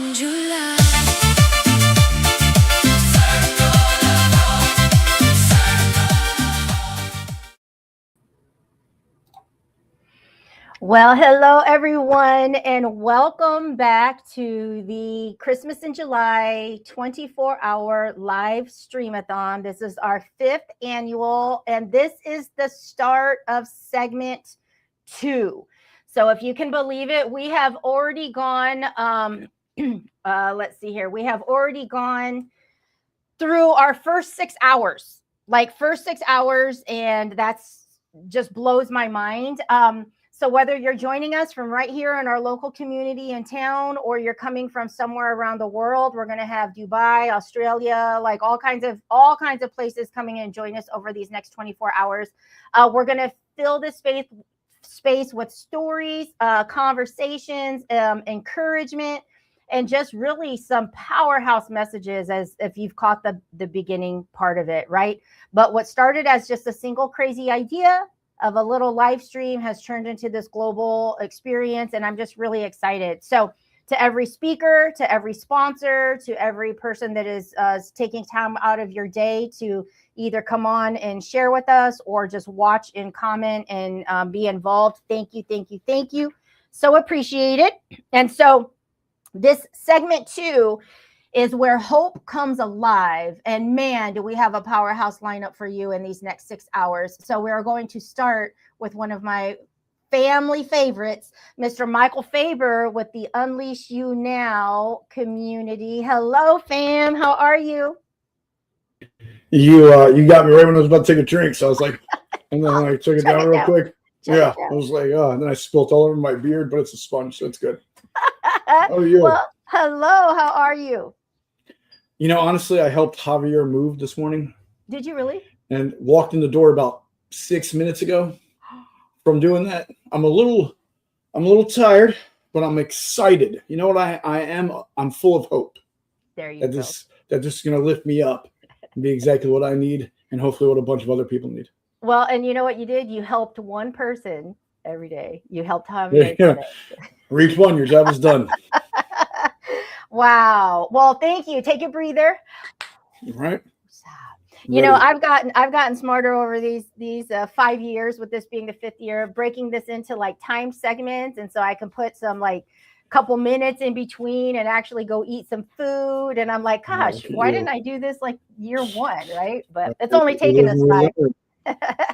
in July. Well, hello everyone, and welcome back to the Christmas in July 24-hour live streamathon. This is our 5th annual, and this is the start of segment 2. So if you can believe it, we have already gone, let's see here. We have already gone through our first 6 hours, and that's just blows my mind. So whether you're joining us from right here in our local community in town, or you're coming from somewhere around the world, we're going to have Dubai, Australia, like all kinds of places coming in and join us over these next 24 hours. We're going to fill this space with stories, conversations, encouragement, and just really some powerhouse messages, as if you've caught the beginning part of it, right? But what started as just a single crazy idea of a little live stream has turned into this global experience, and I'm just really excited. So to every speaker, to every sponsor, to every person that is taking time out of your day to either come on and share with us or just watch and comment and be involved, thank you. So appreciate it. And so this segment 2 is where hope comes alive. And man, do we have a powerhouse lineup for you in these next 6 hours. So we're going to start with one of my family favorites, Mr. Michael Faber with the Unleash You Now community. Hello, fam. How are you? You got me right when I was about to take a drink. So I was like, and then I took it down real quick. I was like, oh, and then I spilt all over my beard, but it's a sponge, so it's good. How are you? Well, hello. How are you? You know, honestly, I helped Javier move this morning. Did you really? And walked in the door about 6 minutes ago. From doing that, I'm a little tired, but I'm excited. You know what I am? I'm full of hope. There you go. That this is going to lift me up and be exactly what I need, and hopefully what a bunch of other people need. Well, and you know what you did? You helped one person every day. You helped Javier. Yeah. Reach one, your job is done. Wow. Well, thank you. Take a breather. Right. You know, I've gotten smarter over these 5 years, with this being the 5th year, breaking this into like time segments, and so I can put some like couple minutes in between and actually go eat some food. And I'm like, gosh, why didn't I do this like year 1, right? But it's only taken us 5.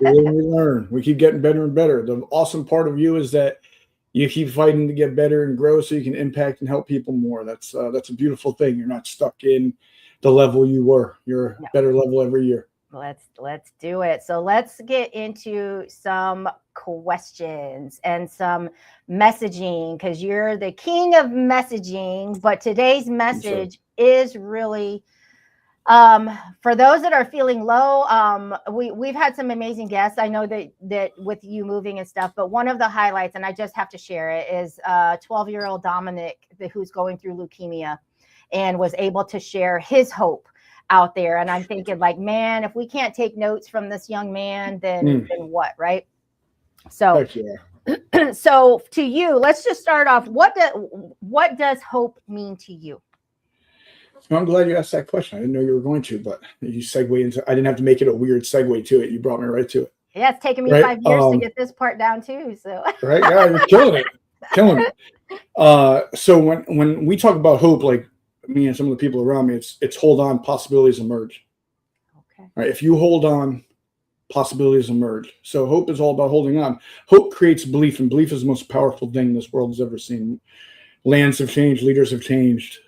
We learn. We keep getting better and better. The awesome part of you is that you keep fighting to get better and grow so you can impact and help people more. That's a beautiful thing. You're not stuck in the level you were. You're a better level every year. Let's do it. So let's get into some questions and some messaging, because you're the king of messaging. But today's message is really for those that are feeling low. We've had some amazing guests. I know that with you moving and stuff, but one of the highlights, and I just have to share it, is 12-year-old Dominic, who's going through leukemia, and was able to share his hope out there. And I'm thinking, like, man, if we can't take notes from this young man, then what, right? So, so to you, let's just start off. What does hope mean to you? Well, I'm glad you asked that question. I didn't know you were going to, but you segue into. I didn't have to make it a weird segue to it. You brought me right to it. Yeah, it's taken me 5 years to get this part down too. So right, yeah, you're killing it. So when we talk about hope, like me and some of the people around me, it's hold on, possibilities emerge. Okay. Right. If you hold on, possibilities emerge. So hope is all about holding on. Hope creates belief, and belief is the most powerful thing this world has ever seen. Lands have changed, leaders have changed.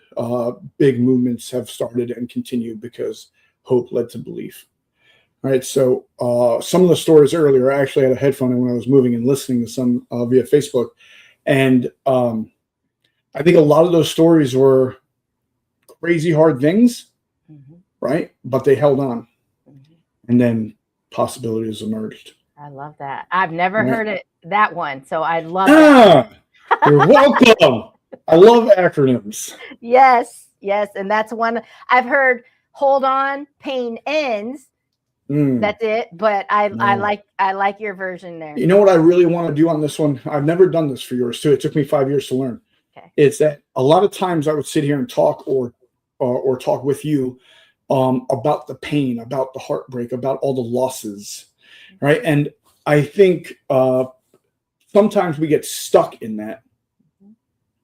Big movements have started and continued because hope led to belief. All right. So some of the stories earlier, I actually had a headphone in when I was moving and listening to some via Facebook. And I think a lot of those stories were crazy hard things, right? But they held on. And then possibilities emerged. I love that. I've never heard that one. So I love it. You're welcome. I love acronyms. Yes. And that's one I've heard. Hold on, pain ends. That's it. But I like your version there. You know what I really want to do on this one? I've never done this for yours too. It took me 5 years to learn. Okay. is that a lot of times I would sit here and talk or talk with you about the pain, about the heartbreak, about all the losses, right? And I think sometimes we get stuck in that,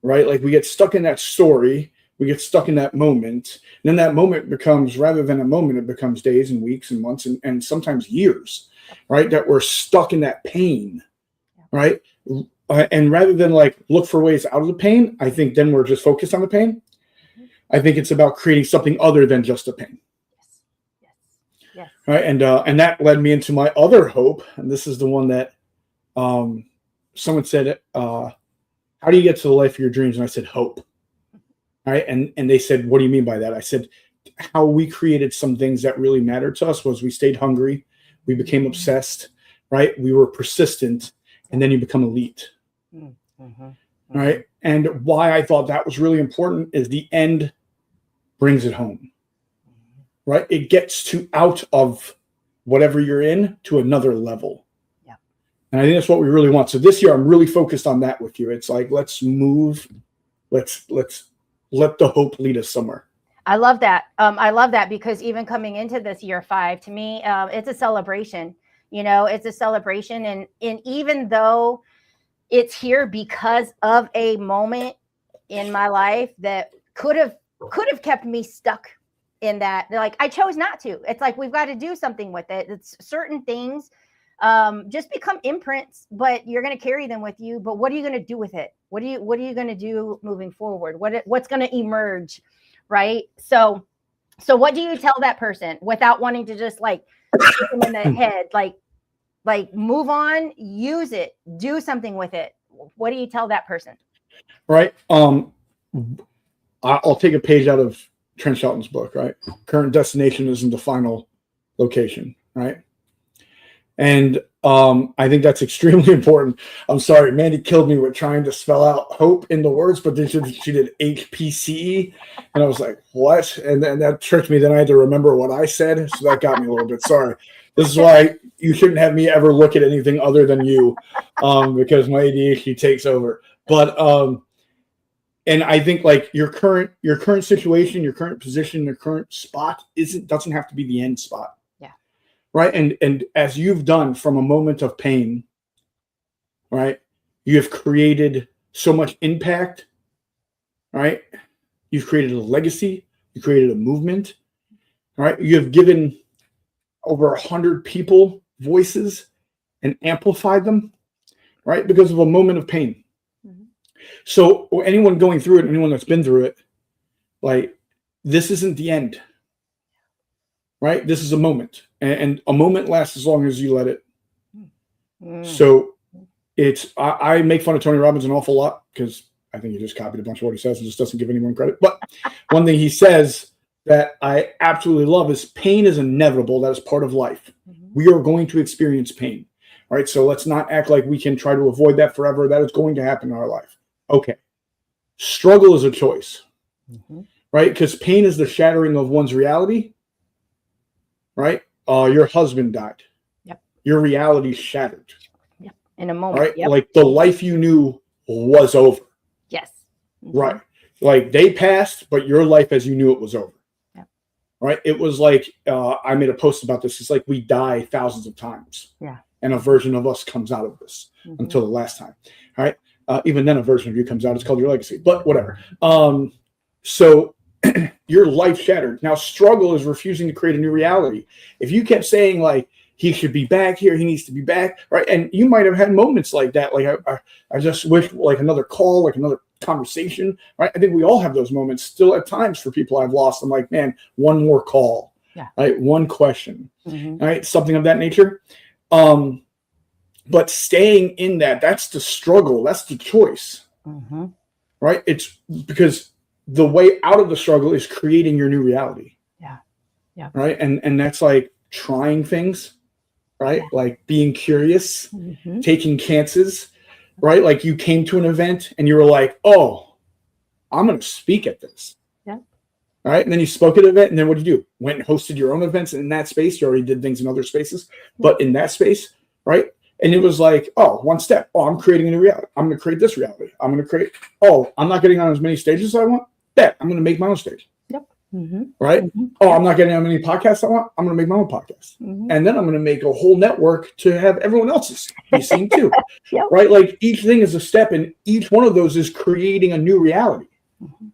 right? Like we get stuck in that story, we get stuck in that moment. And then that moment becomes, rather than a moment, it becomes days and weeks and months and sometimes years, right? That we're stuck in that pain, right? And rather than like look for ways out of the pain, I think then we're just focused on the pain. I think it's about creating something other than just the pain. Yes. Right. And that led me into my other hope. And this is the one that someone said, how do you get to the life of your dreams? And I said, hope. Right. And they said, what do you mean by that? I said, how we created some things that really mattered to us was we stayed hungry. We became obsessed. Right. We were persistent. And then you become elite. Right. And why I thought that was really important is the end brings it home. Right. It gets to out of whatever you're in to another level. Yeah. And I think that's what we really want. So this year I'm really focused on that with you. It's like, let's move. Let's let the hope lead us somewhere. I love that. I love that because even coming into this year 5, to me, it's a celebration. It's a celebration. And even though it's here because of a moment in my life that could have kept me stuck in that, like, I chose not to. It's like, we've got to do something with it. It's certain things just become imprints, but you're going to carry them with you. But what are you going to do with it? What are you going to do moving forward? What's going to emerge? Right. So what do you tell that person without wanting to just like hit them in the head? Like move on, use it, do something with it. What do you tell that person? Right. I'll take a page out of Trent Shelton's book, right? Current destination isn't the final location, right? And I think that's extremely important. I'm sorry, Mandy killed me with trying to spell out hope in the words, but then she did HPCE, and I was like, what? And then that tricked me. Then I had to remember what I said, so that got me a little bit. Sorry. This is why you shouldn't have me ever look at anything other than you, because my ADHD takes over. But and I think like your current situation, your current position, your current spot doesn't have to be the end spot. Yeah. Right. And as you've done from a moment of pain, right, you have created so much impact. Right. You've created a legacy. You created a movement. Right. You have given over 100 people voices and amplified them, right, because of a moment of pain. So anyone going through it, anyone that's been through it, like, this isn't the end, right? This is a moment, and a moment lasts as long as you let it. So I make fun of Tony Robbins an awful lot because I think he just copied a bunch of what he says and just doesn't give anyone credit. But one thing he says that I absolutely love is pain is inevitable. That is part of life. We are going to experience pain, right? So let's not act like we can try to avoid that forever. That is going to happen in our life. Okay. Struggle is a choice, right? Because pain is the shattering of one's reality, right? Your husband died. Yep. Your reality shattered. Yep. In a moment. Right? Yep. Like the life you knew was over. Yes. Right. Like they passed, but your life as you knew it was over. Yep. Right. It was like, I made a post about this. It's like we die thousands of times. Yeah. And a version of us comes out of this until the last time. All right. Even then a version of you comes out. It's called your legacy, but whatever. So your life shattered. Now struggle is refusing to create a new reality. If you kept saying like, he should be back here, he needs to be back, right? And you might have had moments like that. Like I just wish like another call, like another conversation, right? I think we all have those moments still at times for people I've lost. I'm like, man, one more call, right? One question, right? Something of that nature. But staying in that's the struggle. That's the choice, right? It's because the way out of the struggle is creating your new reality. Yeah. Yeah. Right. And that's like trying things, right? Like being curious, taking chances, right? Like you came to an event and you were like, oh, I'm going to speak at this. Yeah. All right. And then you spoke at an event, and then what did you do? Went and hosted your own events in that space. You already did things in other spaces, but in that space, right? And it was like, oh, one step. Oh, I'm creating a new reality. I'm going to create this reality. I'm going to create, oh, I'm not getting on as many stages as I want. Bet I'm going to make my own stage. Yep. Mm-hmm. Right? Mm-hmm. Oh, I'm not getting on many podcasts I want. I'm going to make my own podcast. Mm-hmm. And then I'm going to make a whole network to have everyone else's be seen too. Yep. Right? Like each thing is a step, and each one of those is creating a new reality. Mm-hmm.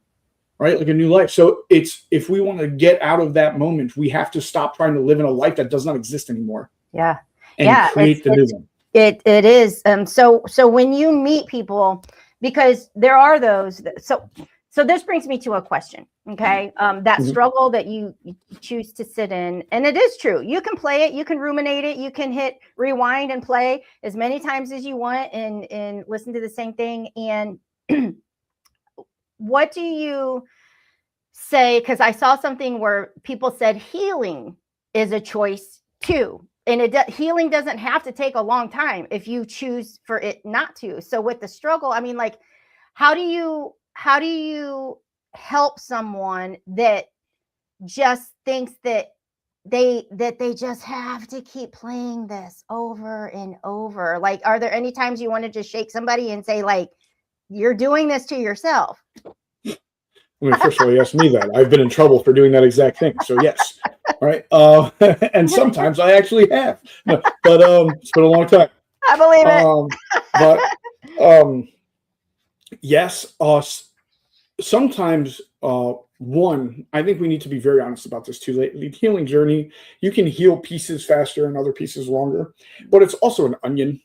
Right? Like a new life. So it's, if we want to get out of that moment, we have to stop trying to live in a life that does not exist anymore. Yeah. And create the new one. It is. So when you meet people, because there are those, so this brings me to a question. Okay. That struggle that you choose to sit in, and it is true. You can play it, you can ruminate it, you can hit rewind and play as many times as you want and listen to the same thing. And what do you say? Because I saw something where people said healing is a choice too. And healing doesn't have to take a long time if you choose for it not to. So with the struggle, I mean, like, how do you help someone that just thinks that they just have to keep playing this over and over? Like, are there any times you want to just shake somebody and say, like, you're doing this to yourself? I mean, first of all, you asked me that. I've been in trouble for doing that exact thing. So yes, right. And sometimes I actually have, but it's been a long time. I believe it. But yes, sometimes one, I think we need to be very honest about this too. The healing journey, you can heal pieces faster and other pieces longer, but it's also an onion.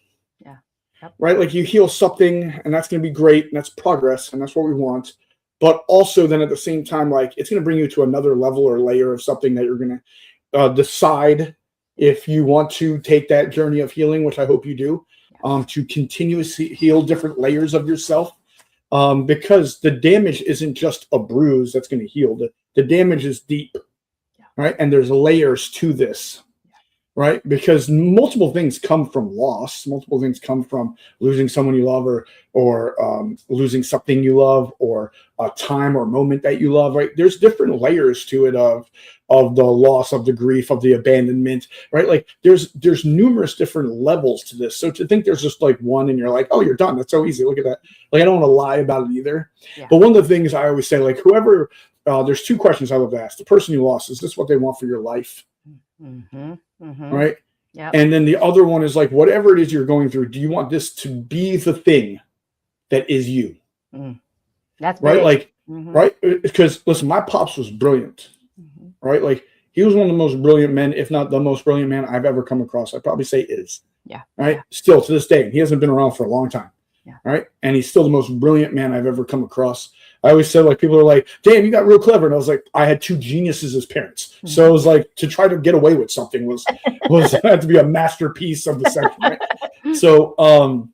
Yeah. Yep. Right. Like you heal something, and that's going to be great, and that's progress, and that's what we want. But also then at the same time, like it's going to bring you to another level or layer of something that you're going to decide if you want to take that journey of healing, which I hope you do, to continuously heal different layers of yourself. Because the damage isn't just a bruise that's going to heal. The damage is deep, right? And there's layers to this, right? Because multiple things come from loss. Multiple things come from losing someone you love, or losing something you love, or a time or moment that you love, right? There's different layers to it of the loss, of the grief, of the abandonment, right? Like there's numerous different levels to this. So to think there's just like one and you're like, oh, you're done. That's so easy. Look at that. Like, I don't want to lie about it either. Yeah. But one of the things I always say, like whoever, there's two questions I love to ask. The person you lost, is this what they want for your life? Mm-hmm. Mm-hmm. Right. Yeah. And then the other one is like, whatever it is you're going through, do you want this to be the thing that is you? That's right. Big. Like, right. Because listen, my pops was brilliant. Right. Like he was one of the most brilliant men, if not the most brilliant man I've ever come across. I'd probably say is. Yeah. Right. Yeah. Still to this day. He hasn't been around for a long time. Yeah. Right. And he's still the most brilliant man I've ever come across. I always said, like, people are like, damn, you got real clever. And I was like, I had two geniuses as parents. So it was like, to try to get away with something was had to be a masterpiece of the section. Right? So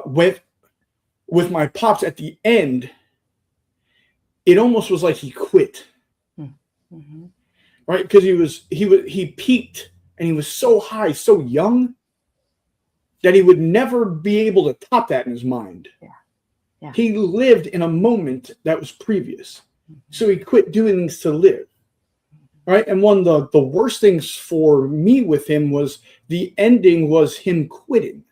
with my pops at the end, it almost was like he quit. Right? Because he peaked, and he was so high, so young, that he would never be able to top that in his mind. Yeah. Yeah. He lived in a moment that was previous. So he quit doing things to live. Right? And one of the worst things for me with him was the ending was him quitting.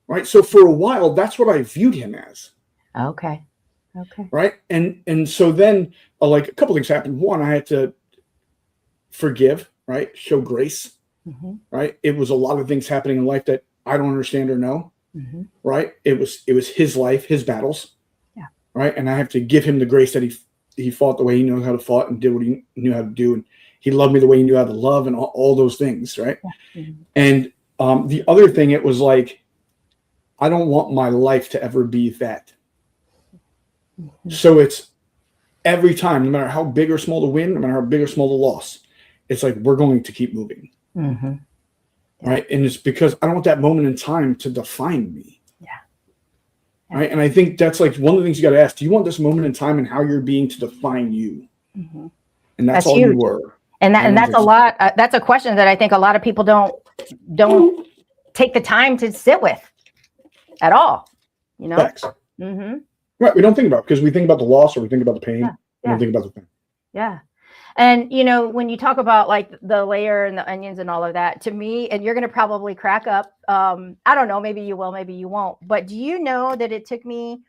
Right? So for a while, that's what I viewed him as. Okay. Right? And so then like a couple things happened. One, I had to forgive, right? Show grace. Right? It was a lot of things happening in life that I don't understand or know. Right? It was his life, his battles. Yeah. Right? And I have to give him the grace that he fought the way he knew how to fight and did what he knew how to do. And he loved me the way he knew how to love, and all those things. Right? Yeah. And the other thing, it was like, I don't want my life to ever be that. So it's every time, no matter how big or small the win, no matter how big or small the loss, it's like, we're going to keep moving. Yeah. Right. And it's because I don't want that moment in time to define me. Yeah. Right. And I think that's like one of the things you got to ask. Do you want this moment in time and how you're being to define you? And that's all huge. You were. And that's a lot. That's a question that I think a lot of people don't take the time to sit with at all. You know? Facts. Right. We don't think about it because we think about the loss, or we think about the pain. Yeah. We don't think about the thing. Yeah. And when you talk about like the layer and the onions and all of that, to me, and you're going to probably crack up. I don't know, maybe you will, maybe you won't. But do you know that it took me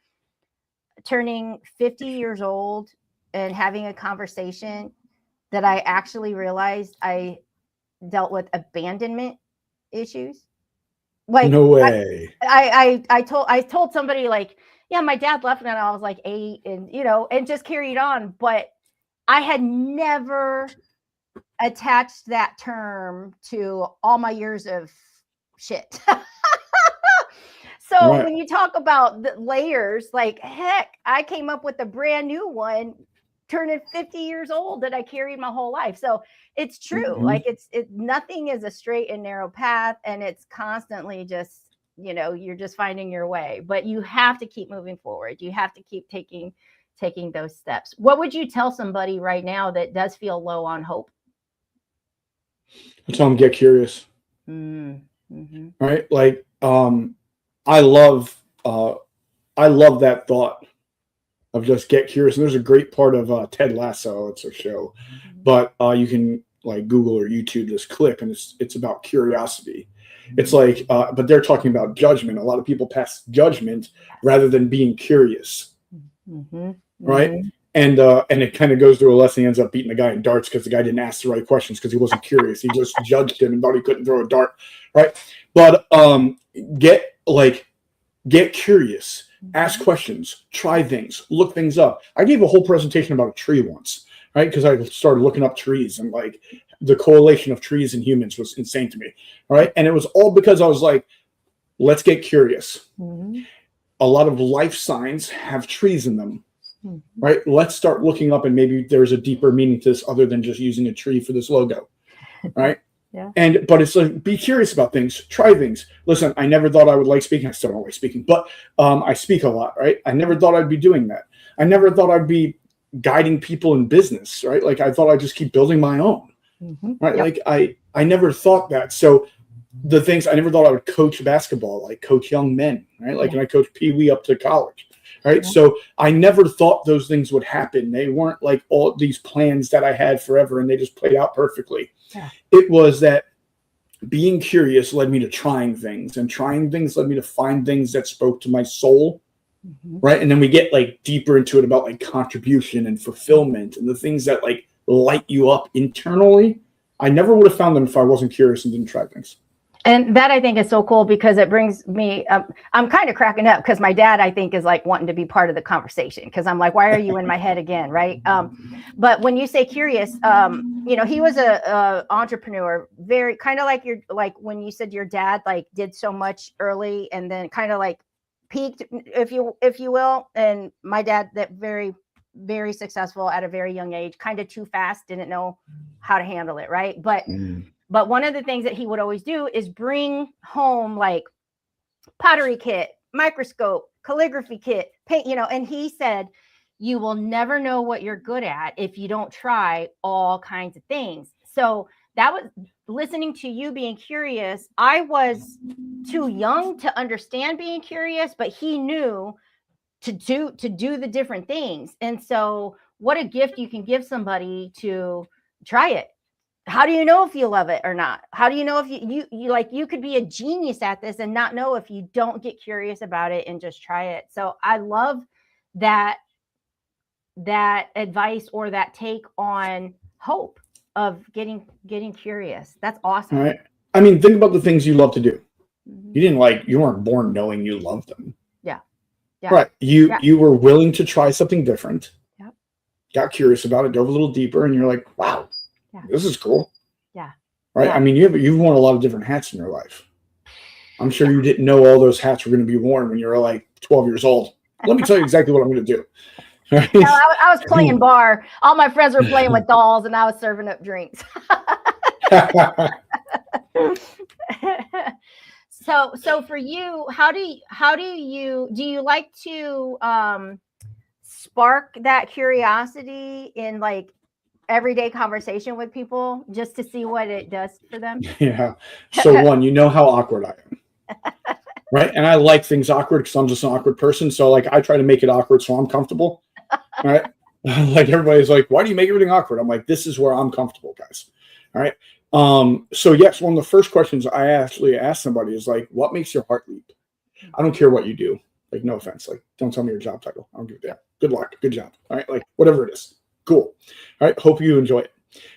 turning 50 years old and having a conversation that I actually realized I dealt with abandonment issues? Like, no way. I told somebody like, yeah, my dad left when I was like 8, and and just carried on. But I had never attached that term to all my years of shit. So Right. when you talk about the layers, like, heck, I came up with a brand new one turning 50 years old that I carried my whole life. So it's true. Mhm. Like nothing is a straight and narrow path, and it's constantly just, you're just finding your way, but you have to keep moving forward. You have to keep taking those steps. What would you tell somebody right now that does feel low on hope? I tell them, get curious. Mm-hmm. Right. Like, I love that thought of just get curious. And there's a great part of Ted Lasso. It's a show, but you can like Google or YouTube this clip, and it's about curiosity. It's like, but they're talking about judgment. A lot of people pass judgment rather than being curious, right? And it kind of goes through a lesson. He ends up beating the guy in darts because the guy didn't ask the right questions because he wasn't curious. He just judged him and thought he couldn't throw a dart, right? But get curious. Ask questions, try things, look things up. I gave a whole presentation about a tree once, right? Because I started looking up trees, and like the correlation of trees and humans was insane to me, right? And it was all because I was like, let's get curious. A lot of life signs have trees in them, right? Let's start looking up, and maybe there's a deeper meaning to this other than just using a tree for this logo, right? Yeah. But it's like, be curious about things, try things. Listen, I never thought I would like speaking. I still don't like speaking, but I speak a lot, right? I never thought I'd be doing that. I never thought I'd be guiding people in business, right? Like I thought I'd just keep building my own, right? Yep. Like I never thought that. So the things, I never thought I would coach basketball, like coach young men, right? Like, and I coach Pee Wee up to college, right? Yeah. So I never thought those things would happen. They weren't like all these plans that I had forever, and they just played out perfectly. Yeah. It was that being curious led me to trying things, and trying things led me to find things that spoke to my soul, right? And then we get like deeper into it about like contribution and fulfillment and the things that like light you up internally. I never would have found them if I wasn't curious and didn't try things. And that I think is so cool because it brings me, I'm kind of cracking up because my dad, I think, is like wanting to be part of the conversation because I'm like, why are you in my head again? Right. But when you say curious, he was a entrepreneur, very kind of like when you said your dad like did so much early and then kind of like peaked, if you will. And my dad, that very, very successful at a very young age, kind of too fast, didn't know how to handle it. Right. But one of the things that he would always do is bring home like pottery kit, microscope, calligraphy kit, paint, and he said, you will never know what you're good at if you don't try all kinds of things. So that was listening to you being curious. I was too young to understand being curious, but he knew to do the different things. And so what a gift you can give somebody to try it. How do you know if you love it or not? How do you know if you could be a genius at this and not know if you don't get curious about it and just try it? So I love that advice or that take on hope of getting curious. That's awesome. All right. I mean, think about the things you love to do. You weren't born knowing you loved them. Yeah. Right. You were willing to try something different. Yep. Got curious about it, dove a little deeper, and you're like, wow. Yeah. This is cool. Yeah. Right. Yeah. I mean, you've worn a lot of different hats in your life. I'm sure you didn't know all those hats were going to be worn when you were like 12 years old. Let me tell you exactly what I'm going to do. Right? No, I was playing bar. All my friends were playing with dolls, and I was serving up drinks. So for you, do you like to spark that curiosity in like everyday conversation with people just to see what it does for them? Yeah. So one, how awkward I am. Right. And I like things awkward because I'm just an awkward person. So like I try to make it awkward so I'm comfortable. Right. Like everybody's like, why do you make everything awkward? I'm like, this is where I'm comfortable, guys. All right. So yes, one of the first questions I actually ask somebody is like, what makes your heart leap? I don't care what you do. Like, no offense. Like, don't tell me your job title. I don't give a damn. Good luck. Good job. All right. Like, whatever it is. Cool. All right. Hope you enjoy it.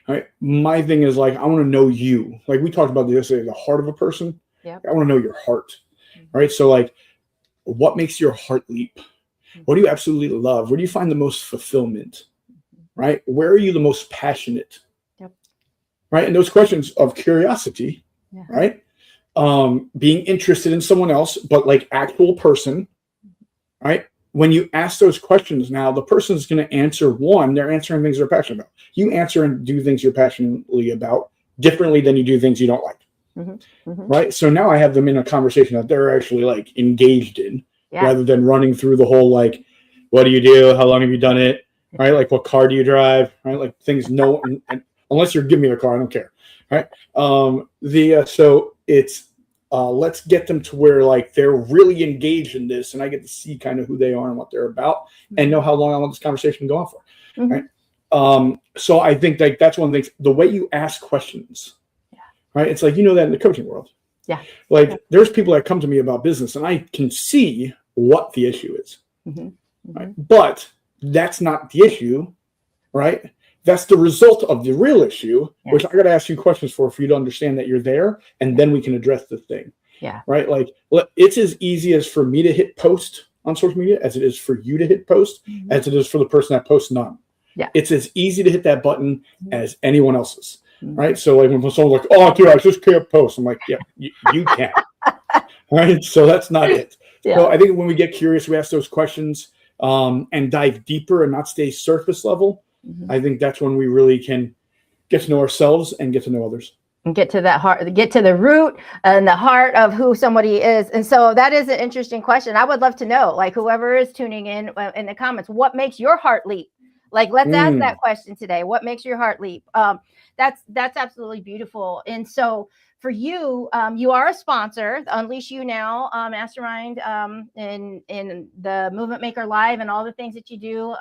All right. My thing is like, I want to know you. Like we talked about this yesterday, the heart of a person. Yeah. I want to know your heart. All right. So like, what makes your heart leap? What do you absolutely love? Where do you find the most fulfillment? Right? Where are you the most passionate? Yep. Right? And those questions of curiosity, right? Being interested in someone else, but like actual person, right? When you ask those questions now, the person's going to answer one, they're answering things they're passionate about. You answer and do things you're passionately about differently than you do things you don't like. Right? So now I have them in a conversation that they're actually like engaged in. Rather than running through the whole, like, what do you do? How long have you done it? Right? Like, what car do you drive? Right? Like things and unless you're giving me the car, I don't care. Right? So it's, let's get them to where like they're really engaged in this and I get to see kind of who they are and what they're about and know how long I want this conversation to go on for. Right? So I think like that's one of the things, the way you ask questions, right? It's like, that in the coaching world. Like there's people that come to me about business and I can see what the issue is, right? But that's not the issue, right? That's the result of the real issue, which I got to ask you questions for you to understand that you're there, and then we can address the thing. Right? Like it's as easy as for me to hit post on social media as it is for you to hit post, as it is for the person that posts none. It's as easy to hit that button as anyone else's. Right. So like when someone's like, oh, dude, I just can't post. I'm like, yeah, you can. Right. So that's not it. So I think when we get curious, we ask those questions and dive deeper and not stay surface level. I think that's when we really can get to know ourselves and get to know others. And get to that heart, get to the root and the heart of who somebody is. And so that is an interesting question. I would love to know, like whoever is tuning in the comments, what makes your heart leap? Like, let's ask that question today. What makes your heart leap? That's absolutely beautiful. And so for you, you are a sponsor, Unleash You Now Mastermind, in the Movement Maker Live and all the things that you do.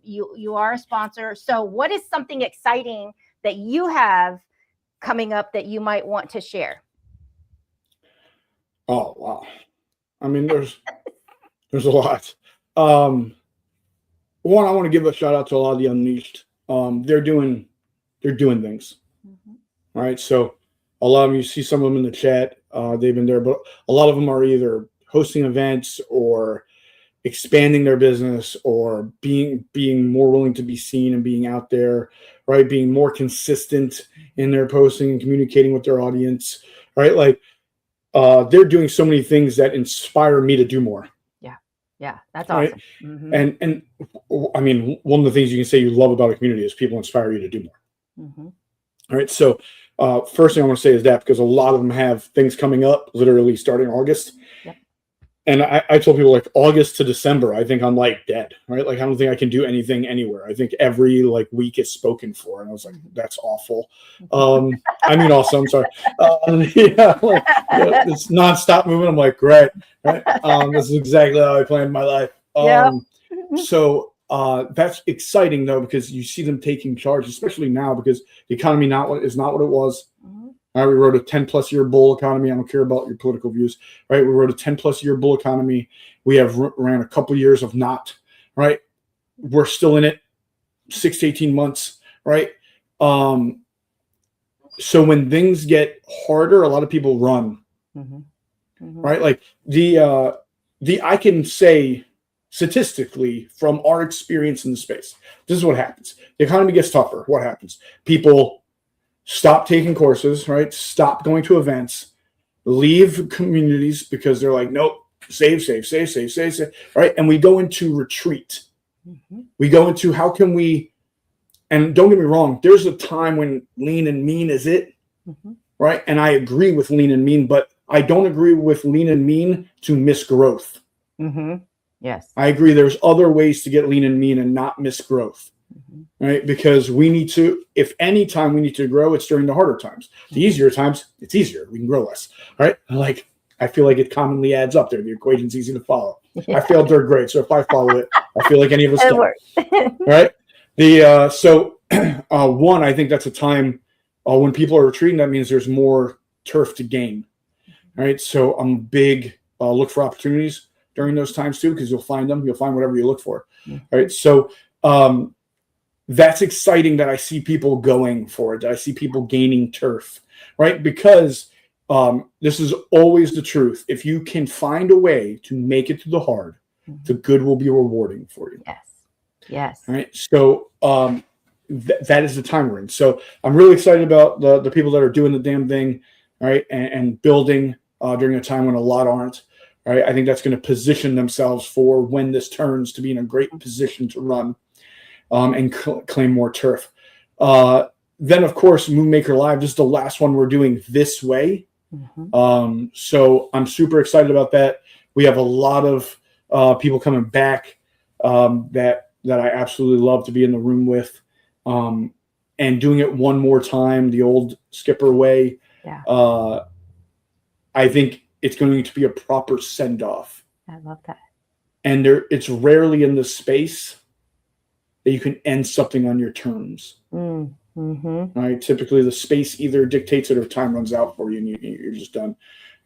You are a sponsor. So what is something exciting that you have coming up that you might want to share? Oh, wow. I mean, there's a lot. One, I want to give a shout out to a lot of the Unleashed. They're doing things. All right. So a lot of them, you see some of them in the chat, they've been there, but a lot of them are either hosting events or expanding their business or being more willing to be seen and being out there, right? Being more consistent in their posting and communicating with their audience, right? Like they're doing so many things that inspire me to do more. Yeah, that's awesome. Right? And I mean, one of the things you can say you love about a community is people inspire you to do more. All right. So first thing I want to say is that because a lot of them have things coming up literally starting August. And I told people like August to December, I think I'm like dead, right? Like I don't think I can do anything anywhere. I think every like week is spoken for. And I was like, that's awful. I mean, awesome. Sorry. It's nonstop moving. I'm like, great. Right. This is exactly how I planned my life. So that's exciting though, because you see them taking charge, especially now because the economy is not what it was. We wrote a 10+ year bull economy. I don't care about your political views, right? We wrote a 10+ year bull economy. We have ran a couple years of not, right? We're still in it 6 to 18 months, right? So when things get harder, a lot of people run, right? Like I can say statistically from our experience in the space, this is what happens. The economy gets tougher. What happens? People stop taking courses, right? Stop going to events, leave communities because they're like, nope, save, right? And we go into retreat. We go into how can we, and don't get me wrong, there's a time when lean and mean is it, right? And I agree with lean and mean, but I don't agree with lean and mean to miss growth. Yes. I agree there's other ways to get lean and mean and not miss growth. Right? Because we need to, if any time we need to grow, it's during the harder times. The easier times, it's easier. We can grow less. Right? Like, I feel like it commonly adds up there. The equation's easy to follow. I failed third grade, so if I follow it, I feel like any of us can. Right? One, I think that's a time when people are retreating. That means there's more turf to gain. All right. So I'm big look for opportunities during those times too, because you'll find them. You'll find whatever you look for. All right. So that's exciting that I see people going for it. That I see people gaining turf. Right. Because this is always the truth. If you can find a way to make it through the hard, the good will be rewarding for you. Yes. Yes. All right. So that is the time we're in. So I'm really excited about the people that are doing the damn thing, all right, and building during a time when a lot aren't. All right. I think that's going to position themselves for when this turns to be in a great position to run and claim more turf. Then, of course, Moonmaker Live, this is the last one we're doing this way. So I'm super excited about that. We have a lot of people coming back that I absolutely love to be in the room with, and doing it one more time, the old Skipper way. Yeah. I think it's going to be a proper send off. I love that. And it's rarely in the space that you can end something on your terms. Right. Typically the space either dictates it or time runs out for you and you're just done.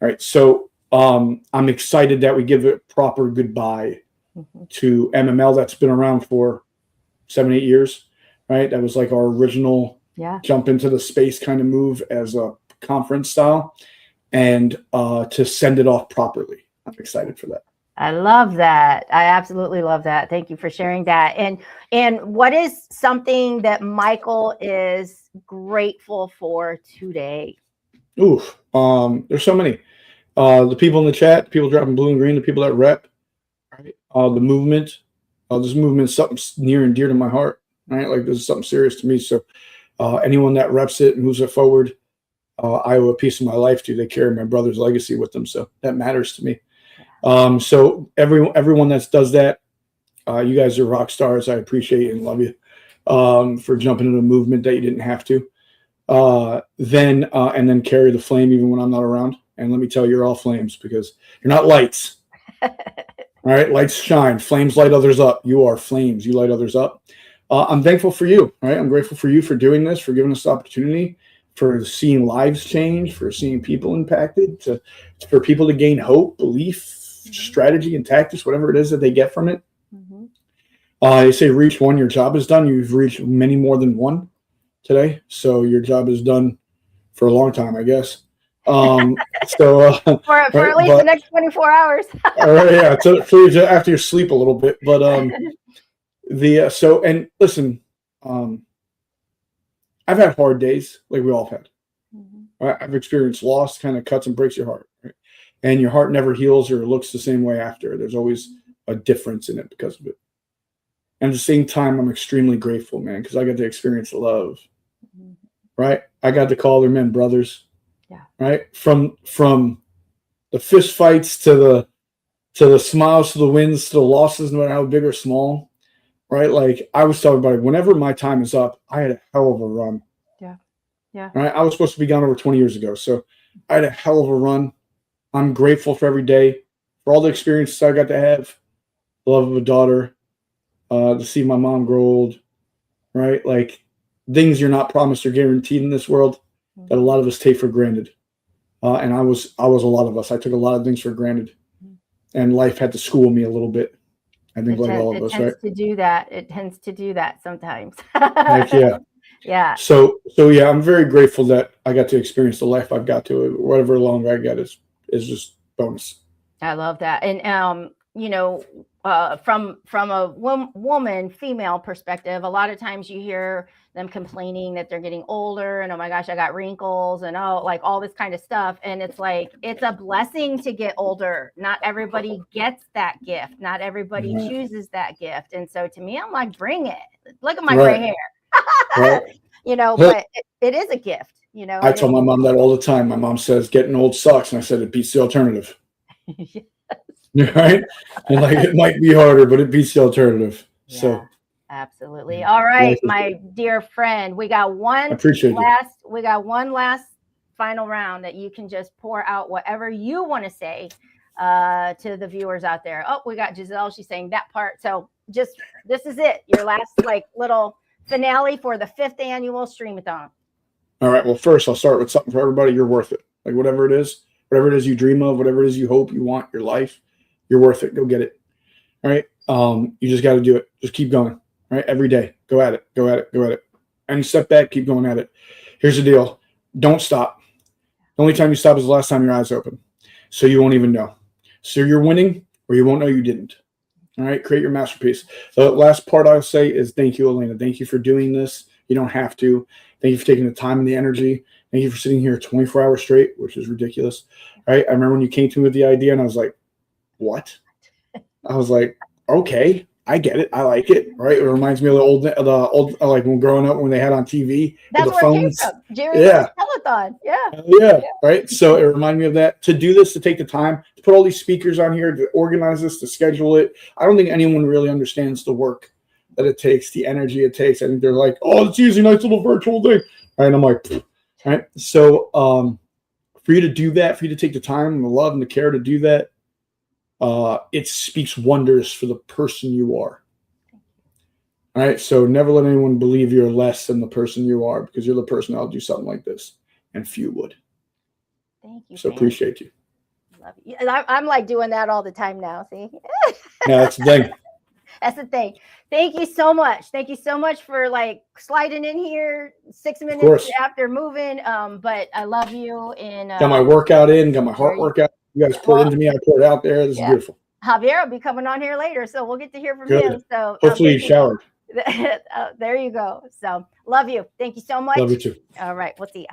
All right. So I'm excited that we give a proper goodbye to MML that's been around for 7-8 years. Right. That was like our original jump into the space kind of move as a conference style, and to send it off properly. I'm excited for that. I love that. I absolutely love that. Thank you for sharing that. And what is something that Michael is grateful for today? There's so many. The people in the chat, the people dropping blue and green, the people that rep, right? The movement. This movement is something near and dear to my heart, right? Like this is something serious to me. So anyone that reps it and moves it forward, I owe a piece of my life to. They carry my brother's legacy with them. So that matters to me. So everyone that does that, you guys are rock stars. I appreciate and love you for jumping into a movement that you didn't have to. And then carry the flame even when I'm not around. And let me tell you, you're all flames because you're not lights. All right, lights shine, flames light others up. You are flames. You light others up. I'm thankful for you. Right, I'm grateful for you for doing this, for giving us the opportunity, for seeing lives change, for seeing people impacted, for people to gain hope, belief, strategy, and tactics, whatever it is that they get from it. They say reach one, your job is done. You've reached many more than one today, so your job is done for a long time, I guess. For at least the next 24 hours. Yeah, so after you sleep a little bit, but and listen, I've had hard days, like we all have had. I've experienced loss, kind of cuts and breaks your heart, right? And your heart never heals or looks the same way after. There's always a difference in it because of it. And at the same time, I'm extremely grateful, man, because I got to experience love, right? I got to call their men brothers, right? From the fist fights to the smiles, to the wins, to the losses, no matter how big or small, right? Like I was telling everybody, whenever my time is up, I had a hell of a run. Yeah. Right? I was supposed to be gone over 20 years ago, so I had a hell of a run. I'm grateful for every day, for all the experiences I got to have, the love of a daughter, to see my mom grow old, right? Like things you're not promised or guaranteed in this world that a lot of us take for granted. And I was a lot of us. I took a lot of things for granted, and life had to school me a little bit. I think like all of us, right? It tends to do that sometimes. Like, yeah. Yeah. So yeah, I'm very grateful that I got to experience the life I've got to. Whatever longer I get is just bonus. I love that. And from a female perspective, a lot of times you hear them complaining that they're getting older and, oh my gosh, I got wrinkles and like all this kind of stuff. And it's like, it's a blessing to get older. Not everybody gets that gift. Not everybody chooses that gift. And so to me, I'm like, bring it. Look at my gray hair. But it is a gift, I tell my mom that all the time. My mom says getting old sucks. And I said, it beats the alternative. Yes. Right. And like, it might be harder, but it beats the alternative. Yeah, so absolutely. All right, my dear friend, we got one last final round that you can just pour out whatever you want to say to the viewers out there. Oh, we got Giselle. She's saying that part. So this is it. Your last little finale for the 5th annual Streamathon. All right. Well, first I'll start with something for everybody. You're worth it. Like whatever it is you dream of, whatever it is you hope you want your life, you're worth it. Go get it. All right. You just got to do it. Just keep going. All right. Every day. Go at it. Go at it. Go at it. Any setback, keep going at it. Here's the deal. Don't stop. The only time you stop is the last time your eyes open. So you won't even know. So you're winning or you won't know you didn't. All right. Create your masterpiece. The last part I'll say is thank you, Elena. Thank you for doing this. You don't have to. Thank you for taking the time and the energy. Thank you for sitting here 24 hours straight, which is ridiculous. Right? I remember when you came to me with the idea and I was like, what? I was like, okay, I get it. I like it. Right? It reminds me of the old like when growing up when they had on TV. That's the where phones. it came from. Jerry Telethon. Yeah. Yeah. Right. So it reminded me of that. To do this, to take the time, to put all these speakers on here, to organize this, to schedule it. I don't think anyone really understands the work that it takes, the energy it takes. I think they're like, oh, it's easy, nice little virtual thing. Right. And I'm like, pfft. Right. So for you to do that, for you to take the time and the love and the care to do that, it speaks wonders for the person you are. All right. So never let anyone believe you're less than the person you are, because you're the person that'll do something like this, and few would. Thank you. So appreciate you. Love you. I'm like doing that all the time now. See? Yeah, that's the thing. That's the thing. Thank you so much. Thank you so much for like sliding in here 6 minutes after moving. But I love you. And got my workout in, got my heart workout. You guys poured into me. I poured out there. This is beautiful. Javier will be coming on here later, so we'll get to hear from him. So hopefully he showered. There you go. So love you. Thank you so much. Love you too. All right. We'll see you.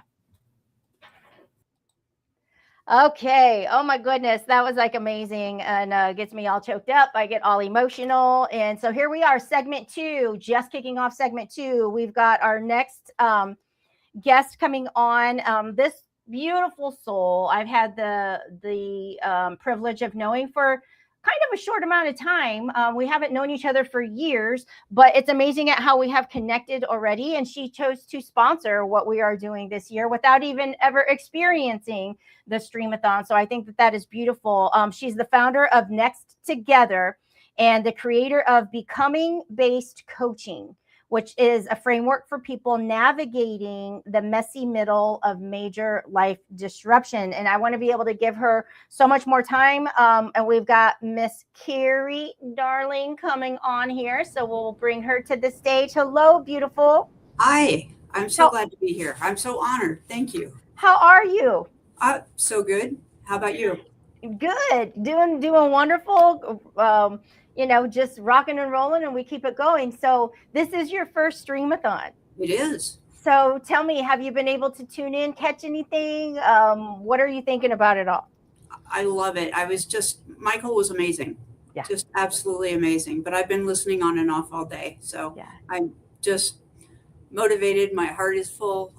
Okay. Oh my goodness. That was like amazing and gets me all choked up. I get all emotional. And so here we are, segment 2, just kicking off segment 2. We've got our next guest coming on. This beautiful soul I've had the privilege of knowing for kind of a short amount of time. We haven't known each other for years, but it's amazing at how we have connected already. And she chose to sponsor what we are doing this year without even ever experiencing the Streamathon. So I think that is beautiful. She's the founder of Next Together and the creator of Becoming Based Coaching, which is a framework for people navigating the messy middle of major life disruption. And I want to be able to give her so much more time. And we've got Miss Carrie Darling coming on here. So we'll bring her to the stage. Hello, beautiful. Hi, I'm so glad to be here. I'm so honored. Thank you. How are you? So good. How about you? Good. Doing wonderful. Just rocking and rolling, and we keep it going. So this is your first Streamathon. It is. So tell me, have you been able to tune in, catch anything? What are you thinking about it all? I love it. Michael was amazing. Yeah. Just absolutely amazing. But I've been listening on and off all day. So yeah. I'm just motivated. My heart is full.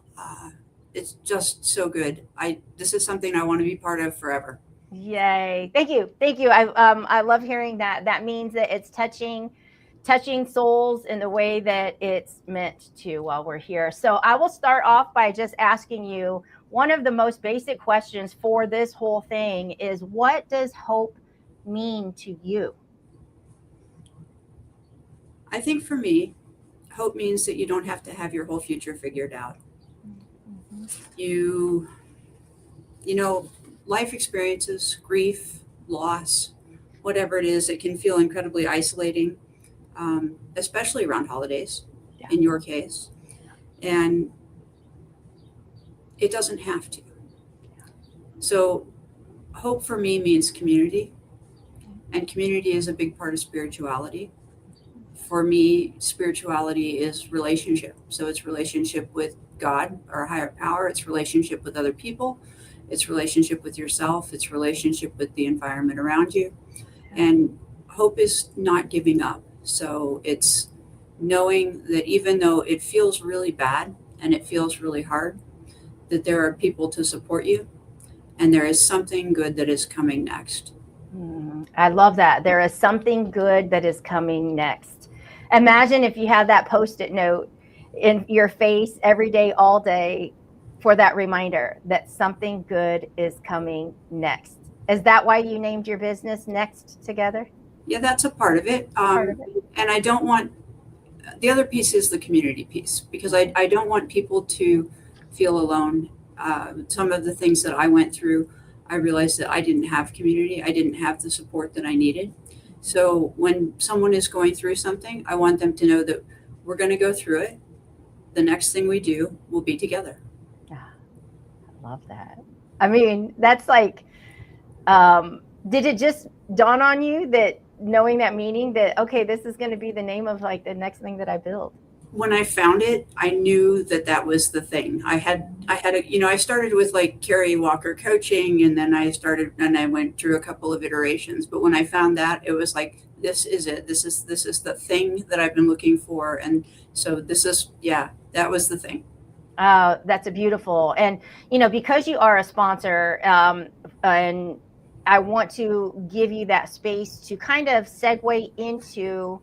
It's just so good. This is something I want to be part of forever. Yay. Thank you. I love hearing that. That means that it's touching souls in the way that it's meant to while we're here. So I will start off by just asking you one of the most basic questions for this whole thing is, what does hope mean to you? I think for me, hope means that you don't have to have your whole future figured out. You know, life experiences, grief, loss, whatever it is, it can feel incredibly isolating, especially around holidays, in your case. And it doesn't have to. So hope for me means community, and community is a big part of spirituality. For me, spirituality is relationship. So it's relationship with God, our higher power. It's relationship with other people. It's relationship with yourself. It's relationship with the environment around you. And hope is not giving up. So it's knowing that even though it feels really bad and it feels really hard, that there are people to support you, and there is something good that is coming next. I love that. There is something good that is coming next. Imagine if you had that Post-it note in your face every day, all day, for that reminder that something good is coming next. Is that why you named your business Next Together? Yeah, that's a part of it. And I don't want the other piece is the community piece, because I don't want people to feel alone. Some of the things that I went through, I realized that I didn't have community. I didn't have the support that I needed. So when someone is going through something, I want them to know that we're going to go through it. The next thing we do will be together. Yeah, I love that. I mean, that's like, did it just dawn on you that knowing that meaning that, okay, this is going to be the name of like the next thing that I build? When I found it, I knew that that was the thing. I had I started with like Carrie Walker coaching, and then I went through a couple of iterations. But when I found that, it was like, this is it. This is the thing that I've been looking for. And so that was the thing. That's a beautiful. And, because you are a sponsor, and I want to give you that space to kind of segue into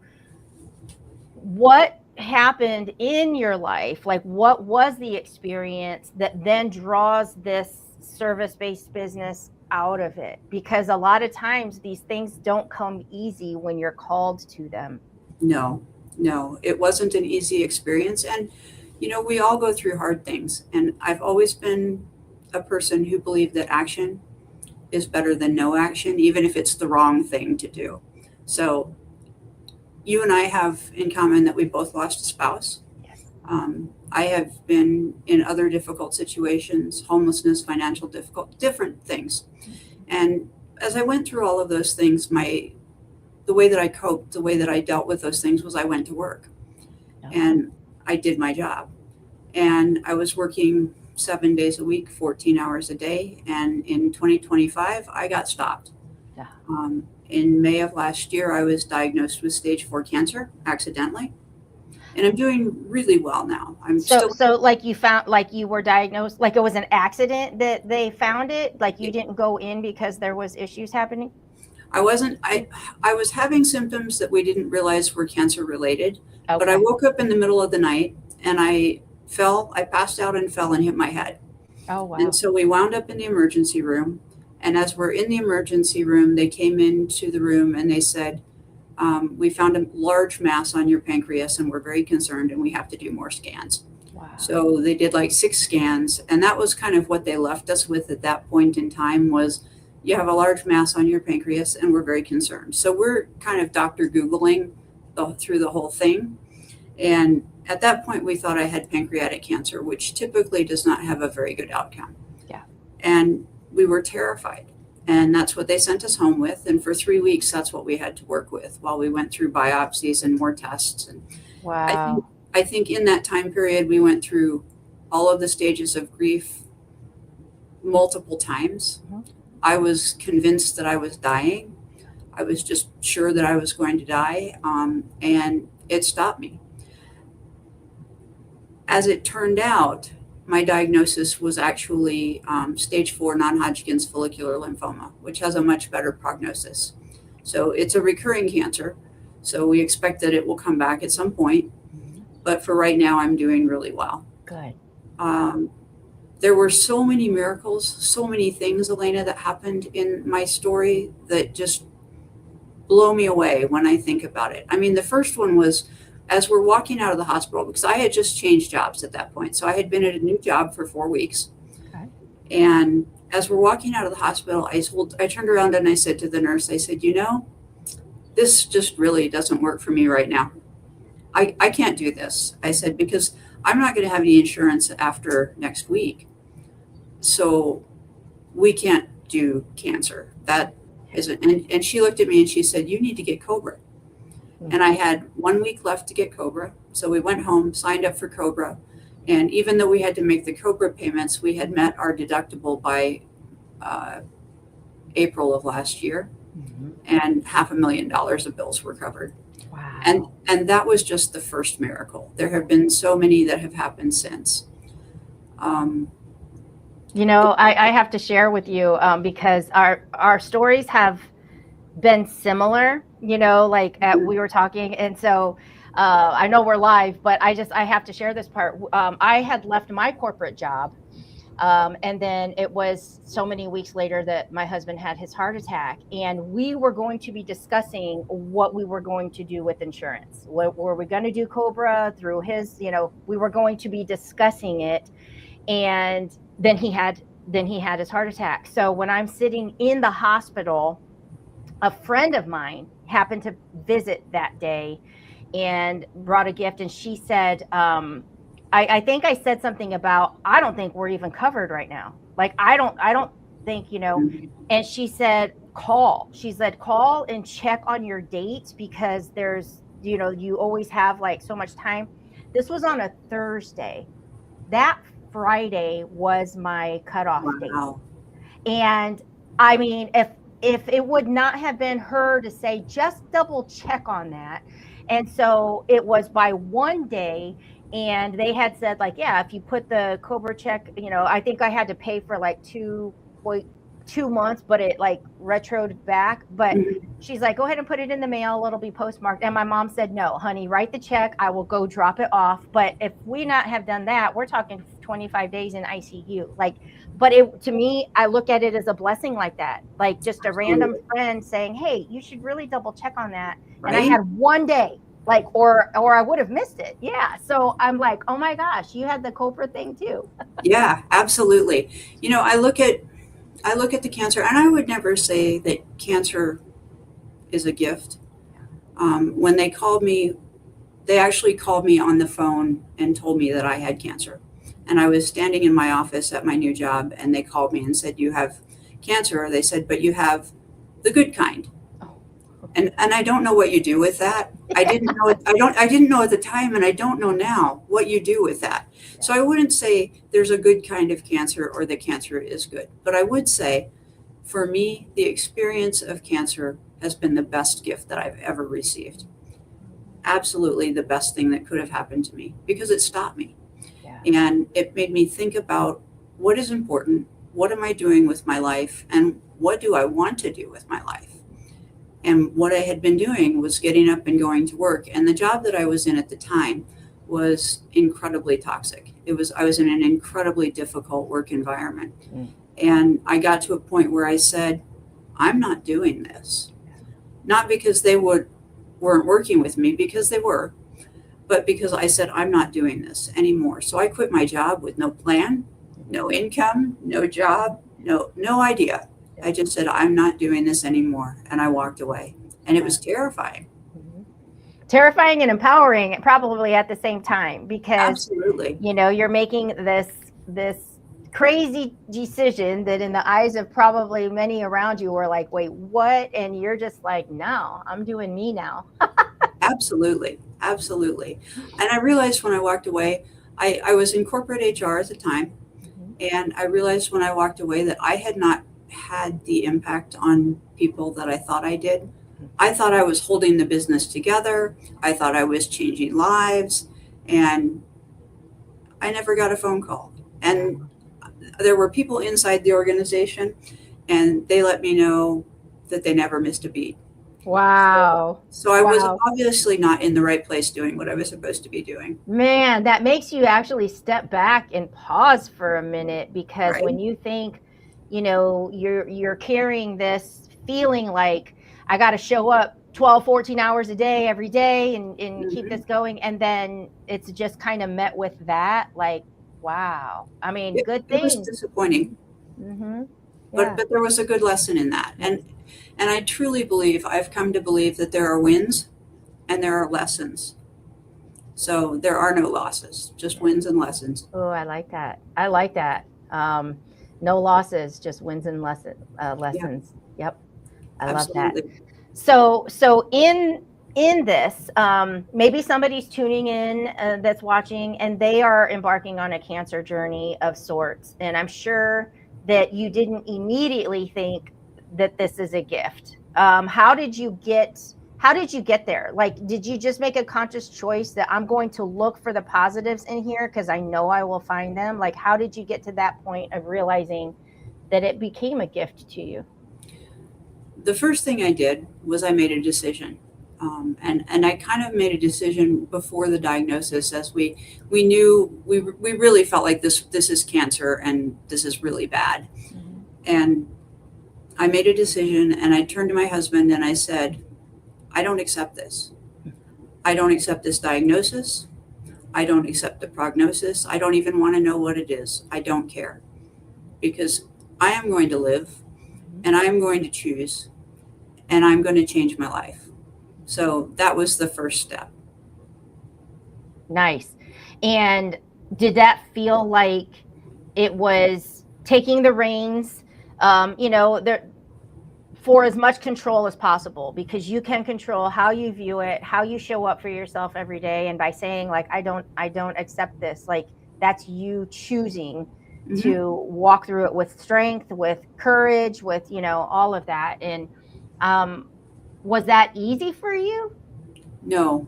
what happened in your life. Like, what was the experience that then draws this service-based business out of it? Because a lot of times these things don't come easy when you're called to them. No, it wasn't an easy experience. And, we all go through hard things. And I've always been a person who believed that action is better than no action, even if it's the wrong thing to do. So you and I have in common that we both lost a spouse. Yes. I have been in other difficult situations, homelessness, financial different things. And as I went through all of those things, the way that I coped, the way that I dealt with those things was I went to work. And I did my job. And I was working 7 days a week, 14 hours a day. And in 2025, I got stopped. Yeah. In May of last year, I was diagnosed with stage 4 cancer accidentally. And I'm doing really well now. So like you were diagnosed, like it was an accident that they found it, like you didn't go in because there was issues happening? I was having symptoms that we didn't realize were cancer related. Okay. But I woke up in the middle of the night and I passed out and fell and hit my head. Oh, wow. And so we wound up in the emergency room. And as we're in the emergency room, they came into the room and they said, we found a large mass on your pancreas and we're very concerned and we have to do more scans. Wow. So they did like 6 scans. And that was kind of what they left us with at that point in time was, you have a large mass on your pancreas and we're very concerned. So we're kind of Dr. Googling through the whole thing. And at that point, we thought I had pancreatic cancer, which typically does not have a very good outcome. Yeah. And we were terrified. And that's what they sent us home with. And for 3 weeks, that's what we had to work with while we went through biopsies and more tests. And wow. I think in that time period, we went through all of the stages of grief multiple times. Mm-hmm. I was convinced that I was dying. I was just sure that I was going to die. And it stopped me. As it turned out, my diagnosis was actually stage 4 non-Hodgkin's follicular lymphoma, which has a much better prognosis. So it's a recurring cancer. So we expect that it will come back at some point. But for right now, I'm doing really well. Good. There were so many miracles, so many things, Elena, that happened in my story that just blow me away when I think about it. I mean, the first one was as we're walking out of the hospital, because I had just changed jobs at that point. So I had been at a new job for 4 weeks. Okay. And as we're walking out of the hospital, I turned around and I said to the nurse, I said, this just really doesn't work for me right now. I can't do this. I said, because I'm not going to have any insurance after next week. So we can't do cancer. That isn't. And she looked at me and she said, you need to get COBRA. And I had 1 week left to get COBRA. So we went home, signed up for COBRA. And even though we had to make the COBRA payments, we had met our deductible by April of last year. Mm-hmm. And $500,000 of bills were covered. Wow. And that was just the first miracle. There have been so many that have happened since. I have to share with you because our stories have been similar, we were talking. And so I know we're live, but I have to share this part. I had left my corporate job And then it was so many weeks later that my husband had his heart attack, and we were going to be discussing what we were going to do with insurance. What were we going to do Cobra through his, we were going to be discussing it. And then he had his heart attack. So when I'm sitting in the hospital, a friend of mine happened to visit that day and brought a gift. And she said, I think I said something about, I don't think we're even covered right now. Like, I don't think, and she said, call and check on your dates, because there's, you always have like so much time. This was on a Thursday. That Friday was my cutoff Wow. date. And I mean, if it would not have been her to say, just double check on that. And so it was by one day. And they had said, like, yeah, if you put the Cobra check, I think I had to pay for like 2 months, but it like retroed back. But she's like, go ahead and put it in the mail. It'll be postmarked. And my mom said, no, honey, write the check. I will go drop it off. But if we not have done that, we're talking 25 days in ICU. Like, but to me, I look at it as a blessing like that. Like just a random friend saying, hey, you should really double check on that. Right? And I had one day. Like, or I would have missed it. Yeah. So I'm like, oh my gosh, you had the Cobra thing too. Yeah, absolutely. I look at the cancer, and I would never say that cancer is a gift. When they called me, they actually called me on the phone and told me that I had cancer. And I was standing in my office at my new job, and they called me and said, you have cancer. They said, but you have the good kind. And I don't know what you do with that. I didn't know it. I didn't know at the time, and I don't know now what you do with that. So I wouldn't say there's a good kind of cancer or the cancer is good. But I would say, for me, the experience of cancer has been the best gift that I've ever received. Absolutely the best thing that could have happened to me, because it stopped me. Yeah. And it made me think about what is important, what am I doing with my life, and what do I want to do with my life? And what I had been doing was getting up and going to work. And the job that I was in at the time was incredibly toxic. I was in an incredibly difficult work environment. And I got to a point where I said, I'm not doing this. Not because they weren't working with me, because they were, but because I said, I'm not doing this anymore. So I quit my job with no plan, no income, no job, no idea. I just said, I'm not doing this anymore. And I walked away. And it was terrifying. Terrifying and empowering probably at the same time, because absolutely, you're making this crazy decision that in the eyes of probably many around you were like, wait, what? And you're just like, no, I'm doing me now. Absolutely. Absolutely. And I realized when I walked away, I was in corporate HR at the time. And I realized when I walked away that I had not had the impact on people that I thought I did. I thought I was holding the business together. I thought I was changing lives, and I never got a phone call. And there were people inside the organization, and they let me know that they never missed a beat. Wow. So I was obviously not in the right place doing what I was supposed to be doing. Man, that makes you actually step back and pause for a minute, because when you think, you're carrying this feeling like I got to show up 12, 14 hours a day, every day and keep this going. And then it's just kind of met with that, like, wow. I mean, good thing. It was disappointing. Mm-hmm. Yeah. But there was a good lesson in that. And I truly believe, I've come to believe that there are wins and there are lessons. So there are no losses, just wins and lessons. Oh, I like that. No losses, just wins and lessons. Yep. I Absolutely. love that. So in this, maybe somebody's tuning in that's watching, and they are embarking on a cancer journey of sorts. And I'm sure that you didn't immediately think that this is a gift. How did you get there? Like, did you just make a conscious choice that I'm going to look for the positives in here because I know I will find them? Like, how did you get to that point of realizing that it became a gift to you? The first thing I did was I made a decision. And I kind of made a decision before the diagnosis, as we knew we really felt like this is cancer and this is really bad. Mhm. And I made a decision, and I turned to my husband and I said, I don't accept this. I don't accept this diagnosis. I don't accept the prognosis. I don't even want to know what it is. I don't care, because I am going to live, and I am going to choose, and I'm going to change my life. So that was the first step. Nice. And did that feel like it was taking the reins, for as much control as possible, because you can control how you view it, how you show up for yourself every day. And by saying like, I don't accept this, like that's you choosing to walk through it with strength, with courage, with, all of that. And was that easy for you? No,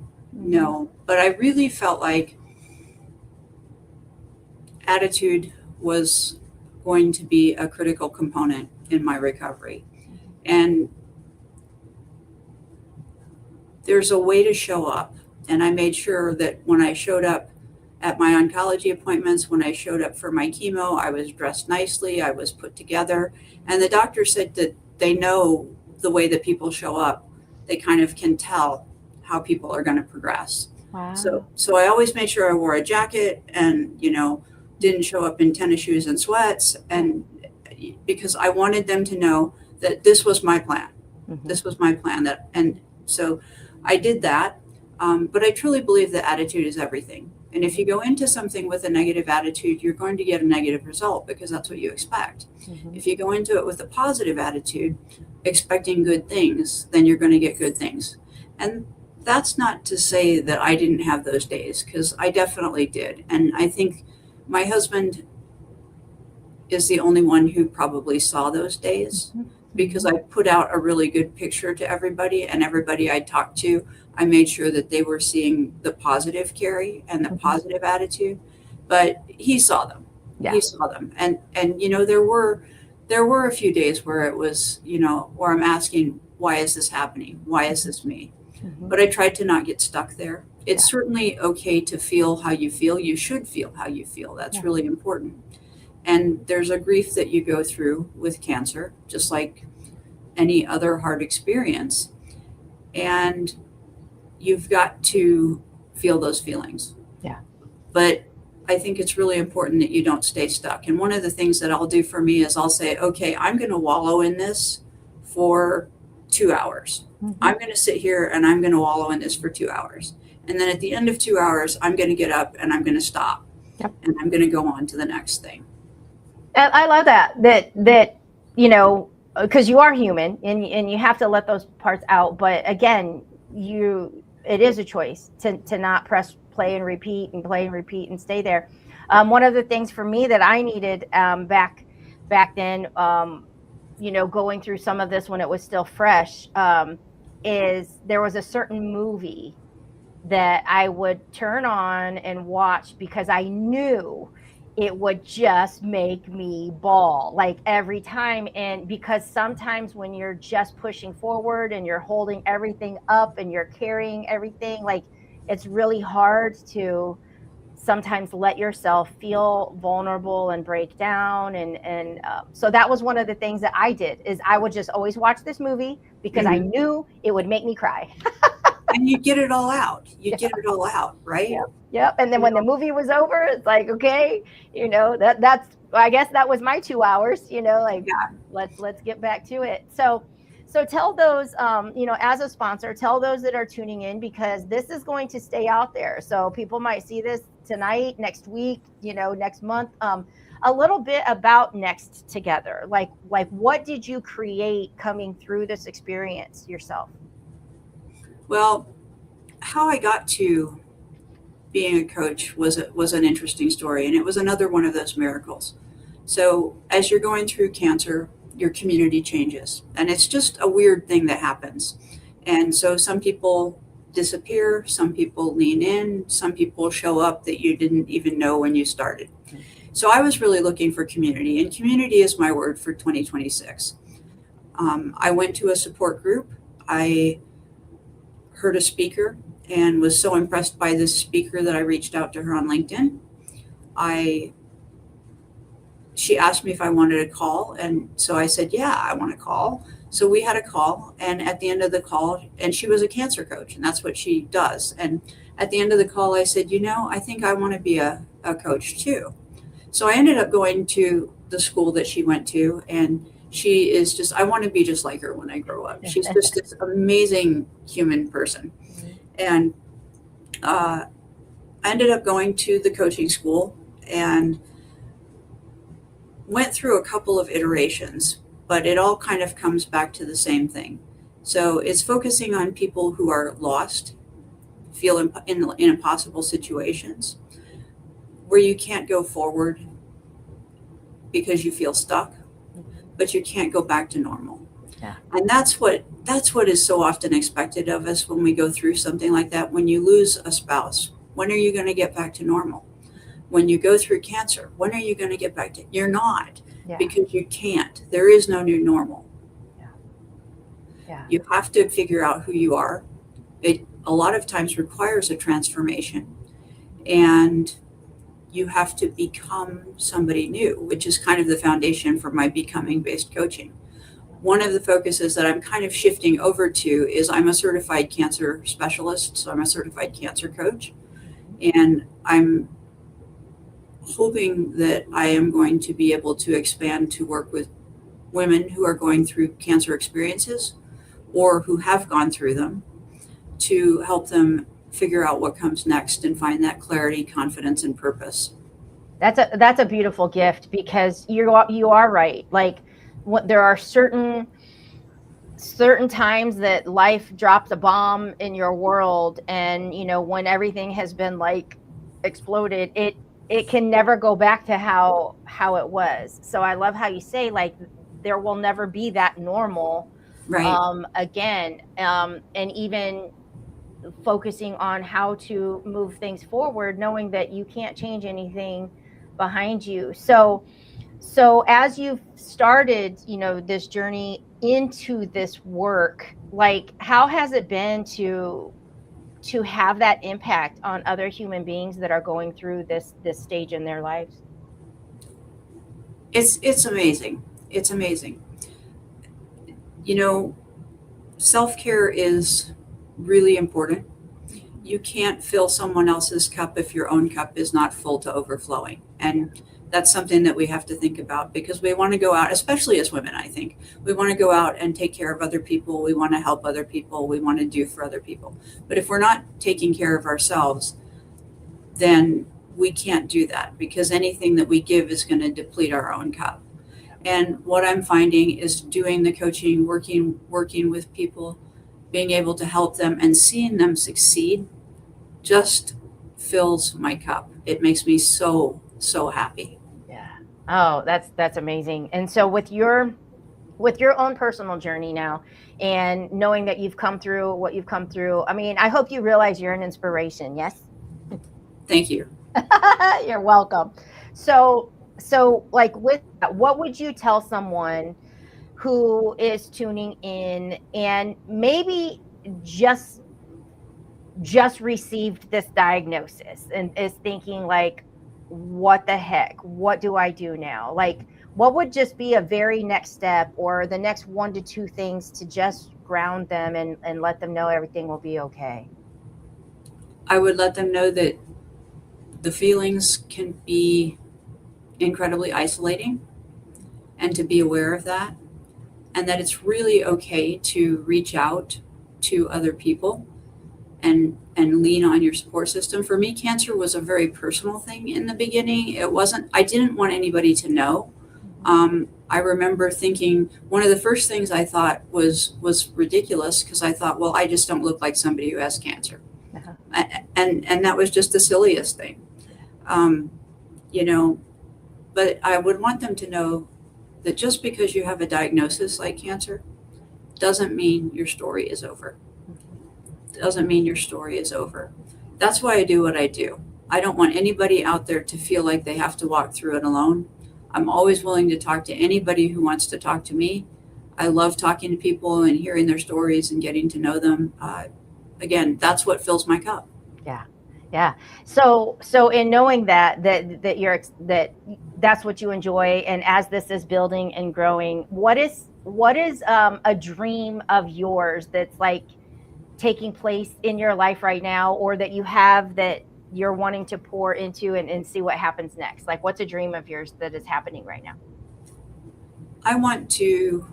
but I really felt like attitude was going to be a critical component in my recovery. And there's a way to show up. And I made sure that when I showed up at my oncology appointments, when I showed up for my chemo, I was dressed nicely, I was put together. And the doctor said that they know the way that people show up. They kind of can tell how people are going to progress. Wow. So I always made sure I wore a jacket and, didn't show up in tennis shoes and sweats. And because I wanted them to know that this was my plan. Mm-hmm. This was my plan. And so I did that. But I truly believe that attitude is everything. And if you go into something with a negative attitude, you're going to get a negative result, because that's what you expect. Mm-hmm. If you go into it with a positive attitude, expecting good things, then you're going to get good things. And that's not to say that I didn't have those days, because I definitely did. And I think my husband is the only one who probably saw those days, because I put out a really good picture to everybody, and everybody I talked to, I made sure that they were seeing the positive Carrie and the positive attitude. But he saw them. Yeah. He saw them. And there were a few days where it was, where I'm asking, why is this happening? Why is this me? Mm-hmm. But I tried to not get stuck there. It's certainly okay to feel how you feel. You should feel how you feel. That's really important. And there's a grief that you go through with cancer, just like any other hard experience. And you've got to feel those feelings. Yeah. But I think it's really important that you don't stay stuck. And one of the things that I'll do for me is I'll say, okay, I'm going to wallow in this for 2 hours. Mm-hmm. I'm going to sit here and I'm going to wallow in this for 2 hours. And then at the end of 2 hours, I'm going to get up and I'm going to stop. Yep. And I'm going to go on to the next thing. I love that because you are human and you have to let those parts out. But again, it is a choice to not press play and repeat and stay there. One of the things for me that I needed back then, going through some of this when it was still fresh, is there was a certain movie that I would turn on and watch because I knew it would just make me bawl like every time. And because sometimes when you're just pushing forward and you're holding everything up and you're carrying everything, like it's really hard to sometimes let yourself feel vulnerable and break down. And so that was one of the things that I did, is I would just always watch this movie because I knew it would make me cry. And you get it all out. Get it all out, right? Yep. And then when the movie was over, it's like, okay, that's, I guess that was my 2 hours, let's get back to it. So tell those, as a sponsor, tell those that are tuning in, because this is going to stay out there. So people might see this tonight, next week, next month, a little bit about Next Together. Like what did you create coming through this experience yourself? Well, how I got to being a coach was an interesting story, and it was another one of those miracles. So as you're going through cancer, your community changes, and it's just a weird thing that happens. And so some people disappear, some people lean in, some people show up that you didn't even know when you started. So I was really looking for community, and community is my word for 2026. I went to a support group. I heard a speaker and was so impressed by this speaker that I reached out to her on LinkedIn. She asked me if I wanted to call, and so I said, yeah, I want to call. So we had a call, and at the end of the call, and she was a cancer coach, and that's what she does. And at the end of the call, I said, I think I want to be a coach too. So I ended up going to the school that she went to, and she is just, I want to be just like her when I grow up. She's just this amazing human person. And I ended up going to the coaching school and went through a couple of iterations, but it all kind of comes back to the same thing. So it's focusing on people who are lost, feel in impossible situations where you can't go forward because you feel stuck, but you can't go back to normal. Yeah. And that's what is so often expected of us when we go through something like that. When you lose a spouse, when are you going to get back to normal? When you go through cancer, when are you going to get back to? You're not, because you can't. There is no new normal. Yeah. You have to figure out who you are. It a lot of times requires a transformation, and you have to become somebody new, which is kind of the foundation for my becoming based coaching. One of the focuses that I'm kind of shifting over to is I'm a certified cancer specialist, so I'm a certified cancer coach, and I'm hoping that I am going to be able to expand to work with women who are going through cancer experiences or who have gone through them, to help them figure out what comes next and find that clarity, confidence, and purpose. That's a beautiful gift, because you are right. Like, there are certain times that life drops a bomb in your world, and when everything has been like exploded, it can never go back to how it was. So I love how you say, like, there will never be that normal, right? Again, and even focusing on how to move things forward, knowing that you can't change anything behind you. So as you've started, this journey into this work, like, how has it been to have that impact on other human beings that are going through this stage in their lives? It's amazing. It's amazing. Self-care is really important. You can't fill someone else's cup if your own cup is not full to overflowing. And that's something that we have to think about, because we want to go out, especially as women, I think, we want to go out and take care of other people. We want to help other people. We want to do for other people. But if we're not taking care of ourselves, then we can't do that, because anything that we give is going to deplete our own cup. And what I'm finding is doing the coaching, working with people, being able to help them and seeing them succeed just fills my cup. It makes me so happy. Yeah. Oh, that's amazing. And so with your own personal journey now, and knowing that you've come through what you've come through, I mean, I hope you realize you're an inspiration. Yes. Thank you. You're welcome. So like, with that, what would you tell someone who is tuning in and maybe just received this diagnosis and is thinking, like, what the heck? What do I do now? Like, what would just be a very next step, or the next 1 to 2 things to just ground them and let them know everything will be okay? I would let them know that the feelings can be incredibly isolating, and to be aware of that, and that it's really okay to reach out to other people and lean on your support system. For me, cancer was a very personal thing in the beginning. I didn't want anybody to know. I remember thinking one of the first things I thought was ridiculous, because I thought, well, I just don't look like somebody who has cancer. Uh-huh. And that was just the silliest thing. But I would want them to know that just because you have a diagnosis like cancer doesn't mean your story is over. Doesn't mean your story is over. That's why I do what I do. I don't want anybody out there to feel like they have to walk through it alone. I'm always willing to talk to anybody who wants to talk to me. I love talking to people and hearing their stories and getting to know them. again, that's what fills my cup. Yeah. So in knowing that that's what you enjoy, and as this is building and growing, what is a dream of yours that's like taking place in your life right now, or that you have that you're wanting to pour into and see what happens next? Like, what's a dream of yours that is happening right now? I want to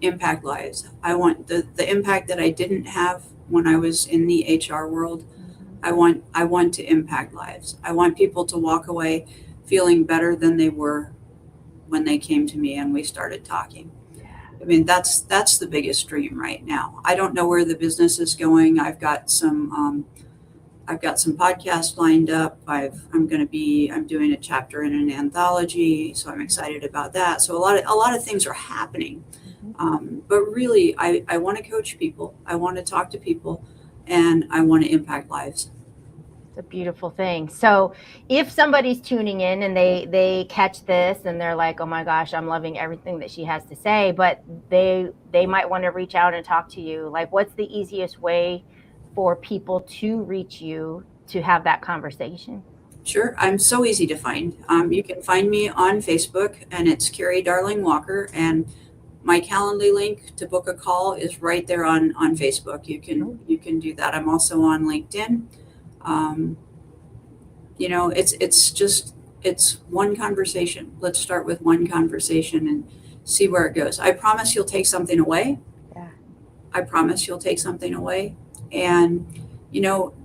impact lives. I want the impact that I didn't have when I was in the HR world. I want to impact lives. I want people to walk away feeling better than they were when they came to me and we started talking. I mean, that's the biggest dream right now. I don't know where the business is going. I've got some podcasts lined up. I'm doing a chapter in an anthology, so I'm excited about that. So a lot of things are happening. But really, I want to coach people. I want to talk to people, and I want to impact lives. It's a beautiful thing. So if somebody's tuning in and they catch this and they're like, oh my gosh, I'm loving everything that she has to say, but they might want to reach out and talk to you, like, what's the easiest way for people to reach you to have that conversation? Sure. I'm so easy to find. You can find me on Facebook, and it's Carrie Darling Walker, and my Calendly link to book a call is right there on Facebook. You can do that. I'm also on LinkedIn. It's one conversation. Let's start with one conversation and see where it goes. I promise you'll take something away. Yeah. I promise you'll take something away. And,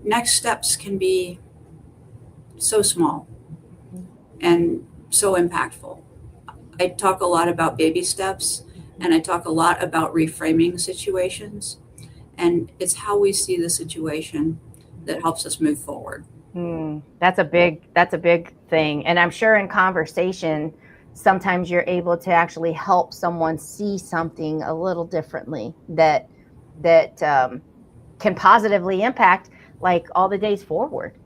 next steps can be so small and so impactful. I talk a lot about baby steps, and I talk a lot about reframing situations. And it's how we see the situation that helps us move forward. That's a big thing. And I'm sure in conversation, sometimes you're able to actually help someone see something a little differently that can positively impact, like, all the days forward.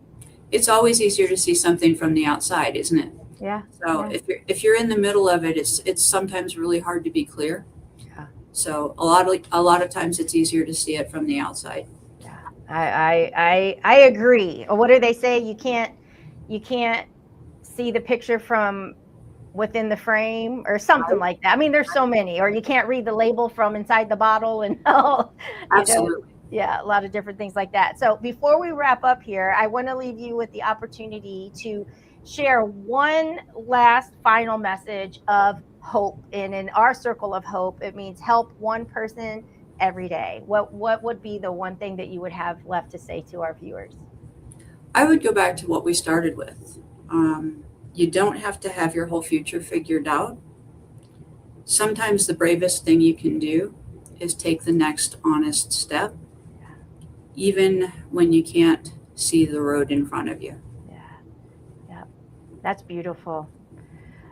It's always easier to see something from the outside, isn't it? Yeah. So if you're in the middle of it, it's sometimes really hard to be clear. Yeah. So a lot of times it's easier to see it from the outside. I agree. What do they say? You can't see the picture from within the frame, or something like that. I mean, there's so many. Or you can't read the label from inside the bottle, and Absolutely. Yeah, a lot of different things like that. So before we wrap up here, I want to leave you with the opportunity to share one last final message of hope. And in our circle of hope, it means help one person every day. What would be the one thing that you would have left to say to our viewers? I would go back to what we started with. You don't have to have your whole future figured out. Sometimes the bravest thing you can do is take the next honest step, even when you can't see the road in front of you. Yeah. That's beautiful.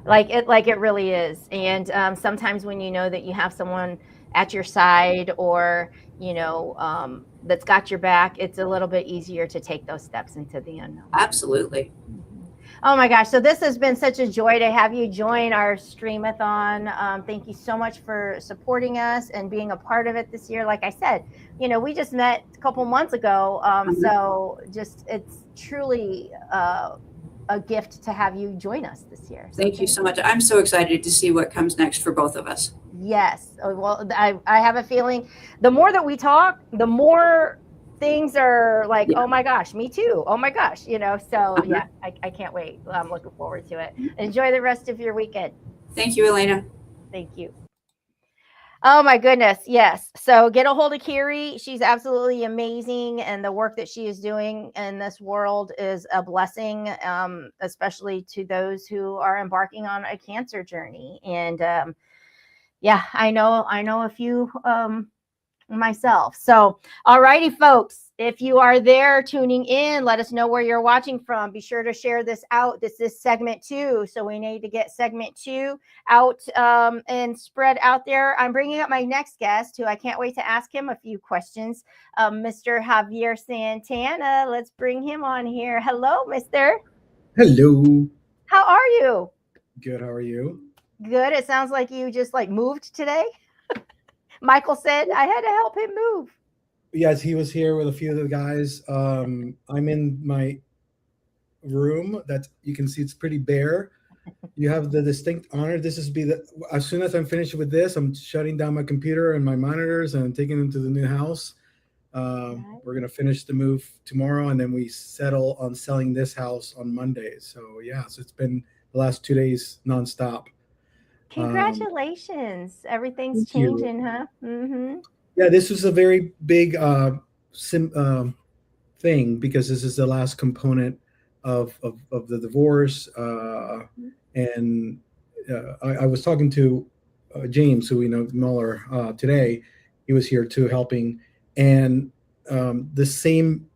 Like it really is. And sometimes when you know that you have someone at your side, or that's got your back, it's a little bit easier to take those steps into the unknown. Absolutely. Oh my gosh. So this has been such a joy to have you join our Streamathon. Thank you so much for supporting us and being a part of it this year. Like I said, we just met a couple months ago. So just, it's truly a gift to have you join us this year. So thank you so much. I'm so excited to see what comes next for both of us. Yes. Well, I have a feeling the more that we talk, the more things are like, oh my gosh, me too. Oh my gosh, so yeah, I can't wait. I'm looking forward to it. Enjoy the rest of your weekend. Thank you, Elena. Thank you. Oh my goodness. Yes. So get a hold of Carrie. She's absolutely amazing. And the work that she is doing in this world is a blessing, especially to those who are embarking on a cancer journey. And yeah, I know a few myself. So, all righty, folks, if you are there tuning in, let us know where you're watching from. Be sure to share this out. This is segment 2. So we need to get segment 2 out and spread out there. I'm bringing up my next guest, who I can't wait to ask him a few questions. Mr. Javier Santana. Let's bring him on here. Hello, mister. Hello. How are you? Good. How are you? Good. It sounds like you just moved today. Michael said I had to help him move. yes, he was here with a few of the guys. I'm in my room that you can see it's pretty bare. You have the distinct honor. This is as soon as I'm finished with this, I'm shutting down my computer and my monitors and taking them to the new house. We're gonna finish the move tomorrow, and then we settle on selling this house on Monday. So yeah, so it's been the last 2 days nonstop. Congratulations. Everything's Thank you. changing, huh? Mm-hmm. Yeah, this was a very big thing because this is the last component of the divorce. And I was talking to James, who we know Muller, today. He was here too, helping. And the same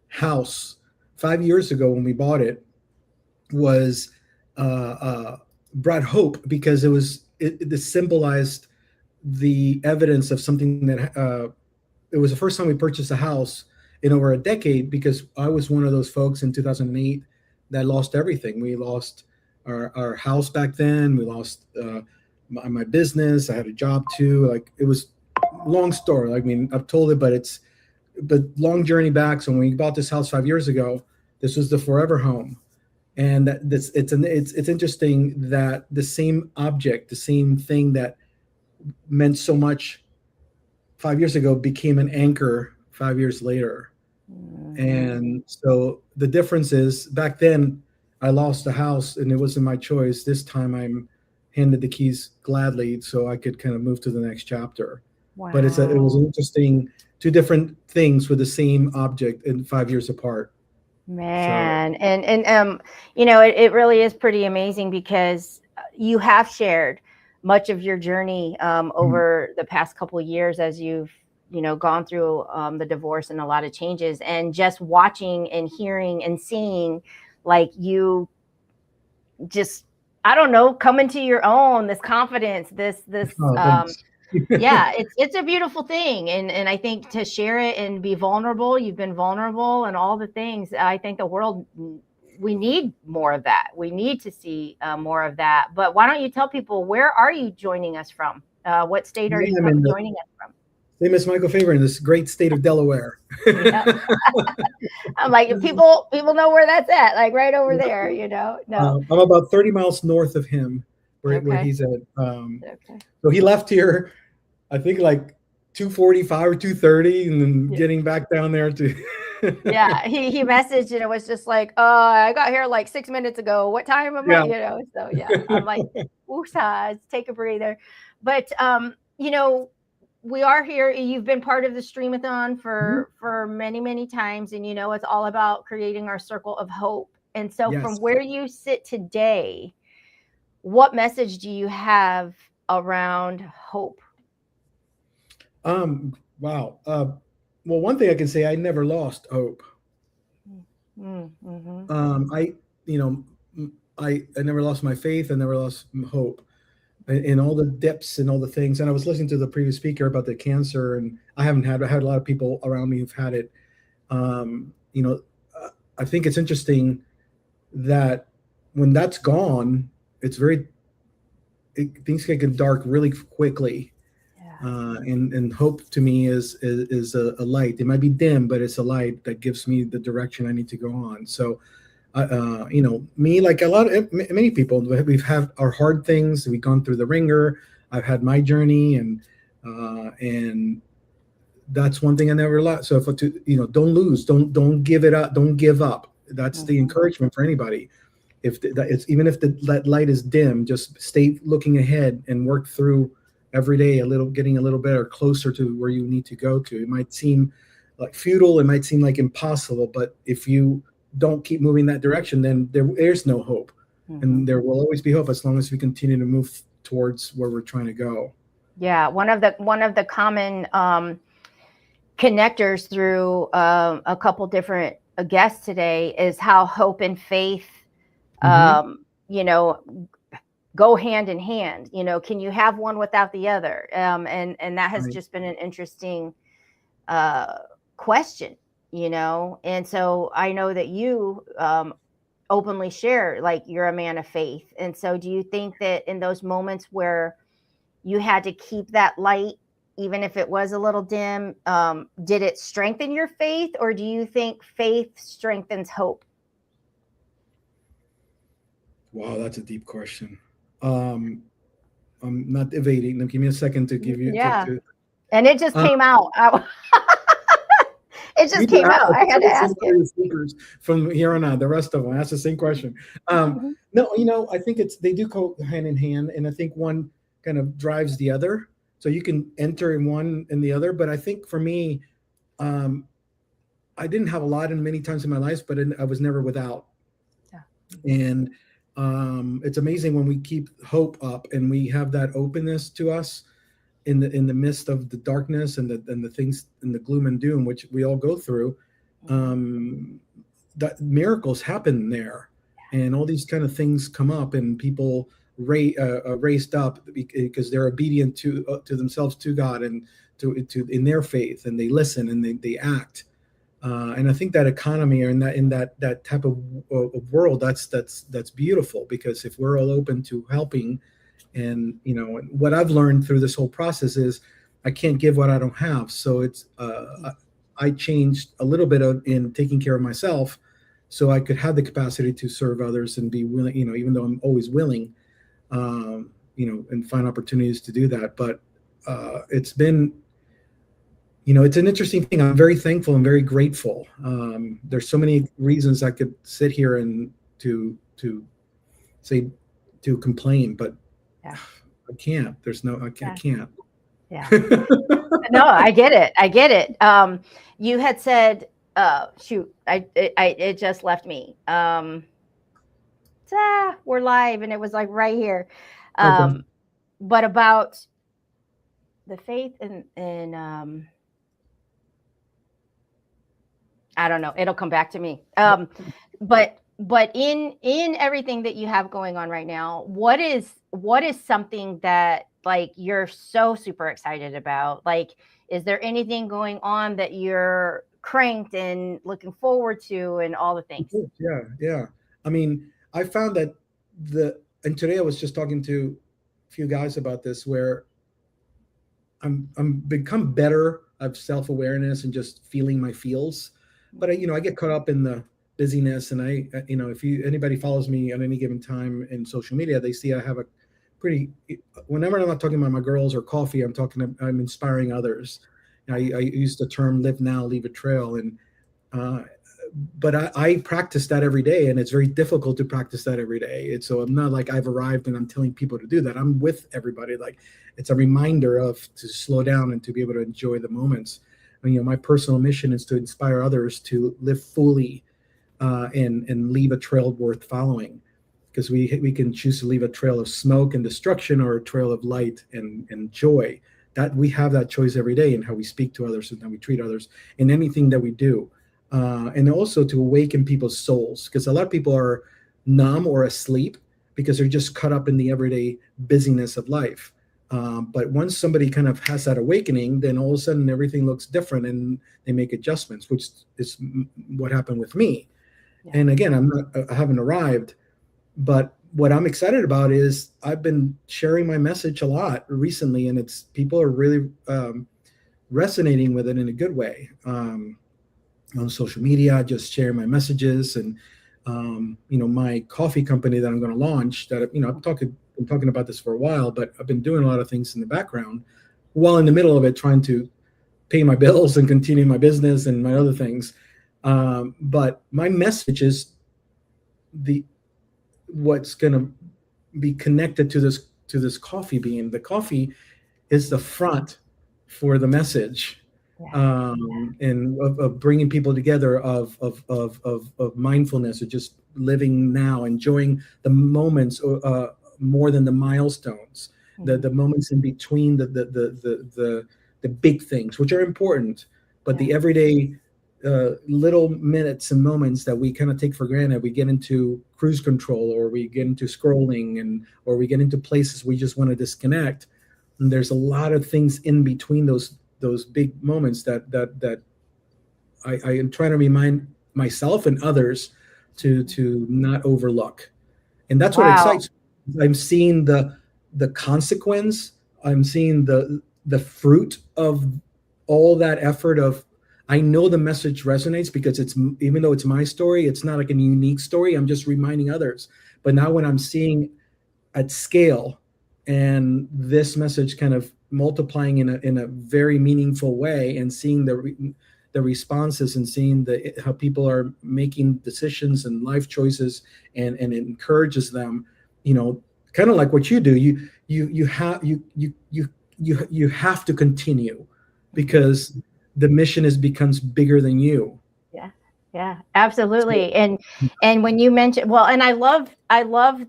house 5 years ago when we bought it was brought hope because it symbolized the evidence of something that it was the first time we purchased a house in over a decade, because I was one of those folks in 2008 that lost everything. We lost our house back then. We lost my business. I had a job too. Like, it was a long story. I mean, I've told it, but long journey back. So when we bought this house 5 years ago, this was the forever home. And it's interesting that the same object, the same thing that meant so much 5 years ago became an anchor 5 years later. Mm-hmm. And so the difference is, back then I lost the house and it wasn't my choice. This time I'm handed the keys gladly so I could kind of move to the next chapter. Wow. But it was an interesting, two different things with the same object and 5 years apart. Man. So. And it really is pretty amazing because you have shared much of your journey over the past couple of years as you've, gone through the divorce and a lot of changes, and just watching and hearing and seeing, like, you just, I don't know, come into your own, this confidence, yeah, it's a beautiful thing. And I think to share it and be vulnerable, you've been vulnerable and all the things, I think the world, we need more of that. We need to see more of that. But why don't you tell people, where are you joining us from? What state are you joining us from? Same as Michael Faber, in this great state of Delaware. Yeah. I'm like, people know where that's at, like right over there, No, I'm about 30 miles north of him, where he's at. So he left here, I think, like 2:45 or 2:30, and then getting back down there to. Yeah, he messaged and it was just like, I got here like 6 minutes ago. What time am I? So yeah, I'm like, woosah, take a breather. But we are here. You've been part of the Streamathon for many, many times, and it's all about creating our circle of hope. And so from where you sit today, what message do you have around hope? Wow. Well, one thing I can say, I never lost hope. Mm-hmm. I never lost my faith. I never lost hope in all the dips and all the things. And I was listening to the previous speaker about the cancer, and I had a lot of people around me who've had it. I think it's interesting that when that's gone, things get dark really quickly. And hope to me is a light. It might be dim, but it's a light that gives me the direction I need to go on. So, me, like many people, we've had our hard things. We've gone through the ringer. I've had my journey, and that's one thing I never lost. So don't lose, don't give it up, don't give up. That's the encouragement for anybody. Even if that light is dim, just stay looking ahead and work through every day getting a little better, closer to where you need to go to. It might seem like futile, it might seem like impossible, but if you don't keep moving that direction, then there's no hope. And there will always be hope as long as we continue to move towards where we're trying to go. Yeah, one of the common connectors through a couple different guests today is how hope and faith go hand in hand. Can you have one without the other? And that has just been an interesting question, and so I know that you openly share, like, you're a man of faith. And so do you think that in those moments where you had to keep that light even if it was a little dim, did it strengthen your faith, or do you think faith strengthens hope? Wow, that's a deep question. I'm not evading. Now, give me a second to give you. Yeah. And it just came out. It just came out. I had to ask it. Speakers from here on out, the rest of them ask the same question. No, I think they do go hand in hand, and I think one kind of drives the other. So you can enter in one and the other. But I think for me, I didn't have a lot in many times in my life, but I was never without. Yeah. And it's amazing when we keep hope up and we have that openness to us in the midst of the darkness and the things and the gloom and doom, which we all go through. That miracles happen there, and all these kind of things come up, and people raised up because they're obedient to themselves, to God, and to in their faith, and they listen and they act. And I think that economy, or in that type of world, that's beautiful, because if we're all open to helping, and what I've learned through this whole process is I can't give what I don't have. So it's I changed a little bit in taking care of myself, so I could have the capacity to serve others and be willing. Even though I'm always willing, and find opportunities to do that. But it's been. It's an interesting thing. I'm very thankful and very grateful. There's so many reasons I could sit here and to complain, but yeah. I can't. I can't. Yeah. No, I get it. You had said, shoot, it just left me. We're live, and it was like right here. Okay. But about the faith and I don't know. It'll come back to me. But in everything that you have going on right now, what is something that like you're so super excited about? Like, is there anything going on that you're cranked and looking forward to, and all the things? Yeah. I mean, I found that and today I was just talking to a few guys about this, where I'm become better of self-awareness and just feeling my feels. But I get caught up in the busyness, and if anybody follows me at any given time in social media, they see I have a pretty. Whenever I'm not talking about my girls or coffee, I'm inspiring others. I use the term "live now, leave a trail," and but I practice that every day, and it's very difficult to practice that every day. So I'm not like I've arrived and I'm telling people to do that. I'm with everybody. Like, it's a reminder to slow down and to be able to enjoy the moments. My personal mission is to inspire others to live fully and leave a trail worth following, because we can choose to leave a trail of smoke and destruction, or a trail of light and joy. That we have that choice every day in how we speak to others and how we treat others in anything that we do, and also to awaken people's souls, because a lot of people are numb or asleep because they're just caught up in the everyday busyness of life. But once somebody kind of has that awakening, then all of a sudden everything looks different, and they make adjustments, which is what happened with me. Yeah. And again, I haven't arrived, but what I'm excited about is I've been sharing my message a lot recently, and people are really resonating with it in a good way. On social media, just sharing my messages, and my coffee company that I'm going to launch, that I'm talking about this for a while, but I've been doing a lot of things in the background while in the middle of it, trying to pay my bills and continue my business and my other things. But my message is what's going to be connected to this coffee bean. The coffee is the front for the message. Yeah. And of bringing people together, of mindfulness, or just living now, enjoying the moments, more than the milestones, the moments in between, the big things, which are important, but the everyday little minutes and moments that we kind of take for granted. We get into cruise control, or we get into scrolling, or we get into places we just want to disconnect. And there's a lot of things in between those big moments that I am trying to remind myself and others to not overlook. And that's what excites me. I'm seeing the consequence. I'm seeing the the fruit of all that effort of, I know the message resonates because it's, even though it's my story, it's not like a unique story. I'm just reminding others. But now when I'm seeing at scale and this message kind of multiplying in a very meaningful way, and seeing the responses, and seeing how people are making decisions and life choices, and it encourages them, kind of like what you do, you have to continue, because the mission becomes bigger than you. Yeah, absolutely. And when you mentioned, well, and I love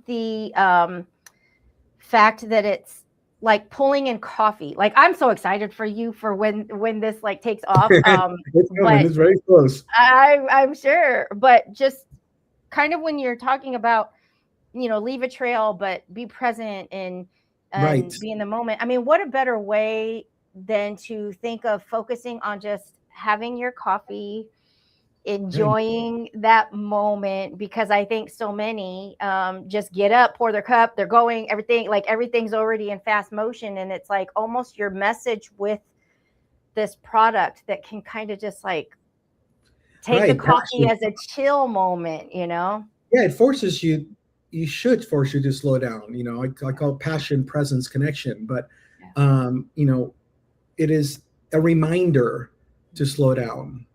the fact that it's like pulling in coffee. Like, I'm so excited for you for when this like takes off. It's very close. I'm sure, but just kind of when you're talking about, leave a trail, but be present and Right. be in the moment. I mean, what a better way than to think of focusing on just having your coffee, enjoying that moment, because I think so many just get up, pour their cup, they're going, everything's already in fast motion, and it's like almost your message with this product that can kind of just like take the coffee as a chill moment, Yeah, it forces you. You should force you to slow down. I call it passion, presence, connection. But it is a reminder to slow down.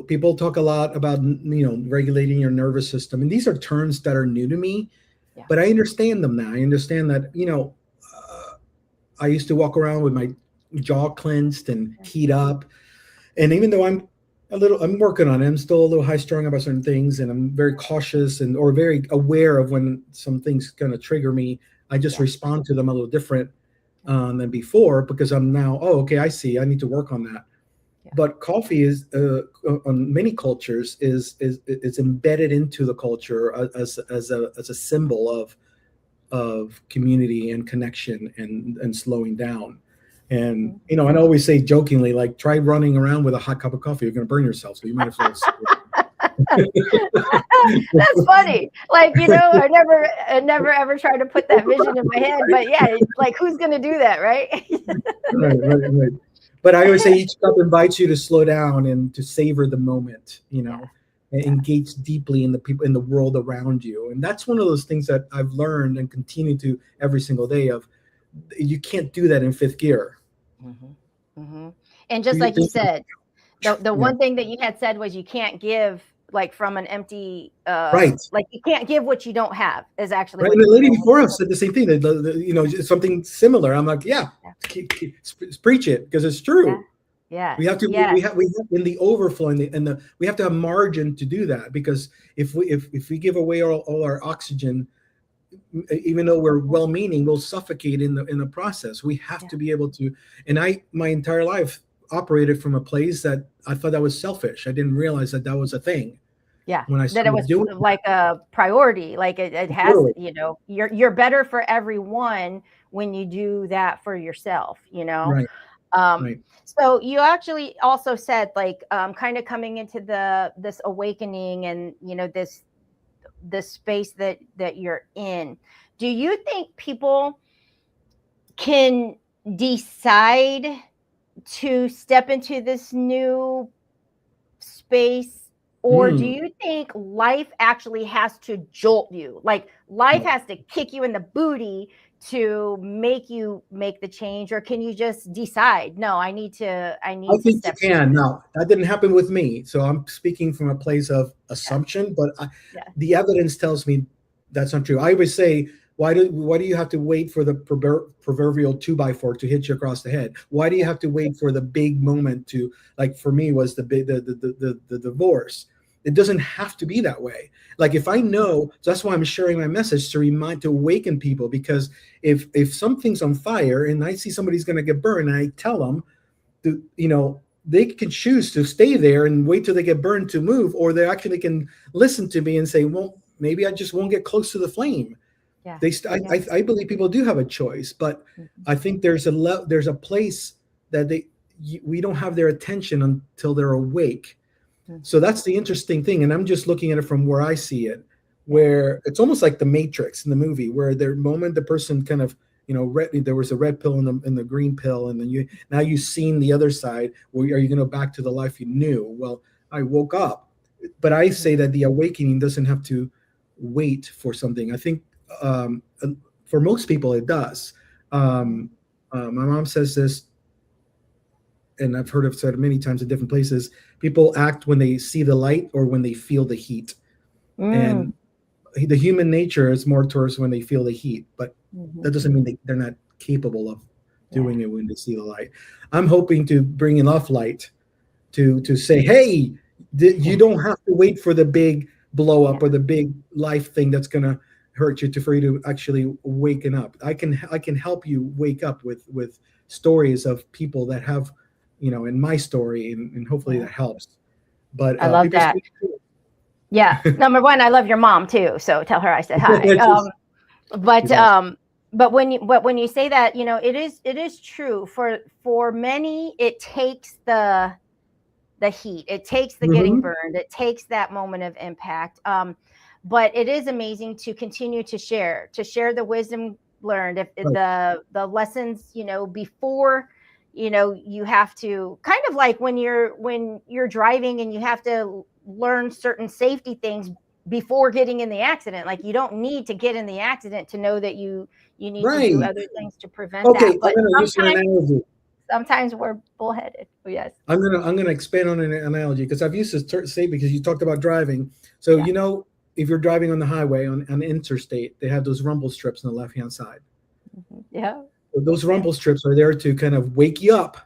People talk a lot about regulating your nervous system, and these are terms that are new to me, but I understand them now. I understand that I used to walk around with my jaw clenched and keyed up, and even though I'm working on it, I'm still a little high strung about certain things, and I'm very cautious or very aware of when some things gonna trigger me. I just respond to them a little different than before, because I'm now, okay, I see, I need to work on that. But coffee is on many cultures is embedded into the culture as a symbol of community and connection and slowing down. And I always say jokingly, like, try running around with a hot cup of coffee, you're going to burn yourself, so you might as well. That's funny. Like, I never ever tried to put that vision in my head, but yeah, like, who's going to do that, right? Right. But I always say each cup invites you to slow down and to savor the moment, and engage deeply in the people, in the world around you. And that's one of those things that I've learned and continue to every single day of, you can't do that in fifth gear. And just like you said, the one thing that you had said was you can't give like from an empty, right. Like, you can't give what you don't have is actually right. And the lady before us said the same thing. Something similar. I'm like, preach it, because it's true. Yeah. We have to. We have in the overflow, and we have to have margin to do that, because if we give away all our oxygen, even though we're well-meaning, we'll suffocate in the process. We have to be able to. And my entire life operated from a place that I thought that was selfish. I didn't realize that was a thing. Yeah, when I that it was like a priority, like it has, you're better for everyone when you do that for yourself, Right. Right. So you actually also said, like, kind of coming into this awakening and, this space that you're in. Do you think people can decide to step into this new space? Or do you think life actually has to jolt you? Like, life has to kick you in the booty to make you make the change? Or can you just decide, no, I think you can. No, that didn't happen with me. So I'm speaking from a place of assumption, but the evidence tells me that's not true. I always say, why do you have to wait for the proverbial 2x4 to hit you across the head? Why do you have to wait for the big moment to, like, for me was the divorce? It doesn't have to be that way. Like, if I know, so that's why I'm sharing my message, to awaken people, because if something's on fire and I see somebody's going to get burned, and I tell them, they can choose to stay there and wait till they get burned to move, or they actually can listen to me and say, well, maybe I just won't get close to the flame. Yeah. I believe people do have a choice, but I think there's a place that we don't have their attention until they're awake. So that's the interesting thing. And I'm just looking at it from where I see it, where it's almost like the Matrix in the movie, where the moment the person kind of there was a red pill and the green pill, and then now you've seen the other side. Well, are you going to go back to the life you knew? Well, I woke up, but I say that the awakening doesn't have to wait for something. I think for most people it does. My mom says this, and I've heard it said many times in different places. People act when they see the light or when they feel the heat. And the human nature is more towards when they feel the heat, but that doesn't mean they're not capable of doing it when they see the light. I'm hoping to bring enough light to say, hey, you don't have to wait for the big blow up or the big life thing that's going to hurt you for you to actually waken up. I can help you wake up with stories of people that have, in my story, and hopefully that helps. But I love that. Yeah. Number one, I love your mom too. So tell her I said hi. But when you say that, it is true for many. It takes the heat. It takes the getting burned. It takes that moment of impact. But it is amazing to continue to share the wisdom learned, if the lessons, before, you have to, kind of like when you're driving and you have to learn certain safety things before getting in the accident. Like, you don't need to get in the accident to know that you need to do other things to prevent that. But I'm gonna use an analogy. Sometimes we're bullheaded. Yes. I'm gonna expand on an analogy, because I've used this say, because you talked about driving. So if you're driving on the highway on an interstate, they have those rumble strips on the left hand side. Yeah. So those rumble strips are there to kind of wake you up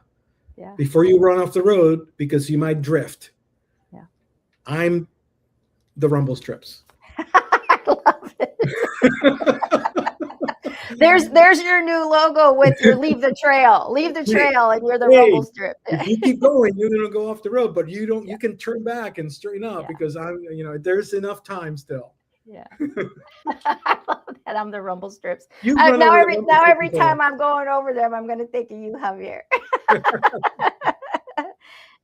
before you run off the road, because you might drift. Yeah. I'm the rumble strips. I love it. There's your new logo with your leave the trail, and you're the rumble strip. If you keep going, you're gonna go off the road, but you don't. You can turn back and straighten up, because there's enough time still. Yeah. I love that. I'm the rumble strips. Now every time I'm going over them, I'm going to think of you, Javier.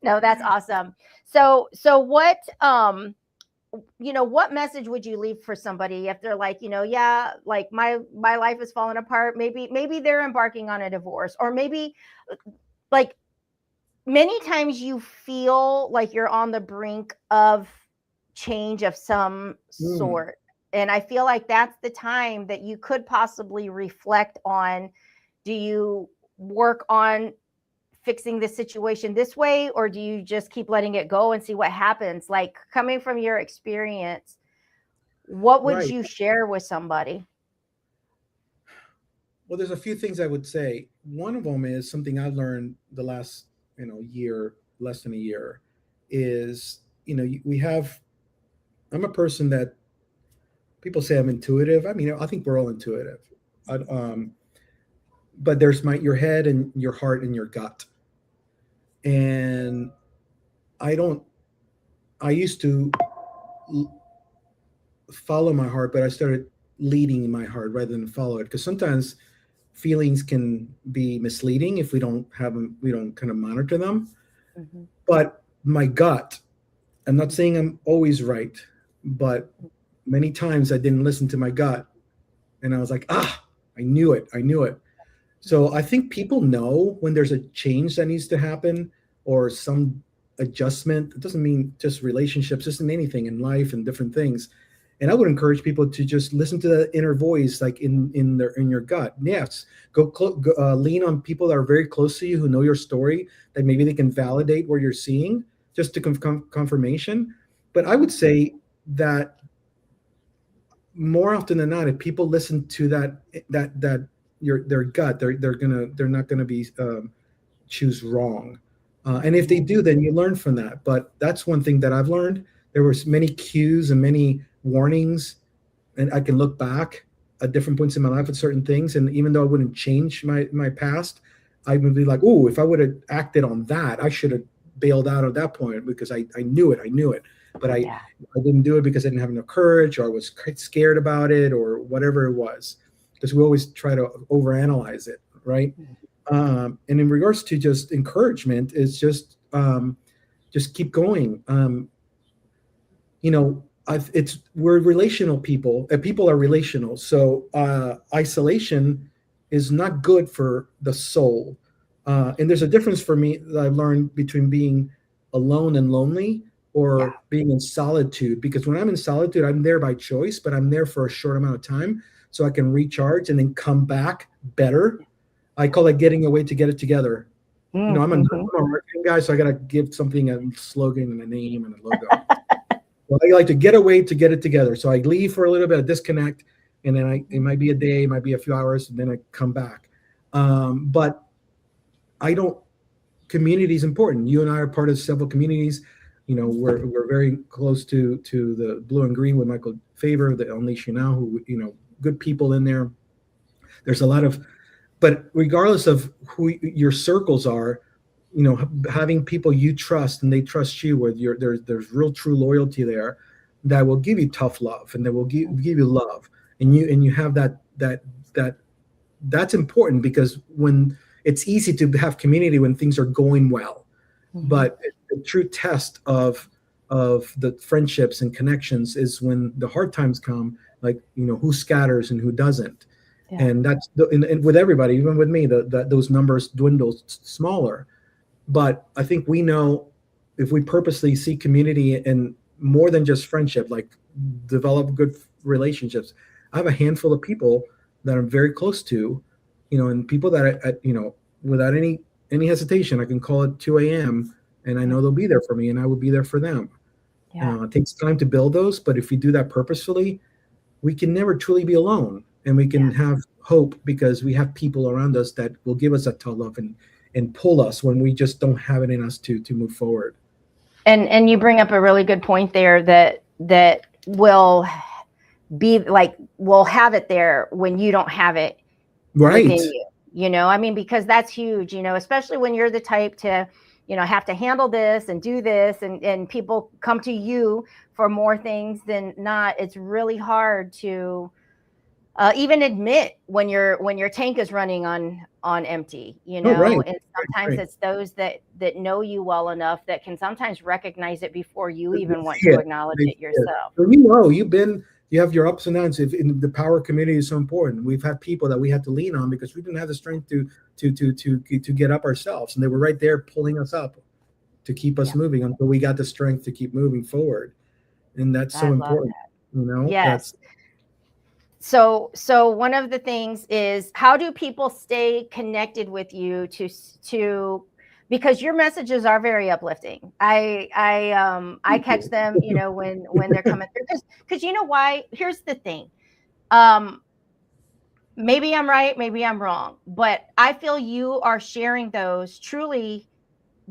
No, that's awesome. So what, what message would you leave for somebody if they're like, like my life is falling apart. Maybe they're embarking on a divorce, or maybe like many times you feel like you're on the brink of change of some sort. And I feel like that's the time that you could possibly reflect on, do you work on fixing the situation this way, or do you just keep letting it go and see what happens? Like, coming from your experience, what would you share with somebody? Well, there's a few things I would say. One of them is something I've learned the last, year, less than a year, is, I'm a person that people say I'm intuitive. I mean, I think we're all intuitive. But there's your head and your heart and your gut. And I used to follow my heart, but I started leading my heart rather than follow it. Because sometimes feelings can be misleading if we don't kind of monitor them. Mm-hmm. But my gut, I'm not saying I'm always right, but many times I didn't listen to my gut, and I was like, I knew it. So I think people know when there's a change that needs to happen, or some adjustment. It doesn't mean just relationships, just in anything in life and different things. And I would encourage people to just listen to the inner voice, like in your gut. Yes, go lean on people that are very close to you, who know your story, that maybe they can validate what you're seeing, just to confirmation. But I would say that more often than not, if people listen to their gut, they're not gonna be choose wrong. And if they do, then you learn from that. But that's one thing that I've learned. There was many cues and many warnings, and I can look back at different points in my life at certain things. And even though I wouldn't change my past, I would be like, oh, if I would have acted on that, I should have bailed out at that point, because I knew it. But I didn't do it because I didn't have enough courage, or I was scared about it, or whatever it was. Because we always try to overanalyze it, right? And in regards to just encouragement, it's just keep going. We're relational people, and people are relational. So isolation is not good for the soul. And there's a difference for me that I've learned between being alone and lonely or being in solitude. Because when I'm in solitude, I'm there by choice, but I'm there for a short amount of time so I can recharge and then come back better. I call it getting away to get it together. You know, I'm a marketing guy, so I got to give something a slogan and a name and a logo. So I like to get away to get it together. So I leave for a little bit of disconnect, and then it might be a day, it might be a few hours, and then I come back. But community is important. You and I are part of several communities. You know, we're very close to the Blue and Green with Michael Favor, the Unleash You Now, who, you know, good people in there. There's a lot of, but regardless of who your circles are, you know, having people you trust and they trust you, where there's real true loyalty there, that will give you tough love and that will give you love, and you have that's important, because when it's easy to have community when things are going well, but the true test of the friendships and connections is when the hard times come, like, you know, who scatters and who doesn't. And that's and with everybody, even with me, those numbers dwindle smaller. But I think we know, if we purposely see community and more than just friendship, like develop good relationships. I have a handful of people that I'm very close to, you know, and people that you know, without any hesitation, I can call at 2 a.m. and I know they'll be there for me, and I will be there for them. It takes time to build those, but if we do that purposefully, we can never truly be alone, and we can have hope because we have people around us that will give us that tough love and pull us when we just don't have it in us to move forward. And you bring up a really good point there, that will be like, we'll have it there when you don't have it within you. You know, I mean, because that's huge, you know, especially when you're the type to, you know, have to handle this and do this, and people come to you for more things than not. It's really hard to even admit when your tank is running on empty, you know. And sometimes it's those that know you well enough that can sometimes recognize it before you even want to acknowledge it yourself. You have your ups and downs. If in the power community is so important, we've had people that we had to lean on because we didn't have the strength to get up ourselves, and they were right there pulling us up to keep us moving until we got the strength to keep moving forward. And that's so important, you know. Yes. So one of the things is, how do people stay connected with you to because your messages are very uplifting. I catch them, you know, when they're coming through, because you know why? Here's the thing. Maybe I'm right, maybe I'm wrong, but I feel you are sharing those truly,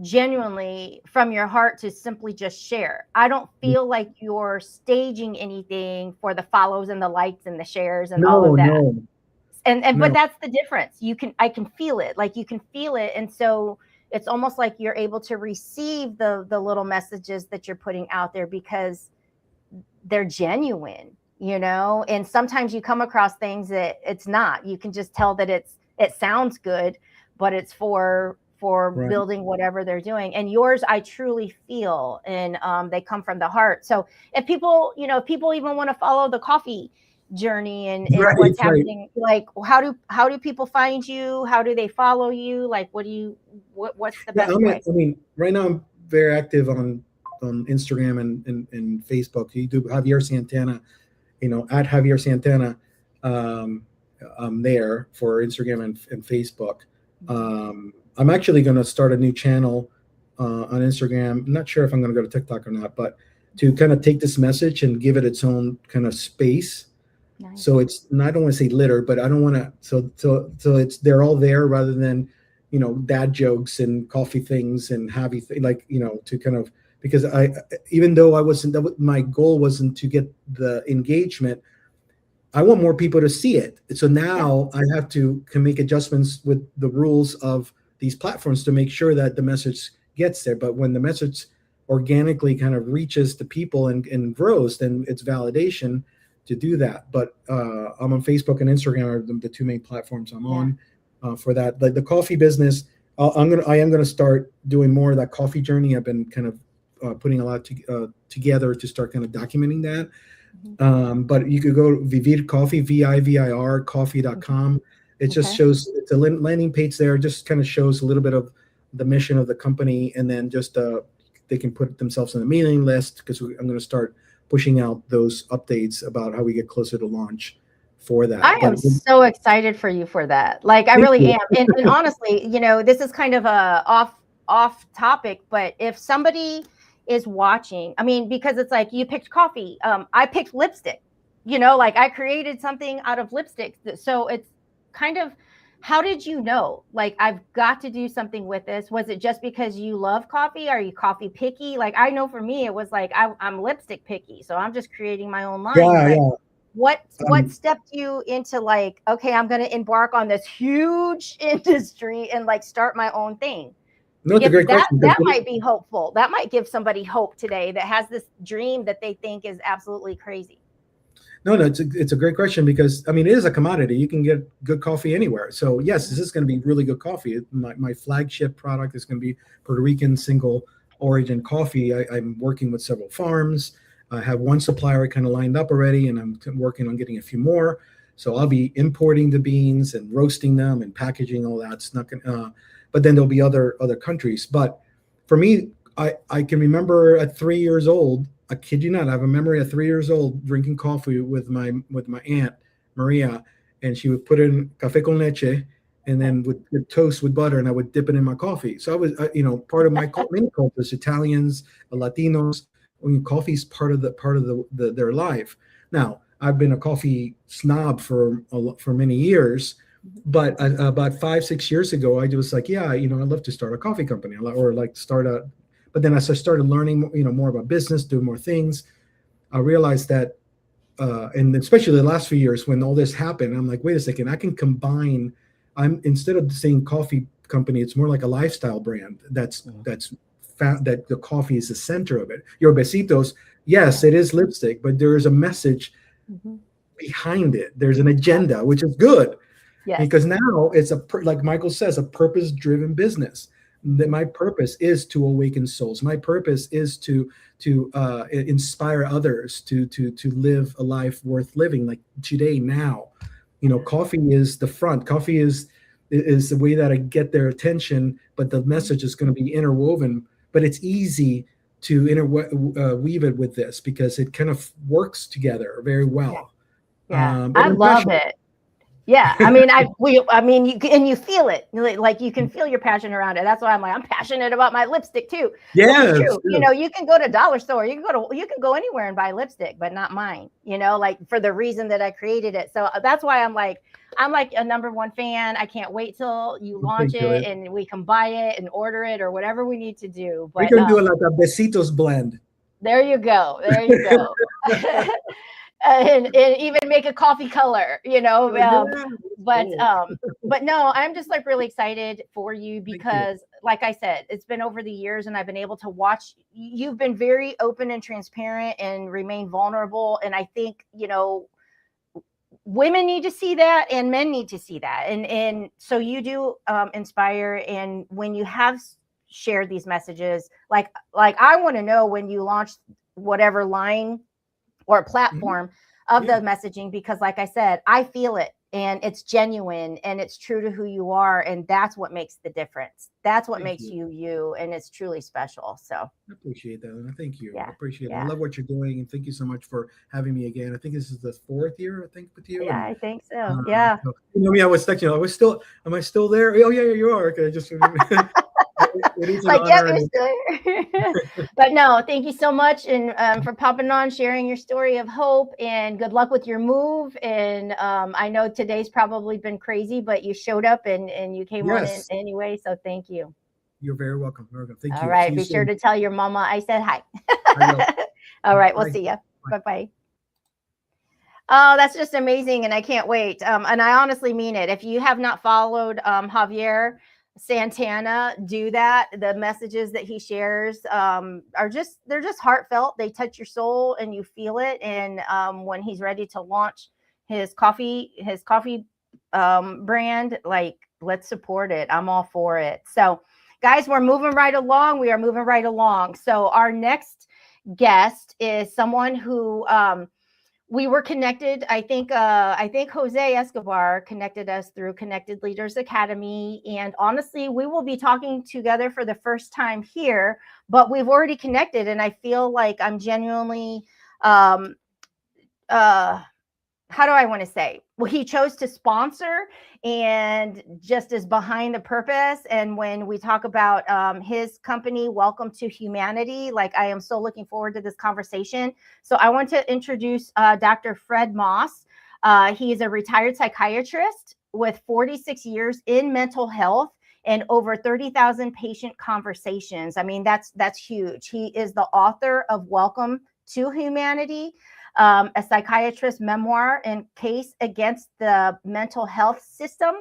genuinely from your heart to simply just share. I don't feel like you're staging anything for the follows and the likes and the shares and all of that. But that's the difference. I can feel it. Like, you can feel it. And so it's almost like you're able to receive the little messages that you're putting out there because they're genuine, you know. And sometimes you come across things that it's not. You can just tell that it sounds good, but it's for building whatever they're doing. And yours, I truly feel, and they come from the heart. So if people, you know, even want to follow the coffee journey and what's happening, like, how do people find you? How do they follow you? Like, what's the best way? I mean, right now I'm very active on Instagram and Facebook. You do Javier Santana, you know, at Javier Santana. I'm there for Instagram and Facebook. I'm actually going to start a new channel on Instagram. I'm not sure if I'm going to go to TikTok or not, but to kind of take this message and give it its own kind of space. Nice. So it's, I don't want to say litter, but I don't want to, so it's, they're all there rather than, you know, dad jokes and coffee things and like, you know, to kind of, because even though my goal wasn't to get the engagement, I want more people to see it. So now I have to can make adjustments with the rules of these platforms to make sure that the message gets there. But when the message organically kind of reaches the people and grows, then it's validation to do that. But I'm on Facebook and Instagram are the two main platforms I'm on for that. Like the coffee business, I am gonna start doing more of that coffee journey. I've been kind of putting a lot together to start kind of documenting that. But you could go to Vivir Coffee, VIVIR coffee.com. It just Okay. shows, it's a landing page there, just kind of shows a little bit of the mission of the company, and then just they can put themselves on the mailing list, because I'm going to start pushing out those updates about how we get closer to launch for that. I am so excited for you for that. Like, I really am. And honestly, you know, this is kind of a off topic, but if somebody is watching, I mean, because it's like you picked coffee, I picked lipstick, you know, like I created something out of lipstick. So it's kind of, how did you know, like, I've got to do something with this? Was it just because you love coffee? Are you coffee picky? Like, I know for me, it was like, I'm lipstick picky. So I'm just creating my own line. Yeah. What stepped you into like, okay, I'm going to embark on this huge industry and like start my own thing? No, it's a great question. That might be hopeful. That might give somebody hope today that has this dream that they think is absolutely crazy. No, it's a great question, because I mean, it is a commodity. You can get good coffee anywhere. So yes, this is going to be really good coffee. My flagship product is going to be Puerto Rican single origin coffee. I'm working with several farms. I have one supplier kind of lined up already, and I'm working on getting a few more. So I'll be importing the beans and roasting them and packaging all that. It's not gonna, but then there'll be other countries. But for me, I can remember at 3 years old, I kid you not, I have a memory at 3 years old drinking coffee with my aunt Maria, and she would put in café con leche, and then would toast with butter, and I would dip it in my coffee. So I was, part of my many cultures, Italians, Latinos, coffee is part of their life. Now, I've been a coffee snob for many years, but about 5-6 years ago, I was like, yeah, I'd love to start a coffee company, or like start a. But then as I started learning, more about business, doing more things, I realized that, and especially the last few years when all this happened, I'm like, wait a second, I can combine. Instead of saying coffee company, it's more like a lifestyle brand. That's found that the coffee is the center of it. Your Besitos, yes, it is lipstick, but there is a message behind it. There's an agenda, which is good. Yes. Because now it's like Michael says, a purpose-driven business. That my purpose is to awaken souls. My purpose is to inspire others to live a life worth living, like today, now. Coffee is the front. Coffee is the way that I get their attention, but the message is going to be interwoven. But it's easy to weave it with this, because it kind of works together very well. Yeah, I love it. Yeah, I mean, you feel it, like you can feel your passion around it. That's why I'm passionate about my lipstick too. Yeah, it's true. You can go to dollar store, you can go anywhere and buy lipstick, but not mine. Like for the reason that I created it. So that's why I'm like a #1 fan. I can't wait till you launch it and we can buy it and order it or whatever we need to do. But we can do it like a Besitos blend. There you go. And even make a coffee color, but no, I'm just like really excited for you, because like I said, it's been over the years and I've been able to watch. You've been very open and transparent and remain vulnerable. And I think, women need to see that and men need to see that. And so you do inspire. And when you have shared these messages, like I want to know when you launch whatever line or platform of the messaging, because like I said, I feel it and it's genuine and it's true to who you are. And that's what makes the difference. That's what makes you, and it's truly special. So I appreciate that. And thank you. Yeah. I appreciate it. I love what you're doing. And thank you so much for having me again. I think this is the 4th year, with you. Yeah, I think so. Yeah. I was texting you. Am I still there? Oh yeah, you are. Okay. Just it is an honor. But no, thank you so much, and for popping on, sharing your story of hope, and good luck with your move. And I know today's probably been crazy, but you showed up and you came on in anyway. So thank you. You're very welcome. Thank you. All right. Be sure to tell your mama I said hi. All right. We'll see you. Bye-bye. Oh, that's just amazing. And I can't wait. And I honestly mean it. If you have not followed Javier Santana, do that. The messages that he shares they're just heartfelt. They touch your soul and you feel it. And when he's ready to launch his coffee brand, like, let's support it. I'm all for it. So guys, we're moving right along. We are moving right along. So our next guest is someone who we were connected. I think Jose Escobar connected us through Connected Leaders Academy. And honestly, we will be talking together for the first time here, but we've already connected. And I feel like I'm genuinely, how do I want to say? Well, he chose to sponsor and just is behind the purpose. And when we talk about his company, Welcome to Humanity, like I am so looking forward to this conversation. So I want to introduce Dr. Fred Moss. He is a retired psychiatrist with 46 years in mental health and over 30,000 patient conversations. I mean, that's huge. He is the author of Welcome to Humanity, a psychiatrist memoir and case against the mental health system,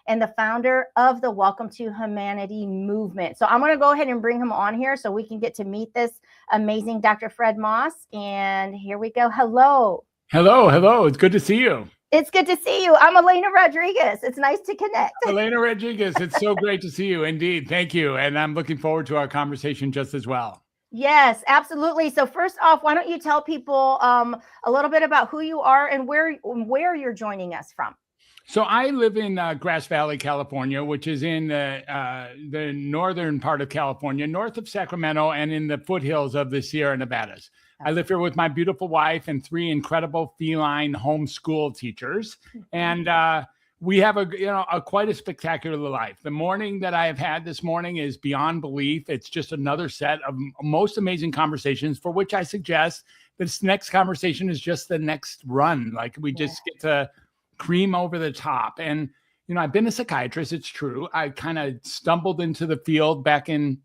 and the founder of the Welcome to Humanity movement. So I'm going to go ahead and bring him on here so we can get to meet this amazing Dr. Fred Moss. And here we go. Hello. Hello. It's good to see you. It's good to see you. I'm Elena Rodriguez. It's nice to connect. Elena Rodriguez, it's so great to see you. Indeed. Thank you. And I'm looking forward to our conversation just as well. Yes, absolutely. So first off, why don't you tell people a little bit about who you are and where you're joining us from? So I live in Grass Valley, California, which is in the northern part of California, north of Sacramento and in the foothills of the Sierra Nevadas. I live here with my beautiful wife and 3 incredible feline homeschool teachers. And we have a quite a spectacular life. The morning that I have had this morning is beyond belief. It's just another set of most amazing conversations, for which I suggest this next conversation is just the next run. Like we just get to cream over the top. And, I've been a psychiatrist. It's true. I kind of stumbled into the field back in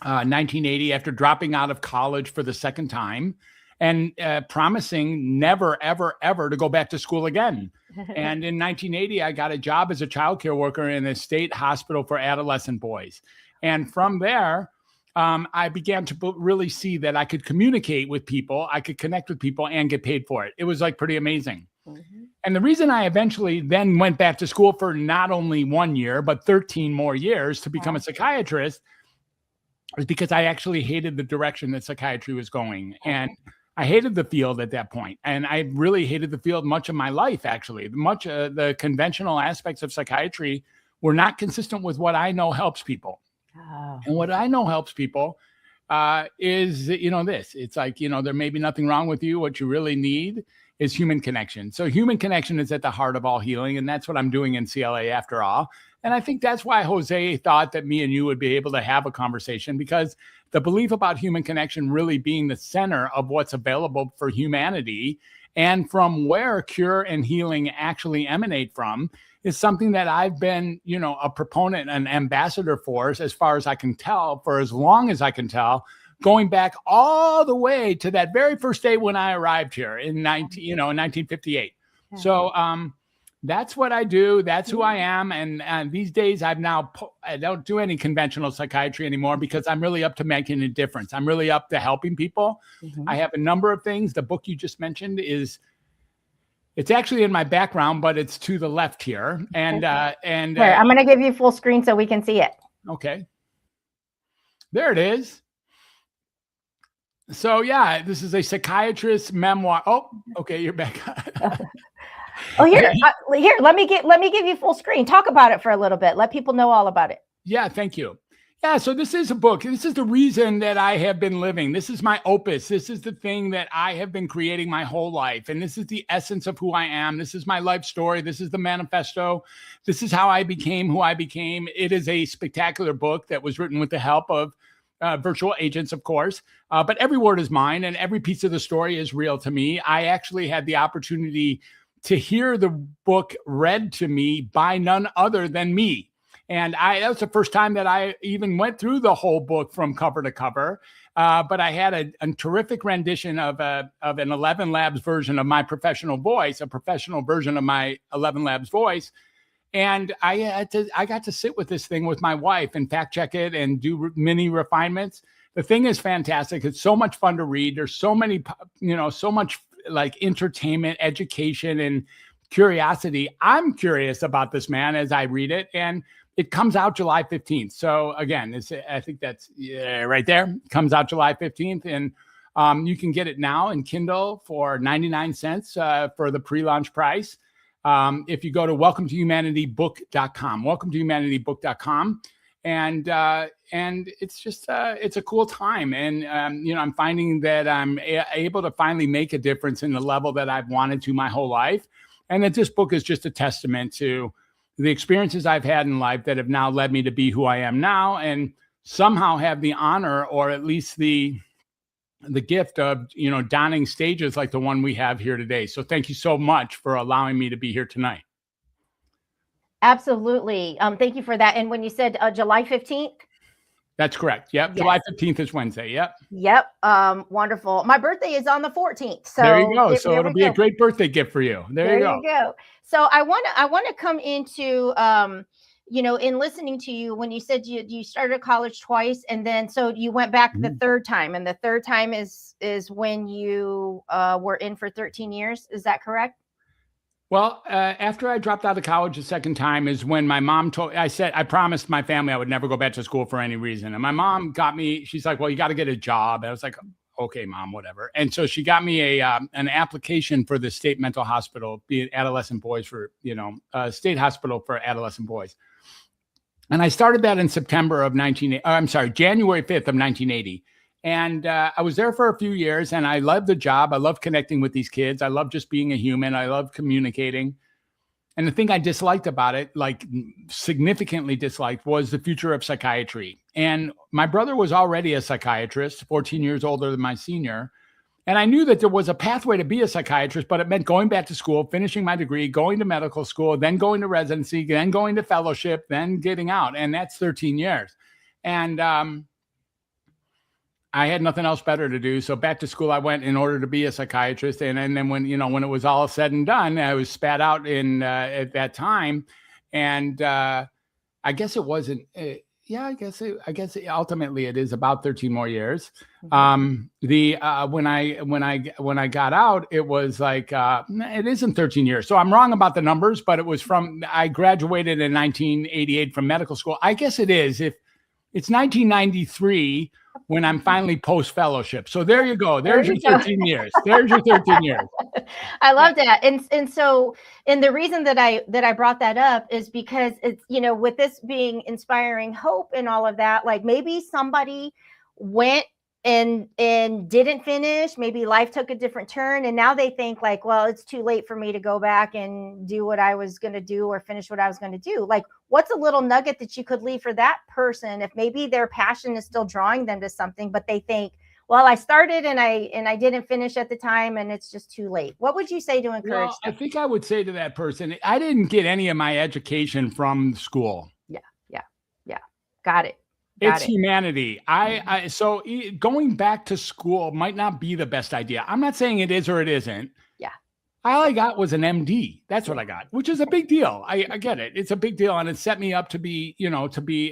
1980 after dropping out of college for the second time and promising never, ever, ever to go back to school again. And in 1980, I got a job as a childcare worker in a state hospital for adolescent boys. And from there, I began to really see that I could communicate with people, I could connect with people and get paid for it. It was like pretty amazing. Mm-hmm. And the reason I eventually then went back to school for not only 1 year, but 13 more years to become a psychiatrist was because I actually hated the direction that psychiatry was going. And I hated the field at that point. And I really hated the field much of my life, actually. Much of the conventional aspects of psychiatry were not consistent with what I know helps people. Oh. And what I know helps people is, this. It's like, there may be nothing wrong with you. What you really need is human connection. So human connection is at the heart of all healing. And that's what I'm doing in CLA after all. And I think that's why Jose thought that me and you would be able to have a conversation, because the belief about human connection really being the center of what's available for humanity and from where cure and healing actually emanate from is something that I've been, a proponent and ambassador for, as far as I can tell, for as long as I can tell, going back all the way to that very first day when I arrived here in 1958. Yeah. So, that's what I do. That's who I am. And these days I don't do any conventional psychiatry anymore because I'm really up to making a difference. I'm really up to helping people. Mm-hmm. I have a number of things. The book you just mentioned it's actually in my background, but it's to the left here. And here, I'm going to give you full screen so we can see it. Okay. There it is. So yeah, this is a psychiatrist's memoir. Oh, okay. You're back. Oh, here, let me give you full screen. Talk about it for a little bit. Let people know all about it. Yeah, thank you. Yeah, so this is a book. This is the reason that I have been living. This is my opus. This is the thing that I have been creating my whole life. And this is the essence of who I am. This is my life story. This is the manifesto. This is how I became who I became. It is a spectacular book that was written with the help of virtual agents, of course. But every word is mine and every piece of the story is real to me. I actually had the opportunity to hear the book read to me by none other than me. And that was the first time that I even went through the whole book from cover to cover. But I had a terrific rendition of an 11 Labs version of my professional voice, a professional version of my 11 Labs voice. And I got to sit with this thing with my wife and fact check it and do mini refinements. The thing is fantastic. It's so much fun to read. There's so many, so much like entertainment, education, and curiosity. I'm curious about this man as I read it, and it comes out July 15th. So again, I think that's right there. It comes out July 15th, and You can get it now in Kindle for 99 cents for the pre-launch price. If you go to welcometohumanitybook.com, welcometohumanitybook.com, and it's just it's a cool time, and I'm finding that I'm able to finally make a difference in the level that I've wanted to my whole life, and that this book is just a testament to the experiences I've had in life that have now led me to be who I am now, and somehow have the honor, or at least the gift of, donning stages like the one we have here today. So thank you so much for allowing me to be here tonight. Absolutely. Thank you for that. And when you said July 15th? That's correct. Yep. Yes. July 15th is Wednesday. Yep. Yep. Wonderful. My birthday is on the 14th. So there you go. So it'll be a great birthday gift for you. There you go. So I want to come into, in listening to you, when you said you started college twice, and then so you went back the third time, and the third time is when you were in for 13 years. Is that correct? Well, after I dropped out of college the second time is when my mom I promised my family I would never go back to school for any reason. And my mom got me, she's like, well, you got to get a job. And I was like, okay, Mom, whatever. And so she got me an application for the state mental hospital, be it adolescent boys for, state hospital for adolescent boys. And I started that in January 5th of 1980. And I was there for a few years, and I loved the job. I loved connecting with these kids. I loved just being a human. I loved communicating. And the thing I disliked about it, like significantly disliked, was the future of psychiatry. And my brother was already a psychiatrist, 14 years older than my senior. And I knew that there was a pathway to be a psychiatrist, but it meant going back to school, finishing my degree, going to medical school, then going to residency, then going to fellowship, then getting out. And that's 13 years. And I had nothing else better to do. So back to school I went in order to be a psychiatrist. And then when it was all said and done, I was spat out at that time. And I guess it wasn't, I guess ultimately it is about 13 more years. When I got out, it was like, it isn't 13 years. So I'm wrong about the numbers, but it was I graduated in 1988 from medical school. I guess it is. If it's 1993 when I'm finally post-fellowship. So there you go. There's your 13 years. There's your 13 years. I love that. And so, and the reason that I brought that up is because it's, with this being inspiring hope and all of that, like maybe somebody went and didn't finish, maybe life took a different turn, and now they think like, well, it's too late for me to go back and do what I was going to do or finish what I was going to do. Like, what's a little nugget that you could leave for that person if maybe their passion is still drawing them to something, but they think, well, I started and I didn't finish at the time and it's just too late. What would you say to encourage them? I think I would say to that person, I didn't get any of my education from school. Yeah. Got it. It's humanity. So going back to school might not be the best idea. I'm not saying it is or it isn't. Yeah. All I got was an MD. That's what I got, which is a big deal. I get it. It's a big deal. And it set me up to be,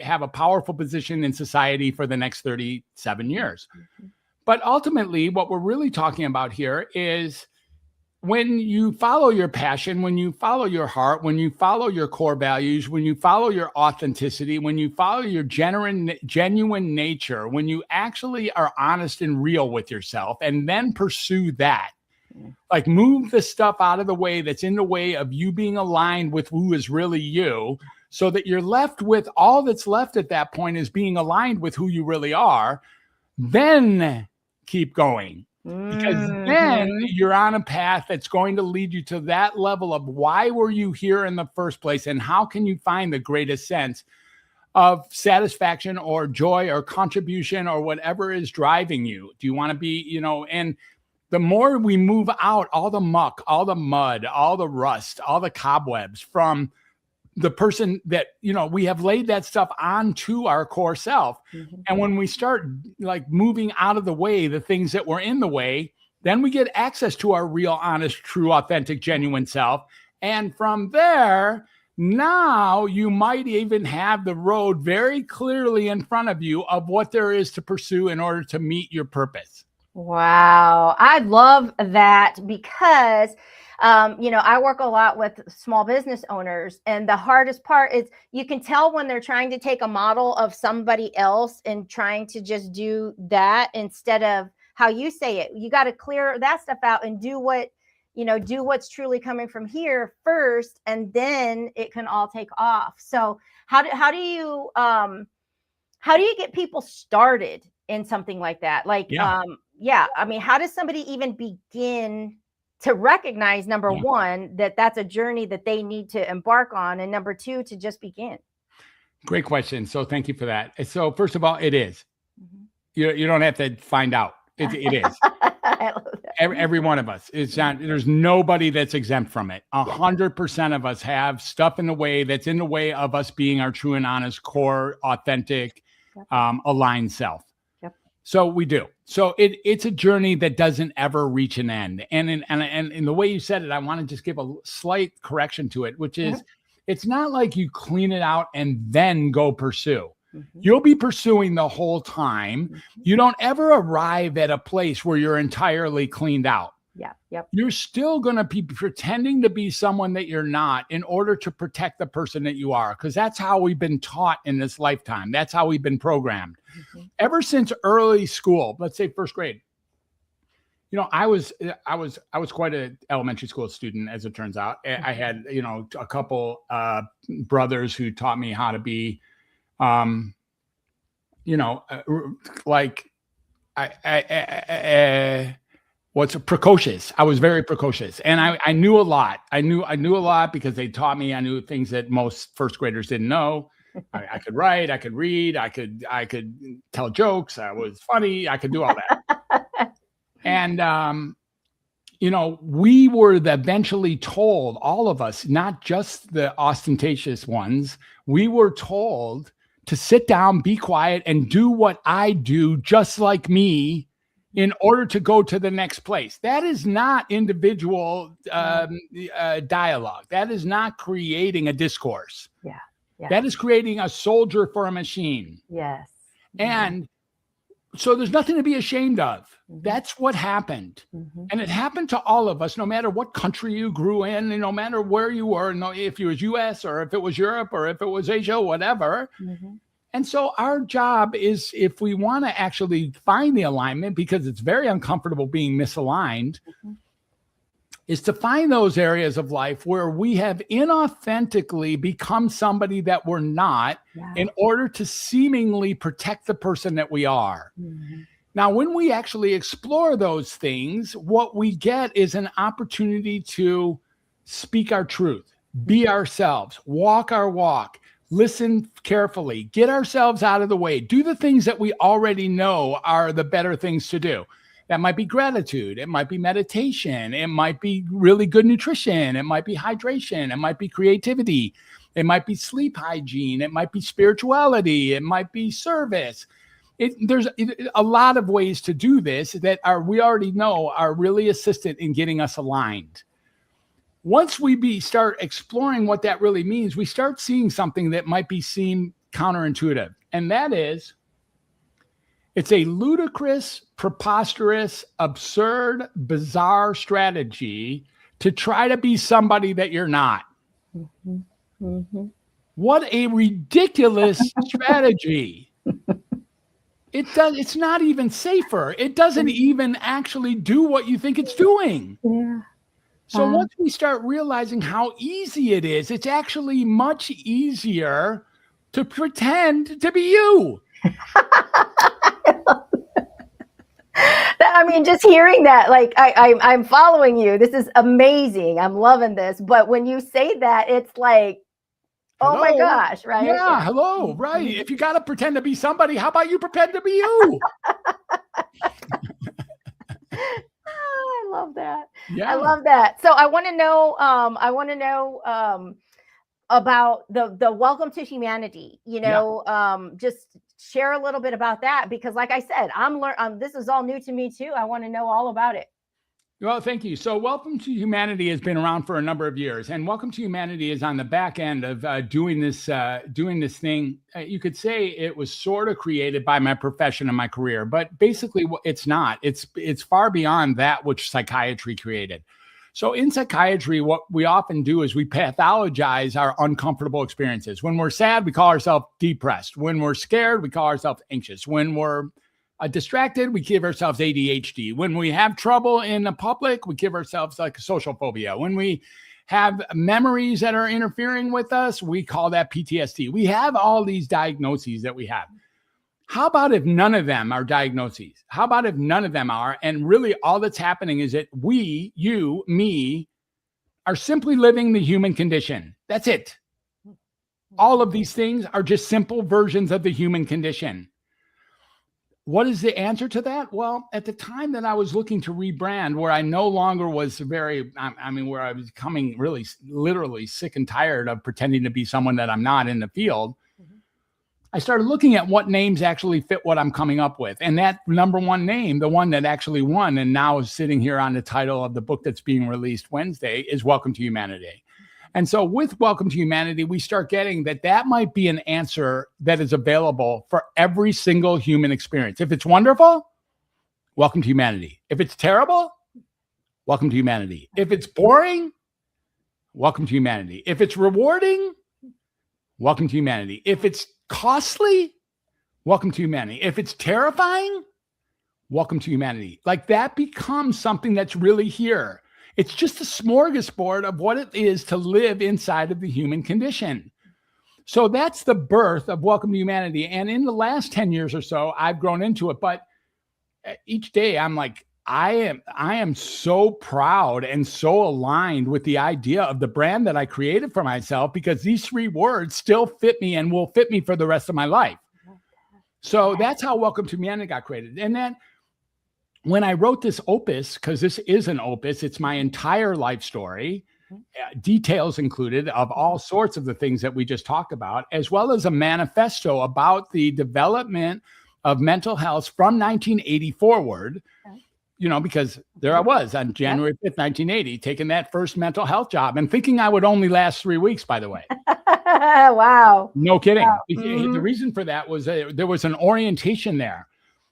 have a powerful position in society for the next 37 years. Mm-hmm. But ultimately, what we're really talking about here is when you follow your passion, when you follow your heart, when you follow your core values, when you follow your authenticity, when you follow your genuine nature, when you actually are honest and real with yourself, and then pursue that, like move the stuff out of the way that's in the way of you being aligned with who is really you, so that you're left with all that's left at that point is being aligned with who you really are, then keep going. Because then you're on a path that's going to lead you to that level of why were you here in the first place, and how can you find the greatest sense of satisfaction or joy or contribution or whatever is driving you. Do you want to be, and the more we move out all the muck, all the mud, all the rust, all the cobwebs from the person that, we have laid that stuff onto our core self. Mm-hmm. And when we start like moving out of the way, the things that were in the way, then we get access to our real, honest, true, authentic, genuine self. And from there, now you might even have the road very clearly in front of you of what there is to pursue in order to meet your purpose. Wow. I love that because I work a lot with small business owners, and the hardest part is you can tell when they're trying to take a model of somebody else and trying to just do that instead of how you say it. You got to clear that stuff out and do what's truly coming from here first, and then it can all take off. So how do you get people started in something like that? Like, I mean, how does somebody even begin to recognize, number one, that that's a journey that they need to embark on, and number two, to just begin? Great question. So thank you for that. So first of all, it is. Mm-hmm. You don't have to find out. It is. I love that. Every one of us. It's not. There's nobody that's exempt from it. 100% of us have stuff in the way that's in the way of us being our true and honest, core, authentic, aligned self. So we do. So it's a journey that doesn't ever reach an end. And in the way you said it, I want to just give a slight correction to it, which is, it's not like you clean it out and then go pursue. You'll be pursuing the whole time. You don't ever arrive at a place where you're entirely cleaned out. You're still going to be pretending to be someone that you're not in order to protect the person that you are, because that's how we've been taught in this lifetime. That's how we've been programmed. Ever since early school, let's say first grade. You know, I was quite an elementary school student, as it turns out. I had, a couple brothers who taught me how to be, precocious. I was very precocious, and I knew a lot. I knew a lot because they taught me. I knew things that most first graders didn't know. I could write, I could read, I could tell jokes. I was funny. I could do all that. And we were eventually told, all of us, not just the ostentatious ones, we were told to sit down, be quiet, and do what I do, just like me, in order to go to the next place. That is not individual dialogue. That is not creating a discourse. That is creating a soldier for a machine. Yes. And so there's nothing to be ashamed of. That's what happened. And it happened to all of us, no matter what country you grew in, and no matter where you were, if you was US or if it was Europe or if it was Asia, whatever. And so our job is, if we want to actually find the alignment, because it's very uncomfortable being misaligned, is to find those areas of life where we have inauthentically become somebody that we're not in order to seemingly protect the person that we are. Now, when we actually explore those things, what we get is an opportunity to speak our truth, be ourselves, walk our walk, listen carefully, get ourselves out of the way, do the things that we already know are the better things to do. That might be gratitude. It might be meditation. It might be really good nutrition. It might be hydration. It might be creativity. It might be sleep hygiene. It might be spirituality. It might be service. There's a lot of ways to do this that we already know are really assistant in getting us aligned. Once we start exploring what that really means, we start seeing something that might seem counterintuitive. And that is, it's a ludicrous, preposterous, absurd, bizarre strategy to try to be somebody that you're not. What a ridiculous strategy. It's not even safer. It doesn't even actually do what you think it's doing. So once we start realizing how easy it is, it's actually much easier to pretend to be you. I mean, just hearing that, like, I'm following you. This is amazing. I'm loving this. But when you say that, it's like, oh my gosh, right? Yeah, hello, right. If you got to pretend to be somebody, how about you pretend to be you? I love that. Yeah. I love that. So I want to know, about the Welcome to Humanity, just share a little bit about that, because like I said, this is all new to me too. I want to know all about it. Well, thank you. So Welcome to Humanity has been around for a number of years, and Welcome to Humanity is on the back end of doing this thing. You could say it was sort of created by my profession and my career, but basically it's not. It's far beyond that which psychiatry created. So in psychiatry, what we often do is we pathologize our uncomfortable experiences. When we're sad, we call ourselves depressed. When we're scared, we call ourselves anxious. When we're distracted, we give ourselves ADHD. When we have trouble in the public, we give ourselves like social phobia. When we have memories that are interfering with us, we call that PTSD. We have all these diagnoses that we have. How about if none of them are diagnoses? How about if none of them are? And really all that's happening is that we, you, me, are simply living the human condition. That's it. All of these things are just simple versions of the human condition. What is the answer to that? Well, at the time that I was looking to rebrand, where I no longer was where I was becoming really literally sick and tired of pretending to be someone that I'm not in the field, I started looking at what names actually fit what I'm coming up with. And that number one name, the one that actually won and now is sitting here on the title of the book that's being released Wednesday, is Welcome to Humanity. And so with Welcome to Humanity, we start getting that might be an answer that is available for every single human experience. If it's wonderful, welcome to humanity. If it's terrible, welcome to humanity. If it's boring, welcome to humanity. If it's rewarding, welcome to humanity. If it's costly, welcome to humanity. If it's terrifying, welcome to humanity. Like that becomes something that's really here. It's just a smorgasbord of what it is to live inside of the human condition. So that's the birth of Welcome to Humanity. And in the last 10 years or so, I've grown into it. But each day I'm like, I am so proud and so aligned with the idea of the brand that I created for myself, because these 3 words still fit me and will fit me for the rest of my life. So that's how Welcome to Humanity got created. And then when I wrote this opus, because this is an opus, it's my entire life story, details included of all sorts of the things that we just talked about, as well as a manifesto about the development of mental health from 1980 forward, because there I was on January 5th, 1980, taking that first mental health job and thinking I would only last 3 weeks, by the way. Wow. No kidding. Wow. The reason for that was there was an orientation there.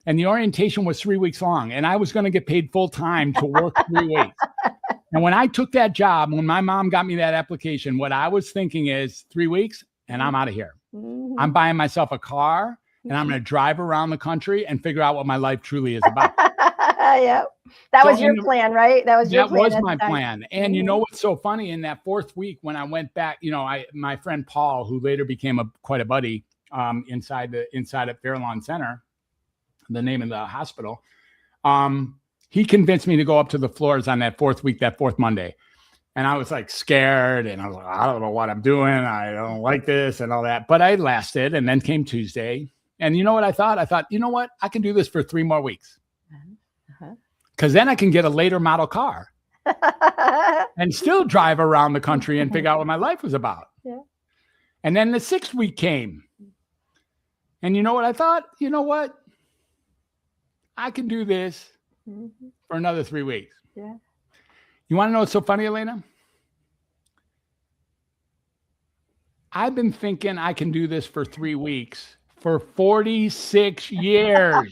And the orientation was 3 weeks long, and I was going to get paid full time to work 3 weeks. And when I took that job, when my mom got me that application, what I was thinking is 3 weeks and I'm out of here. I'm buying myself a car and I'm going to drive around the country and figure out what my life truly is about. Yeah. That was your plan, right? That was your plan. That was my plan. And you know what's so funny? In that 4th week, when I went back, my friend Paul, who later became quite a buddy inside at Fairlawn Center, the name of the hospital, he convinced me to go up to the floors on that 4th week, that 4th Monday. And I was like scared and I was like, I don't know what I'm doing. I don't like this and all that, but I lasted. And then came Tuesday. And you know what I thought? I thought, you know what? I can do this for 3 more weeks. Because then I can get a later model car and still drive around the country and figure out what my life was about. Yeah. And then the 6th week came. And you know what I thought? You know what? I can do this for another 3 weeks. Yeah. You want to know what's so funny, Elena? I've been thinking I can do this for 3 weeks for 46 years.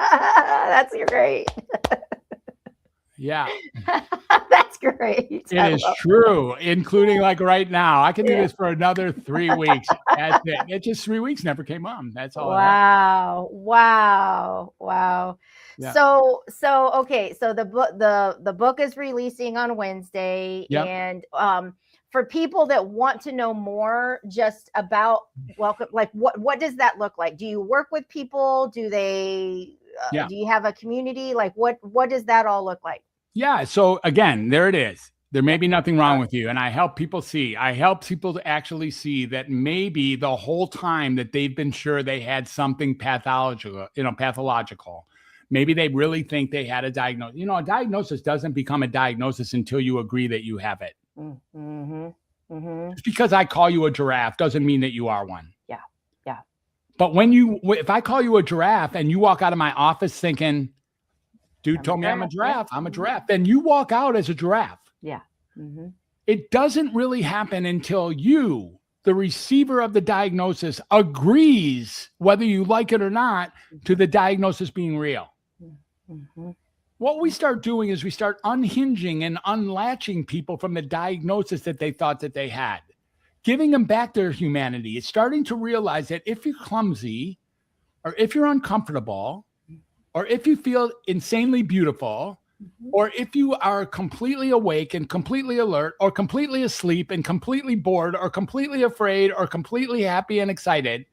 That's great. Yeah. That's great. It is true, including like right now. I can do this for another 3 weeks. That's it. It just 3 weeks never came on. That's all. Wow. Yeah. So okay. So the book is releasing on Wednesday. Yep. And for people that want to know more just about Welcome, like what does that look like? Do you work with people? Do they do you have a community? Like what does that all look like? Yeah. So again, there it is. There may be nothing wrong with you. And I help people to actually see that maybe the whole time that they've been sure they had something pathological, maybe they really think they had a diagnosis. A diagnosis doesn't become a diagnosis until you agree that you have it. Just because I call you a giraffe doesn't mean that you are one. Yeah. But if I call you a giraffe and you walk out of my office thinking, dude told me I'm a giraffe, I'm a giraffe, then you walk out as a giraffe. Yeah. It doesn't really happen until you, the receiver of the diagnosis, agrees, whether you like it or not, to the diagnosis being real. What we start doing is we start unhinging and unlatching people from the diagnosis that they thought that they had, giving them back their humanity. It's starting to realize that if you're clumsy or if you're uncomfortable, or if you feel insanely beautiful, or if you are completely awake and completely alert, or completely asleep and completely bored, or completely afraid, or completely happy and excited,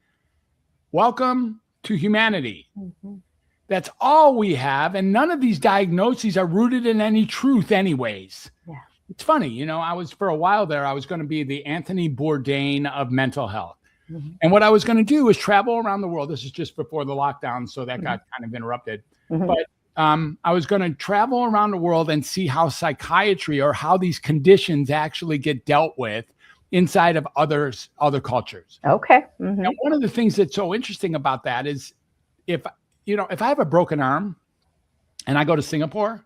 welcome to humanity. That's all we have. And none of these diagnoses are rooted in any truth anyways. Yeah. It's funny, you know, for a while there, I was going to be the Anthony Bourdain of mental health. And what I was going to do is travel around the world. This is just before the lockdown, so that got kind of interrupted. But I was going to travel around the world and see how psychiatry, or how these conditions actually get dealt with inside of other cultures. Okay. Now, one of the things that's so interesting about that is if I have a broken arm and I go to Singapore,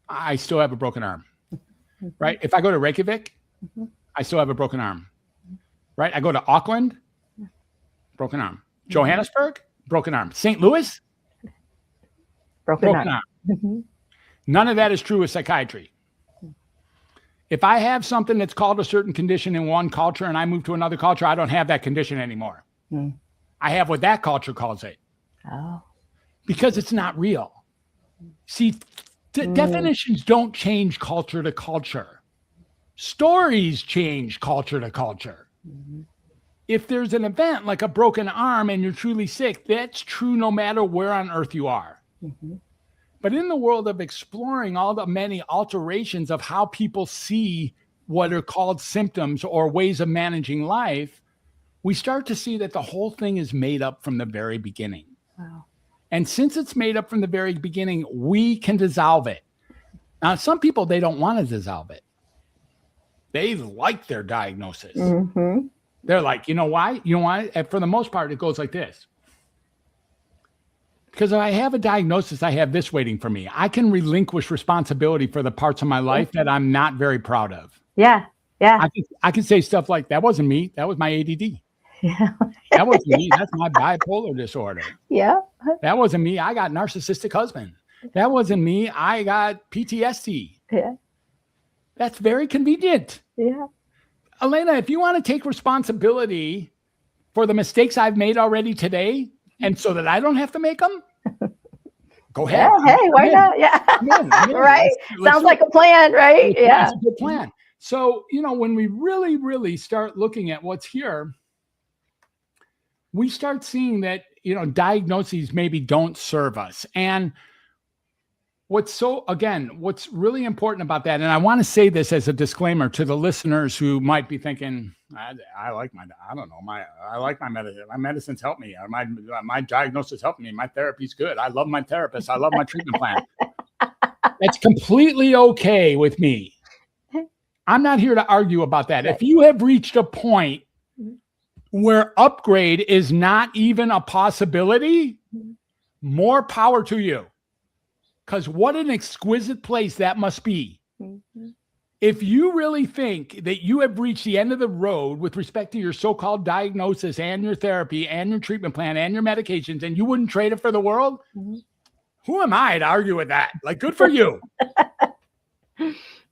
I still have a broken arm, right? If I go to Reykjavik, I still have a broken arm, right? I go to Auckland, broken arm. Johannesburg, broken arm. St. Louis, broken arm. None of that is true with psychiatry. If I have something that's called a certain condition in one culture and I move to another culture, I don't have that condition anymore. I have what that culture calls it. Oh. Because it's not real. See, definitions don't change culture to culture. Stories change culture to culture. If there's an event like a broken arm and you're truly sick, that's true no matter where on earth you are. But in the world of exploring all the many alterations of how people see what are called symptoms or ways of managing life, we start to see that the whole thing is made up from the very beginning. Wow. And since it's made up from the very beginning, we can dissolve it. Now, some people, they don't want to dissolve it. They like their diagnosis. They're like, you know why? You know why? And for the most part, it goes like this. Because if I have a diagnosis, I have this waiting for me. I can relinquish responsibility for the parts of my life that I'm not very proud of. Yeah. I can say stuff like, that wasn't me. That was my ADD. Yeah. That wasn't me. That's my bipolar disorder. Yeah. That wasn't me. I got narcissistic husband. That wasn't me. I got PTSD. Yeah. That's very convenient. Yeah. Elena, if you want to take responsibility for the mistakes I've made already today, and so that I don't have to make them, go ahead. Yeah. Hey, why not? Yeah. I'm in. Right. Let's Sounds do like it. a plan, right? Yeah. It's a good plan. So, when we really, really start looking at what's here, we start seeing that, diagnoses maybe don't serve us. And what's really important about that, and I want to say this as a disclaimer to the listeners who might be thinking, I like my medicine. My medicine's helped me. My diagnosis helped me. My therapy's good. I love my therapist. I love my treatment plan. That's completely okay with me. I'm not here to argue about that. Right. If you have reached a point where upgrade is not even a possibility, more power to you. Because what an exquisite place that must be. If you really think that you have reached the end of the road with respect to your so-called diagnosis and your therapy and your treatment plan and your medications, and you wouldn't trade it for the world, who am I to argue with that? Like, good for you.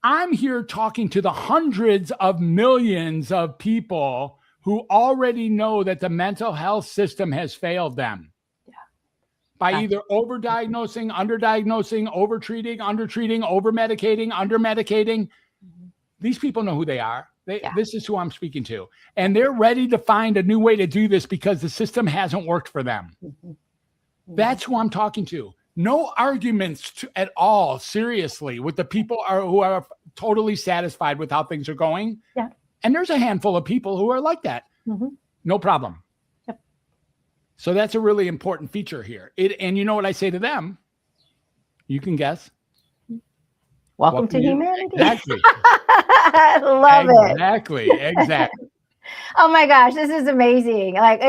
I'm here talking to the hundreds of millions of people who already know that the mental health system has failed them by either overdiagnosing, underdiagnosing, overtreating, undertreating, overmedicating, undermedicating. These people know who they are. This is who I'm speaking to. And they're ready to find a new way to do this because the system hasn't worked for them. That's who I'm talking to. No arguments at all, seriously, with the people who are totally satisfied with how things are going. Yeah. And there's a handful of people who are like that. No problem. Yep. So that's a really important feature here. And you know what I say to them? You can guess. Welcome to humanity. Exactly. I love it. Exactly. Oh my gosh, this is amazing. Like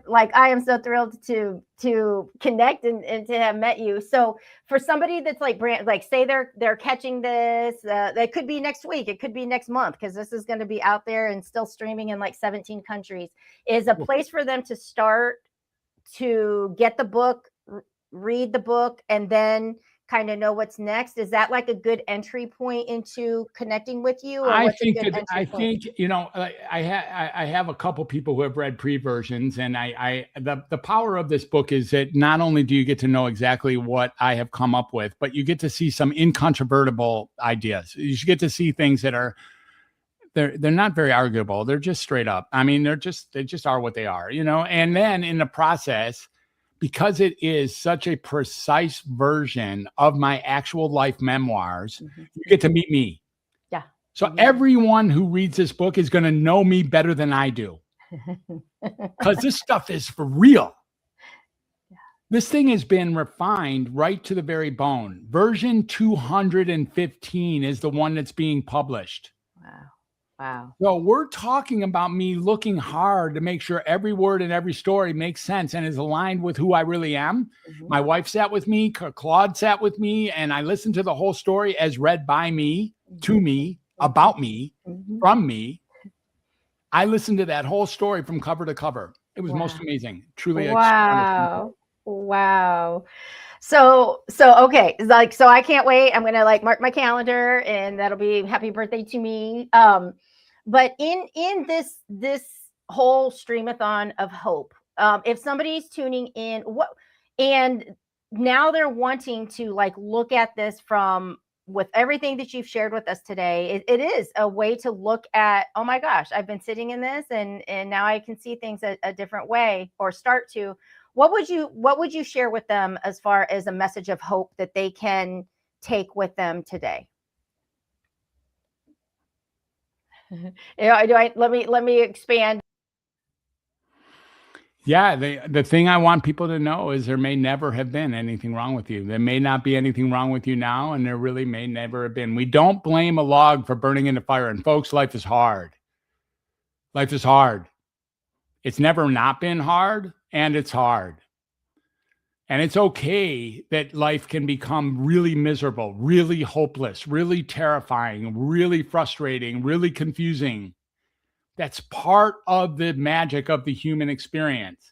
like I am so thrilled to connect and to have met you. So for somebody that's like say they're catching this, that could be next week, it could be next month, because this is going to be out there and still streaming in like 17 countries. Is a place for them to start to get the book, read the book, and then kind of know what's next, is that like a good entry point into connecting with you? Or I what's a think good that entry point? I have a couple people who have read pre-versions, and the power of this book is that not only do you get to know exactly what I have come up with, but you get to see some incontrovertible ideas. You get to see things that are they're not very arguable. They're just straight up. I mean, they just are what they are, And then in the process, because it is such a precise version of my actual life memoirs, you get to meet me. Yeah. So everyone who reads this book is going to know me better than I do, because this stuff is for real. Yeah. This thing has been refined right to the very bone. Version 215 is the one that's being published. Wow. So we're talking about me looking hard to make sure every word and every story makes sense and is aligned with who I really am. My wife sat with me, Claude sat with me, and I listened to the whole story as read by me, to me, about me, from me. I listened to that whole story from cover to cover. It was most amazing. Truly. Wow. So okay, so I can't wait. I'm gonna mark my calendar, and that'll be happy birthday to me. But in this whole streamathon of hope, if somebody's tuning in, and now they're wanting to look at this from with everything that you've shared with us today, it is a way to look at, oh my gosh, I've been sitting in this, and now I can see things a different way, or start to. What would you share with them as far as a message of hope that they can take with them today? Let me expand. Yeah, the thing I want people to know is there may never have been anything wrong with you. There may not be anything wrong with you now, and there really may never have been. We don't blame a log for burning in the fire. And folks, life is hard. Life is hard. It's never not been hard, and it's hard. And it's okay that life can become really miserable, really hopeless, really terrifying, really frustrating, really confusing. That's part of the magic of the human experience.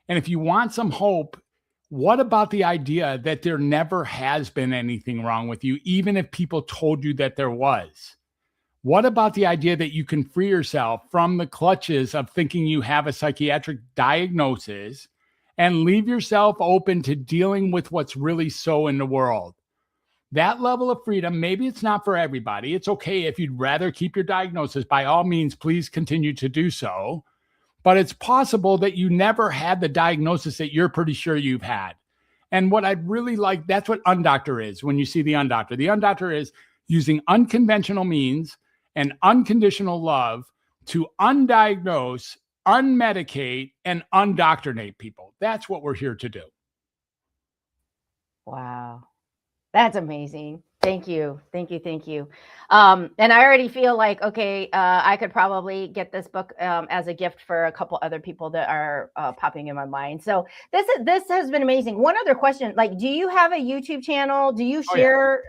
And if you want some hope, what about the idea that there never has been anything wrong with you, even if people told you that there was? What about the idea that you can free yourself from the clutches of thinking you have a psychiatric diagnosis and leave yourself open to dealing with what's really so in the world? That level of freedom, maybe it's not for everybody. It's okay if you'd rather keep your diagnosis. By all means, please continue to do so. But it's possible that you never had the diagnosis that you're pretty sure you've had. And what I'd really like, that's what Undoctor is when you see the Undoctor. The Undoctor is using unconventional means and unconditional love to undiagnose, unmedicate, and undoctrinate people. That's what we're here to do. Wow. That's amazing. Thank you. And I already feel like, okay, I could probably get this book as a gift for a couple other people that are popping in my mind. So this has been amazing. One other question, do you have a YouTube channel? Do you share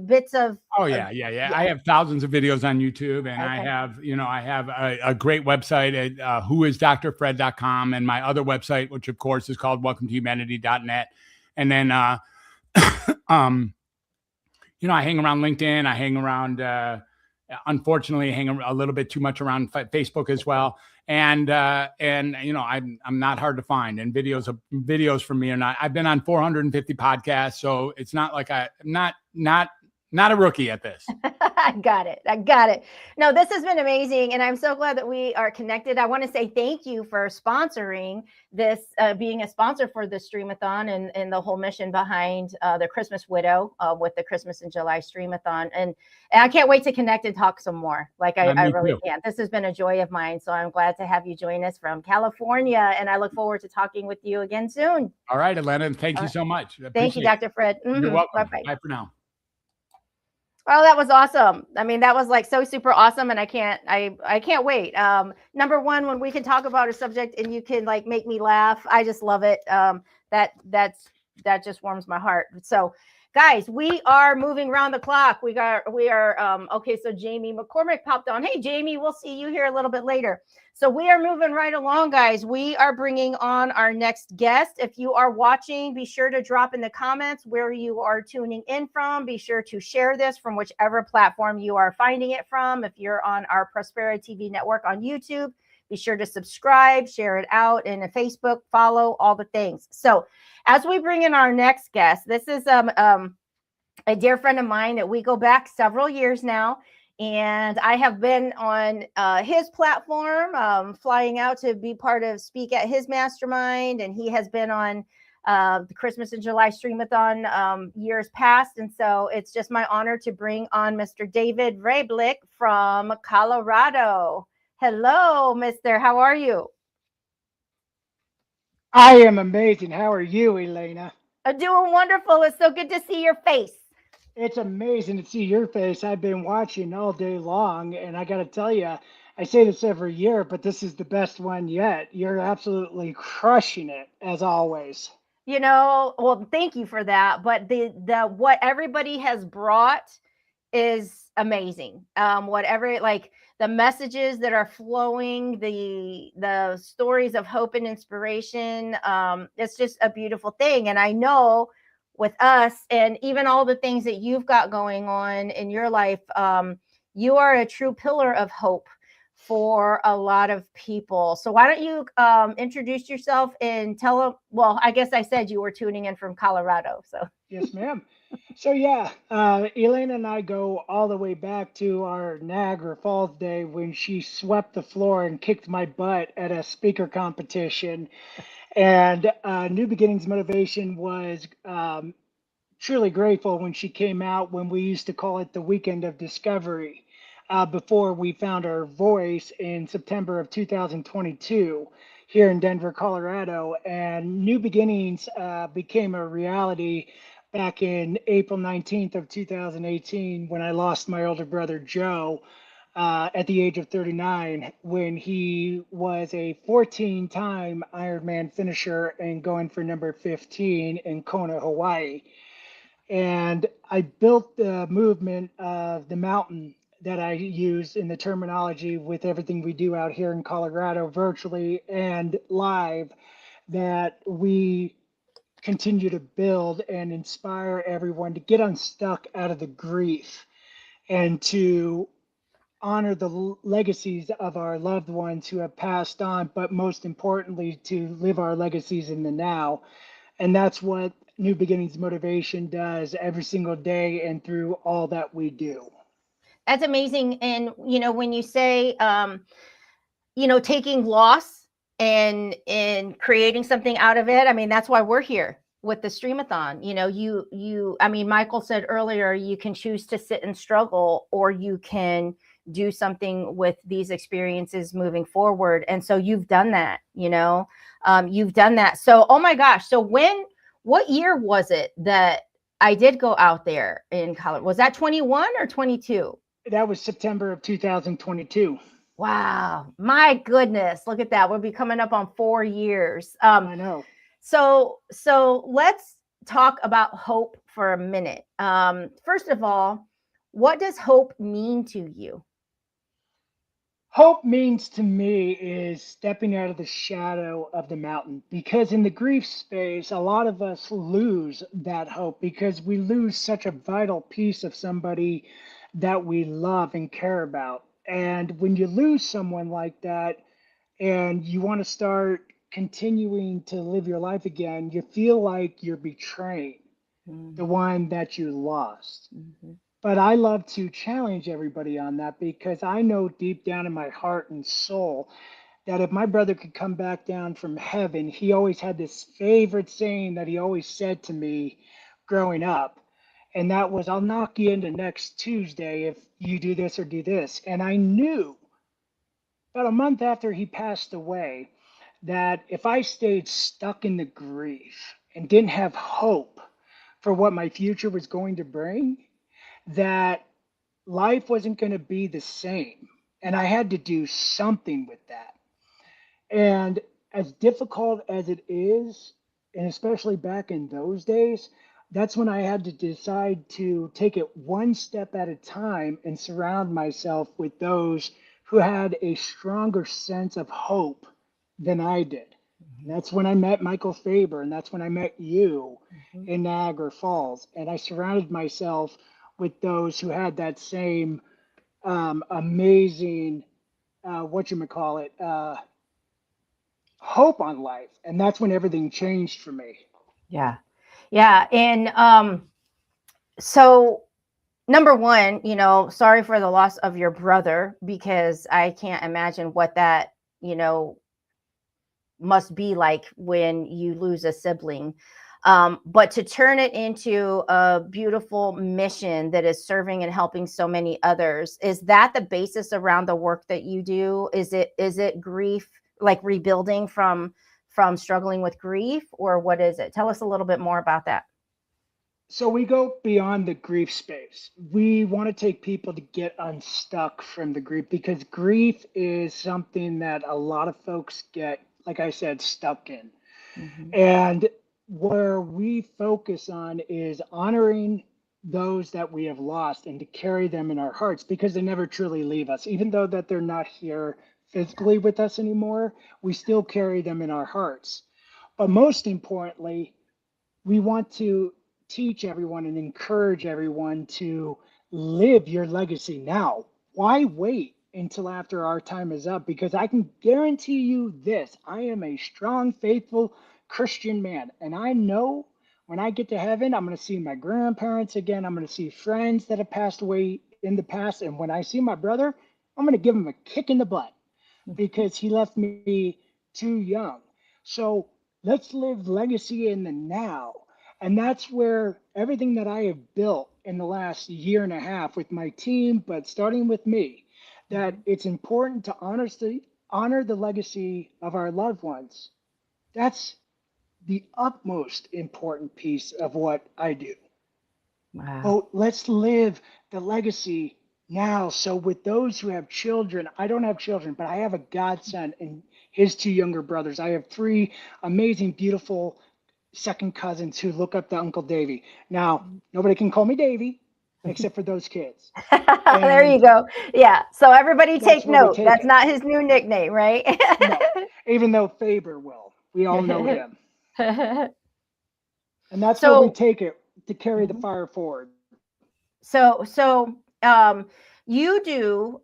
bits of? Oh yeah. I have thousands of videos on YouTube, and okay. I have a great website at whoisdrfred.com, and my other website, which of course is called welcometohumanity.net. And then I hang around LinkedIn. I hang around, unfortunately, hang a little bit too much around Facebook as well. And I'm not hard to find. And videos from me are not. I've been on 450 podcasts, so it's not like I'm not a rookie at this. I got it. No, this has been amazing, and I'm so glad that we are connected. I want to say thank you for sponsoring this, being a sponsor for the Streamathon and the whole mission behind the Christmas Widow with the Christmas in July Streamathon. And I can't wait to connect and talk some more. I really can. This has been a joy of mine, so I'm glad to have you join us from California, and I look forward to talking with you again soon. All right, Elena, thank you so much. Thank you, Dr. Fred. You're welcome. Bye-bye. Bye for now. Oh, that was awesome. I mean, that was so super awesome. And I can't wait. Number one, when we can talk about a subject and you can make me laugh, I just love it. That just warms my heart. So Guys, we are moving around the clock. We are okay. So Jamie McCormick popped on. Hey, Jamie, we'll see you here a little bit later. So we are moving right along, guys. We are bringing on our next guest. If you are watching, be sure to drop in the comments where you are tuning in from. Be sure to share this from whichever platform you are finding it from. If you're on our Prosperity TV network on YouTube, be sure to subscribe, share it out, and a Facebook, follow, all the things. So as we bring in our next guest, this is a dear friend of mine that we go back several years now. And I have been on his platform, flying out to be part of Speak at his mastermind. And he has been on the Christmas in July Streamathon years past. And so it's just my honor to bring on Mr. David Vrablic from Colorado. Hello, Mister. How are you? I am amazing. How are you, Elena? I'm doing wonderful. It's so good to see your face. It's amazing to see your face. I've been watching all day long, and I got to tell you, I say this every year, but this is the best one yet. You're absolutely crushing it, as always. You know, well, thank you for that. But the what everybody has brought is amazing. Whatever, like the messages that are flowing, the stories of hope and inspiration. It's just a beautiful thing. And I know with us and even all the things that you've got going on in your life, you are a true pillar of hope for a lot of people. So why don't you introduce yourself and tell them, well, I guess I said you were tuning in from Colorado. So Yes, ma'am. So yeah, Elena and I go all the way back to our Niagara Falls day when she swept the floor and kicked my butt at a speaker competition. And New Beginnings Motivation was truly grateful when she came out when we used to call it the Weekend of Discovery before we found our voice in September of 2022 here in Denver, Colorado. And New Beginnings became a reality back in April 19th of 2018 when I lost my older brother, Joe, at the age of 39 when he was a 14-time Ironman finisher and going for number 15 in Kona, Hawaii. And I built the movement of the mountain that I use in the terminology with everything we do out here in Colorado, virtually and live, that we continue to build and inspire everyone to get unstuck out of the grief and to honor the legacies of our loved ones who have passed on, but most importantly, to live our legacies in the now. And that's what New Beginnings Motivation does every single day and through all that we do. that's amazing. And, you know, when you say, you know, taking loss and creating something out of it, I mean, that's why we're here with the Streamathon. You know, I mean, Michael said earlier, you can choose to sit and struggle, or you can do something with these experiences moving forward. And so you've done that, you know, you've done that. So, oh my gosh. So what year was it that I did go out there in college? Was that 21 or 22? That was September of 2022. Wow. My goodness. Look at that. We'll be coming up on 4 years. I know. So let's talk about hope for a minute. First of all, what does hope mean to you? Hope means to me is stepping out of the shadow of the mountain, because in the grief space, a lot of us lose that hope because we lose such a vital piece of somebody that we love and care about. And when you lose someone like that and you want to start continuing to live your life again, you feel like you're betraying the one that you lost. Mm-hmm. But I love to challenge everybody on that because I know deep down in my heart and soul that if my brother could come back down from heaven, he always had this favorite saying that he always said to me growing up. And that was, I'll knock you into next Tuesday if you do this or do this. And I knew about a month after he passed away that if I stayed stuck in the grief and didn't have hope for what my future was going to bring, that life wasn't going to be the same. And I had to do something with that. And as difficult as it is, and especially back in those days, that's when I had to decide to take it one step at a time and surround myself with those who had a stronger sense of hope than I did. And that's when I met Michael Faber, and that's when I met you in Niagara Falls. And I surrounded myself with those who had that same amazing, hope on life. And that's when everything changed for me. Yeah. Yeah. And so number one, sorry for the loss of your brother, because I can't imagine what that, must be like when you lose a sibling. But to turn it into a beautiful mission that is serving and helping so many others, is that the basis around the work that you do? Is it grief, like rebuilding from struggling with grief, or what is it? Tell us a little bit more about that. So we go beyond the grief space. We want to take people to get unstuck from the grief, because grief is something that a lot of folks get, like I said, stuck in. And where we focus on is honoring those that we have lost and to carry them in our hearts, because they never truly leave us. Even though that they're not here physically with us anymore, we still carry them in our hearts. But most importantly, we want to teach everyone and encourage everyone to live your legacy now. Why wait until after our time is up? Because I can guarantee you this: I am a strong, faithful Christian man. And I know when I get to heaven, I'm going to see my grandparents again. I'm going to see friends that have passed away in the past. And when I see my brother, I'm going to give him a kick in the butt because he left me too young. So let's live legacy in the now. And that's where everything that I have built in the last year and a half with my team, but starting with me, that it's important to honor the legacy of our loved ones. That's the utmost important piece of what I do. Wow. Oh, let's live the legacy now. So with those who have children, I don't have children, but I have a godson and his two younger brothers. I have three amazing, beautiful second cousins who look up to Uncle Davy. Now, nobody can call me Davy except for those kids. There you go. Yeah. So everybody take where we note. take That's it. not his new nickname, right? No, even though Faber will. We all know him. And that's where we take it to carry the fire forward. So you do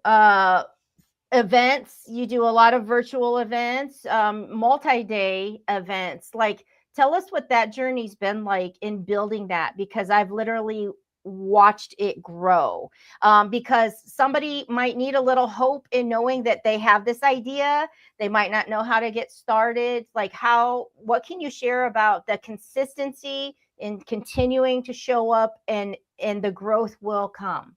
events, you do a lot of virtual events, multi-day events. Like, tell us what that journey's been like in building that, because I've literally watched it grow. Because somebody might need a little hope in knowing that they have this idea. They might not know how to get started. Like, what can you share about the consistency in continuing to show up, and the growth will come?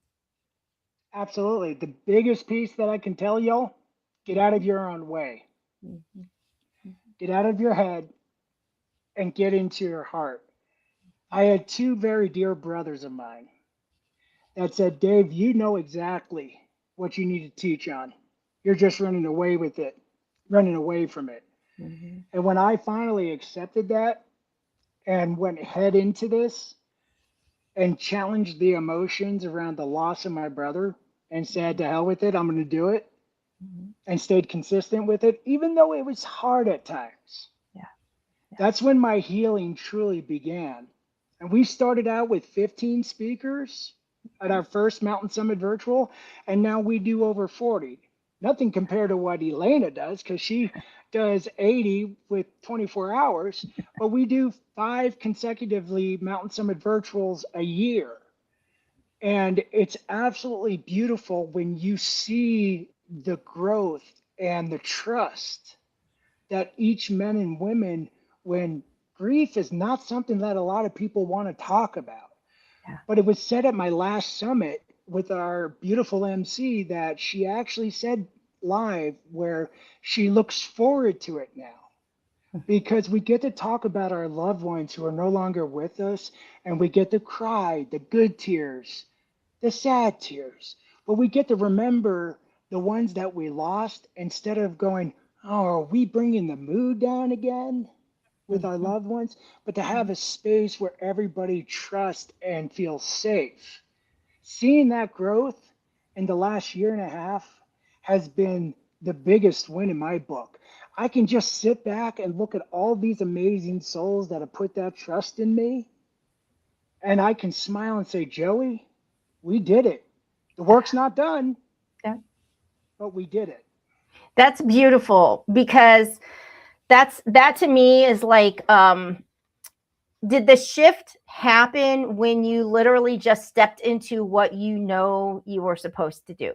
Absolutely. The biggest piece that I can tell y'all: get out of your own way. Get out of your head and get into your heart. I had two very dear brothers of mine that said, Dave, you know exactly what you need to teach on. You're just running away with it, running away from it. And when I finally accepted that and went head into this and challenged the emotions around the loss of my brother and said, to hell with it, I'm going to do it, and stayed consistent with it, even though it was hard at times. That's when my healing truly began. And we started out with 15 speakers at our first Mountain Summit Virtual, and now we do over 40. Nothing compared to what Elena does, because she does 80 with 24 hours, but we do 5 consecutively Mountain Summit Virtuals a year. And it's absolutely beautiful when you see the growth and the trust that each men and women, when grief is not something that a lot of people want to talk about. But it was said at my last summit with our beautiful MC that she actually said live where she looks forward to it now, because we get to talk about our loved ones who are no longer with us, and we get to cry the good tears, the sad tears, but we get to remember the ones that we lost instead of going, oh, are we bringing the mood down again? with our loved ones, but to have a space where everybody trusts and feels safe. Seeing that growth in the last year and a half has been the biggest win in my book. I can just sit back and look at all these amazing souls that have put that trust in me, and I can smile and say, Joey, we did it. The work's not done, Yeah. but we did it. That's beautiful, because that to me is like, did the shift happen when you literally just stepped into what you know you were supposed to do?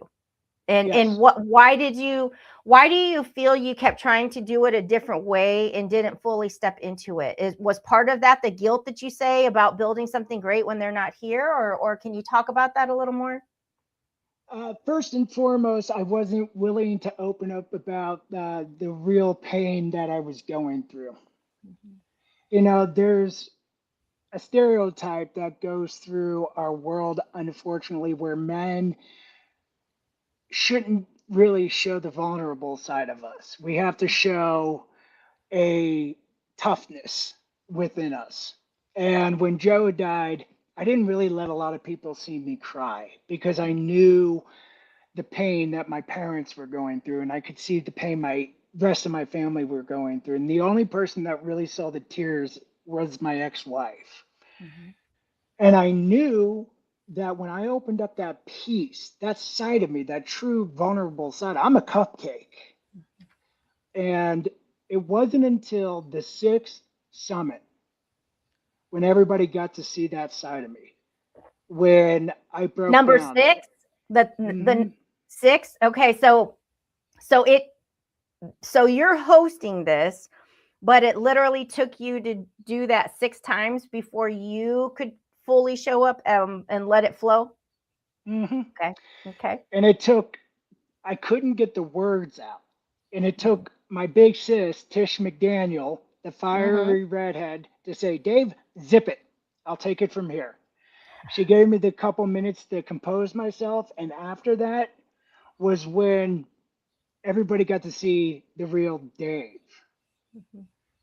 And Yes. why do you feel you kept trying to do it a different way and didn't fully step into it? Was part of that the guilt that you say about building something great when they're not here, or can you talk about that a little more? First and foremost, I wasn't willing to open up about the real pain that I was going through. You know, there's a stereotype that goes through our world, unfortunately, where men shouldn't really show the vulnerable side of us. We have to show a toughness within us. And when Joe died, I didn't really let a lot of people see me cry because I knew the pain that my parents were going through, and I could see the pain my rest of my family were going through. And the only person that really saw the tears was my ex-wife. And I knew that when I opened up that piece, that side of me, that true vulnerable side, I'm a cupcake. And it wasn't until the sixth summit when everybody got to see that side of me, when I broke Number down. 6, the Mhm. 6. Okay, so you're hosting this, but it literally took you to do that 6 times before you could fully show up and let it flow. Mhm. Okay. And I couldn't get the words out. And it took my big sis, Tish McDaniel, the fiery redhead, to say, Dave, zip it. I'll take it from here. She gave me the couple minutes to compose myself. And after that was when everybody got to see the real Dave.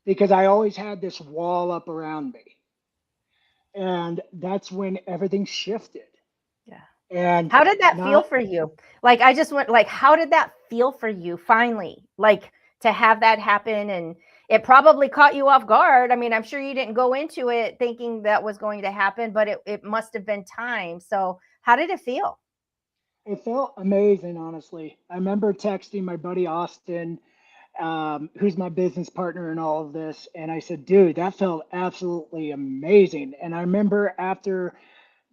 Because I always had this wall up around me. And that's when everything shifted. Yeah. And How did that feel not for you? Like, I just went, like, how did that feel for you finally? Like, to have that happen, and it probably caught you off guard. I mean, I'm sure you didn't go into it thinking that was going to happen, but it must have been time. So how did it feel? it felt amazing, honestly. I remember texting my buddy Austin, who's my business partner in all of this, and I said, dude, that felt absolutely amazing. And I remember after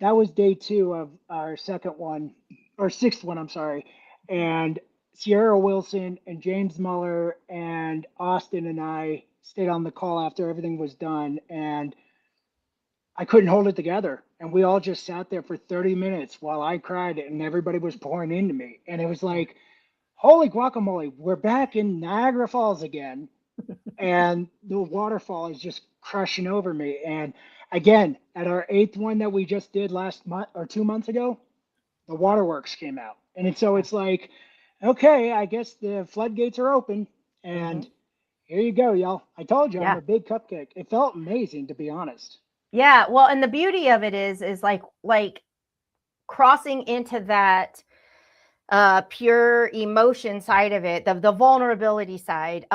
that was day 2 of our second one, or sixth one, I'm sorry. And Sierra Wilson and James Muller and Austin and I stayed on the call after everything was done. And I couldn't hold it together. And we all just sat there for 30 minutes while I cried and everybody was pouring into me. And it was like, holy guacamole, we're back in Niagara Falls again. And the waterfall is just crushing over me. And again, at our 8th one that we just did last month or 2 months ago, the waterworks came out. And so it's like, okay, I guess the floodgates are open. And here you go, y'all. I told you I'm Yeah. a big cupcake. It felt amazing, to be honest. Yeah. Well, and the beauty of it is like crossing into that pure emotion side of it, the vulnerability side.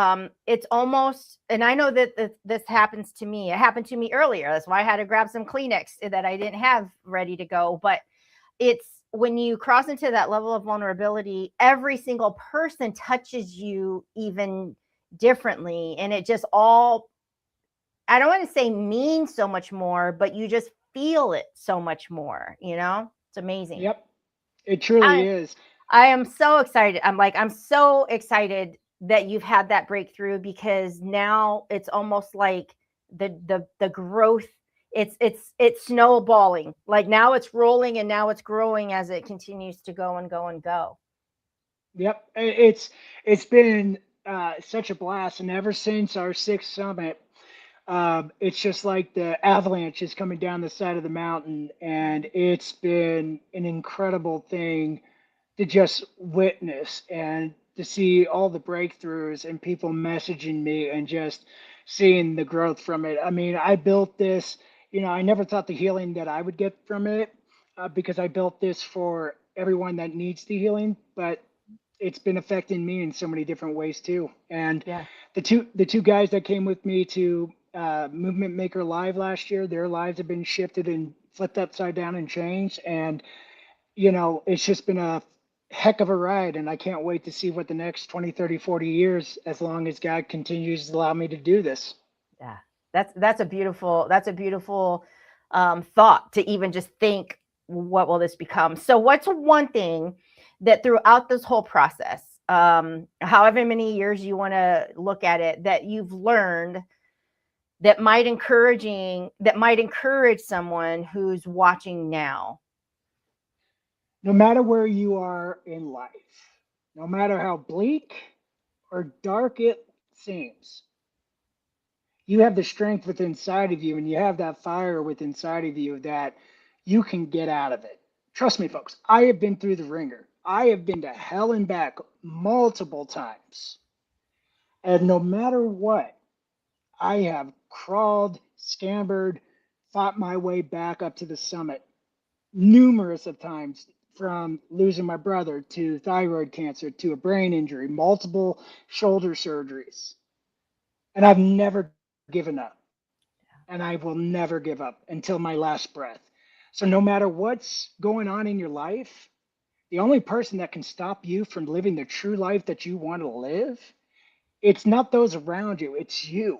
It's almost, and I know that this happens to me. It happened to me earlier. That's why I had to grab some Kleenex that I didn't have ready to go. But it's when you cross into that level of vulnerability, every single person touches you even differently, and it just all, I don't want to say means so much more, but you just feel it so much more. It's amazing. Yep, it truly is. I am so excited. I'm so excited that you've had that breakthrough, because now it's almost like the growth, it's snowballing. Like, now it's rolling and now it's growing as it continues to go and go and go. Yep, it's been such a blast, and ever since our 6th summit, it's just like the avalanche is coming down the side of the mountain, and it's been an incredible thing to just witness. And to see all the breakthroughs and people messaging me and just seeing the growth from it. I mean, I built this, I never thought the healing that I would get from it, because I built this for everyone that needs the healing, but it's been affecting me in so many different ways too. And Yeah. the two guys that came with me to Movement Maker Live last year, their lives have been shifted and flipped upside down and changed. And it's just been a heck of a ride, and I can't wait to see what the next 20, 30, 40 years, as long as God continues to allow me to do this. Yeah. That's a beautiful thought, to even just think, what will this become? So what's one thing that throughout this whole process, however many years you want to look at it, that you've learned that might encourage someone who's watching now? No matter where you are in life, no matter how bleak or dark it seems, you have the strength within inside of you, and you have that fire within inside of you that you can get out of it. Trust me, folks, I have been through the ringer. I have been to hell and back multiple times. And no matter what, I have crawled, scampered, fought my way back up to the summit numerous of times, from losing my brother to thyroid cancer to a brain injury, multiple shoulder surgeries. And I've never given up. And I will never give up until my last breath. So no matter what's going on in your life, the only person that can stop you from living the true life that you want to live, it's not those around you, it's you.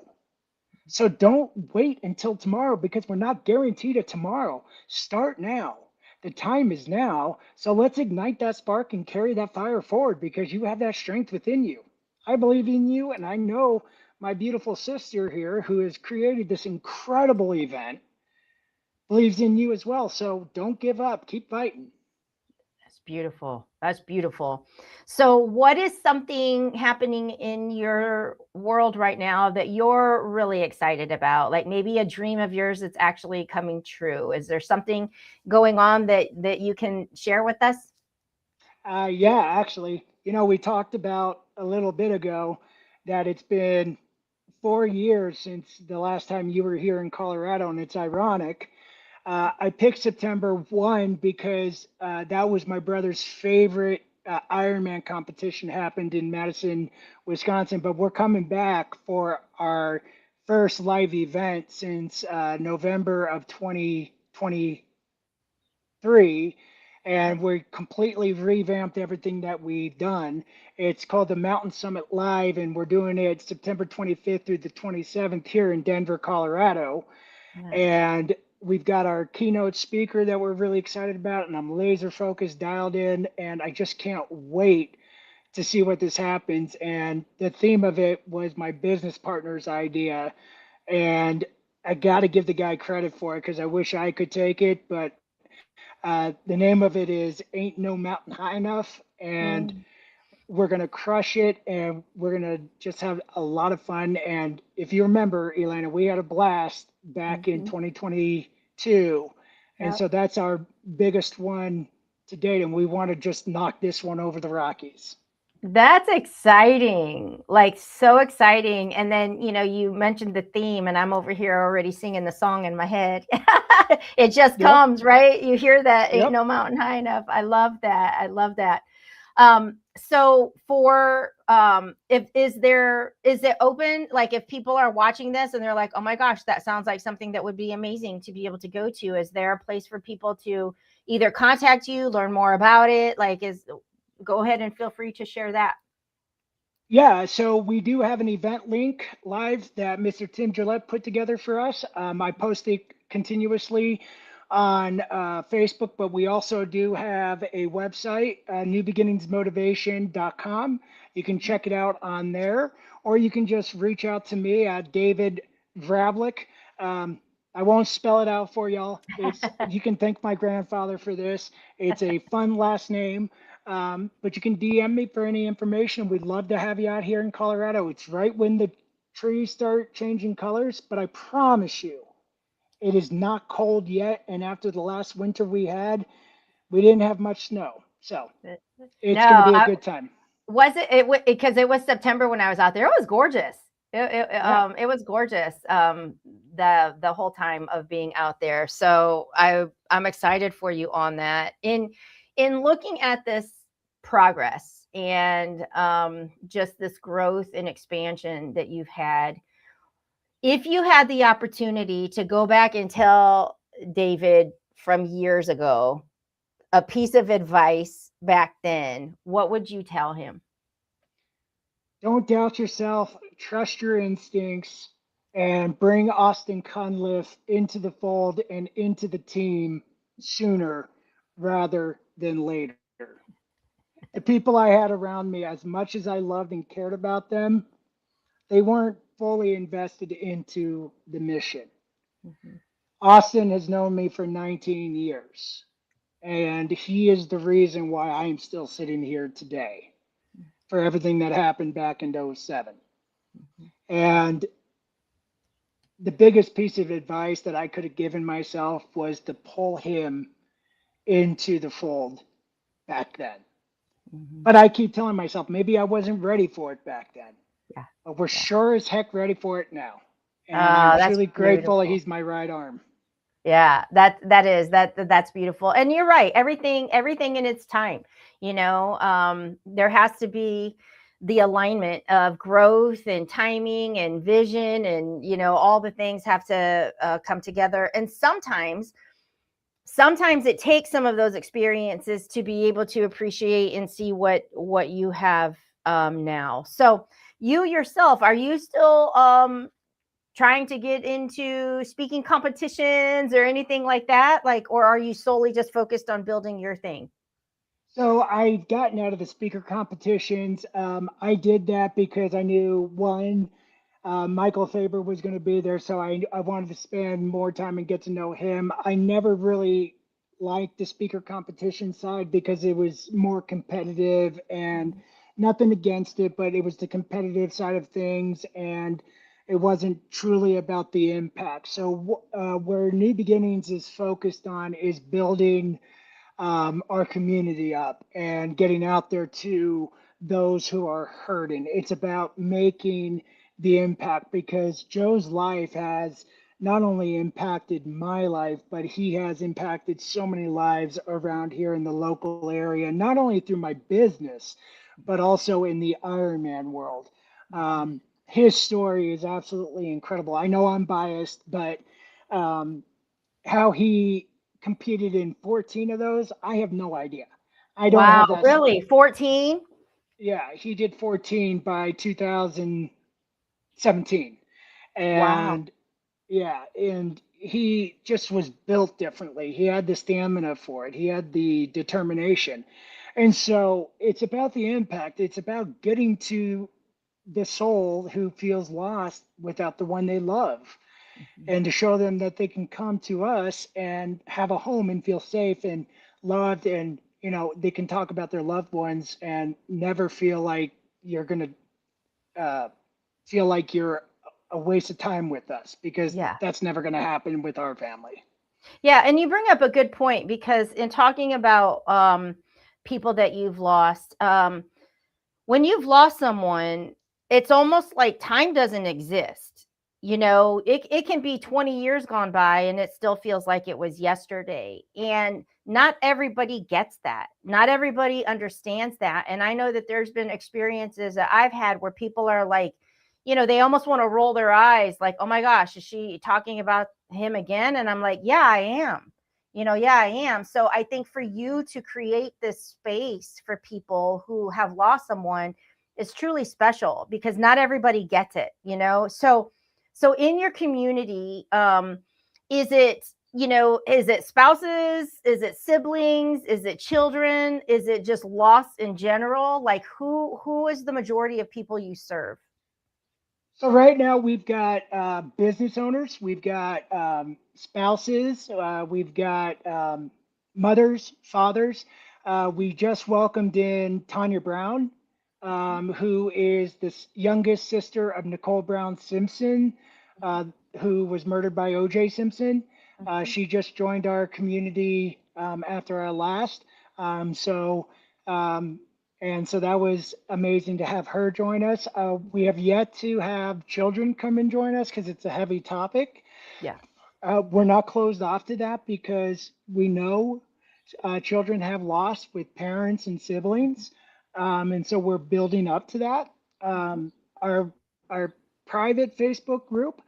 So don't wait until tomorrow, because we're not guaranteed a tomorrow. Start now. The time is now. So let's ignite that spark and carry that fire forward, because you have that strength within you. I believe in you, and I know my beautiful sister here, who has created this incredible event, believes in you as well. So don't give up. Keep fighting. That's beautiful. That's beautiful. So what is something happening in your world right now that you're really excited about? Like maybe a dream of yours that's actually coming true. Is there something going on that you can share with us? Yeah, actually, we talked about a little bit ago that it's been 4 years since the last time you were here in Colorado, and it's ironic. I picked September 1 because that was my brother's favorite Ironman competition, happened in Madison, Wisconsin. But we're coming back for our first live event since November of 2023. And we completely revamped everything that we've done. It's called the Mountain Summit Live, and we're doing it September 25th through the 27th here in Denver, Colorado. Nice. And we've got our keynote speaker that we're really excited about, and I'm laser focused, dialed in, and I just can't wait to see what this happens. And the theme of it was my business partner's idea, and I got to give the guy credit for it, because I wish I could take it, but the name of it is Ain't No Mountain High Enough, and we're going to crush it, and we're going to just have a lot of fun. And if you remember, Elena, we had a blast back in 2022. And so that's our biggest one to date. And we want to just knock this one over the Rockies. That's exciting. Like so exciting. And then, you mentioned the theme, and I'm over here already singing the song in my head. It just comes, right? You hear that, Ain't No Mountain High Enough. I love that. I love that. So for, is it open? Like if people are watching this and they're like, oh my gosh, that sounds like something that would be amazing to be able to go to. Is there a place for people to either contact you, learn more about it? Go ahead and feel free to share that. Yeah, so we do have an event link live that Mr. Tim Gillette put together for us. I post it continuously on Facebook, but we also do have a website, newbeginningsmotivation.com. You can check it out on there, or you can just reach out to me at David Vravlik. I won't spell it out for y'all. You can thank my grandfather for this. It's a fun last name. But you can DM me for any information. We'd love to have you out here in Colorado. It's right when the trees start changing colors, but I promise you, it is not cold yet. And after the last winter we had, we didn't have much snow. So it's going to be a good time. Was it because it was September when I was out there? It was gorgeous. It was gorgeous. The whole time of being out there. So I'm excited for you on that. In looking at this progress and just this growth and expansion that you've had, if you had the opportunity to go back and tell David from years ago a piece of advice back then, what would you tell him? Don't doubt yourself, trust your instincts, and bring Austin Cunliffe into the fold and into the team sooner rather than later. The people I had around me, as much as I loved and cared about them, they weren't fully invested into the mission. Mm-hmm. Austin has known me for 19 years, and he is the reason why I'm still sitting here today for everything that happened back in '07. And the biggest piece of advice that I could have given myself was to pull him into the fold back then. Mm-hmm. But I keep telling myself, maybe I wasn't ready for it back then. Yeah. But we're sure as heck ready for it now. And I'm That's truly grateful that beautiful. he's my right arm. Yeah, that's beautiful. And you're right. Everything in its time, there has to be the alignment of growth and timing and vision, and, all the things have to come together. And sometimes it takes some of those experiences to be able to appreciate and see what you have now. So you yourself, are you still trying to get into speaking competitions or anything like that? Or are you solely just focused on building your thing? So I've gotten out of the speaker competitions. I did that because I knew Michael Faber was going to be there. So I wanted to spend more time and get to know him. I never really liked the speaker competition side because it was more competitive, and nothing against it, but it was the competitive side of things. And it wasn't truly about the impact. So where New Beginnings is focused on is building our community up and getting out there to those who are hurting. It's about making the impact, because Joe's life has not only impacted my life, but he has impacted so many lives around here in the local area, not only through my business, but also in the Ironman world. His story is absolutely incredible. I know I'm biased, but how he competed in 14 of those, I have no idea. I don't Wow, have that. really? 14? Yeah, he did 14 by 2017. Wow. And yeah, and he just was built differently. He had the stamina for it, he had the determination. And so it's about the impact. It's about getting to the soul who feels lost without the one they love, and to show them that they can come to us and have a home and feel safe and loved, and they can talk about their loved ones and never feel like you're going to feel like you're a waste of time with us, because Yeah. that's never going to happen with our family. Yeah, and you bring up a good point, because in talking about people that you've lost, when you've lost someone, it's almost like time doesn't exist. It can be 20 years gone by and it still feels like it was yesterday. And not everybody gets that. Not everybody understands that. And I know that there's been experiences that I've had where people are like, they almost want to roll their eyes like, oh my gosh, is she talking about him again? And I'm like, yeah, I am. Yeah, I am. So I think for you to create this space for people who have lost someone is truly special, because not everybody gets it, So in your community, is it spouses? Is it siblings? Is it children? Is it just loss in general? Like who is the majority of people you serve? So right now we've got business owners, we've got spouses, we've got mothers, fathers. We just welcomed in Tanya Brown, who is the youngest sister of Nicole Brown Simpson, who was murdered by O.J. Simpson. She just joined our community after our last. And so that was amazing to have her join us. We have yet to have children come and join us because it's a heavy topic. Yeah. We're not closed off to that because we know children have loss with parents and siblings. And so we're building up to that. Our private Facebook group,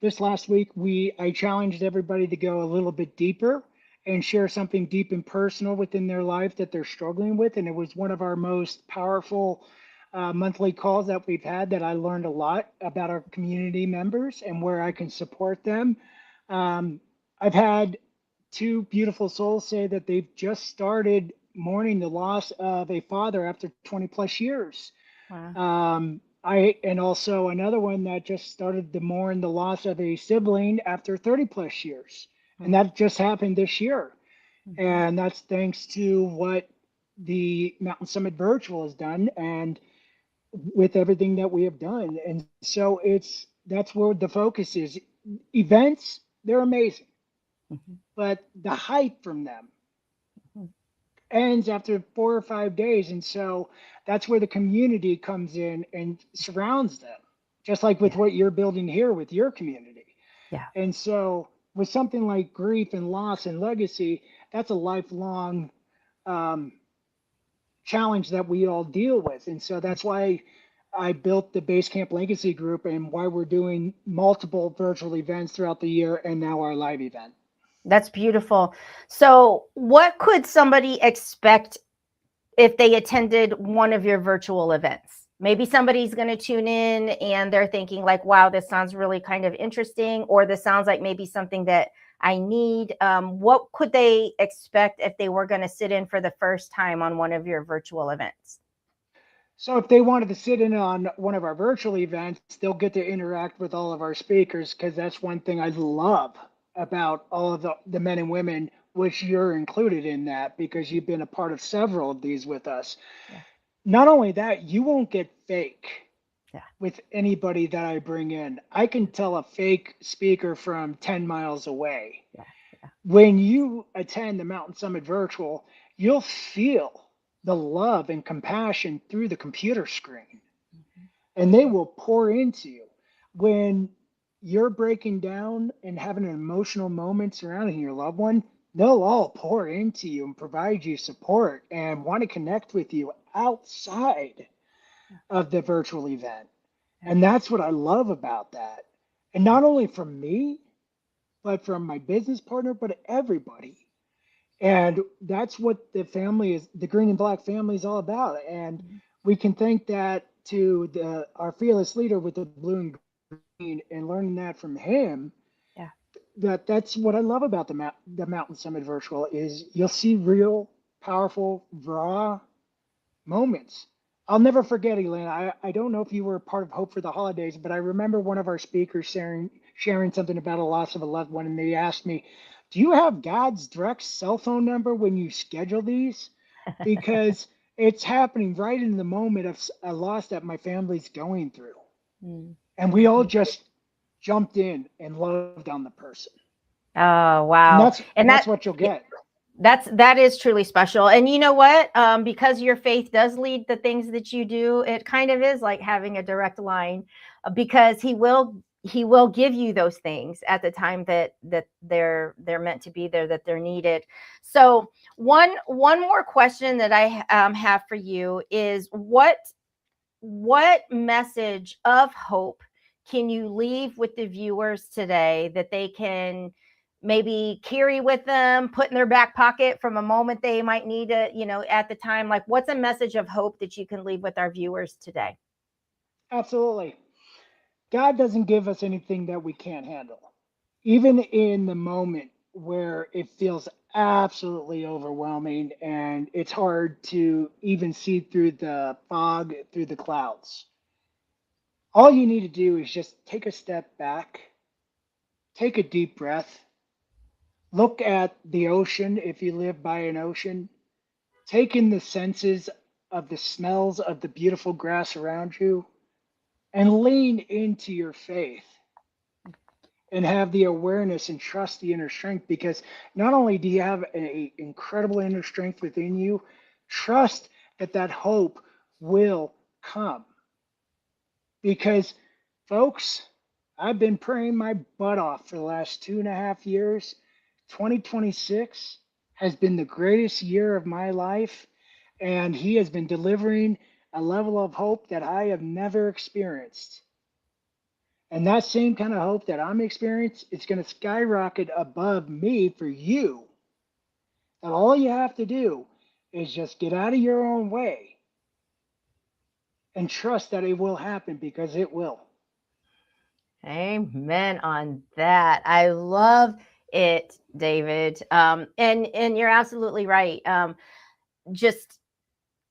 this last week, I challenged everybody to go a little bit deeper and share something deep and personal within their life that they're struggling with. And it was one of our most powerful monthly calls that we've had, that I learned a lot about our community members and where I can support them. I've had two beautiful souls say that they've just started mourning the loss of a father after 20 plus years. Wow. And also another one that just started to mourn the loss of a sibling after 30 plus years. And that just happened this year. And that's thanks to what the Mountain Summit Virtual has done and with everything that we have done. And so that's where the focus is. Events, they're amazing, but the hype from them ends after 4 or 5 days. And so that's where the community comes in and surrounds them, just like with what you're building here with your community. Yeah. And so with something like grief and loss and legacy, that's a lifelong challenge that we all deal with. And so that's why I built the Basecamp Legacy Group and why we're doing multiple virtual events throughout the year and now our live event. That's beautiful. So what could somebody expect if they attended one of your virtual events? Maybe somebody's going to tune in and they're thinking like, wow, this sounds really kind of interesting, or this sounds like maybe something that I need. What could they expect if they were going to sit in for the first time on one of your virtual events? So if they wanted to sit in on one of our virtual events, they'll get to interact with all of our speakers, because that's one thing I love about all of the men and women, which you're included in that because you've been a part of several of these with us. Yeah. Not only that, you won't get fake Yeah. with anybody that I bring in. I can tell a fake speaker from 10 miles away. Yeah. When you attend the Mountain Summit Virtual, you'll feel the love and compassion through the computer screen, and they will pour into you. When you're breaking down and having an emotional moment surrounding your loved one, they'll all pour into you and provide you support and want to connect with you outside of the virtual event. And that's what I love about that. And not only from me, but from my business partner, but everybody. And that's what the family is, the Green and Black family is all about. And we can thank that to our fearless leader with the blue and green, and learning that from him. Yeah. That's what I love about the Mountain Summit Virtual is you'll see real, powerful, raw moments. I'll never forget, Elaine. I don't know if you were a part of Hope for the Holidays, but I remember one of our speakers sharing something about a loss of a loved one, and they asked me, do you have God's direct cell phone number when you schedule these? Because it's happening right in the moment of a loss that my family's going through. And we all just jumped in and loved on the person. Oh, wow. And that's what you'll get. That is truly special. And you know what? Because your faith does lead the things that you do, it kind of is like having a direct line, because he will give you those things at the time that they're meant to be there, that they're needed. So one more question that I have for you is what message of hope can you leave with the viewers today that they can maybe carry with them, put in their back pocket from a moment they might need it, at the time? Like, what's a message of hope that you can leave with our viewers today? Absolutely. God doesn't give us anything that we can't handle. Even in the moment where it feels absolutely overwhelming and it's hard to even see through the fog, through the clouds, all you need to do is just take a step back, take a deep breath, look at the ocean if you live by an ocean, take in the senses of the smells of the beautiful grass around you, and lean into your faith and have the awareness and trust the inner strength, because not only do you have an incredible inner strength within you, trust that hope will come. Because, folks, I've been praying my butt off for the last 2.5 years. 2026 has been the greatest year of my life, and he has been delivering a level of hope that I have never experienced. And that same kind of hope that I'm experiencing, it's going to skyrocket above me for you. And all you have to do is just get out of your own way and trust that it will happen, because it will. Amen on that. I love it, David. And you're absolutely right. Just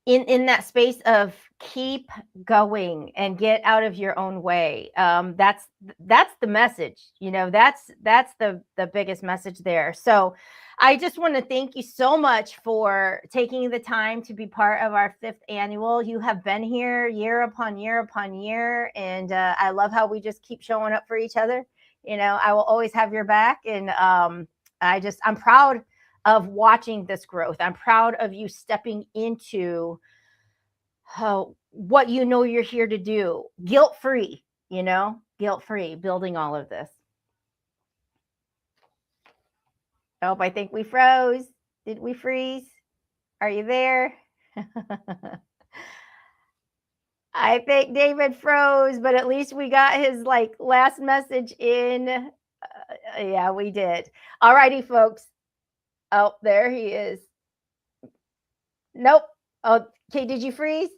in that space of keep going and get out of your own way. That's the message. That's the biggest message there. So I just want to thank you so much for taking the time to be part of our 5th annual. You have been here year upon year upon year. And I love how we just keep showing up for each other. I will always have your back. And I'm proud of watching this growth. I'm proud of you stepping into what you're here to do. Guilt-free, guilt-free, building all of this. Oh, I think we froze. Did we freeze? Are you there? I think David froze, but at least we got his last message in. Yeah, we did. All righty, folks. Oh, there he is. Nope. Okay, did you freeze?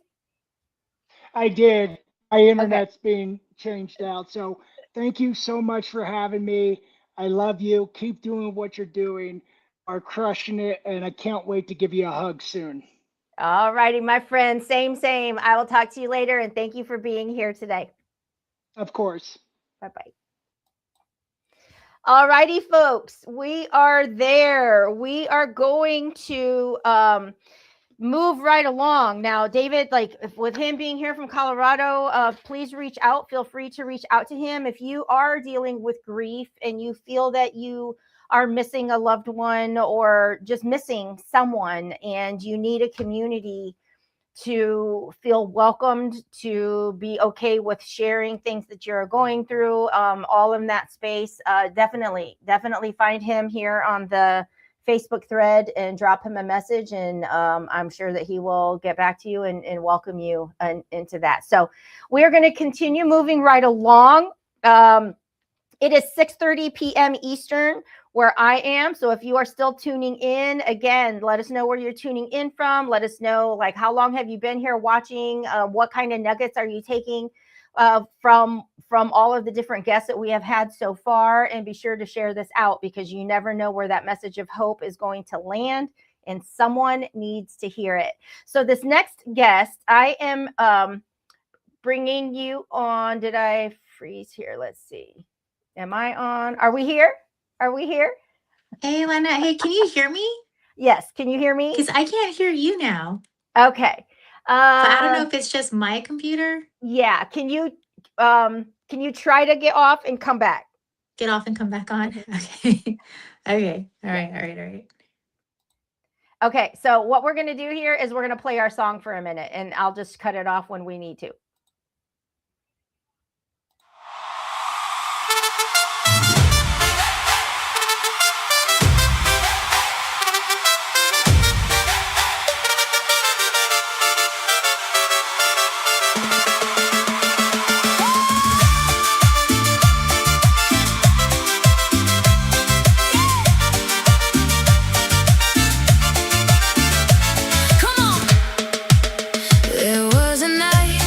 I did. My internet's being changed out. So thank you so much for having me. I love you. Keep doing what you're doing. Are crushing it. And I can't wait to give you a hug soon. All righty, my friend. Same. I will talk to you later. And thank you for being here today. Of course. Bye-bye. All righty, folks. We are there. We are going to move right along. Now, David, with him being here from Colorado, please reach out. Feel free to reach out to him. If you are dealing with grief and you feel that you are missing a loved one or just missing someone and you need a community to feel welcomed, to be okay with sharing things that you're going through, all in that space, definitely find him here on the Facebook thread and drop him a message. And I'm sure that he will get back to you and welcome you into that. So we're going to continue moving right along. It is 6:30 p.m. Eastern where I am. So if you are still tuning in, again, let us know where you're tuning in from. Let us know, how long have you been here watching? What kind of nuggets are you taking from all of the different guests that we have had so far? And be sure to share this out, because you never know where that message of hope is going to land, and someone needs to hear it. So this next guest, I am bringing you on. Did I freeze here? Let's see. Am I on? Are we here? Hey, Lena. Hey, can you hear me? Yes. Can you hear me? Because I can't hear you now. Okay. So I don't know if it's just my computer. Yeah. Can you try to get off and come back? Get off and come back on. Okay. Okay. All right. Okay. So what we're going to do here is we're going to play our song for a minute, and I'll just cut it off when we need to. There was a night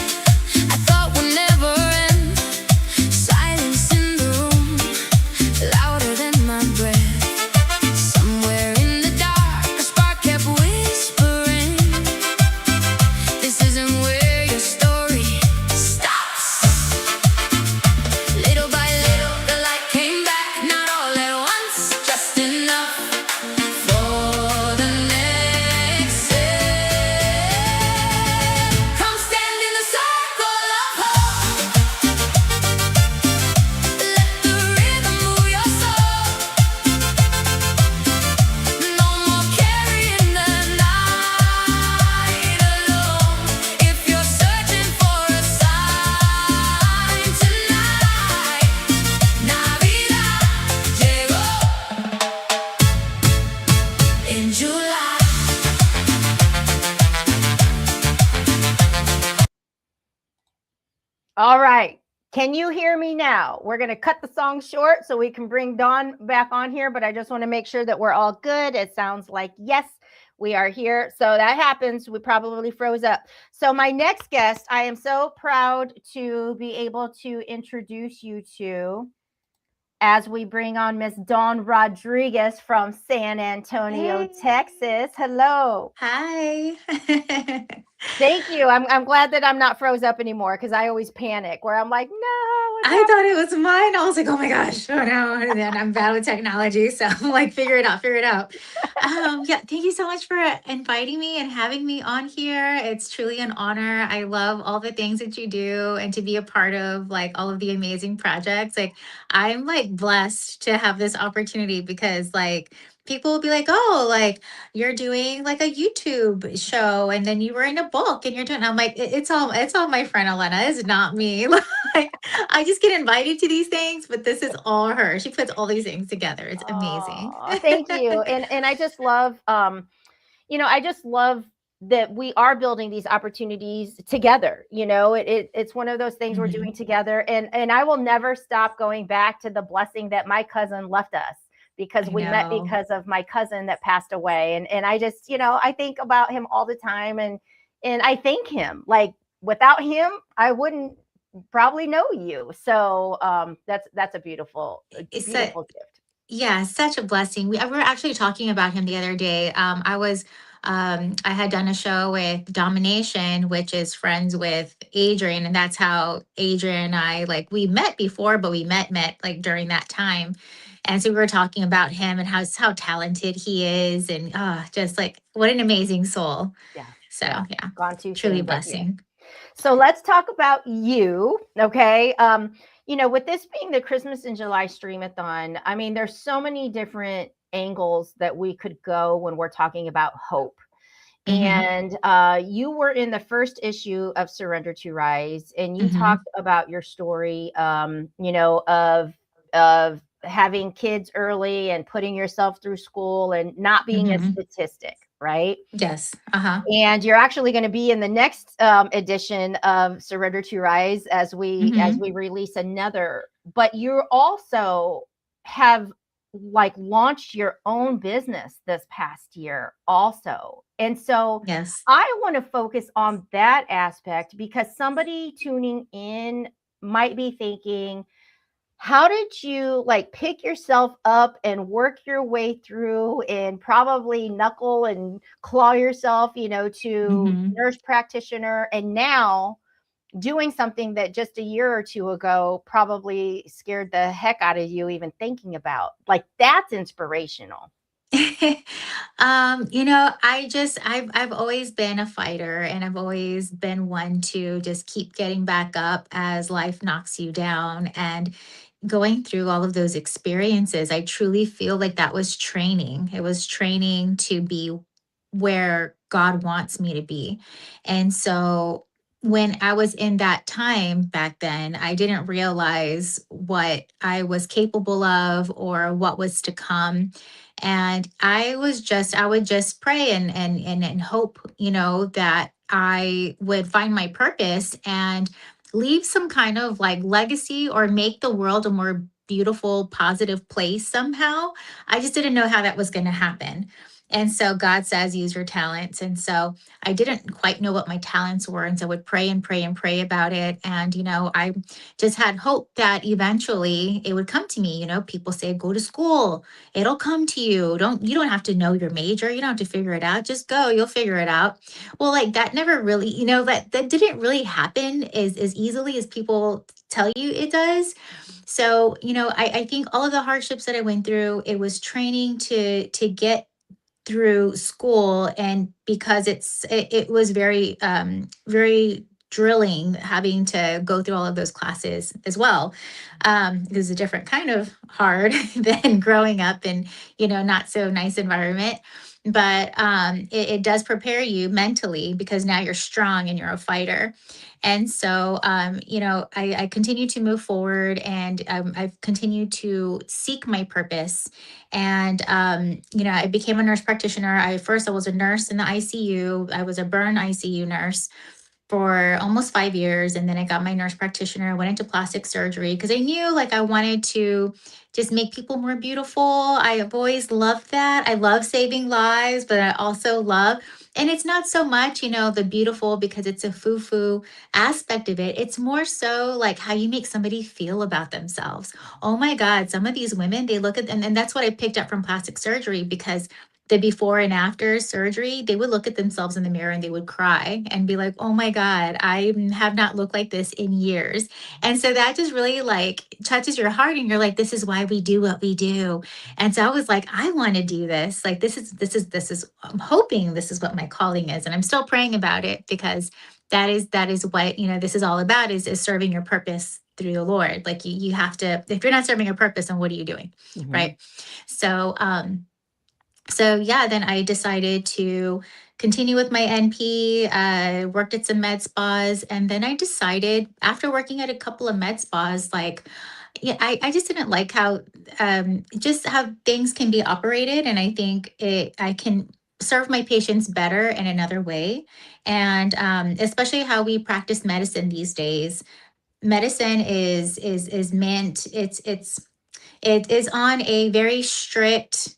All right. Can you hear me now? We're going to cut the song short so we can bring Dawn back on here, but I just want to make sure that we're all good. It sounds like yes, we are here. So that happens. We probably froze up. So my next guest, I am so proud to be able to introduce you to as we bring on Miss Dawn Rodriguez from San Antonio, Hey. Texas. Hello. Hi. Thank you. I'm glad that I'm not froze up anymore because I always panic where I'm like, no, what's I thought it was mine. I was like, oh my gosh, oh no. And then I'm bad with technology. So I'm like, figure it out, figure it out. Yeah, thank you so much for inviting me and having me on here. It's truly an honor. I love all the things that you do and to be a part of like all of the amazing projects. Like I'm like blessed to have this opportunity because like people will be like, oh, like you're doing like a YouTube show and then you were in a book and you're doing, I'm like, it's all my friend Elena. It's not me. Like I just get invited to these things, but this is all her. She puts all these things together. It's amazing. Aw, thank you. And I just love I just love that we are building these opportunities together. It's one of those things we're Mhm. doing together. And I will never stop going back to the blessing that my cousin left us because I we met know. because of my cousin that passed away. And I just, I think about him all the time and I thank him. Like without him, I wouldn't probably know you. So that's a beautiful, It's beautiful gift. Yeah, such a blessing. We were actually talking about him the other day. I had done a show with Domination, which is friends with Adrian, and that's how Adrian and I like we met before, but we met like during that time. And so we were talking about him and how talented he is, and just like what an amazing soul. Yeah. So Yeah. yeah, Gone too truly a soon, but yeah. blessing. So let's talk about you. Okay. With this being the Christmas in July Streamathon, I mean, there's so many different angles that we could go when we're talking about hope. Mhm. And you were in the first issue of Surrender to Rise, and you Mhm. talked about your story, of having kids early and putting yourself through school and not being a Mhm. statistic, right? Yes. Uh-huh. And you're actually going to be in the next edition of Surrender to Rise as we Mhm. release another. But you also have like launched your own business this past year also. And so Yes. I want to focus on that aspect because somebody tuning in might be thinking, how did you like pick yourself up and work your way through and probably knuckle and claw yourself, to Mhm. nurse practitioner and now doing something that just a year or two ago probably scared the heck out of you even thinking about? Like that's inspirational. I've always been a fighter and I've always been one to just keep getting back up as life knocks you down and going through all of those experiences. I truly feel like that was training. It was training to be where God wants me to be. And so when I was in that time back then, I didn't realize what I was capable of or what was to come. And I would just pray and hope, that I would find my purpose and leave some kind of like legacy or make the world a more beautiful, positive place somehow. I just didn't know how that was going to happen. And so God says, use your talents. And so I didn't quite know what my talents were. And so I would pray and pray and pray about it. And, I just had hope that eventually it would come to me. People say, go to school, it'll come to you. You don't have to know your major. You don't have to figure it out. Just go, you'll figure it out. Well, like that never really, that didn't really happen as easily as people tell you it does. So, I think all of the hardships that I went through, it was training to get through school. And because it was very very drilling having to go through all of those classes as well. It was a different kind of hard than growing up in not so nice environment, but it does prepare you mentally because now you're strong and you're a fighter. And so I continue to move forward, and I've continued to seek my purpose. And I became a nurse practitioner. I was a nurse in the ICU. I was a burn ICU nurse. for almost 5 years. And then I got my nurse practitioner. I went into plastic surgery because I knew like I wanted to just make people more beautiful. I have always loved that. I love saving lives, but I also love, and it's not so much, the beautiful because it's a foo-foo aspect of it. It's more so like how you make somebody feel about themselves. Oh my God, some of these women, they look at, and that's what I picked up from plastic surgery, because the before and after surgery, they would look at themselves in the mirror and they would cry and be like, oh my God, I have not looked like this in years. And so that just really like touches your heart, and you're like, this is why we do what we do. And so I was like, I want to do this. Like, this is, I'm hoping this is what my calling is. And I'm still praying about it, because that is what, this is all about, is serving your purpose through the Lord. Like you have to, if you're not serving your purpose, then what are you doing? Mhm. Right. So yeah, then I decided to continue with my NP, worked at some med spas. And then I decided, after working at a couple of med spas, like, yeah, I just didn't like how, just how things can be operated. And I think I can serve my patients better in another way. And especially how we practice medicine these days. Medicine is meant, it is on a very strict,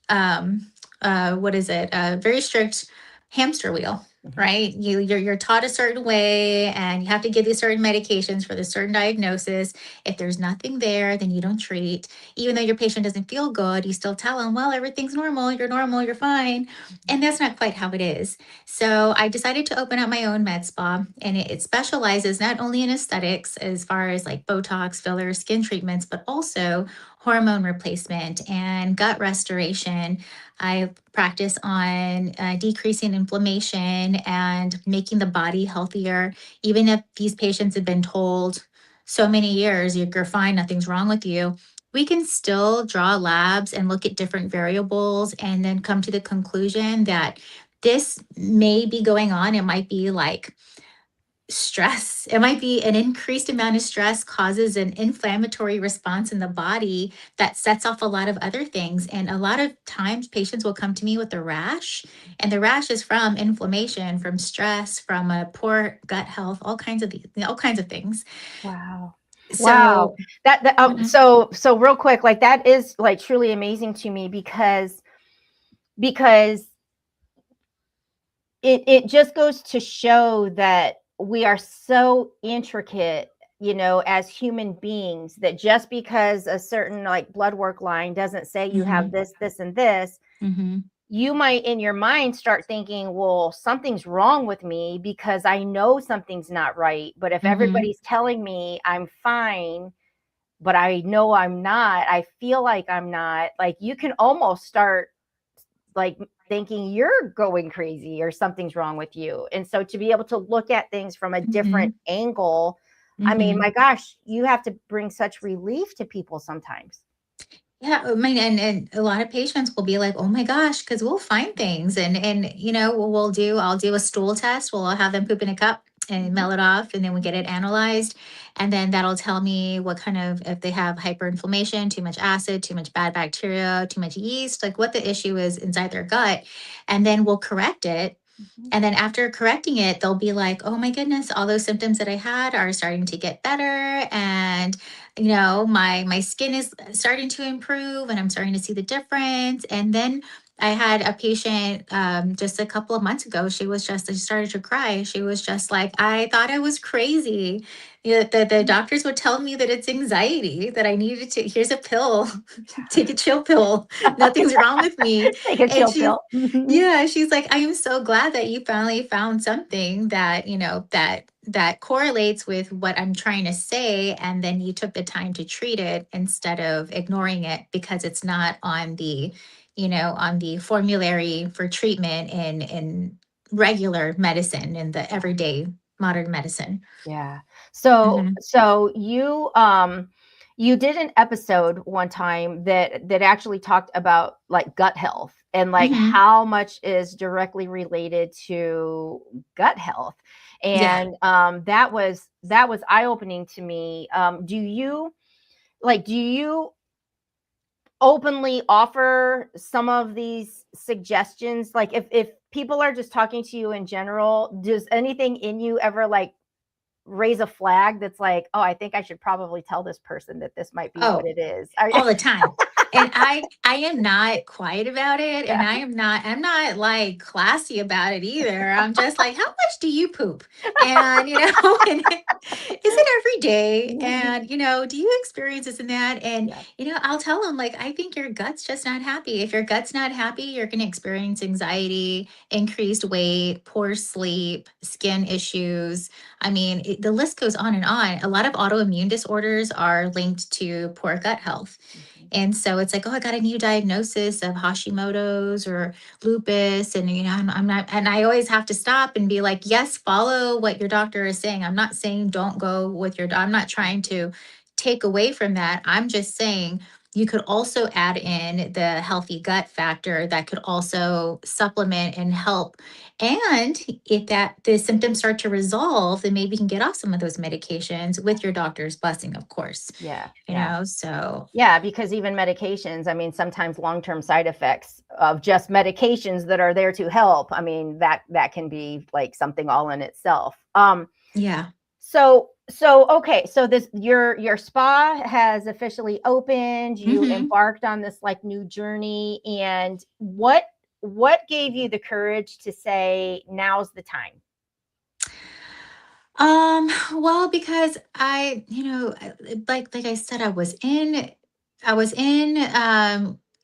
what is it? A very strict hamster wheel, right? You're taught a certain way, and you have to give these certain medications for this certain diagnosis. If there's nothing there, then you don't treat. Even though your patient doesn't feel good, you still tell them, well, everything's normal, you're fine. And that's not quite how it is. So I decided to open up my own med spa, and it specializes not only in aesthetics, as far as like Botox, fillers, skin treatments, but also hormone replacement and gut restoration. I practice on decreasing inflammation and making the body healthier. Even if these patients have been told so many years, you're fine, nothing's wrong with you, we can still draw labs and look at different variables and then come to the conclusion that this may be going on. It might be like stress. It might be an increased amount of stress causes an inflammatory response in the body that sets off a lot of other things. And a lot of times patients will come to me with a rash, and the rash is from inflammation, from stress, from a poor gut health, all kinds of things. Wow. So, Wow. Mhm. So real quick, like that is like truly amazing to me, because it just goes to show that we are so intricate, as human beings, that just because a certain like blood work line doesn't say you have this, and this, Mhm. you might in your mind start thinking, well, something's wrong with me because I know something's not right. But if Mhm. everybody's telling me I'm fine, but I know I'm not, I feel like I'm not, like you can almost start like thinking you're going crazy or something's wrong with you. And so to be able to look at things from a different angle, I mean, Mhm. my gosh, you have to bring such relief to people sometimes. Yeah, I mean, and a lot of patients will be like, "Oh my gosh," because we'll find things, and I'll do a stool test. We'll have them poop in a cup and mail it off, and then we get it analyzed, and then that'll tell me what kind of, if they have hyperinflammation, too much acid, too much bad bacteria, too much yeast, like what the issue is inside their gut, and then we'll correct it. And then after correcting it, they'll be like, oh my goodness, all those symptoms that I had are starting to get better. And, my skin is starting to improve, and I'm starting to see the difference. And then I had a patient just a couple of months ago. She started to cry. She was just like, I thought I was crazy. The doctors would tell me that it's anxiety, that I needed to, here's a pill, take a chill pill. Nothing's wrong with me. Take a And chill pill. yeah, she's like, I am so glad that you finally found something that, that correlates with what I'm trying to say. And then you took the time to treat it instead of ignoring it because it's not on the, on the formulary for treatment in regular medicine, in the everyday modern medicine. Yeah. So Mhm. so you did an episode one time that actually talked about like gut health and like Mhm. how much is directly related to gut health. Yeah. And that was eye-opening to me. Do you openly offer some of these suggestions, like if people are just talking to you in general, does anything in you ever like raise a flag that's like, oh, I think I should probably tell this person that this might be what Oh, it is? all the time. And I am not quiet about it, and Yeah. I'm not like classy about it either. I'm just like, how much do you poop? And and is it every day? And do you experience this and that? And Yeah. I'll tell them, like, I think your gut's just not happy. If your gut's not happy, you're going to experience anxiety, increased weight, poor sleep, skin issues. I mean, the list goes on and on. A lot of autoimmune disorders are linked to poor gut health. And so it's like, oh, I got a new diagnosis of Hashimoto's or lupus. And, I'm not, and I always have to stop and be like, yes, follow what your doctor is saying. I'm not saying don't go with I'm not trying to take away from that. I'm just saying you could also add in the healthy gut factor that could also supplement and help. And if the symptoms start to resolve, then maybe you can get off some of those medications with your doctor's blessing, of course. Yeah. So Yeah, because even medications, I mean, sometimes long-term side effects of just medications that are there to help. I mean, that can be like something all in itself. yeah. So okay, so this your spa has officially opened. You Mhm. embarked on this like new journey, and what gave you the courage to say now's the time? Well, because like I said, I was in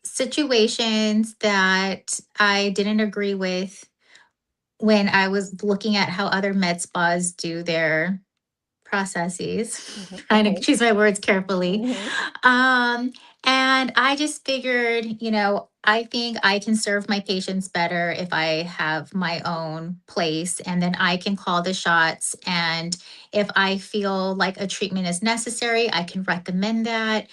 situations that I didn't agree with when I was looking at how other med spas do their processes. Trying to choose my words carefully. Mhm. Um, and I just figured, I think I can serve my patients better if I have my own place, and then I can call the shots. And if I feel like a treatment is necessary, I can recommend that.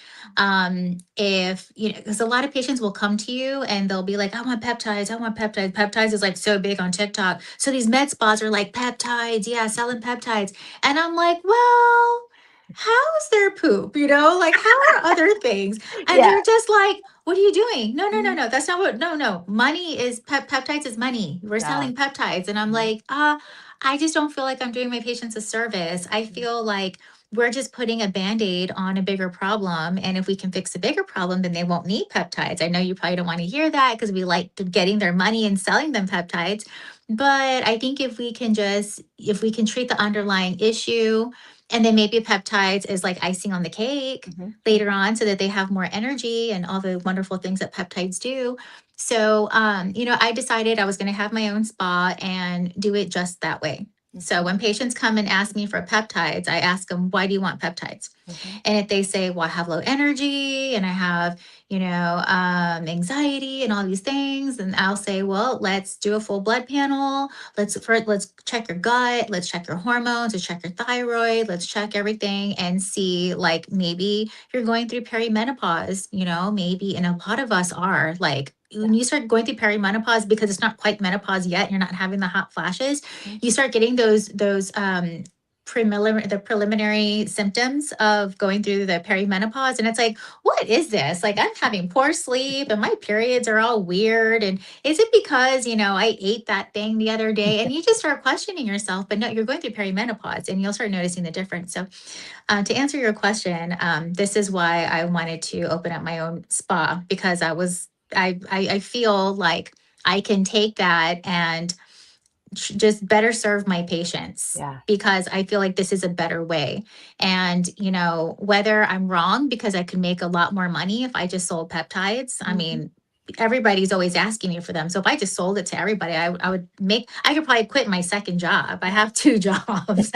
If, because a lot of patients will come to you and they'll be like, I want peptides. I want peptides. Peptides is like so big on TikTok. So these med spas are like peptides. Yeah, selling peptides. And I'm like, well, how's their poop? Like, how are other things? And Yeah. they're just like, what are you doing? No. That's not what, no. Money is peptides is money. We're Yeah. selling peptides. And I'm like, I just don't feel like I'm doing my patients a service. I feel like we're just putting a band-aid on a bigger problem. And if we can fix a bigger problem, then they won't need peptides. I know you probably don't want to hear that because we like getting their money and selling them peptides. But I think if we can treat the underlying issue, and then maybe peptides is like icing on the cake later on so that they have more energy and all the wonderful things that peptides do. So, I decided I was going to have my own spa and do it just that way. So when patients come and ask me for peptides, I ask them, why do you want peptides? And if they say, well, I have low energy and I have, anxiety and all these things, and I'll say, well, let's do a full blood panel. Let's check your gut. Let's check your hormones. Let's check your thyroid. Let's check everything and see, like, maybe you're going through perimenopause, maybe, and a lot of us are like, when you start going through perimenopause, because it's not quite menopause yet, you're not having the hot flashes, you start getting those preliminary symptoms of going through the perimenopause. And it's like, what is this? Like, I'm having poor sleep and my periods are all weird. And is it because, I ate that thing the other day? And you just start questioning yourself, but no, you're going through perimenopause and you'll start noticing the difference. So to answer your question, this is why I wanted to open up my own spa, because I feel like I can take that and just better serve my patients. Yeah. Because I feel like this is a better way. And, whether I'm wrong, because I could make a lot more money if I just sold peptides. I mean, everybody's always asking me for them. So if I just sold it to everybody, I could probably quit my second job. I have 2 jobs.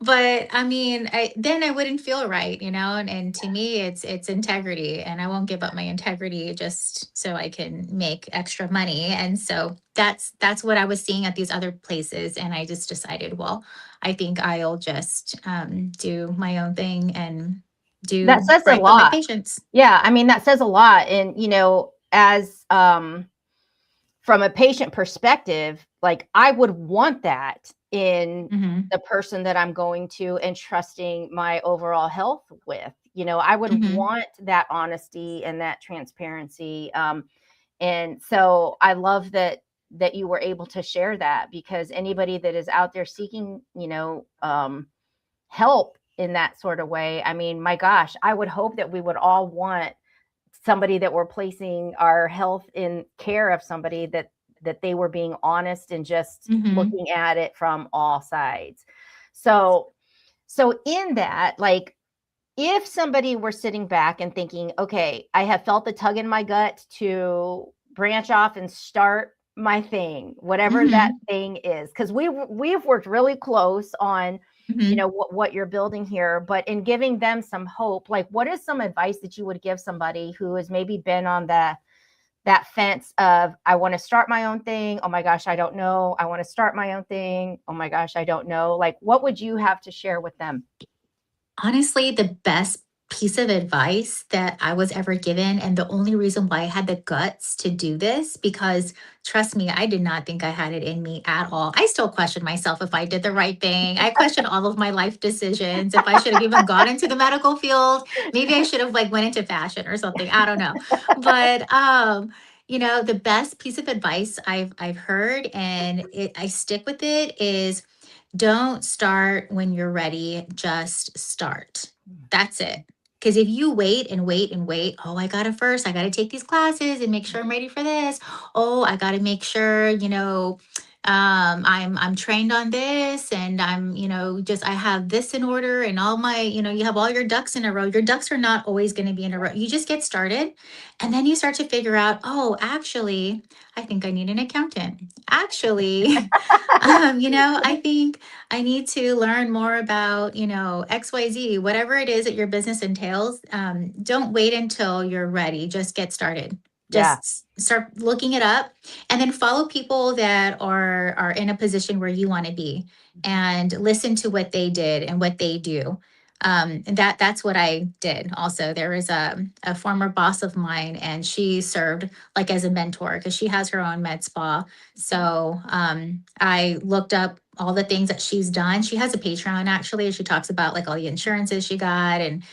But I mean, then I wouldn't feel right, and to me, it's integrity, and I won't give up my integrity just so I can make extra money. And so that's what I was seeing at these other places. And I just decided, well, I think I'll just do my own thing and do That says a right by my lot. patients. Yeah, I mean, that says a lot. And, as from a patient perspective, like, I would want that in the person that I'm going to and trusting my overall health with. I would want that honesty and that transparency. And so I love that you were able to share that, because anybody that is out there seeking, help in that sort of way, I mean, my gosh, I would hope that we would all want somebody that we're placing our health in care of, somebody that they were being honest and just looking at it from all sides. So in that, like, if somebody were sitting back and thinking, okay, I have felt the tug in my gut to branch off and start my thing, whatever that thing is, because we've worked really close on, what you're building here, but in giving them some hope, like, what is some advice that you would give somebody who has maybe been on that fence of, I want to start my own thing. Oh my gosh, I don't know. I want to start my own thing. Oh my gosh, I don't know. Like, what would you have to share with them? Honestly, the best piece of advice that I was ever given, and the only reason why I had the guts to do this, because trust me, I did not think I had it in me at all. I still question myself if I did the right thing. I question all of my life decisions, if I should have even gone into the medical field. Maybe I should have went into fashion or something. I don't know. But the best piece of advice I've heard, and I stick with it, is don't start when you're ready, just start. That's it. Because if you wait and wait and wait, oh, I got to take these classes and make sure I'm ready for this. Oh, I got to make sure, I'm trained on this, and I'm, I have this in order, and all my, you have all your ducks in a row. Your ducks are not always going to be in a row. You just get started, and then you start to figure out, oh, actually, I think I need an accountant. Actually, I think I need to learn more about, XYZ, whatever it is that your business entails. Don't wait until you're ready. Just get started. Just start looking it up, and then follow people that are in a position where you want to be, and listen to what they did and what they do. And that's what I did. Also, there was a former boss of mine, and she served like as a mentor because she has her own med spa. So I looked up all the things that she's done. She has a Patreon, actually. She talks about like all the insurances she got, and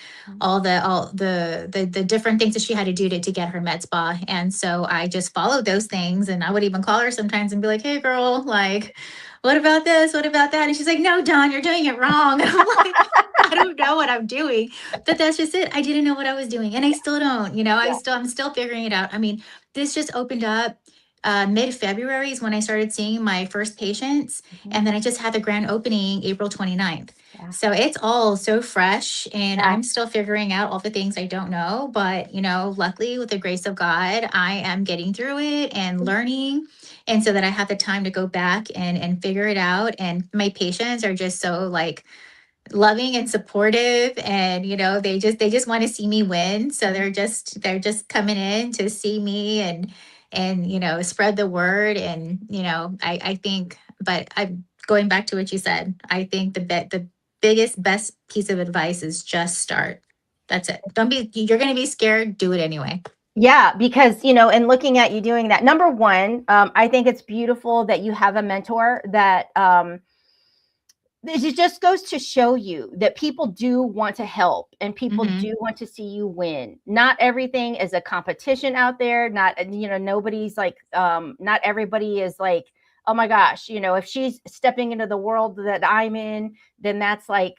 all the different things that she had to do to get her med spa. And so I just followed those things, and I would even call her sometimes and be like, hey girl, like, what about this? What about that? And she's like, no, Dawn, you're doing it wrong. And I'm like, I don't know what I'm doing, but that's just it. I didn't know what I was doing, and I still don't, I'm still figuring it out. I mean, this just opened up. Mid-February is when I started seeing my first patients. And then I just had the grand opening April 29th. Yeah. So it's all so fresh, and Yeah. I'm still figuring out all the things I don't know. But, luckily, with the grace of God, I am getting through it and learning. And so that I have the time to go back and figure it out. And my patients are just so loving and supportive, and they just want to see me win. So they're just coming in to see me and spread the word. And I think, but I'm going back to what you said, I think the best piece of advice is just start. That's it. You're going to be scared, do it anyway. Yeah, because, and looking at you doing that, number one, I think it's beautiful that you have a mentor that, it just goes to show you that people do want to help, and people do want to see you win. Not everything is a competition out there. Not, nobody's like, not everybody is like, oh my gosh, if she's stepping into the world that I'm in, then that's like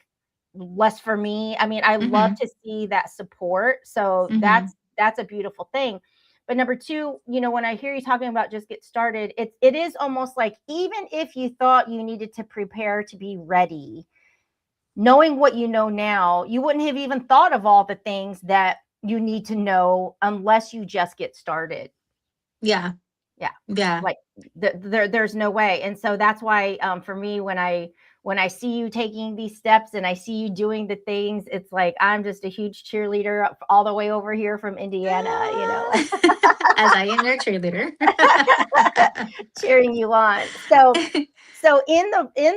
less for me. I mean, I love to see that support. So that's a beautiful thing. But number two, when I hear you talking about just get started, it is almost like, even if you thought you needed to prepare to be ready, knowing what you know now, you wouldn't have even thought of all the things that you need to know unless you just get started. Yeah. Like there's no way. And so that's why for me, when I see you taking these steps and I see you doing the things, it's like, I'm just a huge cheerleader all the way over here from Indiana, As I am your cheerleader. cheering you on. So in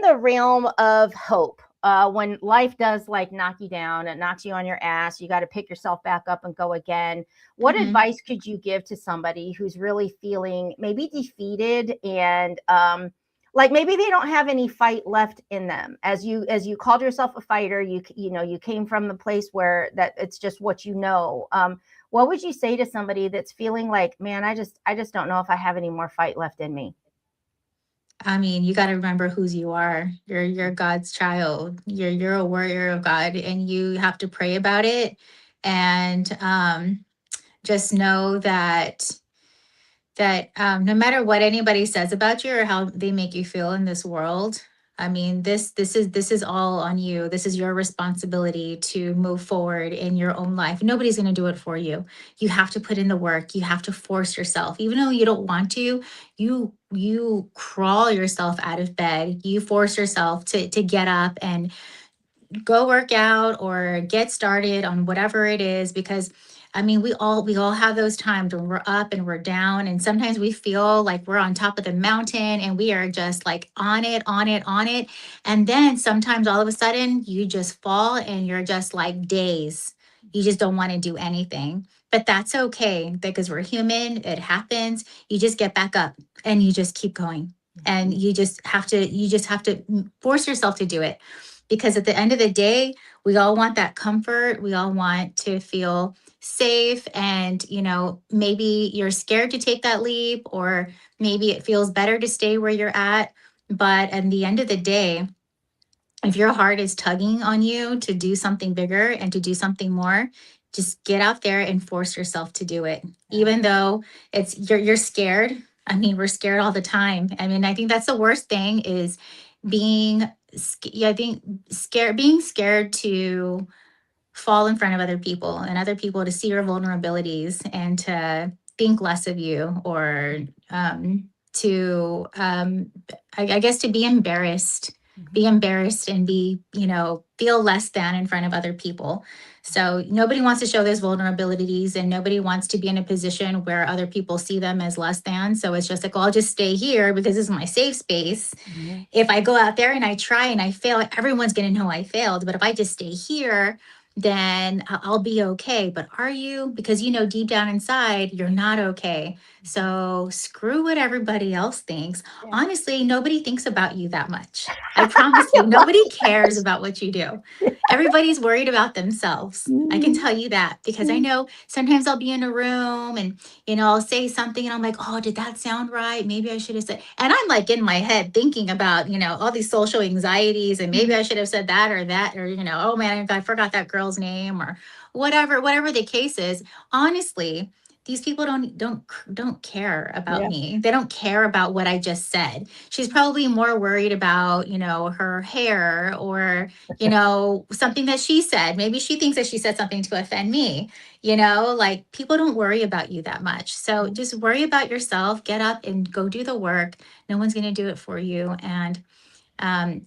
the realm of hope, when life does knock you down, it knocks you on your ass, you got to pick yourself back up and go again. What advice could you give to somebody who's really feeling maybe defeated and like maybe they don't have any fight left in them. As you called yourself a fighter, you came from the place where that it's just what you know. What would you say to somebody that's feeling like, man, I just don't know if I have any more fight left in me? I mean, you got to remember whose you are. You're God's child. You're a warrior of God, and you have to pray about it. And just know that no matter what anybody says about you or how they make you feel in this world, I mean, this is all on you. This is your responsibility to move forward in your own life. Nobody's going to do it for you. You have to put in the work. You have to force yourself, even though you don't want to. You crawl yourself out of bed. You force yourself to get up and go work out or get started on whatever it is, because I mean, we all have those times when we're up and we're down, and sometimes we feel like we're on top of the mountain and we are just like on it. And then sometimes all of a sudden you just fall and you're just like dazed. You just don't want to do anything. But that's okay, because we're human. It happens. You just get back up and you just keep going. And you just have to force yourself to do it. Because at the end of the day, we all want that comfort. We all want to feel safe. And, maybe you're scared to take that leap, or maybe it feels better to stay where you're at. But at the end of the day, if your heart is tugging on you to do something bigger and to do something more, just get out there and force yourself to do it. Even though you're scared. I mean, we're scared all the time. I mean, I think that's the worst thing is being scared to fall in front of other people and other people to see your vulnerabilities and to think less of you, or I guess to be embarrassed and feel less than in front of other people. So nobody wants to show those vulnerabilities, and nobody wants to be in a position where other people see them as less than. So it's just like, well, I'll just stay here because this is my safe space. Mm-hmm. If I go out there and I try and I fail, everyone's going to know I failed. But if I just stay here, then I'll be okay. But are you? Because deep down inside, you're not okay. So screw what everybody else thinks. Yeah. Honestly, nobody thinks about you that much. I promise you, nobody cares about what you do. Everybody's worried about themselves. I can tell you that, because I know sometimes I'll be in a room and, I'll say something and I'm like, oh, did that sound right? Maybe I should have said, and I'm like in my head thinking about, all these social anxieties, and maybe I should have said that, or, oh man, I forgot that girl's name, or whatever the case is. Honestly, these people don't care about me. They don't care about what I just said. She's probably more worried about, her hair, or, something that she said. Maybe she thinks that she said something to offend me. Like, people don't worry about you that much. So just worry about yourself, get up and go do the work. No one's going to do it for you. And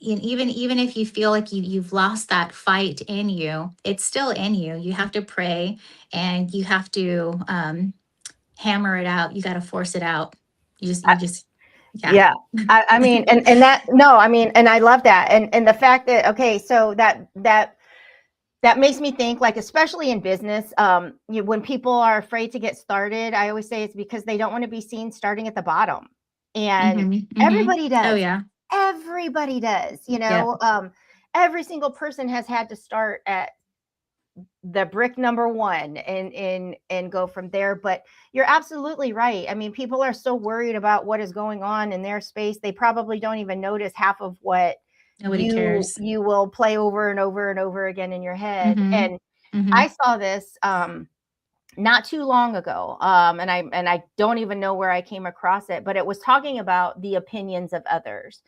even if you feel like you've lost that fight in you, it's still in you. You have to pray, and you have to hammer it out. You got to force it out. Yeah. I mean, and that, no, I mean, and I love that. And the fact that, okay, so that makes me think, like, especially in business, when people are afraid to get started, I always say it's because they don't want to be seen starting at the bottom. And everybody does. Oh yeah. Everybody does, every single person has had to start at the brick number one and go from there. But you're absolutely right. I mean, people are so worried about what is going on in their space. They probably don't even notice half of what nobody cares. You will play over and over and over again in your head. And I saw this not too long ago. And I don't even know where I came across it, but it was talking about the opinions of others,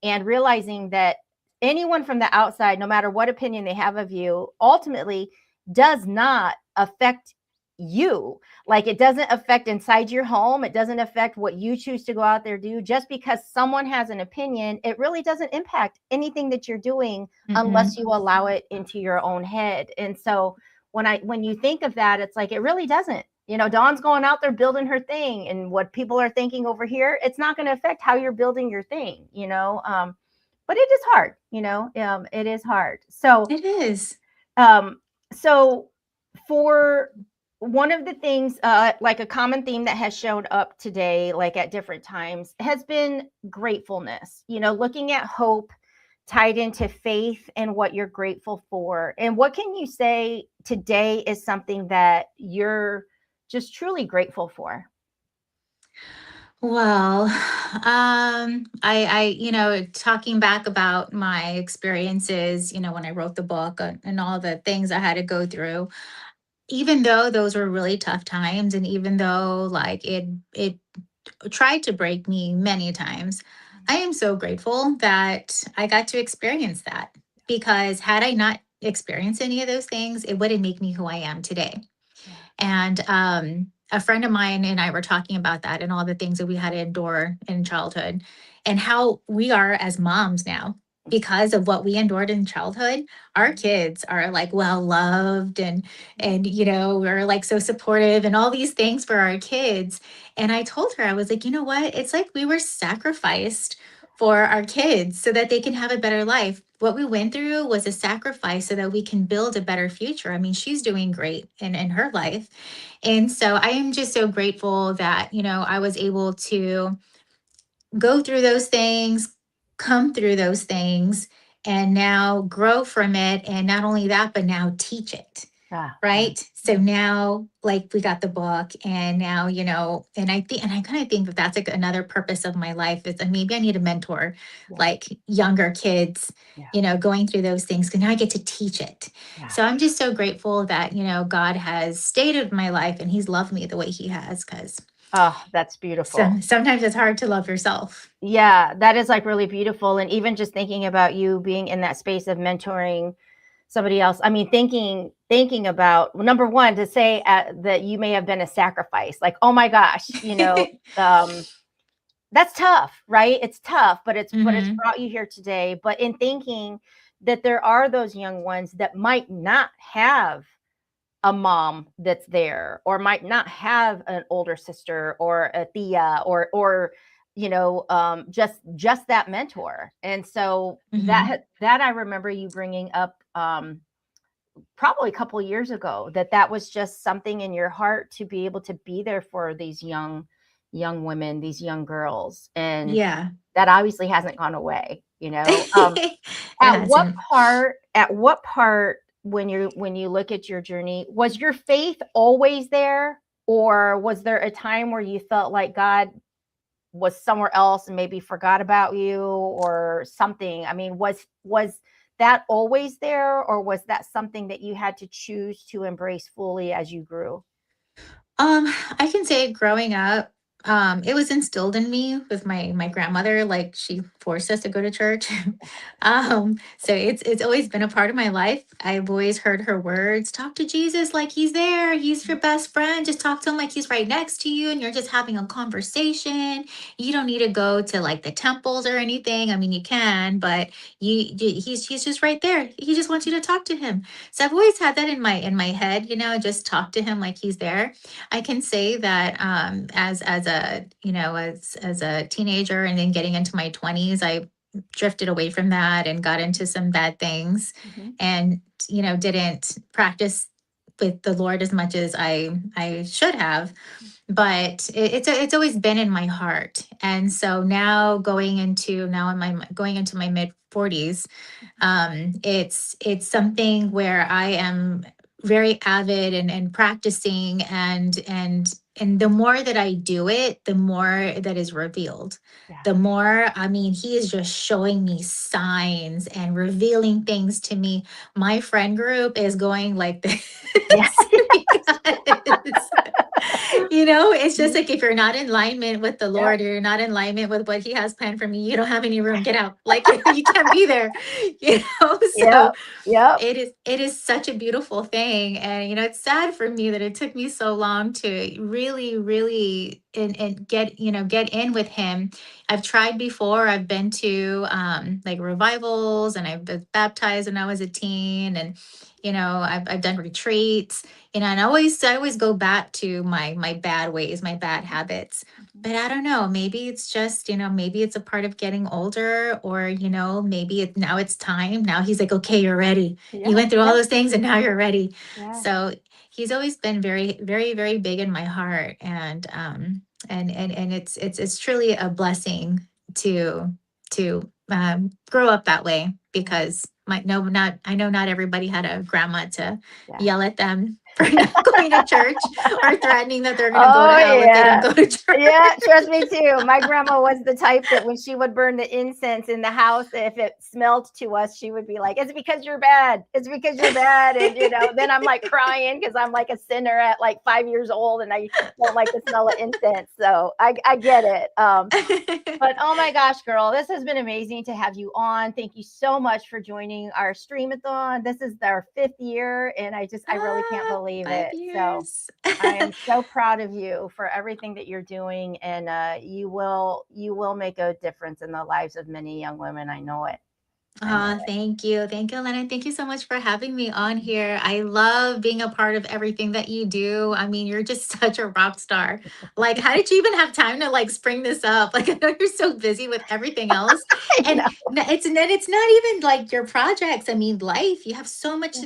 and realizing that anyone from the outside, no matter what opinion they have of you, ultimately does not affect you. Like, it doesn't affect inside your home. It doesn't affect what you choose to go out there do. Just because someone has an opinion, it really doesn't impact anything that you're doing unless you allow it into your own head. And so when you think of that, it's like, it really doesn't. Dawn's going out there building her thing, and what people are thinking over here, it's not going to affect how you're building your thing, but it is hard, it is hard. So it is. So for one of the things, like a common theme that has showed up today, like at different times, has been gratefulness. Looking at hope tied into faith and what you're grateful for. And what can you say today is something that you're just truly grateful for? Well, talking back about my experiences, when I wrote the book and all the things I had to go through, even though those were really tough times, and even though like it tried to break me many times, I am so grateful that I got to experience that, because had I not experienced any of those things, it wouldn't make me who I am today. And a friend of mine and I were talking about that and all the things that we had to endure in childhood, and how we are as moms now, because of what we endured in childhood. Our kids are like well loved, and we're like so supportive and all these things for our kids. And I told her, I was like, you know what? It's like we were sacrificed for our kids so that they can have a better life. What we went through was a sacrifice so that we can build a better future. I mean, she's doing great in her life. And so I am just so grateful that, I was able to go through those things, come through those things, and now grow from it. And not only that, but now teach it. Right. So now, like, we got the book, and now, and I kind of think that that's like another purpose of my life is that maybe I need a mentor, like younger kids, going through those things. Cause now I get to teach it. So I'm just so grateful that, God has stayed in my life and he's loved me the way he has. Cause that's beautiful. Sometimes it's hard to love yourself. Yeah, that is like really beautiful. And even just thinking about you being in that space of mentoring somebody else. I mean, thinking about, number one, to say that you may have been a sacrifice, like, oh my gosh, that's tough, right? It's tough, but it's brought you here today. But in thinking that there are those young ones that might not have a mom that's there, or might not have an older sister or a tia, or just that mentor. And so that I remember you bringing up probably a couple of years ago, that was just something in your heart to be able to be there for these young women, these young girls. And that obviously hasn't gone away, at what part when you look at your journey, was your faith always there, or was there a time where you felt like God was somewhere else and maybe forgot about you or something? I mean, was that always there, or was that something that you had to choose to embrace fully as you grew? I can say growing up, it was instilled in me with my grandmother. Like, she forced us to go to church. So it's always been a part of my life. I've always heard her words: talk to Jesus like he's there. He's your best friend. Just talk to him like he's right next to you, and you're just having a conversation. You don't need to go to like the temples or anything. I mean, you can, but he's just right there. He just wants you to talk to him. So I've always had that in my head. Just talk to him like he's there. I can say that as a teenager, and then getting into my 20s, I drifted away from that and got into some bad things, and didn't practice with the Lord as much as I should have. But it's always been in my heart. And so now going into my mid 40s, it's something where I am very avid and practicing, and the more that I do it, the more that is revealed. The more, I mean, he is just showing me signs and revealing things to me. My friend group is going like this. It's just like, if you're not in alignment with the Lord, or you're not in alignment with what he has planned for me, you don't have any room. Get out. Like, you can't be there. So it is such a beautiful thing. And it's sad for me that it took me so long to really and get in with him. I've tried before. I've been to like revivals, and I've been baptized when I was a teen, and I've done retreats, and I always go back to my bad ways, my bad habits. But I don't know, maybe it's just, maybe it's a part of getting older, or, maybe now it's time. Now he's like, okay, you're ready. Yeah, You went through all yeah, those things and now you're ready. yeah. So he's always been very, very, very big in my heart. And it's truly a blessing to grow up that way, because I know not everybody had a grandma to Yeah. yell at them for not going to church, or threatening that they're going to go Oh, to hell if they yeah. don't go to church. Yeah, trust me too. My grandma was the type that when she would burn the incense in the house, if it smelled to us, she would be like, "It's because you're bad. It's because you're bad." And then I'm like crying because I'm like a sinner at like 5 years old, and I don't like the smell of incense. So I get it. But oh my gosh, girl, this has been amazing to have you on. Thank you so much for joining our Streamathon. This is our 5th year, and I really can't believe 5 it. So years. I am so proud of you for everything that you're doing, and you will make a difference in the lives of many young women. I know it. Oh, thank you, Elena. Thank you so much for having me on here. I love being a part of everything that you do. I mean, you're just such a rock star. Like, how did you even have time to like spring this up? Like, I know you're so busy with everything else, and it's not even like your projects. I mean, life. You have so much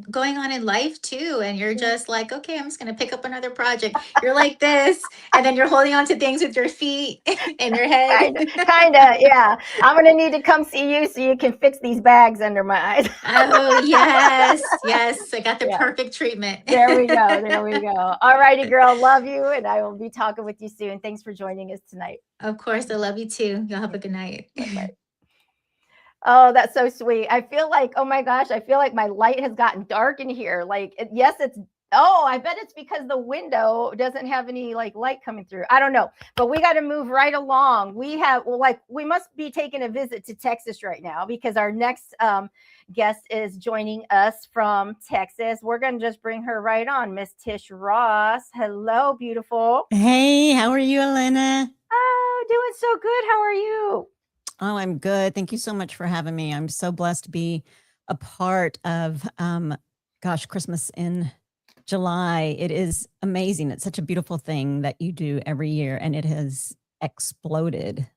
going on in life too, and you're just like, okay, I'm just gonna pick up another project. You're like this, and then you're holding on to things with your feet and your head. Kinda, yeah. I'm gonna need to come see you so you can fix these bags under my eyes. Oh, yes. Yes. I got the Yeah. perfect treatment. There we go. There we go. All righty, girl. Love you. And I will be talking with you soon. Thanks for joining us tonight. Of course. I love you too. Y'all have a good night. Bye-bye. Oh, that's so sweet. I feel like, oh my gosh, I feel like my light has gotten dark in here. Like, yes, I bet it's because the window doesn't have any like light coming through. I don't know, but we got to move right along. We must be taking a visit to Texas right now, because our next guest is joining us from Texas. We're going to just bring her right on. Miss Tish Ross. Hello, beautiful. Hey, how are you, Elena? Oh, doing so good. How are you? Oh, I'm good. Thank you so much for having me. I'm so blessed to be a part of, Christmas in July. It is amazing. It's such a beautiful thing that you do every year, and it has exploded.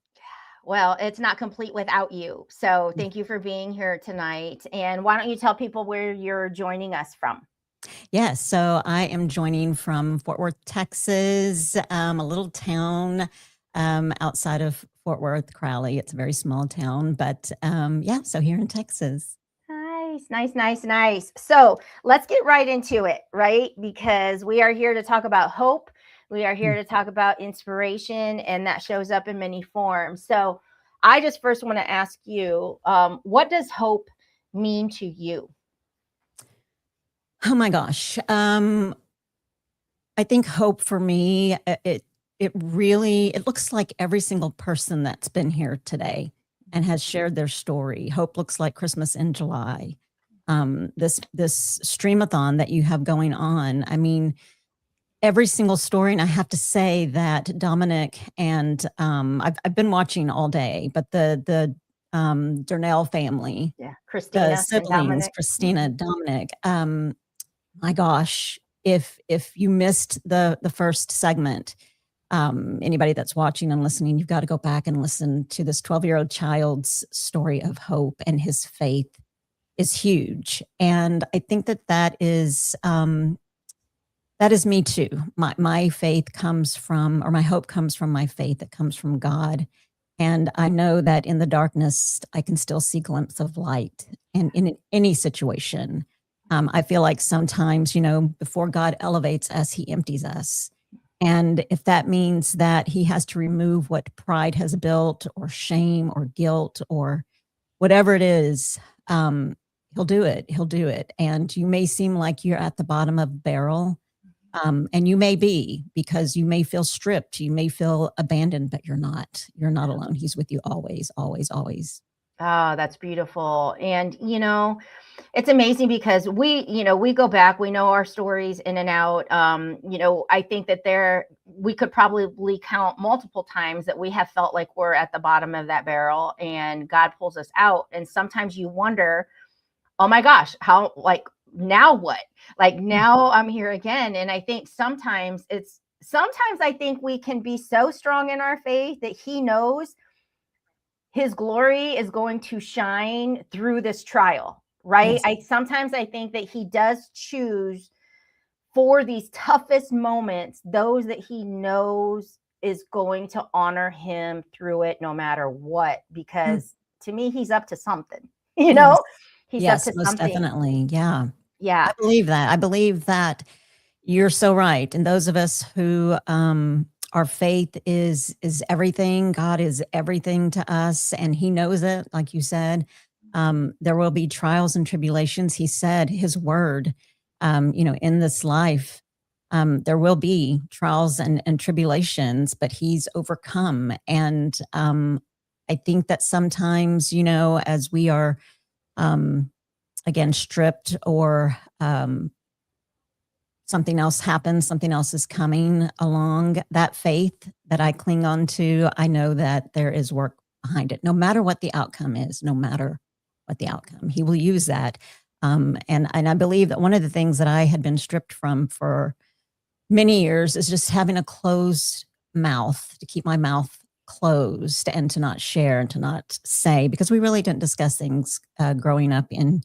Well, it's not complete without you. So thank you for being here tonight. And why don't you tell people where you're joining us from? Yes, so I am joining from Fort Worth, Texas, a little town outside of Fort Worth, Crowley. It's a very small town, but so here in Texas. Nice. So let's get right into it, right? Because we are here to talk about hope. We are here to talk about inspiration, and that shows up in many forms. So I just first want to ask you, what does hope mean to you? Oh my gosh. I think hope for me, it looks like every single person that's been here today and has shared their story. Hope looks like Christmas in July. This Streamathon that you have going on. I mean, every single story. And I have to say that Dominic and I've been watching all day, but the Durnell family, Christina, the siblings, Christina, Dominic, my gosh, if you missed the first segment, anybody that's watching and listening, you've got to go back and listen to this 12-year-old child's story of hope, and his faith is huge. And I think that is me too. My faith comes from, or my hope comes from my faith. It comes from God. And I know that in the darkness, I can still see glimpses of light. And in any situation, I feel like sometimes, before God elevates us, he empties us. And if that means that he has to remove what pride has built, or shame, or guilt, or whatever it is, he'll do it. He'll do it. And you may seem like you're at the bottom of the barrel. And you may be, because you may feel stripped, you may feel abandoned, but you're not alone. He's with you always, always, always. Oh, that's beautiful. And, it's amazing because we go back, we know our stories in and out. I think that we could probably count multiple times that we have felt like we're at the bottom of that barrel and God pulls us out. And sometimes you wonder, oh my gosh, how, like, now what? Like, now I'm here again. And I think sometimes it's sometimes I think we can be so strong in our faith that he knows his glory is going to shine through this trial, right? Yes. Sometimes I think that he does choose for these toughest moments, those that he knows is going to honor him through it no matter what, because to me, he's up to something, you know, he's up to most something. definitely. Yeah. Yeah. I believe that. I believe that you're so right. And those of us who, our faith is everything. God is everything to us, and he knows it. Like you said, there will be trials and tribulations. He said his word, in this life, there will be trials and tribulations, but he's overcome. And I think that sometimes, as we are, again, stripped or something else happens, something else is coming along, that faith that I cling on to, I know that there is work behind it, no matter what the outcome is, no matter what the outcome, he will use that. And I believe that one of the things that I had been stripped from for many years is just having a closed mouth, to keep my mouth closed and to not share and to not say, because we really didn't discuss things growing up in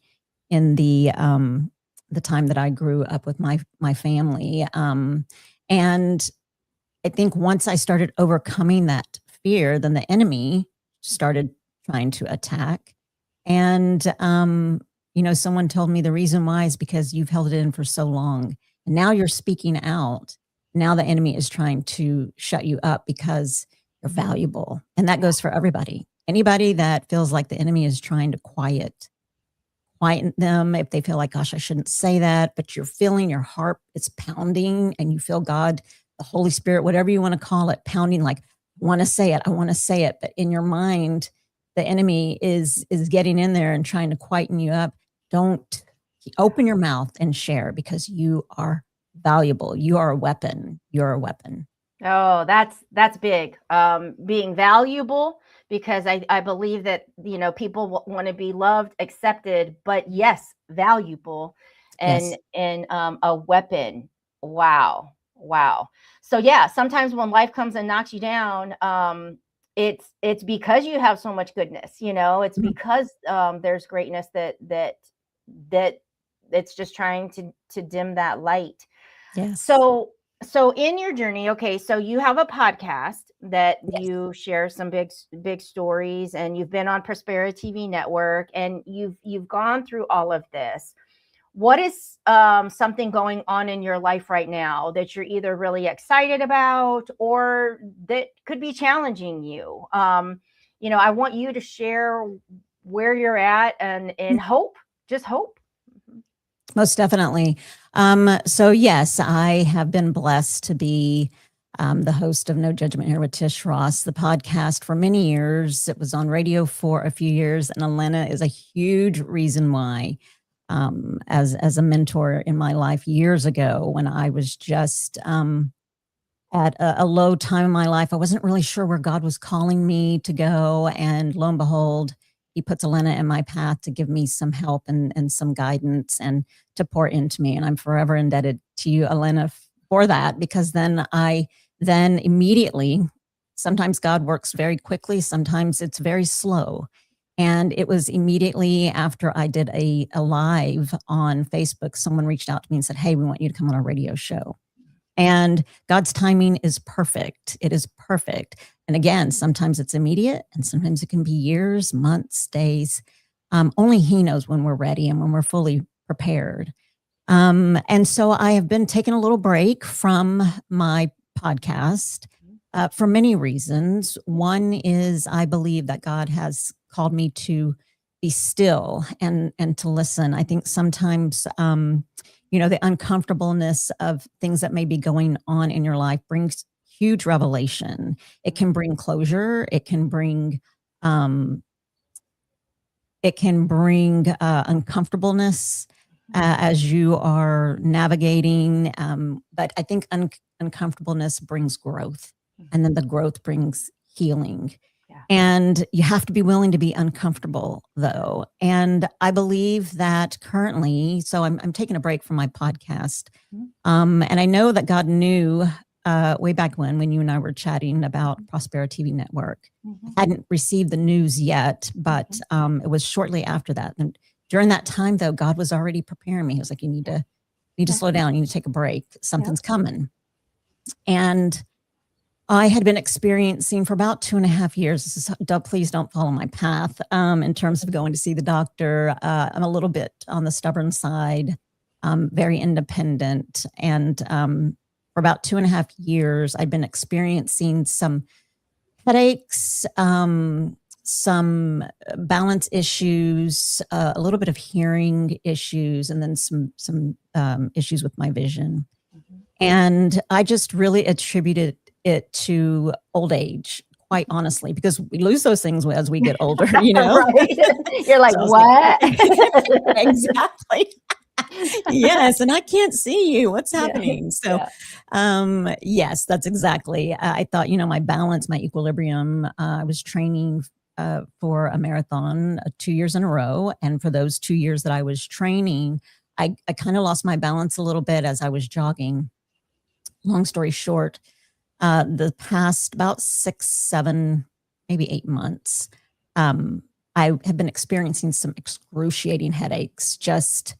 the time that I grew up with my family. And I think once I started overcoming that fear, then the enemy started trying to attack. And, someone told me the reason why is because you've held it in for so long. And now you're speaking out. Now the enemy is trying to shut you up because you're valuable. And that goes for everybody. Anybody that feels like the enemy is trying to quieten them, if they feel like, gosh, I shouldn't say that, but you're feeling your heart, it's pounding, and you feel God, the Holy Spirit, whatever you want to call it, pounding like, I want to say it. But in your mind, the enemy is getting in there and trying to quieten you up. Don't open your mouth and share, because you are valuable. You are a weapon. You're a weapon. Oh, that's big. Being valuable, because I believe that, people want to be loved, accepted, but yes, valuable and a weapon. Wow. So yeah, sometimes when life comes and knocks you down, it's because you have so much goodness, it's because there's greatness that it's just trying to dim that light. Yes. So in your journey, okay, so you have a podcast that you share some big stories, and you've been on Prosperity TV Network, and you've gone through all of this. What is something going on in your life right now that you're either really excited about or that could be challenging you? I want you to share where you're at and hope, just hope. Most definitely. So yes, I have been blessed to be the host of No Judgment Here with Tish Ross, the podcast, for many years. It was on radio for a few years, and Elena is a huge reason why, as a mentor in my life years ago, when I was just at a low time in my life. I wasn't really sure where God was calling me to go, and lo and behold, he puts Elena in my path to give me some help and some guidance and to pour into me. And I'm forever indebted to you, Elena, for that, because then immediately, sometimes God works very quickly, sometimes it's very slow. And it was immediately after I did a live on Facebook, someone reached out to me and said, hey, we want you to come on our radio show. And God's timing is perfect. It is perfect. And again, sometimes it's immediate, and sometimes it can be years, months, days. Only he knows when we're ready and when we're fully prepared. And so I have been taking a little break from my podcast for many reasons. One is I believe that God has called me to be still and to listen. I think sometimes the uncomfortableness of things that may be going on in your life brings huge revelation. It can bring closure. It can bring uncomfortableness as you are navigating. But I think uncomfortableness brings growth, and then the growth brings healing. And you have to be willing to be uncomfortable, though. And I believe that currently, so I'm taking a break from my podcast. And I know that God knew way back when you and I were chatting about Prosperity TV Network. Mhm. I hadn't received the news yet, but it was shortly after that. And during that time, though, God was already preparing me. He was like, you need to slow down. You need to take a break. Something's coming. And I had been experiencing for about 2.5 years. Please don't follow my path in terms of going to see the doctor. I'm a little bit on the stubborn side, very independent. And for about 2.5 years, I'd been experiencing some headaches, some balance issues, a little bit of hearing issues, and then some issues with my vision. And I just really attributed it to old age, quite honestly, because we lose those things as we get older, you know? Right. You're like, So what? Exactly. Yes. And I can't see you. What's happening? So, yes, that's exactly. I thought, my balance, my equilibrium, I was training for a marathon 2 years in a row. And for those 2 years that I was training, I kind of lost my balance a little bit as I was jogging. Long story short, the past about 6, 7, maybe 8 months, I have been experiencing some excruciating headaches, just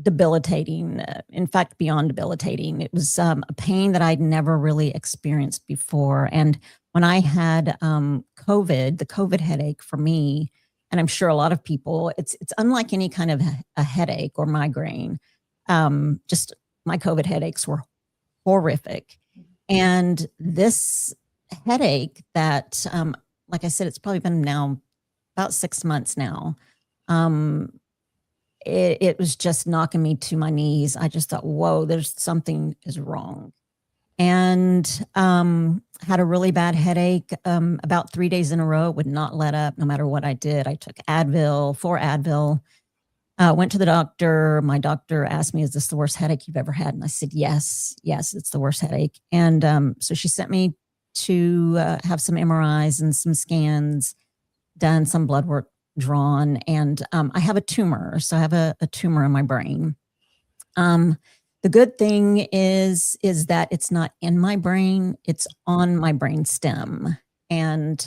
debilitating, in fact, beyond debilitating. It was a pain that I'd never really experienced before. And when I had COVID, the COVID headache for me, and I'm sure a lot of people, it's unlike any kind of a headache or migraine. Just my COVID headaches were horrific. And this headache that, like I said, it's probably been now about 6 months now. It was just knocking me to my knees. I just thought, whoa, there's something is wrong. And had a really bad headache about 3 days in a row. It would not let up no matter what I did. I took Advil, 4 Advil. Went to the doctor. My doctor asked me, is this the worst headache you've ever had? And I said, yes, it's the worst headache. And so she sent me to have some MRIs and some scans done, some blood work drawn. And I have a tumor. So I have a tumor in my brain. The good thing is that it's not in my brain, it's on my brain stem. And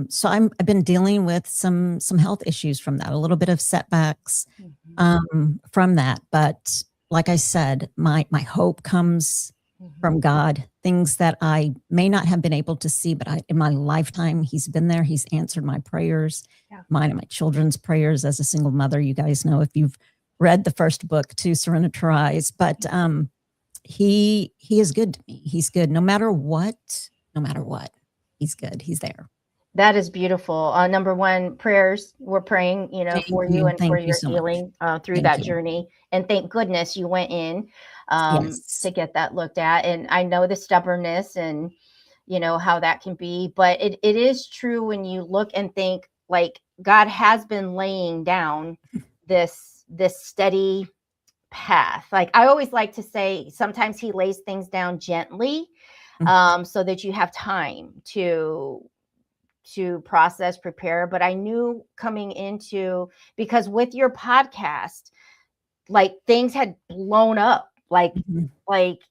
so I've been dealing with some health issues from that, a little bit of setbacks from that. But like I said, my hope comes from God, things that I may not have been able to see, but in my lifetime, he's been there. He's answered my prayers, mine and my children's prayers as a single mother. You guys know if you've read the first book, To Surrender to Rise, but he is good to me. He's good no matter what. He's good. He's there. That is beautiful. Number one, prayers. We're praying, for you and for your healing through that journey. And thank goodness you went in to get that looked at. And I know the stubbornness and, how that can be. But it is true when you look and think like God has been laying down this steady path. Like I always like to say, sometimes he lays things down gently. So that you have time to process, prepare. But I knew coming into, because with your podcast, like things had blown up, like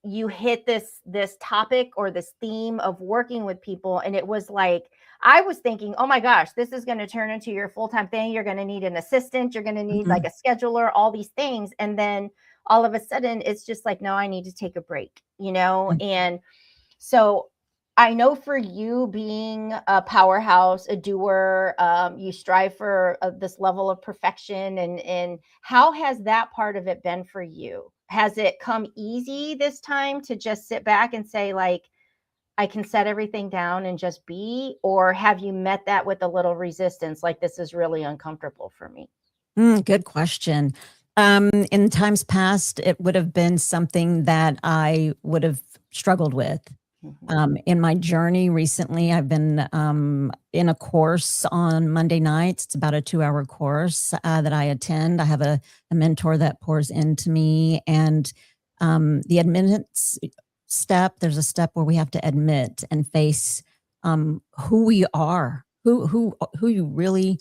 you hit this topic or this theme of working with people. And it was like, I was thinking, oh my gosh, this is going to turn into your full-time thing. You're going to need an assistant. You're going to need like a scheduler, all these things. And then all of a sudden it's just like, no, I need to take a break, and so I know for you being a powerhouse, a doer, you strive for this level of perfection. And how has that part of it been for you? Has it come easy this time to just sit back and say, like, I can set everything down and just be? Or have you met that with a little resistance? Like, this is really uncomfortable for me. Good question. In times past, it would have been something that I would have struggled with. In my journey recently, I've been in a course on Monday nights. It's about a 2-hour course that I attend. I have a mentor that pours into me, and the admittance step, there's a step where we have to admit and face who we are, who you really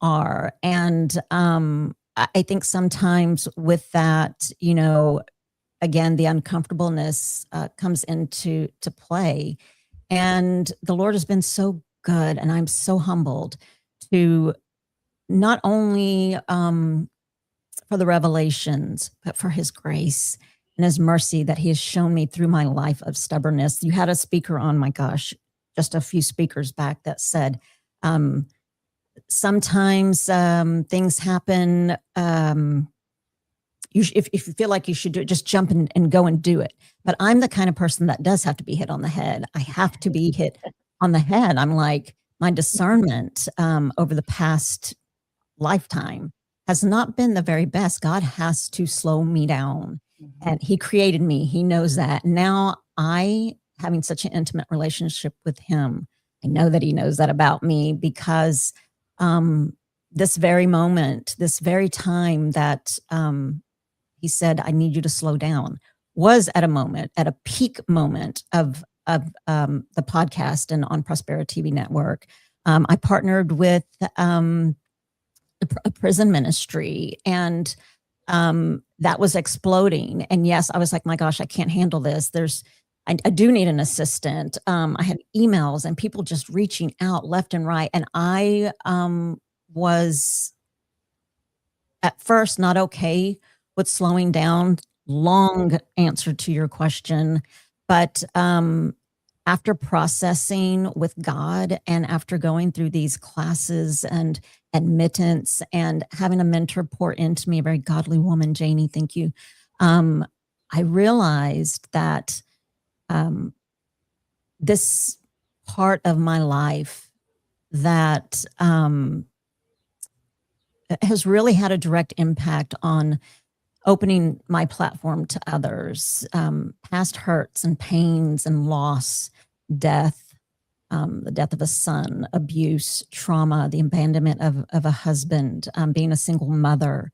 are. And I think sometimes with that, again, the uncomfortableness comes into play. And the Lord has been so good, and I'm so humbled to not only for the revelations, but for his grace and his mercy that he has shown me through my life of stubbornness. You had a speaker on, my gosh, just a few speakers back that said, sometimes things happen. If you feel like you should do it, just jump and go and do it. But I'm the kind of person that does have to be hit on the head. I have to be hit on the head. I'm like, my discernment over the past lifetime has not been the very best. God has to slow me down. And he created me. He knows that. Now having such an intimate relationship with him, I know that he knows that about me, because this very moment, this very time that he said, I need you to slow down, was at a peak moment of the podcast and on Prosperity TV Network. I partnered with a prison ministry, and that was exploding. And yes, I was like, my gosh, I can't handle this. I do need an assistant. I had emails and people just reaching out left and right. And I was at first not okay with slowing down. Long answer to your question. But after processing with God, and after going through these classes and admittance and having a mentor pour into me, a very godly woman, Janie, thank you. I realized that this part of my life that has really had a direct impact on opening my platform to others, past hurts and pains and loss, death, the death of a son, abuse, trauma, the abandonment of a husband, being a single mother.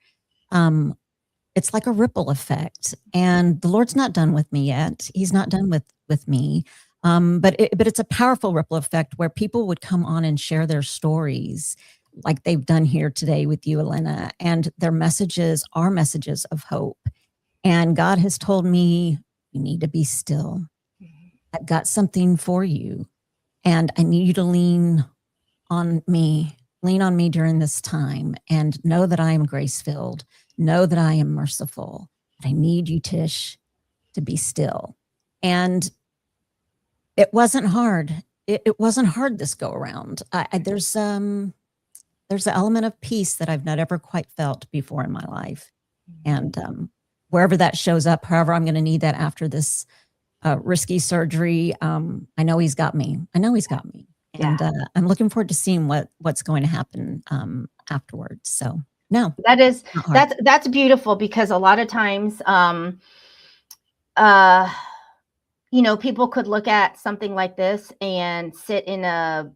It's like a ripple effect, and the Lord's not done with me yet. He's not done with me. But it's a powerful ripple effect where people would come on and share their stories like they've done here today with you, Elena, and their messages are messages of hope. And God has told me, you need to be still. I've got something for you, and I need you to lean on me during this time, and know that I am grace-filled. Know that I am merciful. But I need you, Tish, to be still. And it wasn't hard. It wasn't hard this go around. There's an element of peace that I've not ever quite felt before in my life. And wherever that shows up, however I'm going to need that after this risky surgery, I know he's got me. And I'm looking forward to seeing what's going to happen afterwards. So no, that's beautiful, because a lot of times, people could look at something like this and sit in the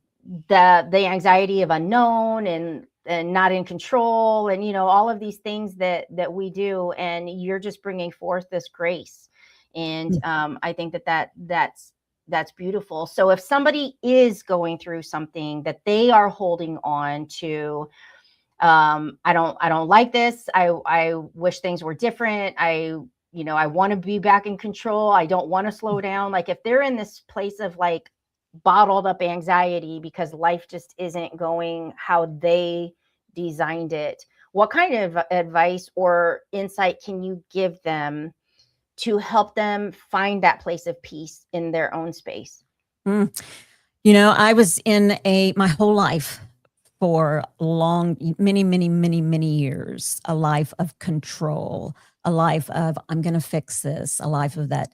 anxiety of unknown and not in control, and all of these things that we do, and you're just bringing forth this grace, and I think that's beautiful. So if somebody is going through something that they are holding on to, I don't like this. I wish things were different. I want to be back in control. I don't want to slow down. Like, if they're in this place of like bottled up anxiety because life just isn't going how they designed it, what kind of advice or insight can you give them to help them find that place of peace in their own space? I was in my whole life, for many years, a life of control, a life of, I'm going to fix this, a life of that,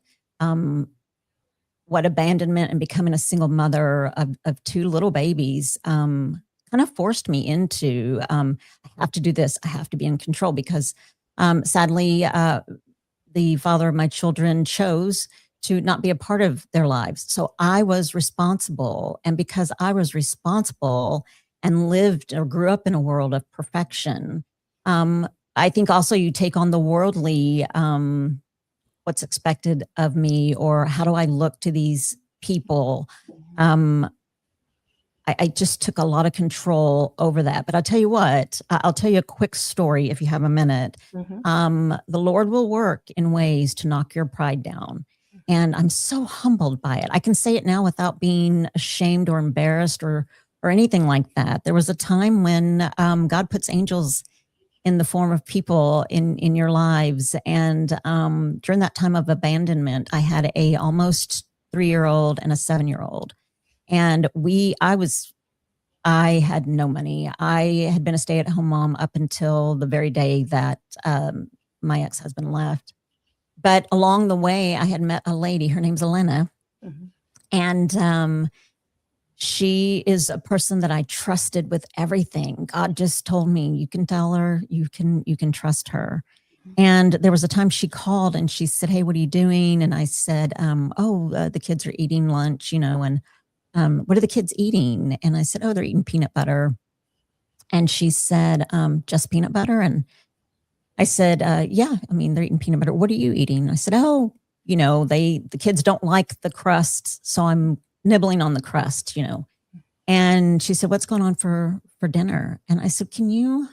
what abandonment and becoming a single mother of two little babies kind of forced me into, I have to do this, I have to be in control, because sadly, the father of my children chose to not be a part of their lives. So I was responsible. And because I was responsible and lived or grew up in a world of perfection, I think also you take on the worldly, what's expected of me, or how do I look to these people? I just took a lot of control over that. But I'll tell you what, I'll tell you a quick story if you have a minute. The Lord will work in ways to knock your pride down. And I'm so humbled by it. I can say it now without being ashamed or embarrassed or anything like that. There was a time when God puts angels in the form of people in your lives. And during that time of abandonment, I had a almost 3-year-old and a 7-year-old. And I had no money. I had been a stay-at-home mom up until the very day that my ex-husband left. But along the way, I had met a lady. Her name's Elena. And she is a person that I trusted with everything. God just told me, you can tell her, you can trust her. And there was a time she called and she said, "Hey, what are you doing?" And I said, the kids are eating lunch, and what are the kids eating? And I said, "Oh, they're eating peanut butter." And she said, "Just peanut butter?" And I said, "Yeah, they're eating peanut butter. What are you eating?" I said, "Oh, the kids don't like the crust, so I'm nibbling on the crust, And she said, "What's going on for dinner?" And I said, "Can you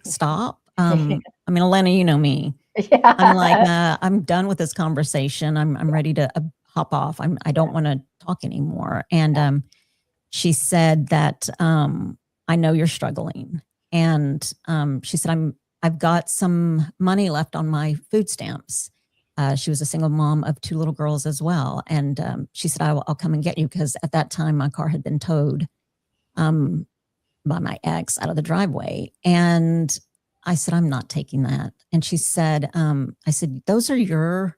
stop?" Elena, you know me. Yeah. I'm like, I'm done with this conversation. I'm ready to hop off. I don't want to talk anymore. And she said that I know you're struggling. And she said, I've got some money left on my food stamps. She was a single mom of 2 little girls as well. And she said, I'll come and get you, because at that time my car had been towed by my ex out of the driveway. And I said, "I'm not taking that." And she said, I said, "Those are your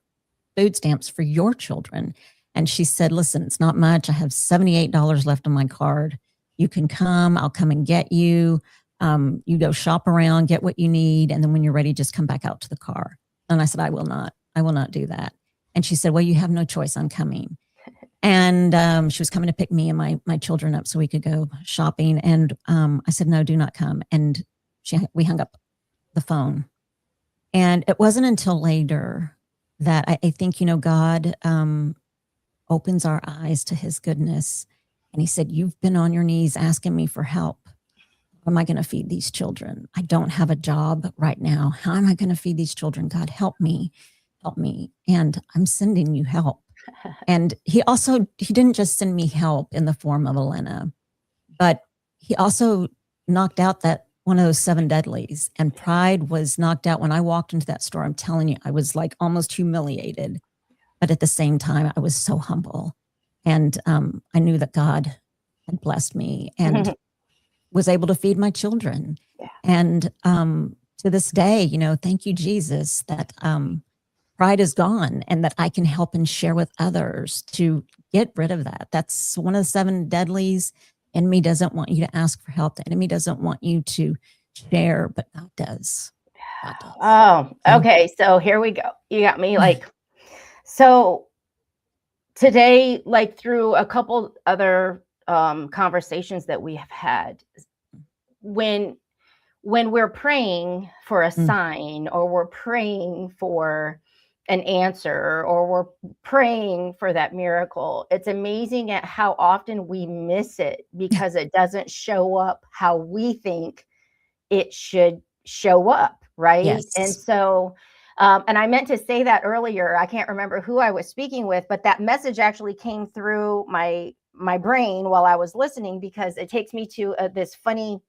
food stamps for your children." And she said, "Listen, it's not much. I have $78 left on my card. You can come. I'll come and get you. You go shop around, get what you need. And then when you're ready, just come back out to the car." And I said, I will not do that. And she said, "Well, you have no choice. I'm coming." And she was coming to pick me and my children up so we could go shopping. And I said, "No, do not come." And we hung up the phone. And it wasn't until later that I think, God opens our eyes to his goodness. And he said, "You've been on your knees asking me for help. How am I going to feed these children? I don't have a job right now. How am I going to feed these children? God, help me. And I'm sending you help." And he didn't just send me help in the form of Elena, but he also knocked out that one of those 7 deadlies, and pride was knocked out. When I walked into that store, I'm telling you, I was almost humiliated, but at the same time, I was so humble. And I knew that God had blessed me and was able to feed my children. Yeah. And to this day, thank you, Jesus, that pride is gone and that I can help and share with others to get rid of that. That's one of the 7 deadlies. Enemy doesn't want you to ask for help. The enemy doesn't want you to share, but God does. God does. Oh, okay. So here we go. You got me so today, through a couple other conversations that we have had, when we're praying for a sign, or we're praying for an answer, or we're praying for that miracle, it's amazing at how often we miss it because it doesn't show up how we think it should show up, right? Yes. And so and I meant to say that earlier. I can't remember who I was speaking with, but that message actually came through my brain while I was listening, because it takes me to this funny,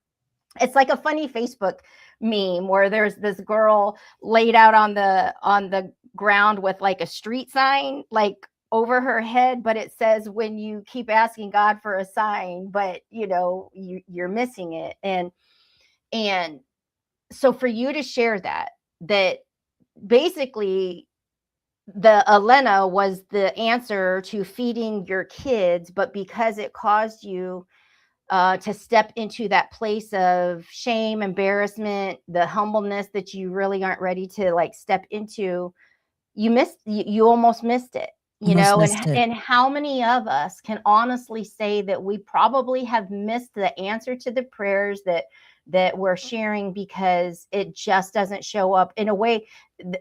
it's like a funny Facebook meme where there's this girl laid out on the ground with a street sign over her head, but it says, "When you keep asking God for a sign, but you're missing it." And so for you to share that basically the Elena was the answer to feeding your kids, but because it caused you to step into that place of shame, embarrassment, the humbleness that you really aren't ready to step into, you almost missed it, and how many of us can honestly say that we probably have missed the answer to the prayers that we're sharing because it just doesn't show up in a way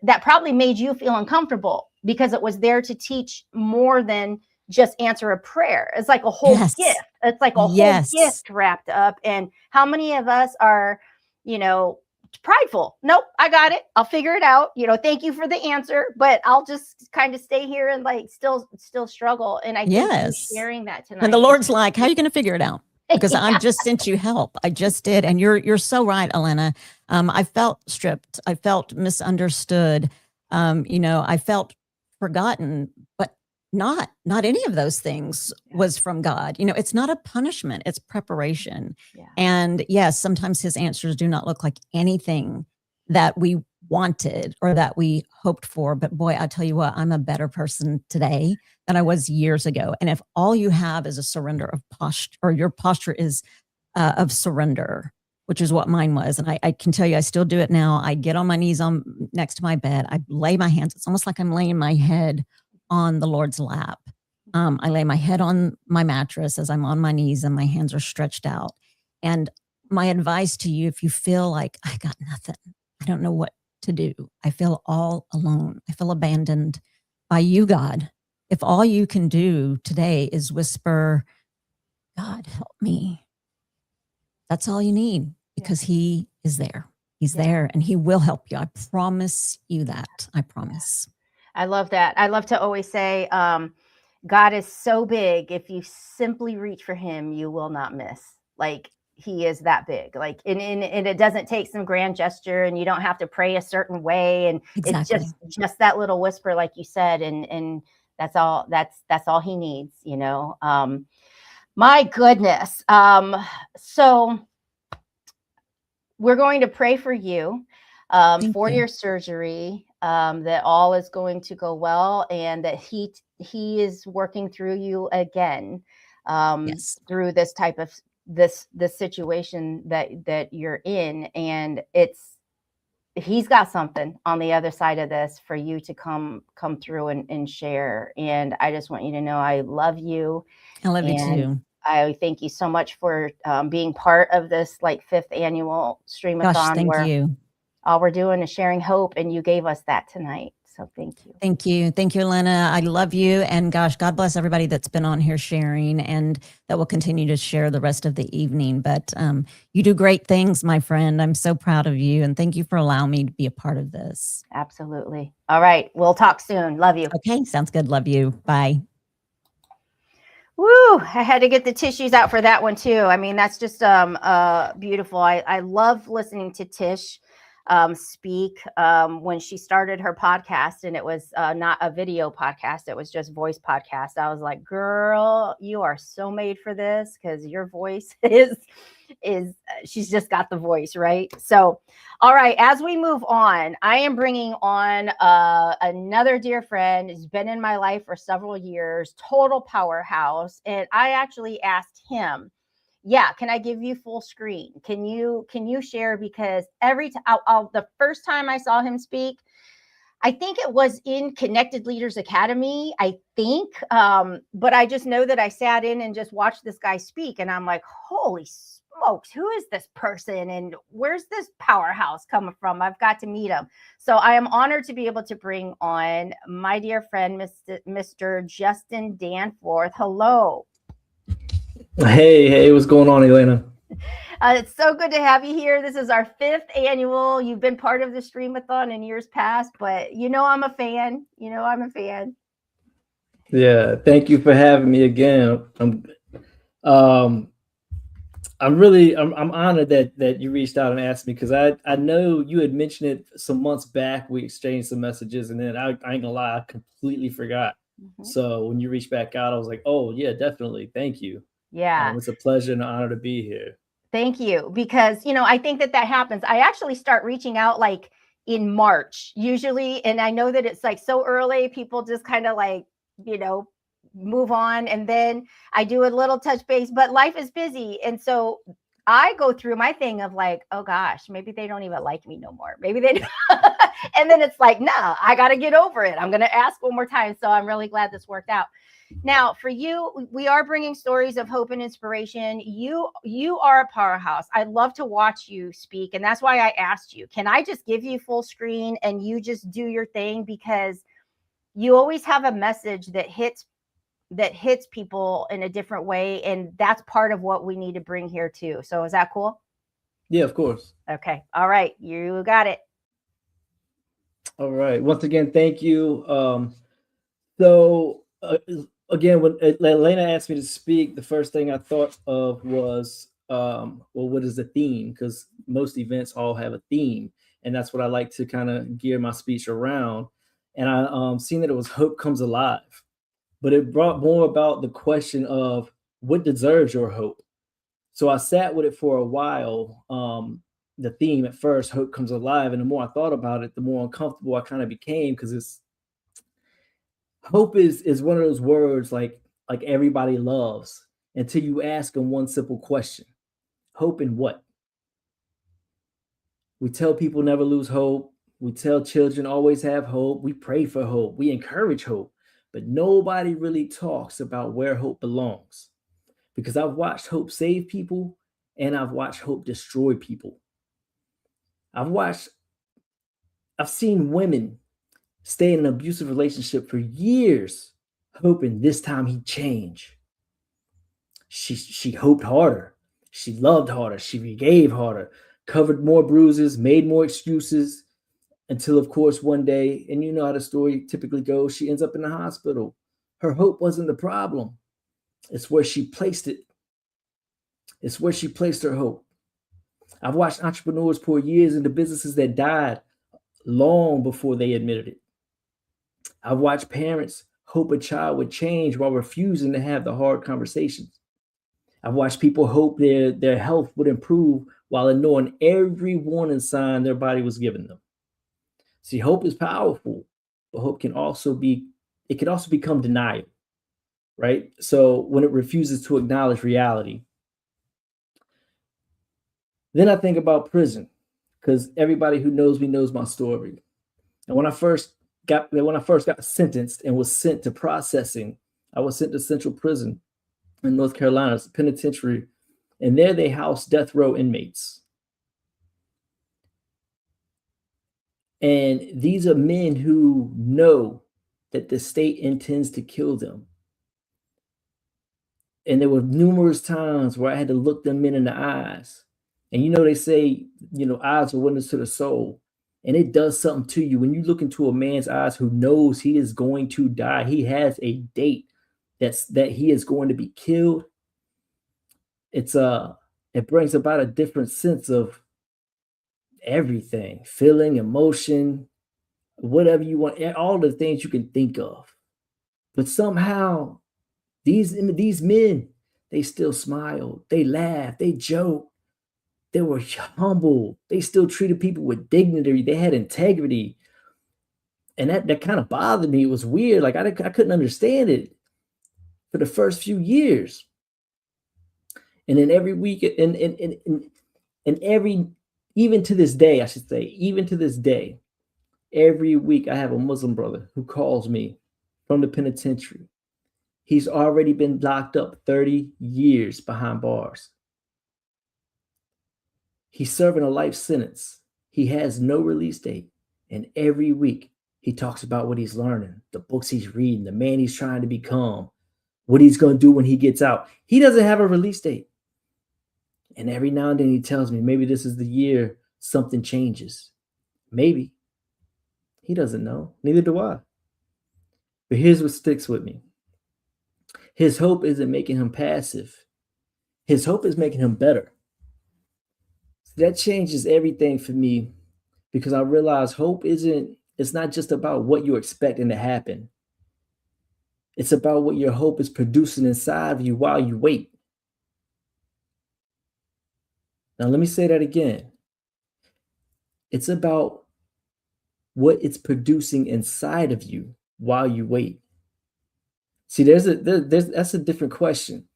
that probably made you feel uncomfortable, because it was there to teach more than just answer a prayer. It's like a whole Yes. gift. It's like a Yes. whole gift wrapped up. And how many of us are, you know, prideful? Nope, I got it. I'll figure it out. You know, thank you for the answer, but I'll just kind of stay here and like still struggle. And I think you Yes. sharing that tonight. And the Lord's like, how are you going to figure it out? Because Yeah. I've just sent you help. I just did. And you're so right, Elena. I felt stripped. I felt misunderstood. You know, I felt forgotten, but not any of those things was from God. You know, it's not a punishment, it's preparation. Yeah. And yes, sometimes his answers do not look like anything that we wanted or that we hoped for. But boy, I tell you what, I'm a better person today than I was years ago. And if all you have is a surrender of posture, or your posture is of surrender, which is what mine was. And I can tell you, I still do it now. I get on my knees next to my bed. I lay my hands. It's almost like I'm laying my head on the Lord's lap. I lay my head on my mattress as I'm on my knees and my hands are stretched out. And my advice to you, if you feel like I got nothing, I don't know what to do, I feel all alone, I feel abandoned by you, God. If all you can do today is whisper, God, help me. That's all you need, because he is there. He's there and he will help you. I promise you that. I promise. I love that. I love to always say, God is so big. If you simply reach for him, you will not miss. Like, he is that big. Like, and it doesn't take some grand gesture, and you don't have to pray a certain way. And Exactly. it's just that little whisper, like you said, and that's all he needs, you know? My goodness. So we're going to pray for you, for you. your surgery, that all is going to go well, and that he is working through you again, Yes. through this type of this situation that you're in. And he's got something on the other side of this for you to come through and share. And I just want you to know I love you. I love you too. I thank you so much for being part of this like 5th annual Streamathon. Gosh, thank where you. all we're doing is sharing hope, and you gave us that tonight. So thank you. Thank you. Thank you, Elena. I love you. And gosh, God bless everybody that's been on here sharing and that will continue to share the rest of the evening. But you do great things, my friend. I'm so proud of you. And thank you for allowing me to be a part of this. Absolutely. All right. We'll talk soon. Love you. Okay. Sounds good. Love you. Bye. Woo! I had to get the tissues out for that one too. I mean, that's just beautiful. I love listening to Tish speak when she started her podcast, and it was not a video podcast, it was just voice podcast. I was like, girl, you are so made for this, because your voice is she's just got the voice, right? So all right, as we move on, I am bringing on another dear friend who's been in my life for several years, total powerhouse. And I actually asked him, yeah, can I give you full screen? Can you share? Because every time, the first time I saw him speak, I think it was in Connected Leaders Academy, I think. But I just know that I sat in and just watched this guy speak, and I'm like, holy smokes, who is this person? And where's this powerhouse coming from? I've got to meet him. So I am honored to be able to bring on my dear friend, Mr. Justin Danforth. Hello. Hey, what's going on, Elena? It's so good to have you here. This is our 5th annual. You've been part of the Streamathon in years past, but you know I'm a fan. Yeah, thank you for having me again. I'm honored that you reached out and asked me, because I know you had mentioned it some months back. We exchanged some messages, and then I ain't gonna lie, I completely forgot. Mm-hmm. So when you reached back out, I was like, oh yeah, definitely. Thank you. Yeah. It's a pleasure and an honor to be here. Thank you. Because, I think that happens. I actually start reaching out like in March usually. And I know that it's like so early, people just kind of like, move on. And then I do a little touch base, but life is busy. And so I go through my thing of like, oh gosh, maybe they don't even like me no more. Maybe they do. And then it's like, nah, I got to get over it. I'm going to ask one more time. So I'm really glad this worked out. Now, for you, we are bringing stories of hope and inspiration. You are a powerhouse. I love to watch you speak. And that's why I asked you, can I just give you full screen and you just do your thing? Because you always have a message that hits that hits people in a different way. And that's part of what we need to bring here too. So is that cool? Yeah, of course. Okay. All right. You got it. All right. Once again, thank you. So again, when Elena asked me to speak, the first thing I thought of was, well, what is the theme? Because most events all have a theme, and that's what I like to kind of gear my speech around. And I seen that it was Hope Comes Alive, but it brought more about the question of what deserves your hope. So I sat with it for a while. The theme at first, Hope Comes Alive, and the more I thought about it, the more uncomfortable I kind of became, because it's hope is one of those words like everybody loves until you ask them one simple question: hope in what? We tell people never lose hope. We tell children always have hope. We pray for hope. We encourage hope, but nobody really talks about where hope belongs, because I've watched hope save people and I've watched hope destroy people. I've seen women stay in an abusive relationship for years, hoping this time he'd change. She hoped harder. She loved harder. She forgave harder, covered more bruises, made more excuses, until, of course, one day, and you know how the story typically goes, she ends up in the hospital. Her hope wasn't the problem. It's where she placed it. It's where she placed her hope. I've watched entrepreneurs pour years into businesses that died long before they admitted it. I've watched parents hope a child would change while refusing to have the hard conversations. I've watched people hope their health would improve while ignoring every warning sign their body was giving them. See, hope is powerful, but hope can also become denial, right? So when it refuses to acknowledge reality. Then I think about prison, because everybody who knows me knows my story. And when I first got sentenced and was sent to processing, I was sent to Central Prison in North Carolina, it's a penitentiary, and there they house death row inmates. And these are men who know that the state intends to kill them. And there were numerous times where I had to look them in the eyes. And you know, they say, you know, eyes are windows to the soul. And it does something to you when you look into a man's eyes who knows he is going to die. He has a date that he is going to be killed. It brings about a different sense of everything, feeling, emotion, whatever you want, all the things you can think of. But somehow these men, they still smiled, they laughed, they joked, they were humble, they still treated people with dignity, they had integrity. And that kind of bothered me. It was weird. Like I couldn't understand it for the first few years. And then every week, even to this day, I should say, even to this day, every week I have a Muslim brother who calls me from the penitentiary. He's already been locked up 30 years behind bars. He's serving a life sentence. He has no release date. And every week he talks about what he's learning, the books he's reading, the man he's trying to become, what he's going to do when he gets out. He doesn't have a release date. And every now and then he tells me, maybe this is the year something changes. Maybe. He doesn't know. Neither do I. But here's what sticks with me. His hope isn't making him passive. His hope is making him better. So that changes everything for me, because I realize hope it's not just about what you're expecting to happen. It's about what your hope is producing inside of you while you wait. Now, let me say that again. It's about what it's producing inside of you while you wait. See, that's a different question,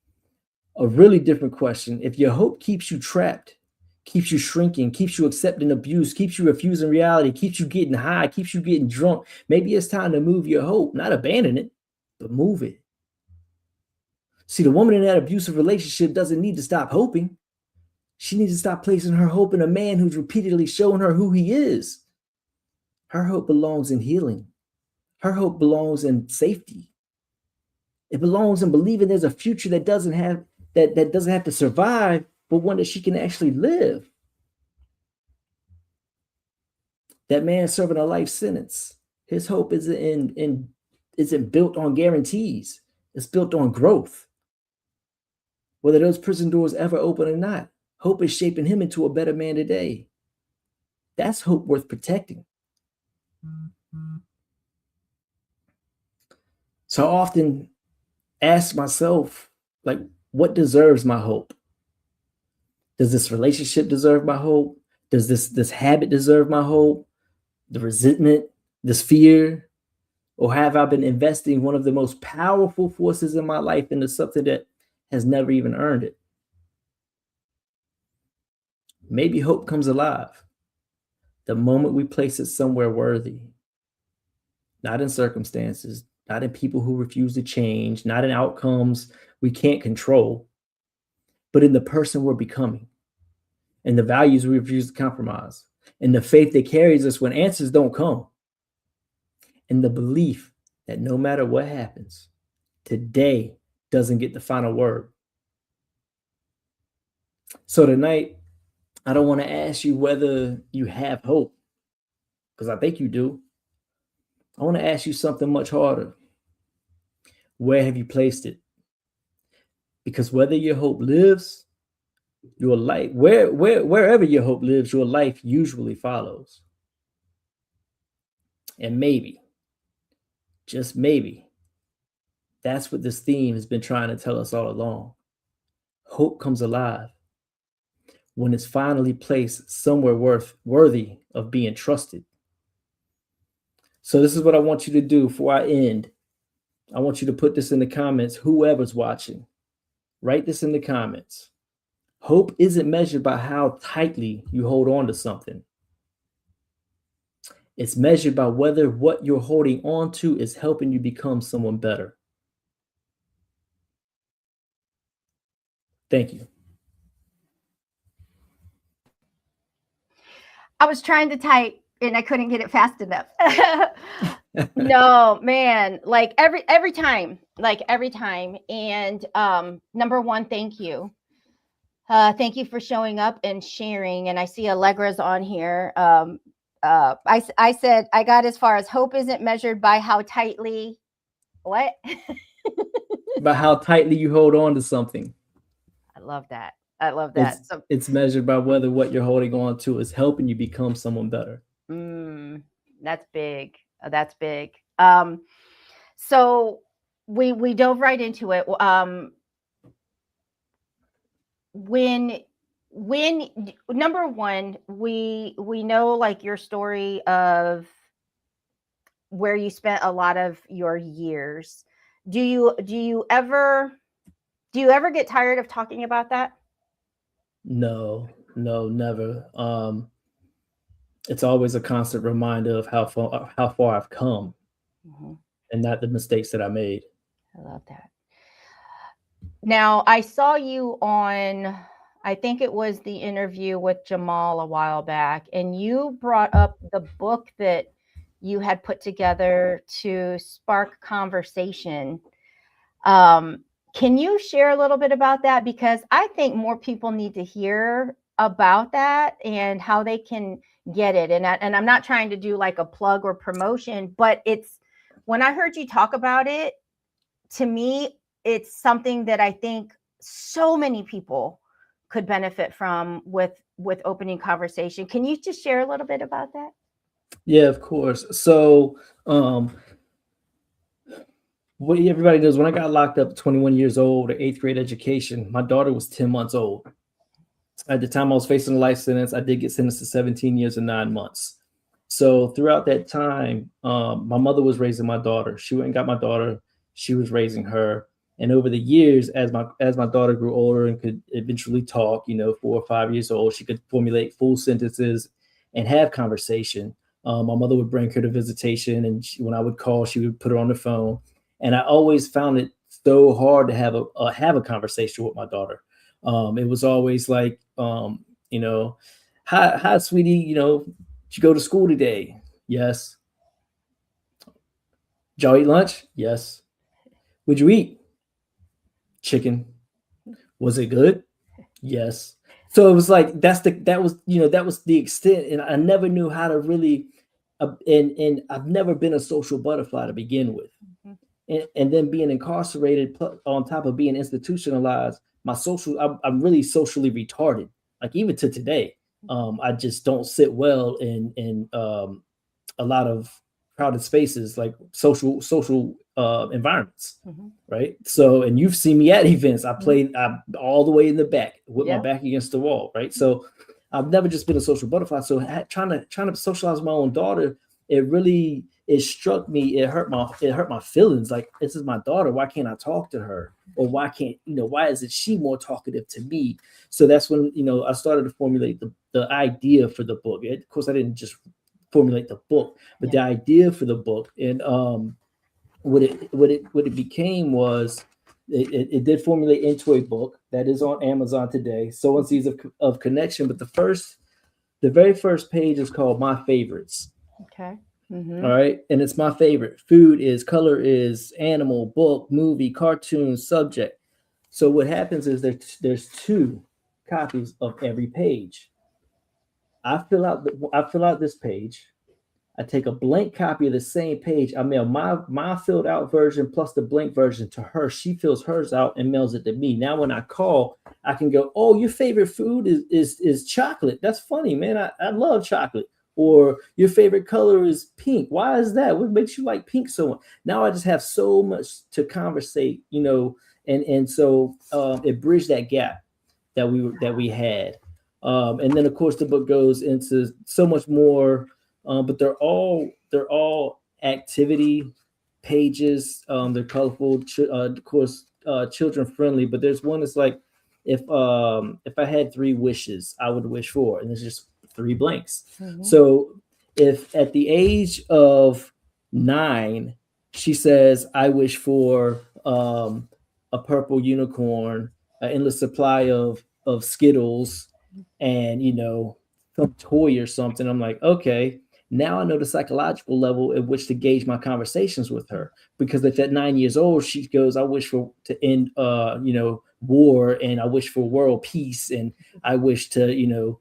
a really different question. If your hope keeps you trapped, keeps you shrinking, keeps you accepting abuse, keeps you refusing reality, keeps you getting high, keeps you getting drunk, maybe it's time to move your hope, not abandon it, but move it. See, the woman in that abusive relationship doesn't need to stop hoping. She needs to stop placing her hope in a man who's repeatedly showing her who he is. Her hope belongs in healing. Her hope belongs in safety. It belongs in believing there's a future that doesn't have to survive, but one that she can actually live. That man serving a life sentence, his hope isn't built on guarantees. It's built on growth. Whether those prison doors ever open or not, hope is shaping him into a better man today. That's hope worth protecting. So I often ask myself, like, what deserves my hope? Does this relationship deserve my hope? Does this habit deserve my hope? The resentment, this fear? Or have I been investing one of the most powerful forces in my life into something that has never even earned it? Maybe hope comes alive the moment we place it somewhere worthy, not in circumstances, not in people who refuse to change, not in outcomes we can't control, but in the person we're becoming, and the values we refuse to compromise, and the faith that carries us when answers don't come, and the belief that no matter what happens, today doesn't get the final word. So tonight, I don't want to ask you whether you have hope, because I think you do. I want to ask you something much harder. Where have you placed it? Because whether your hope lives, your life, wherever your hope lives, your life usually follows. And maybe, just maybe, that's what this theme has been trying to tell us all along. Hope comes alive when it's finally placed somewhere worthy of being trusted. So this is what I want you to do before I end. I want you to put this in the comments, whoever's watching. Write this in the comments. Hope isn't measured by how tightly you hold on to something. It's measured by whether what you're holding on to is helping you become someone better. Thank you. I was trying to type and I couldn't get it fast enough. No, man, like every time. And number one, thank you. Thank you for showing up and sharing. And I see Allegra's on here. I said I got as far as hope isn't measured by how tightly what? By how tightly you hold on to something. I love that. It's measured by whether what you're holding on to is helping you become someone better. That's big. That's big. So we dove right into it. When number one, we know like your story of where you spent a lot of your years. Do you ever get tired of talking about that? No, never. It's always a constant reminder of how far I've come, and not the mistakes that I made. I love that. Now, I saw you on, I think it was the interview with Jamal a while back, and you brought up the book that you had put together to spark conversation. Can you share a little bit about that? Because I think more people need to hear about that and how they can get it. And I'm not trying to do like a plug or promotion, but it's, when I heard you talk about it, to me, it's something that I think so many people could benefit from with opening conversation. Can you just share a little bit about that? Yeah, of course. So, what everybody knows, when I got locked up at 21 years old, at 8th grade education, my daughter was 10 months old. At the time I was facing a life sentence, I did get sentenced to 17 years and 9 months. So throughout that time, my mother was raising my daughter. She went and got my daughter. She was raising her. And over the years, as my daughter grew older and could eventually talk, 4 or 5 years old, she could formulate full sentences and have conversation. My mother would bring her to visitation, and when I would call, she would put her on the phone. And I always found it so hard to have a conversation with my daughter. It was always like, hi, sweetie, did you go to school today? Yes. Did y'all eat lunch? Yes. What'd you eat? chicken. Was it good? Yes. So it was like that was the extent, and I never knew how to really, and I've never been a social butterfly to begin with, and then being incarcerated on top of being institutionalized, I'm really socially retarded. Like even to today, I just don't sit well in a lot of crowded spaces, like social environments, right? So, and you've seen me at events. I played all the way in the back with my back against the wall, right? So, I've never just been a social butterfly. So, trying to socialize my own daughter, it struck me. It hurt my feelings. Like, this is my daughter. Why can't I talk to her? Or why isn't she more talkative to me? So that's when I started to formulate the idea for the book. Of course, I didn't just formulate the book, but the idea for the book, and what it became was it did formulate into a book that is on Amazon today, Sowing Seeds of Connection. But the very first page is called My Favorites. Okay. All right, and it's my favorite. Food is, color is, animal, book, movie, cartoon, subject. So what happens is there's 2 copies of every page. I fill out this page. I take a blank copy of the same page. I mail my filled out version plus the blank version to her. She fills hers out and mails it to me. Now, when I call, I can go, "Oh, your favorite food is chocolate. That's funny, man. I love chocolate." Or your favorite color is pink. Why is that? What makes you like pink so much? Now I just have so much to conversate, and so it bridged that gap that we had. And then of course the book goes into so much more, but they're all activity pages. They're colorful, of course, children friendly. But there's one that's like, if I had 3 wishes, I would wish for, and there's just 3 blanks. So if at the age of 9, she says, "I wish for a purple unicorn, an endless supply of Skittles, and some toy or something," I'm like, okay, now I know the psychological level at which to gauge my conversations with her. Because if at 9 years old she goes, "I wish to end war, and I wish for world peace, and I wish to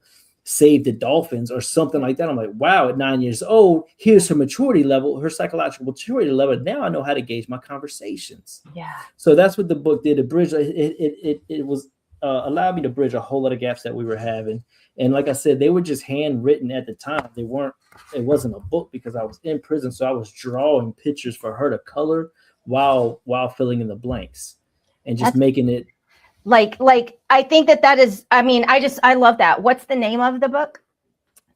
save the dolphins," or something like that, I'm like, wow, at 9 years old, here's her maturity level, her psychological maturity level. Now I know how to gauge my conversations. Yeah. So that's what the book did. It was allowed me to bridge a whole lot of gaps that we were having. And like I said, they were just handwritten at the time. It wasn't a book because I was in prison. So I was drawing pictures for her to color while filling in the blanks and just making it. Like, I think that is, I love that. What's the name of the book?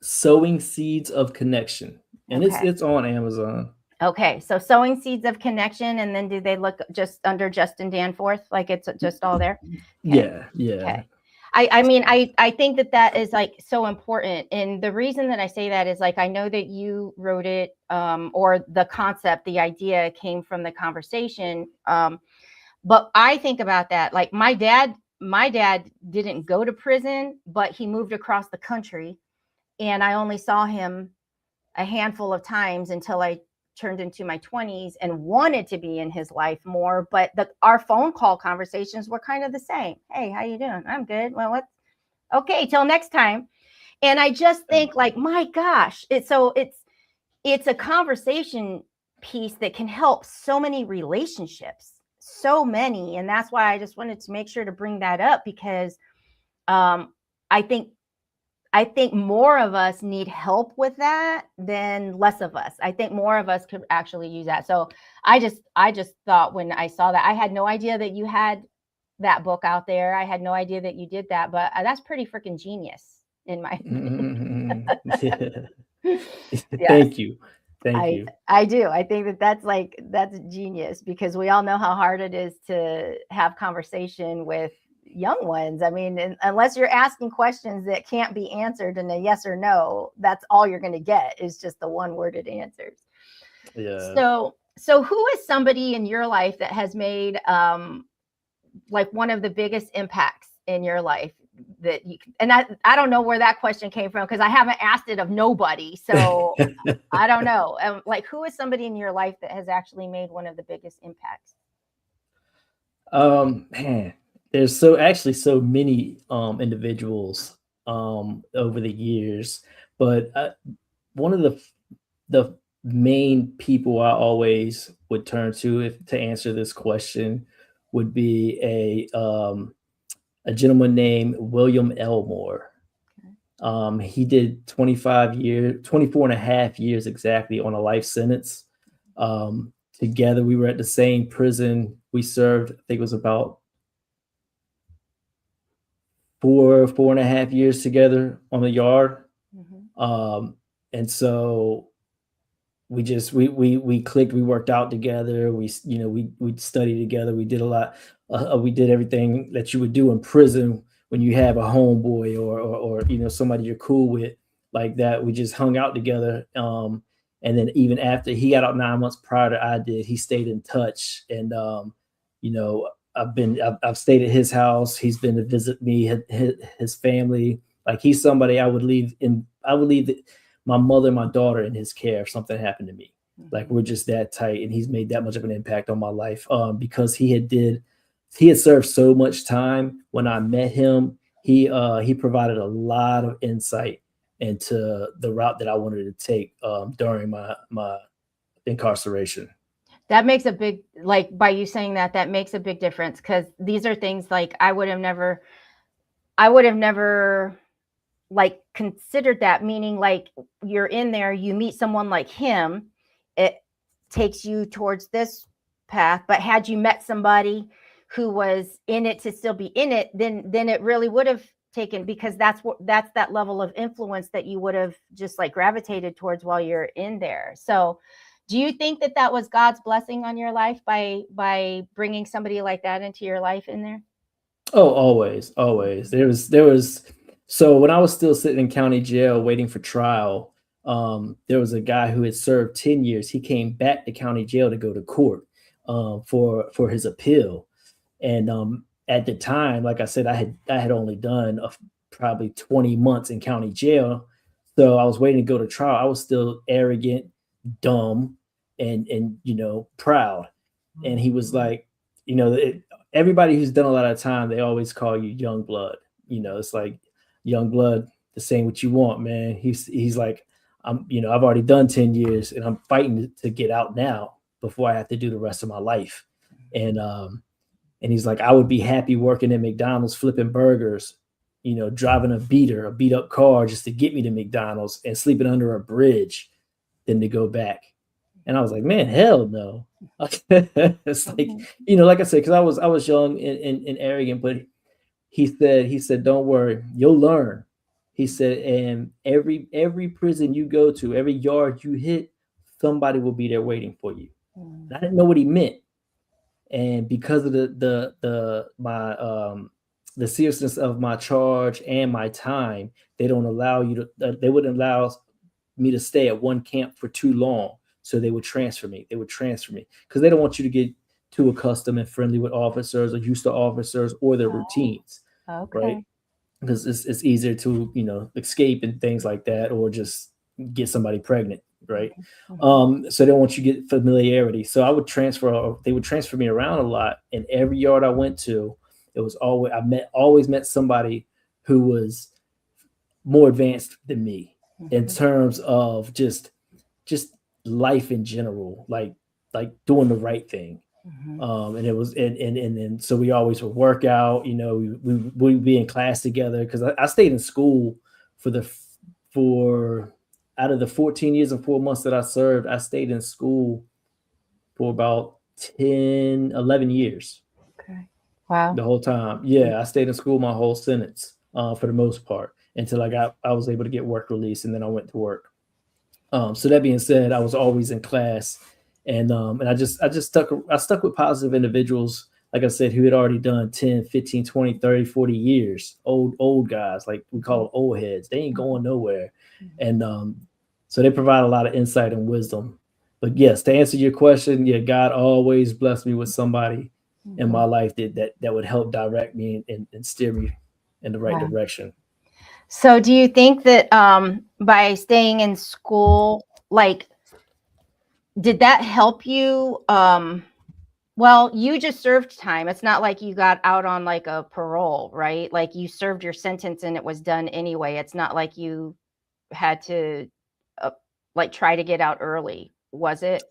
Sowing Seeds of Connection. And Okay. it's on Amazon. Okay. So Sowing Seeds of Connection. And then do they look just under Justin Danforth? Like it's just all there? Okay. Yeah. Okay. I think that is like so important. And the reason that I say that is like, I know that you wrote it, or the concept, the idea came from the conversation. But I think about that. Like my dad didn't go to prison, but he moved across the country, and I only saw him a handful of times until I turned into my 20s and wanted to be in his life more. But our phone call conversations were kind of the same. "Hey, how you doing?" "I'm good." "Well, what?" "Okay, till next time." And I just think like, my gosh, it's a conversation piece that can help so many relationships. So many. And that's why I just wanted to make sure to bring that up, because I think more of us need help with that than less of us. I think more of us could actually use that. So I just thought, when I saw that, I had no idea that you had that book out there. I had no idea that you did that, but that's pretty freaking genius in my opinion. Yeah. Thank you. I do. I think that's genius, because we all know how hard it is to have conversation with young ones. I mean, unless you're asking questions that can't be answered in a yes or no, that's all you're going to get is just the one-worded answers. Yeah. So who is somebody in your life that has made like one of the biggest impacts in your life that you, and I don't know where that question came from, because I haven't asked it of nobody. So I don't know. Like, who is somebody in your life that has actually made one of the biggest impacts? Man, there's so many individuals over the years, but one of the main people I always would turn to answer this question would be a gentleman named William Elmore. He did 24 and a half years exactly on a life sentence. Together, we were at the same prison. We served, I think it was about 4.5 years together on the yard. And so we clicked, we worked out together. We studied together. We did a lot. We did everything that you would do in prison when you have a homeboy or somebody you're cool with like that. We just hung out together. And then even after he got out 9 months prior to I did, he stayed in touch. And I've stayed at his house. He's been to visit me, his family. Like he's somebody I would leave my mother and my daughter in his care if something happened to me. Like we're just that tight, and he's made that much of an impact on my life because he had served so much time. When I met him, he provided a lot of insight into the route that I wanted to take during my incarceration. That makes a big, like by you saying that makes a big difference, because these are things like I would have never like considered that, meaning like you're in there, you meet someone like him, it takes you towards this path. But had you met somebody who was in it to still be in it, then it really would have taken, because that's that level of influence that you would have just like gravitated towards while you're in there. So do you think that was God's blessing on your life by bringing somebody like that into your life in there? Oh, always. There was. So when I was still sitting in county jail waiting for trial, there was a guy who had served 10 years. He came back to county jail to go to court for his appeal. And at the time, like I said, I had only done probably 20 months in county jail. So I was waiting to go to trial. I was still arrogant, dumb, and proud. And he was like, everybody who's done a lot of time, they always call you young blood. It's like, young blood, the same what you want, man. He's like, I've already done 10 years and I'm fighting to get out now before I have to do the rest of my life. And he's like, I would be happy working at McDonald's, flipping burgers, driving a beat up car just to get me to McDonald's and sleeping under a bridge than to go back. And I was like, man, hell no. It's like, like I said, because I was young and arrogant, but he said, don't worry, you'll learn. He said, and every prison you go to, every yard you hit, somebody will be there waiting for you. I didn't know what he meant. And because of the seriousness of my charge and my time, they wouldn't allow me to stay at one camp for too long. So they would transfer me. Because they don't want you to get too accustomed and friendly with officers or used to officers or their routines. Okay. Right? Because it's easier to, escape and things like that, or just get somebody pregnant. Right. So they don't want you to get familiarity. So they would transfer me around a lot. And every yard I went to, it was always met somebody who was more advanced than me in terms of just life in general, like doing the right thing. And it was, and so we always would work out, we'd be in class together. Cause I stayed in school for out of the 14 years and 4 months that I served, I stayed in school for about 11 years. Okay. Wow. The whole time. Yeah. I stayed in school my whole sentence, for the most part, until I was able to get work release, and then I went to work. So that being said, I was always in class, and I stuck with positive individuals, like I said, who had already done 10, 15, 20, 30, 40 years, old guys, like we call them old heads. They ain't going nowhere. And so they provide a lot of insight and wisdom. But yes, to answer your question, yeah, God always blessed me with somebody in my life that would help direct me and steer me in the right direction. So do you think that by staying in school, like, did that help you Well, you just served time. It's not like you got out on like a parole, right? Like you served your sentence and it was done anyway. It's not like you had to like try to get out early, was it?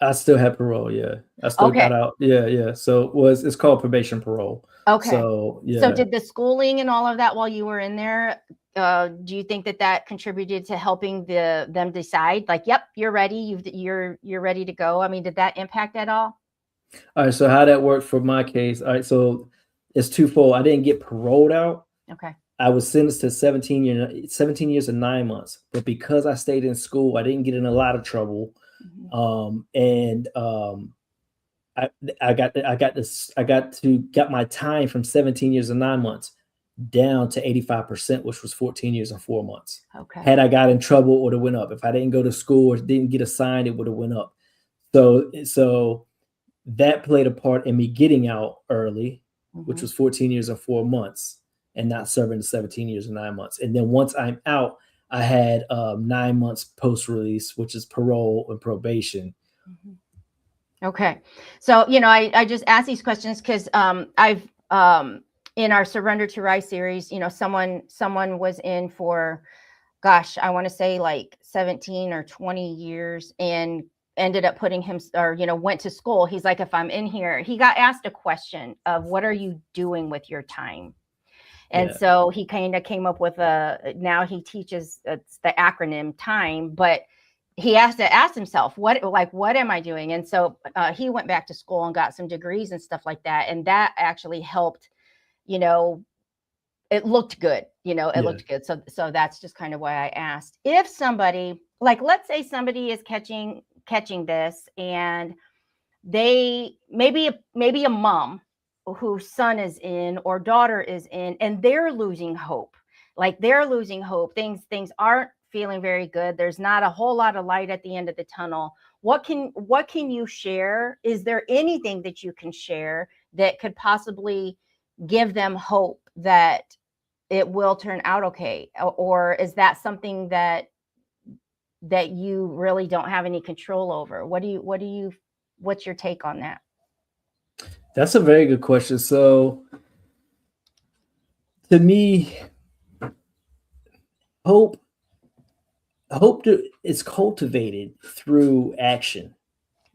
I still had parole. Yeah, I still Okay. got out. Yeah. So it's called probation parole. Okay. So yeah. So did the schooling and all of that while you were in there, do you think that contributed to helping them decide like, yep, you're ready, you're ready to go? I mean, did that impact at all? All right. So how that worked for my case? All right. So it's twofold. I didn't get paroled out. Okay. I was sentenced to 17 years and 9 months. But because I stayed in school, I didn't get in a lot of trouble. I got my time from 17 years and 9 months down to 85%, which was 14 years and 4 months. Okay. Had I got in trouble, it would have went up. If I didn't go to school or didn't get assigned, it would have went up. So that played a part in me getting out early, which was 14 years and 4 months, and not serving the 17 years and 9 months. And then once I'm out, I had 9 months post-release, which is parole and probation. Okay. So, I just ask these questions because I've in our Surrender to Rise series, someone was in for, gosh, I want to say like 17 or 20 years and ended up putting him went to school. He's like, if I'm in here, he got asked a question of what are you doing with your time? And so he kind of came up with now he teaches it's the acronym TIME, but he has to ask himself, what am I doing? And so he went back to school and got some degrees and stuff like that. And that actually helped, it looked good, looked good. So that's just kind of why I asked. If somebody, like, let's say somebody is catching this and they maybe a mom whose son is in or daughter is in, and they're losing hope. Like they're losing hope. Things aren't feeling very good. There's not a whole lot of light at the end of the tunnel. What can you share? Is there anything that you can share that could possibly give them hope that it will turn out okay? Or is that something that you really don't have any control over? What's your take on that? That's a very good question. So to me, hope is cultivated through action,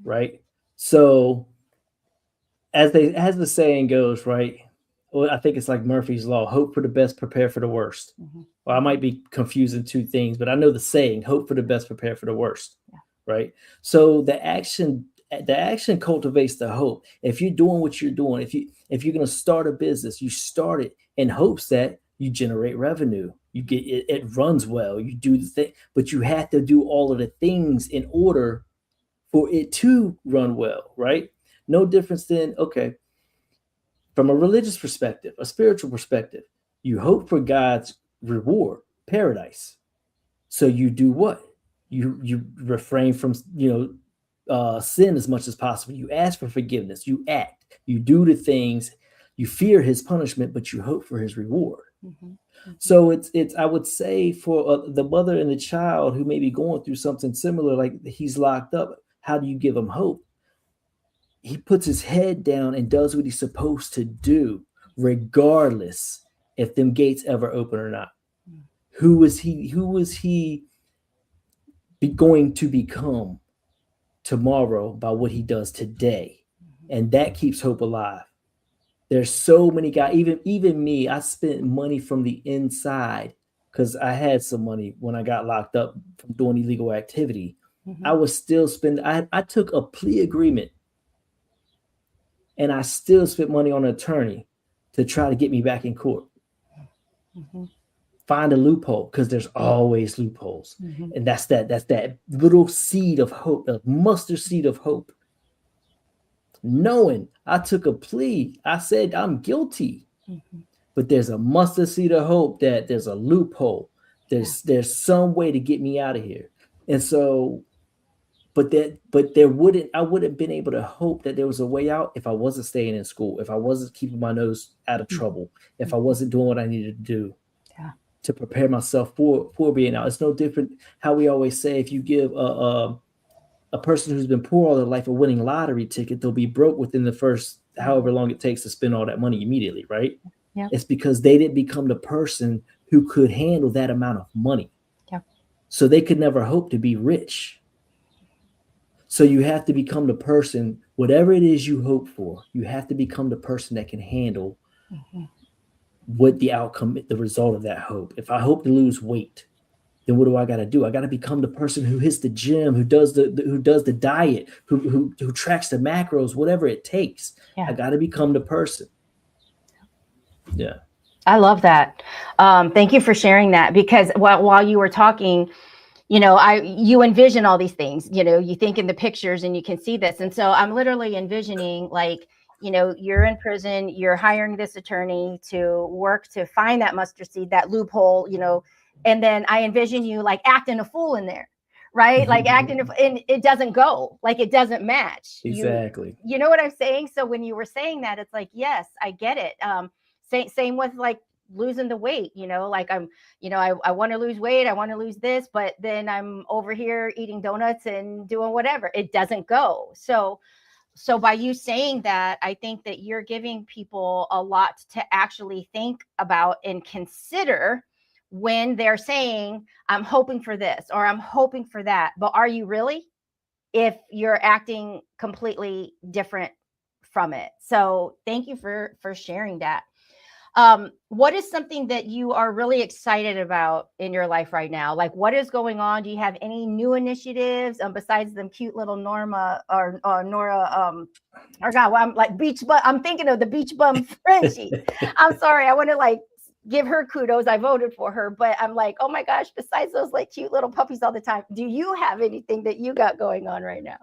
right? So as the saying goes, right? Well, I think it's like Murphy's Law: hope for the best, prepare for the worst. Well, I might be confusing two things, but I know the saying: hope for the best, prepare for the worst. Right? So the action cultivates the hope. If you're doing what you're doing, if you're going to start a business, you start it in hopes that you generate revenue. You get it runs well. You do the thing, but you have to do all of the things in order for it to run well, right? No difference than, okay, from a religious perspective, a spiritual perspective, you hope for God's reward, paradise. So you do what? You refrain from, sin as much as possible. You ask for forgiveness. You act. You do the things. You fear his punishment, but you hope for his reward. So it's I would say for the mother and the child who may be going through something similar, like he's locked up, how do you give him hope? He puts his head down and does what he's supposed to do, regardless if them gates ever open or not. Who is he going to become tomorrow by what he does today? And that keeps hope alive. There's so many guys, even me, I spent money from the inside because I had some money when I got locked up from doing illegal activity. I was still spending, I took a plea agreement and I still spent money on an attorney to try to get me back in court. Find a loophole, because there's always loopholes. And that's that little seed of hope, a mustard seed of hope. Knowing I took a plea, I said I'm guilty, but there's a mustard seed of hope that there's a loophole. There's some way to get me out of here. And so, I wouldn't have been able to hope that there was a way out if I wasn't staying in school, if I wasn't keeping my nose out of trouble, if I wasn't doing what I needed to do to prepare myself for being out. It's no different how we always say, if you give a person who's been poor all their life, a winning lottery ticket, they'll be broke within the first however long it takes to spend all that money immediately, right? Yep. It's because they didn't become the person who could handle that amount of money. Yep. So they could never hope to be rich. So you have to become the person, whatever it is you hope for, you have to become the person that can handle what the outcome, the result of that hope. If I hope to lose weight, then what do I got to do? I got to become the person who hits the gym, who does the diet, who tracks the macros, whatever it takes. Yeah. I got to become the person. Yeah. I love that. Thank you for sharing that, because while you were talking, you envision all these things, you think in the pictures and you can see this. And so I'm literally envisioning, like, you're in prison, you're hiring this attorney to work to find that mustard seed, that loophole, and then I envision you like acting a fool in there, right? Like and it doesn't go, like it doesn't match. Exactly. You know what I'm saying? So when you were saying that, it's like, yes, I get it. Same with like losing the weight, like I want to lose weight. I want to lose this, but then I'm over here eating donuts and doing whatever. It doesn't go. So by you saying that, I think that you're giving people a lot to actually think about and consider when they're saying, I'm hoping for this or I'm hoping for that. But are you really, if you're acting completely different from it? So thank you for sharing that. What is something that you are really excited about in your life right now? Like, what is going on? Do you have any new initiatives besides them cute little Nora? Or God, well, I'm like beach bum. I'm thinking of the beach bum Frenchie. I'm sorry. I want to like give her kudos. I voted for her, but I'm like, oh my gosh, besides those like cute little puppies all the time, do you have anything that you got going on right now?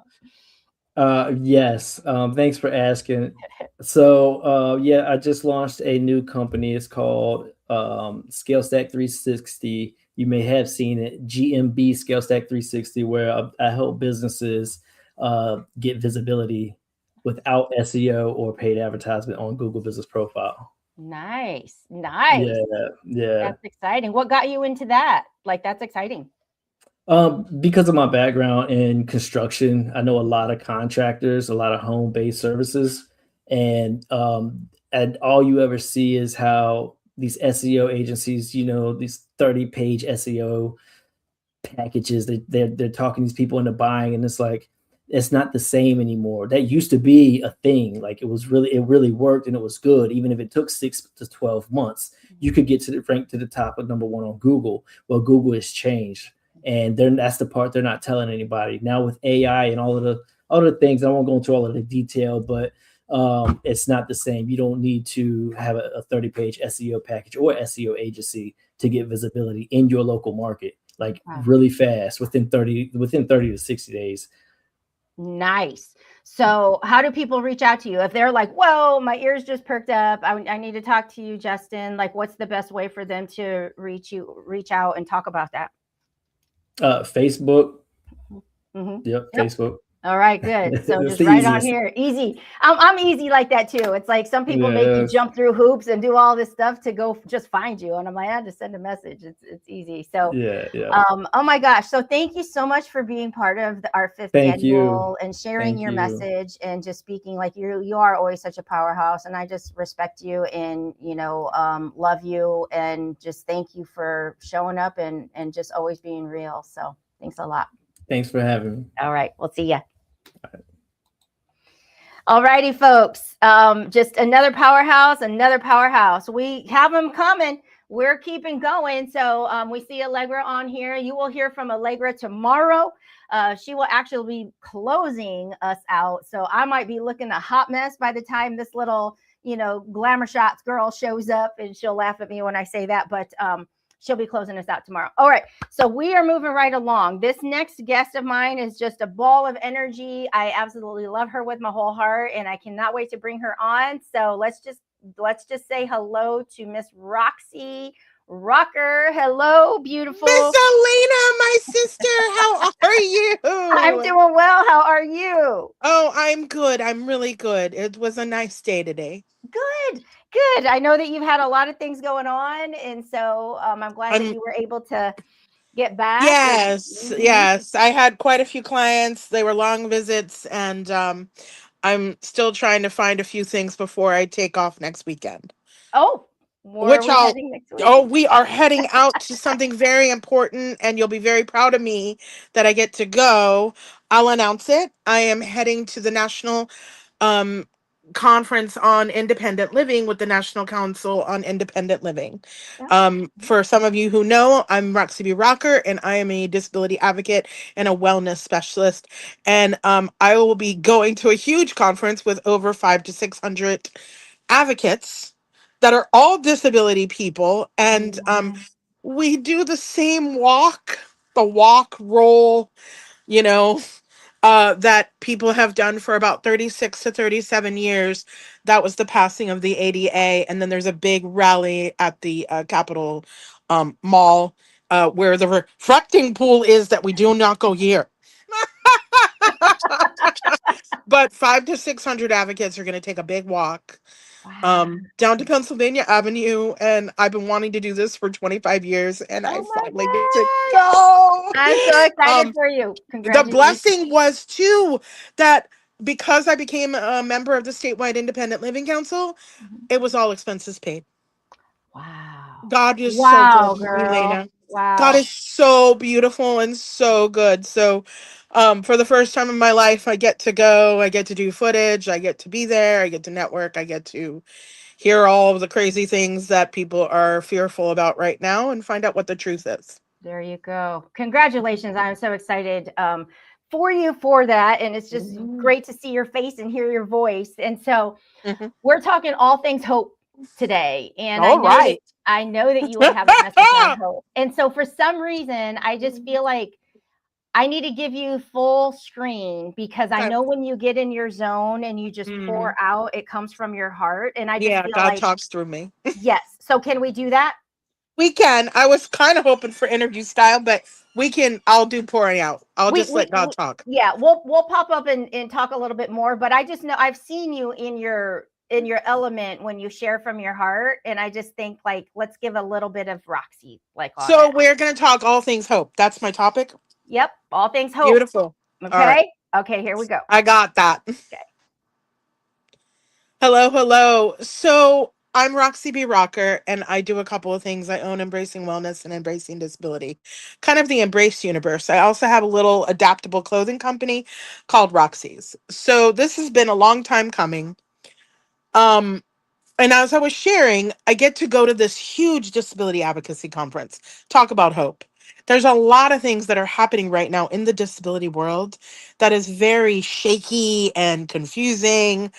Yes. Thanks for asking. So, yeah, I just launched a new company. It's called ScaleStack 360. You may have seen it, GMB ScaleStack 360, where I help businesses get visibility without SEO or paid advertisement on Google Business Profile. Nice. Yeah. That's exciting. What got you into that? Like, that's exciting. Because of my background in construction, I know a lot of contractors, a lot of home-based services, and all you ever see is how these SEO agencies, these 30-page SEO packages, they're talking these people into buying, and it's like, it's not the same anymore. That used to be a thing. Like it really worked and it was good. Even if it took 6 to 12 months, you could get to the rank to the top of number 1 on Google. Well, Google has changed. And that's the part they're not telling anybody now with AI and all of the things. I won't go into all of the detail, but it's not the same. You don't need to have a 30-page SEO package or SEO agency to get visibility in your local market, like really fast within 30 to 60 days. Nice. So how do people reach out to you if they're like, whoa, my ears just perked up, I need to talk to you, Justin? Like, what's the best way for them to reach out and talk about that? Facebook. Mm-hmm. Yep, Facebook. All right, good. So just right on here. Easy. I'm easy like that too. It's like some people make you jump through hoops and do all this stuff to go just find you. And I'm like, I had to send a message. It's easy. So oh my gosh. So thank you so much for being part of our 5th annual and sharing your message and just speaking. Like you are always such a powerhouse, and I just respect you and love you, and just thank you for showing up and just always being real. So thanks a lot. Thanks for having me. All right. We'll see ya. All righty, folks. Just another powerhouse. We have them coming. We're keeping going. So we see Allegra on here. You will hear from Allegra tomorrow. She will actually be closing us out. So I might be looking a hot mess by the time this little, glamour shots girl shows up, and she'll laugh at me when I say that. But she'll be closing us out tomorrow. All right. So we are moving right along. This next guest of mine is just a ball of energy. I absolutely love her with my whole heart, and I cannot wait to bring her on. So let's just say hello to Miss Roxy Rocker. Hello, beautiful. Miss Elena, my sister. How are you? I'm doing well. How are you? Oh, I'm good. I'm really good. It was a nice day today. Good. I know that you've had a lot of things going on, and so I'm glad that you were able to get back? Yes, Mhm. yes. I had quite a few clients. They were long visits, and I'm still trying to find a few things before I take off next weekend. Oh, where are Which we I'll heading next Oh, week? we are heading out to something very important, and you'll be very proud of me that I get to go. I'll announce it. I am heading to the national um conference on independent living with the National Council on Independent Living. For some of you who know, I'm Roxy B. Rocker, and I am a disability advocate and a wellness specialist. And I will be going to a huge conference with over 500 to 600 advocates that are all disability people, and we do the same walk, the walk roll, you know, that people have done for about 36 to 37 years. That was the passing of the ADA. And then there's a big rally at the Capitol Mall, where the reflecting pool is that we do not go here. But 500 to 600 advocates are going to take a big walk Wow. down to Pennsylvania Avenue. And I've been wanting to do this for 25 years, and I Oh my finally get to gosh. go. I'm so excited um, for you. the Congratulations. blessing was too that because I became a member of the statewide independent living council, Mhm. it was all expenses paid. Wow. God is so good, Wow, girl. Elena. God Wow. is so beautiful and so good. So for the first time in my life, I get to go, I get to do footage, I get to be there, I get to network, I get to hear all of the crazy things that people are fearful about right now and find out what the truth is. There you go. Congratulations. I'm so excited for you for that. And it's just great to see your face and hear your voice. And so Mhm. we're talking all things hope today. And All right. I know that you would have a message on hope. And so for some reason, I just feel like I need to give you full screen because I Okay. know when you get in your zone and you just pour Mhm. out, it comes from your heart. And I just Yeah, feel God like, talks through me. yes. So can we do that? We can. I was kind of hoping for interview style, but we can. I'll do pouring out. I'll we just we, let God we talk. yeah, we'll pop up and talk a little bit more, but I just know I've seen you in your element when you share from your heart, and I just think like let's give a little bit of Roxy like on So that. we're gonna talk all things hope. That's my topic. Yep, all things hope. Beautiful. All right. Okay, here we go. I got that. Okay. Hello, hello. So I'm Roxy B. Rocker, and I do a couple of things. I own Embracing Wellness and Embracing Disability, kind of the Embrace universe. I also have a little adaptable clothing company called Roxy's. So this has been a long time coming. Um, and as I was sharing, I get to go to this huge disability advocacy conference, talk about hope. There's a lot of things that are happening right now in the disability world that is very shaky and confusing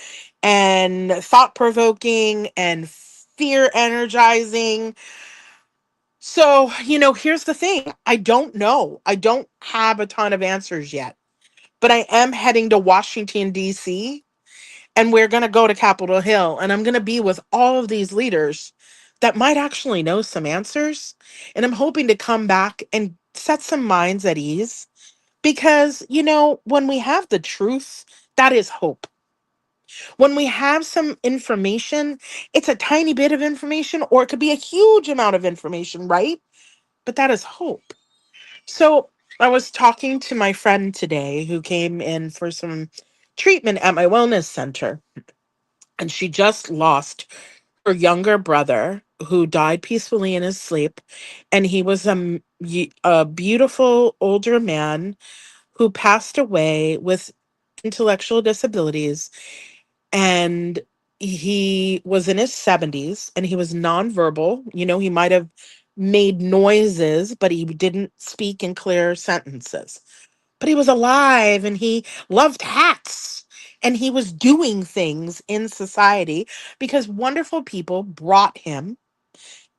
and thought provoking and fear energizing. So, here's the thing, I don't know. I don't have a ton of answers yet, but I am heading to Washington, D.C., and we're going to go to Capitol Hill, and I'm going to be with all of these leaders that might actually know some answers. And I'm hoping to come back and set some minds at ease because, when we have the truth, that is hope. When we have some information, it's a tiny bit of information, or it could be a huge amount of information, right? But that is hope. So I was talking to my friend today who came in for some treatment at my wellness center, and she just lost her younger brother who died peacefully in his sleep. And he was a beautiful older man who passed away with intellectual disabilities. And he was in his 70s, and he was nonverbal. He might have made noises, but he didn't speak in clear sentences. But he was alive, and he loved hats, and he was doing things in society because wonderful people brought him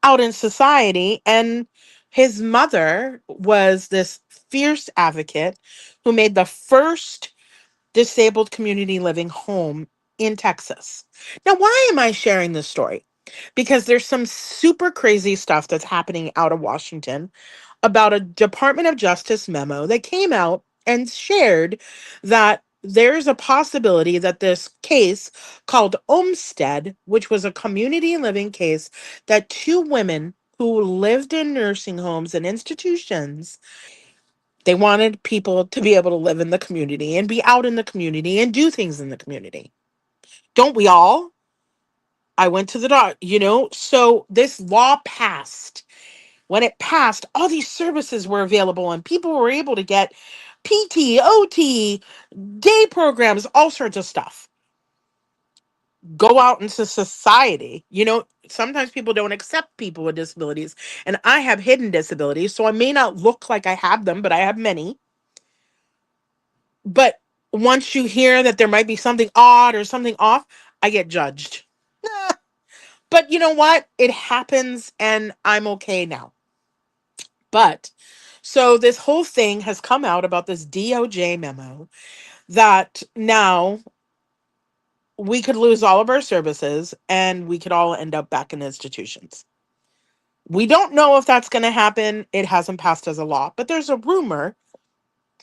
out in society. And his mother was this fierce advocate who made the first disabled community living home in Texas. Now, why am I sharing this story? Because there's some super crazy stuff that's happening out of Washington about a Department of Justice memo that came out and shared that there's a possibility that this case called Olmstead, which was a community living case that two women who lived in nursing homes and institutions. They wanted people to be able to live in the community and be out in the community and do things in the community. Don't we all? I went to the doc, so this law passed. When it passed, all these services were available and people were able to get PT, OT, day programs, all sorts of stuff. Go out into society. Sometimes people don't accept people with disabilities, and I have hidden disabilities, so I may not look like I have them, but I have many. But once you hear that there might be something odd or something off, I get judged. But you know what? It happens and I'm okay now. But so this whole thing has come out about this DOJ memo that now we could lose all of our services and we could all end up back in institutions. We don't know if that's going to happen. It hasn't passed as a law, but there's a rumor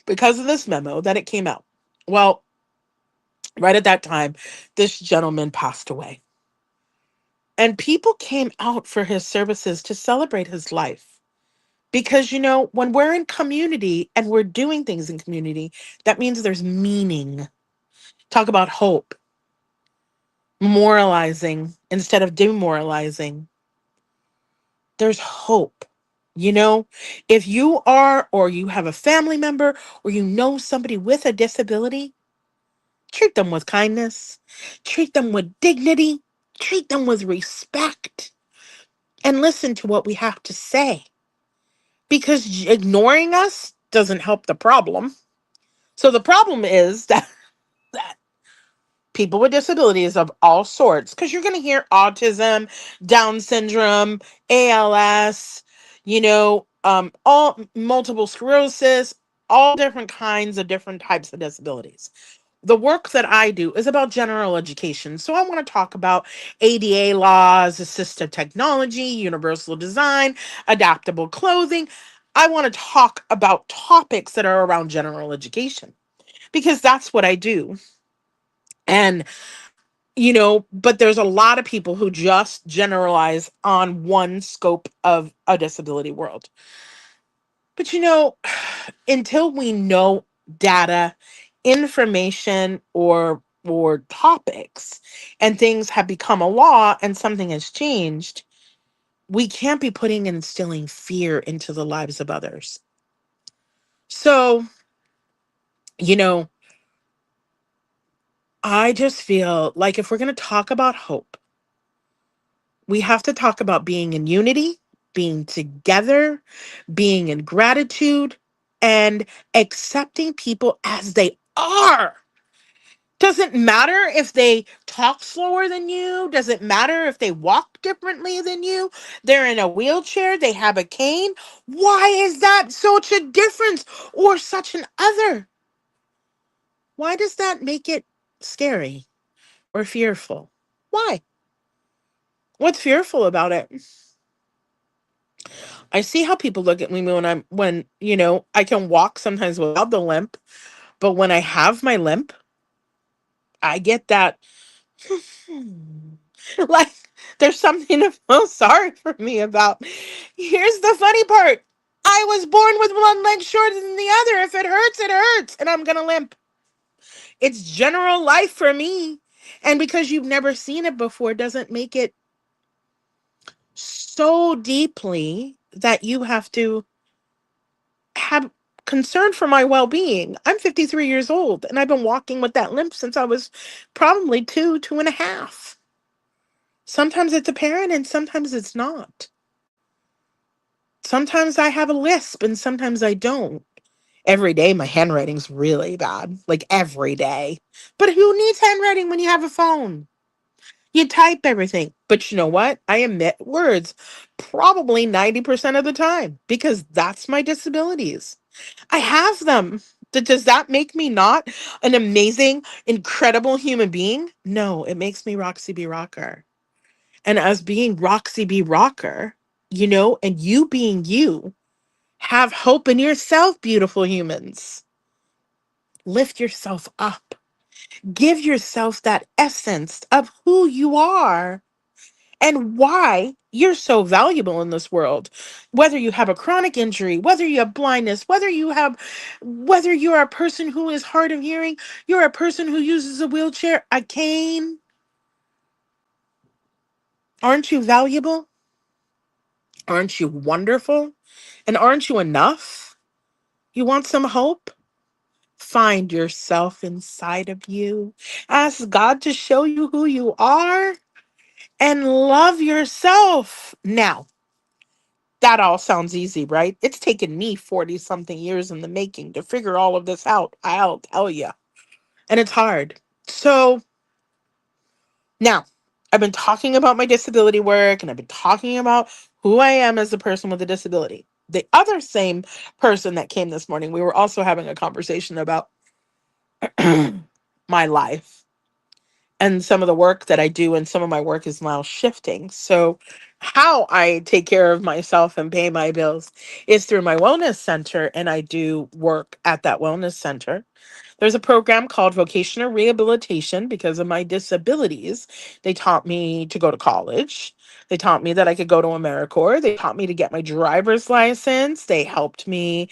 because of this memo that it came out. Well, right at that time, this gentleman passed away. And people came out for his services to celebrate his life. Because, when we're in community and we're doing things in community, that means there's meaning. Talk about hope. Moralizing instead of demoralizing. There's hope. If you are, or you have a family member, or somebody with a disability, treat them with kindness, treat them with dignity, treat them with respect, and listen to what we have to say. Because ignoring us doesn't help the problem. So the problem is that people with disabilities of all sorts, because you're going to hear autism, Down syndrome, ALS, all multiple sclerosis, all different kinds of different types of disabilities. The work that I do is about general education. So I want to talk about ADA laws, assistive technology, universal design, adaptable clothing. I want to talk about topics that are around general education because that's what I do. And, but there's a lot of people who just generalize on one scope of a disability world. But, until we know data, information, or topics, and things have become a law and something has changed, we can't be putting and instilling fear into the lives of others. So, I just feel like if we're going to talk about hope, we have to talk about being in unity, being together, being in gratitude, and accepting people as they are. Doesn't matter if they talk slower than you. Doesn't matter if they walk differently than you. They're in a wheelchair. They have a cane. Why is that such a difference or such an other? Why does that make it scary or fearful? Why? What's fearful about it? I see how people look at me when I can walk sometimes without the limp, but when I have my limp, I get that like there's something to feel sorry for me about. Here's the funny part. I was born with one leg shorter than the other. If it hurts, it hurts, and I'm going to limp. It's general life for me. And because you've never seen it before doesn't make it so deeply that you have to have concern for my well-being. I'm 53 years old and I've been walking with that limp since I was probably 2.5. Sometimes it's apparent and sometimes it's not. Sometimes I have a lisp and sometimes I don't. Every day my handwriting's really bad, like every day. But who needs handwriting when you have a phone? You type everything. But you know what? I omit words probably 90% of the time because that's my disabilities. I have them. Does that make me not an amazing, incredible human being? No, it makes me Roxy B. Rocker. And as being Roxy B. Rocker, and you being you, have hope in yourself, beautiful humans. Lift yourself up. Give yourself that essence of who you are and why you're so valuable in this world. Whether you have a chronic injury, whether you have blindness, whether you're a person who is hard of hearing, you're a person who uses a wheelchair, a cane. Aren't you valuable? Aren't you wonderful? And aren't you enough? You want some hope? Find yourself inside of you. Ask God to show you who you are and love yourself. Now, that all sounds easy, right? It's taken me 40 something years in the making to figure all of this out. I'll tell you. And it's hard. So now I've been talking about my disability work and I've been talking about who I am as a person with a disability. The other same person that came this morning, we were also having a conversation about my life and some of the work that I do, and some of my work is now shifting. So, how I take care of myself and pay my bills is through my wellness center, and I do work at that wellness center. There's a program called vocational rehabilitation because of my disabilities. They taught me to go to college. They taught me that I could go to AmeriCorps. They taught me to get my driver's license. They helped me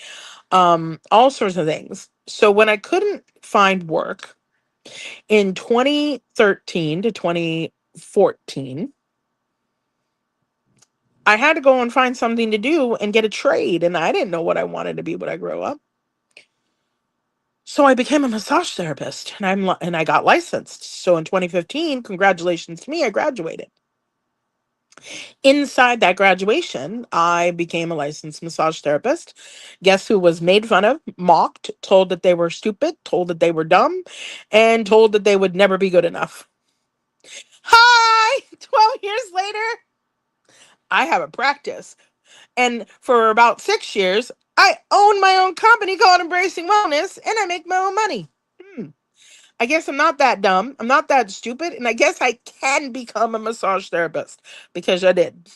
all sorts of things. So when I couldn't find work in 2013 to 2014, I had to go and find something to do and get a trade. And I didn't know what I wanted to be when I grew up. So I became a massage therapist, and I got licensed. So in 2015, congratulations to me, I graduated. Inside that graduation, I became a licensed massage therapist. Guess who was made fun of, mocked, told that they were stupid, told that they were dumb, and told that they would never be good enough. Hi! 12 years later, I have a practice. And for about 6 years, I own my own company called Embracing Wellness, and I make my own money. I guess I'm not that dumb. I'm not that stupid. And I guess I can become a massage therapist because I did.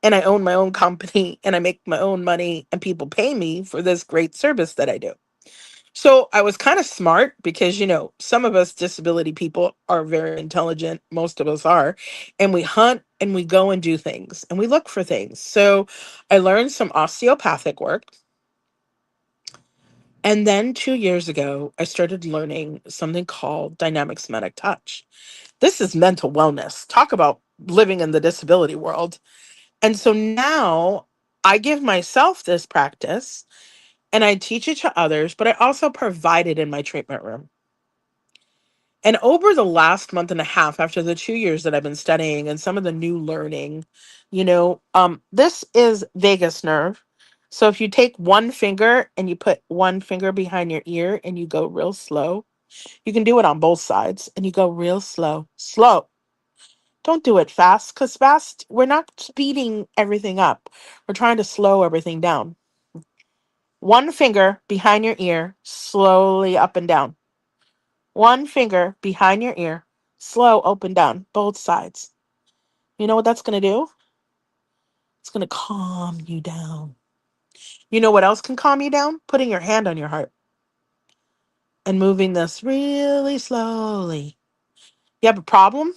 And I own my own company and I make my own money and people pay me for this great service that I do. So I was kind of smart because, some of us disability people are very intelligent. Most of us are. And we hunt and we go and do things and we look for things. So I learned some osteopathic work. And then 2 years ago, I started learning something called dynamic somatic touch. This is mental wellness. Talk about living in the disability world. And so now I give myself this practice and I teach it to others, but I also provide it in my treatment room. And over the last month and a half, after the 2 years that I've been studying and some of the new learning, this is vagus nerve. So if you take one finger and you put one finger behind your ear and you go real slow, you can do it on both sides and you go real slow, slow. Don't do it fast because fast, we're not speeding everything up. We're trying to slow everything down. One finger behind your ear, slowly up and down. One finger behind your ear, slow up and down, both sides. You know what that's going to do? It's going to calm you down. You know what else can calm you down? Putting your hand on your heart and moving this really slowly. You have a problem?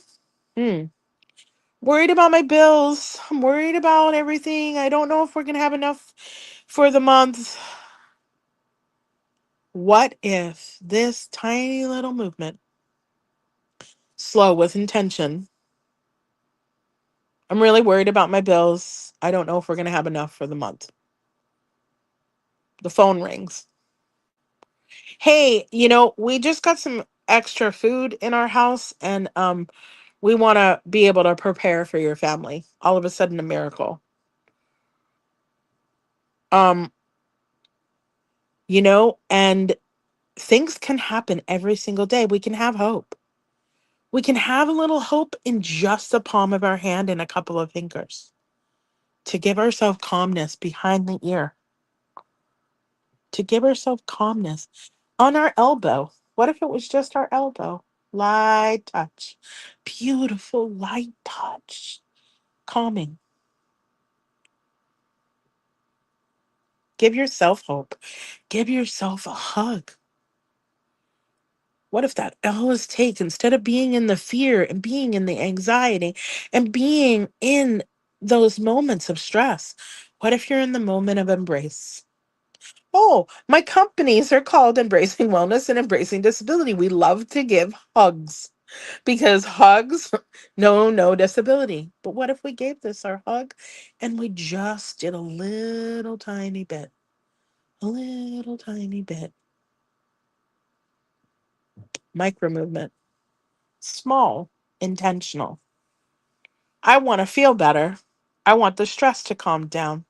Worried about my bills. I'm worried about everything. I don't know if we're going to have enough for the month. What if this tiny little movement, slow with intention? I'm really worried about my bills. I don't know if we're going to have enough for the month. The phone rings. Hey, we just got some extra food in our house and we want to be able to prepare for your family. All of a sudden a miracle. Um, and things can happen every single day. We can have hope. We can have a little hope in just the palm of our hand and a couple of fingers to give ourselves calmness behind the ear, to give ourselves calmness on our elbow. What if it was just our elbow? Light touch, beautiful light touch, calming. Give yourself hope. Give yourself a hug. What if that all is take, instead of being in the fear and being in the anxiety and being in those moments of stress? What if you're in the moment of embrace? Oh, my companies are called Embracing Wellness and Embracing Disability. We love to give hugs because hugs know no disability. But what if we gave this our hug and we just did a little tiny bit, a little tiny bit, micro movement, small, intentional. I want to feel better. I want the stress to calm down.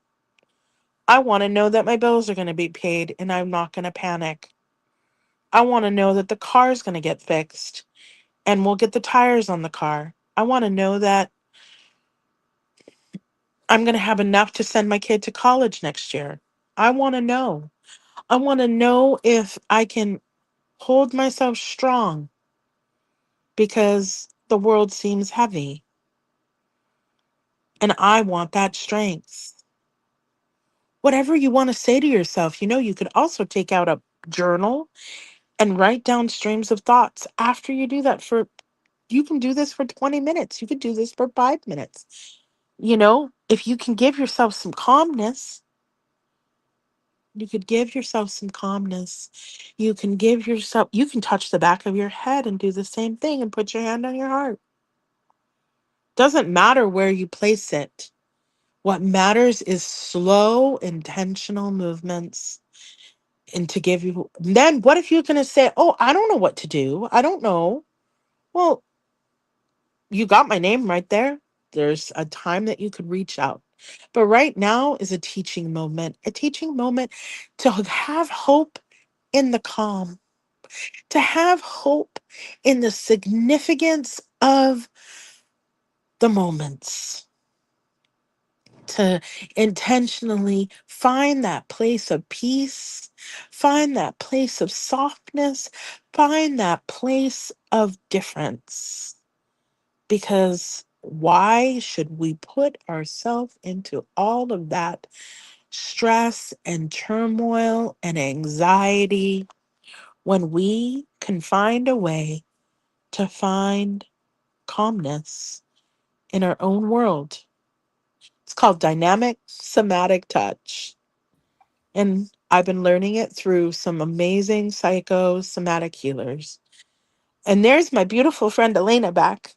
I want to know that my bills are going to be paid and I'm not going to panic. I want to know that the car is going to get fixed and we'll get the tires on the car. I want to know that I'm going to have enough to send my kid to college next year. I want to know. I want to know if I can hold myself strong because the world seems heavy and I want that strength. Whatever you want to say to yourself, you could also take out a journal and write down streams of thoughts. After you do that, you can do this for 20 minutes. You could do this for 5 minutes. If you can give yourself some calmness, you could give yourself some calmness. You can touch the back of your head and do the same thing and put your hand on your heart. Doesn't matter where you place it. What matters is slow, intentional movements. And to give you, then what if you're going to say, oh, I don't know what to do. I don't know. Well, you got my name right there. There's a time that you could reach out. But right now is a teaching moment to have hope in the calm, to have hope in the significance of the moments, to intentionally find that place of peace, find that place of softness, find that place of difference. Because why should we put ourselves into all of that stress and turmoil and anxiety when we can find a way to find calmness in our own world? It's called dynamic somatic touch. And I've been learning it through some amazing psychosomatic healers. And there's my beautiful friend Elena back.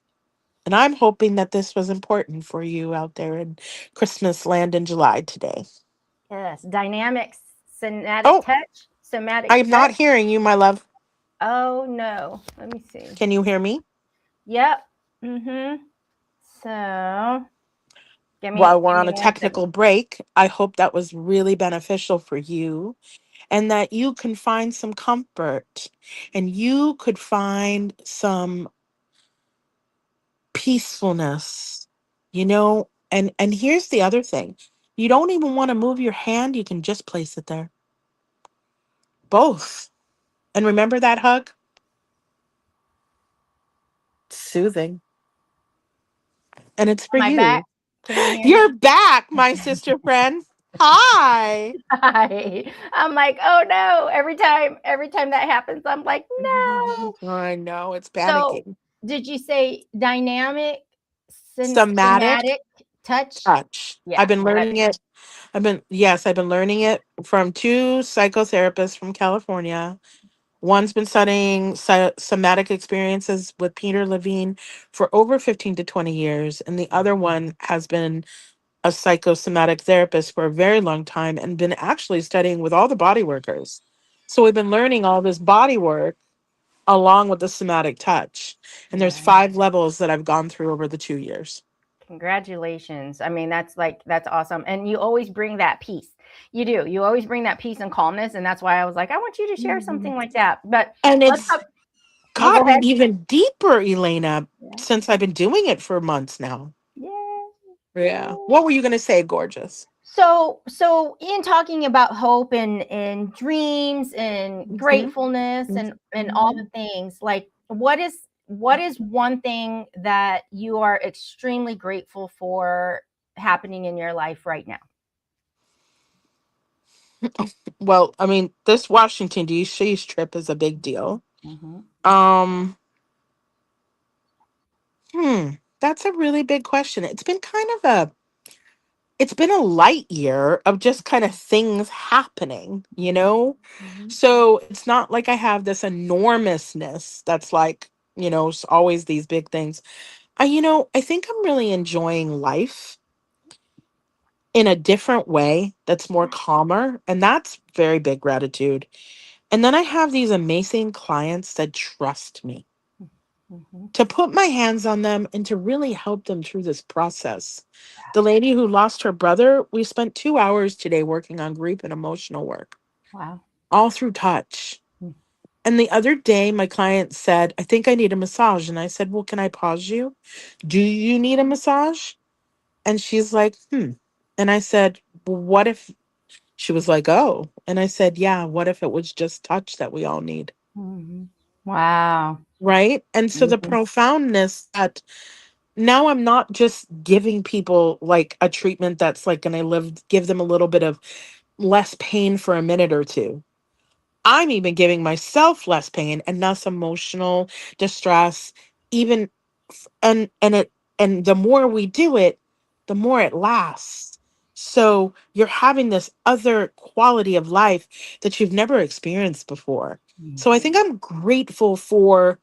And I'm hoping that this was important for you out there in Christmas land in July today. Yes, dynamic somatic Oh, touch. Somatic I'm not touch. hearing you, my love. Oh no. Let me see. Can you hear me? Yep. Mm-hmm. So While we're give on me a 1 second. technical break, I hope that was really beneficial for you and that you can find some comfort and you could find some peacefulness, and here's the other thing. You don't even want to move your hand, you can just place it there. Both. And remember that hug? Soothing. And it's for Am I back? you. Can you hear You're me? back, my sister friend. Hi. Hi. I'm like, oh no. Every time that happens, I'm like, no. I know, it's So panicking. did you say dynamic Somatic somatic touch? touch. Yeah. I've been learning it. I've been learning it from two psychotherapists from California. One's been studying somatic experiences with Peter Levine for over 15 to 20 years, and the other one has been a psychosomatic therapist for a very long time and been actually studying with all the body workers. So we've been learning all this body work along with the somatic touch. And there's Yeah. 5 levels that I've gone through over the 2 years. Congratulations. I mean, that's awesome. And you always bring that peace. You do. You always bring that peace and calmness. And that's why I was like, I want you to share something like that. But And let's it's talk. No, go gotten ahead. even deeper, Elena, Yeah. since I've been doing it for months now. Yeah. Yeah. What were you going to say, gorgeous? So in talking about hope and dreams and gratefulness and all the things, like what is one thing that you are extremely grateful for happening in your life right now? Well, I mean, this Washington, D.C. trip is a big deal. Mhm. That's a really big question. It's been a light year of just kind of things happening, Mhm. So it's not like I have this enormousness that's like, always these big things. I think I'm really enjoying life in a different way that's more calmer. And that's very big gratitude. And then I have these amazing clients that trust me Mhm. to put my hands on them and to really help them through this process. The lady who lost her brother, we spent 2 hours today working on grief and emotional work, Wow. all through touch. Mm. And the other day, my client said, I think I need a massage. And I said, well, can I pause you? Do you need a massage? And she's like, And I said, well, what if she was like, oh? And I said, yeah, what if it was just touch that we all need? Mhm. Wow. Right. And so the Mhm. profoundness that now I'm not just giving people like a treatment that's like going to give them a little bit of less pain for a minute or two. I'm even giving myself less pain and less emotional distress, even and the more we do it, the more it lasts. So you're having this other quality of life that you've never experienced before. Mm. So I think I'm grateful for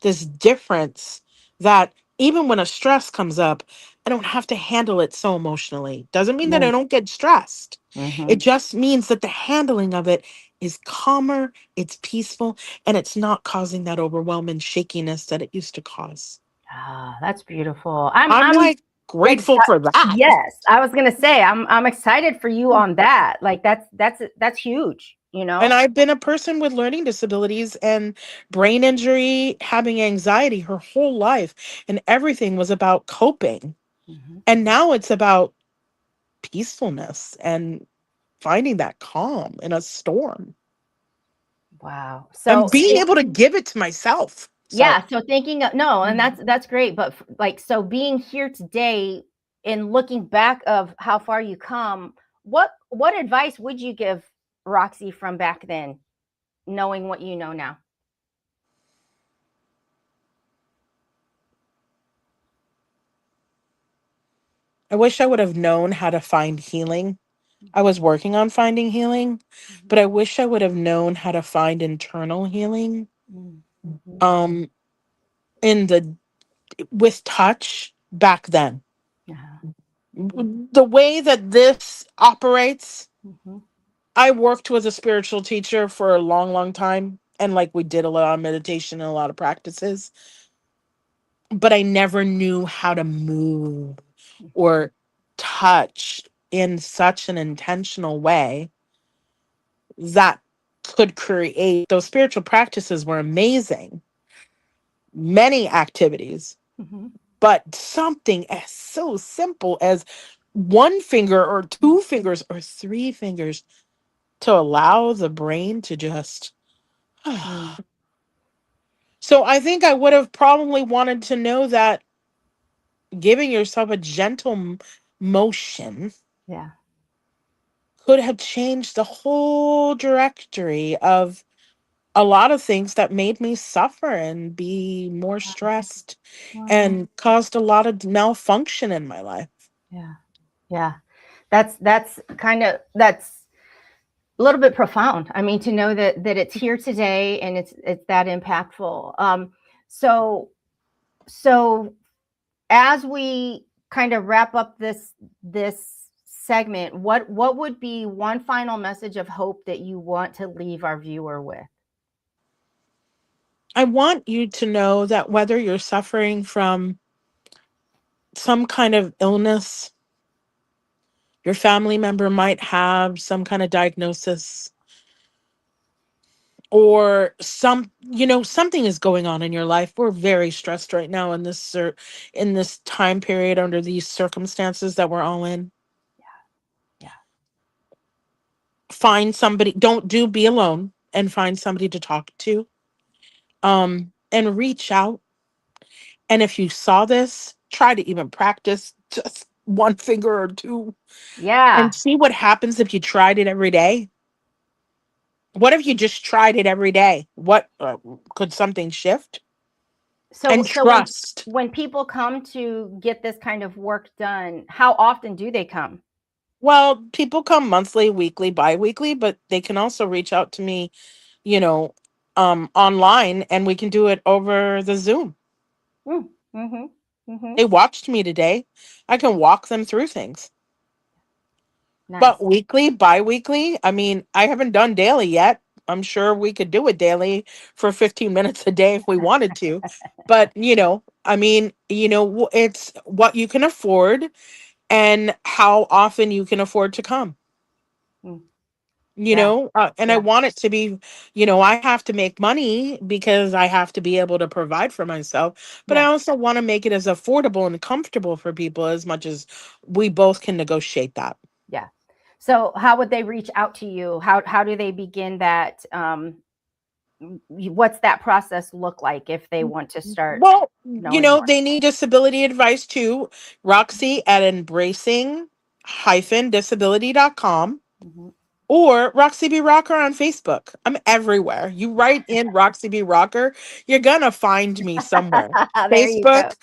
this difference that even when a stress comes up, I don't have to handle it so emotionally. Doesn't mean that Yeah. I don't get stressed. It Mhm. just means that the handling of it is calmer, it's peaceful, and it's not causing that overwhelming shakiness that it used to cause. Ah, that's beautiful. I'm I'm I'm like grateful excited. for that. Yes, I was gonna say I'm excited for you on that. Like that's huge. And I've been a person with learning disabilities and brain injury, having anxiety her whole life, and everything was about coping. Mhm. And now it's about peacefulness and finding that calm in a storm Wow. and So being able to give it to myself. Sorry. yeah, so thinking of, no, and that's great. But like, so being here today and looking back of how far you come, what advice would you give Roxy from back then, knowing what you know now? I wish I would have known how to find healing. I was working on finding healing, but I wish I would have known how to find internal healing. Mm-hmm. Um in the with touch back then. Yeah. The way that this operates, Mm-hmm. I worked with a spiritual teacher for a long, long time. And like we did a lot of meditation and a lot of practices, but I never knew how to move or touch in such an intentional way that could create those spiritual practices were amazing. Many activities, Mm-hmm. but something as so simple as one finger or two fingers or three fingers to allow the brain to just. Mm. So I think I would have probably wanted to know that giving yourself a gentle motion Yeah. could have changed the whole directory of a lot of things that made me suffer and be more stressed Wow. and caused a lot of malfunction in my life. Yeah. Yeah. That's a little bit profound. I mean, to know that it's here today and it's that impactful. So so as we kind of wrap up this segment, what would be one final message of hope that you want to leave our viewer with? I want you to know that whether you're suffering from some kind of illness, your family member might have some kind of diagnosis, or something is going on in your life. We're very stressed right now in this time period under these circumstances that we're all in. Yeah. Find somebody, don't do be alone, and find somebody to talk to, and reach out. And if you saw this, try to even practice just one finger or two Yeah. and see what happens if you tried it every day. What if you just tried it every day? What could something shift? So, And trust. when people come to get this kind of work done, how often do they come? Well, people come monthly, weekly, bi-weekly, but they can also reach out to me, you know, online, and we can do it over the Zoom. They watched me today. I can walk them through things. Nice. But weekly, bi-weekly, I mean, I haven't done daily yet. I'm sure we could do it daily for 15 minutes a day if we wanted to. But, I mean, it's what you can afford and how often you can afford to come. And I want it to be, I have to make money because I have to be able to provide for myself, but I also want to make it as affordable and comfortable for people as much as we both can negotiate that. Yeah. So how would they reach out to you? How do they begin that? What's that process look like if they want to start? Well, they need disability advice too. Roxy at embracing-disability.com. Or Roxy B. Rocker on Facebook. I'm everywhere. You write in Roxy B. Rocker, you're gonna find me somewhere. Facebook,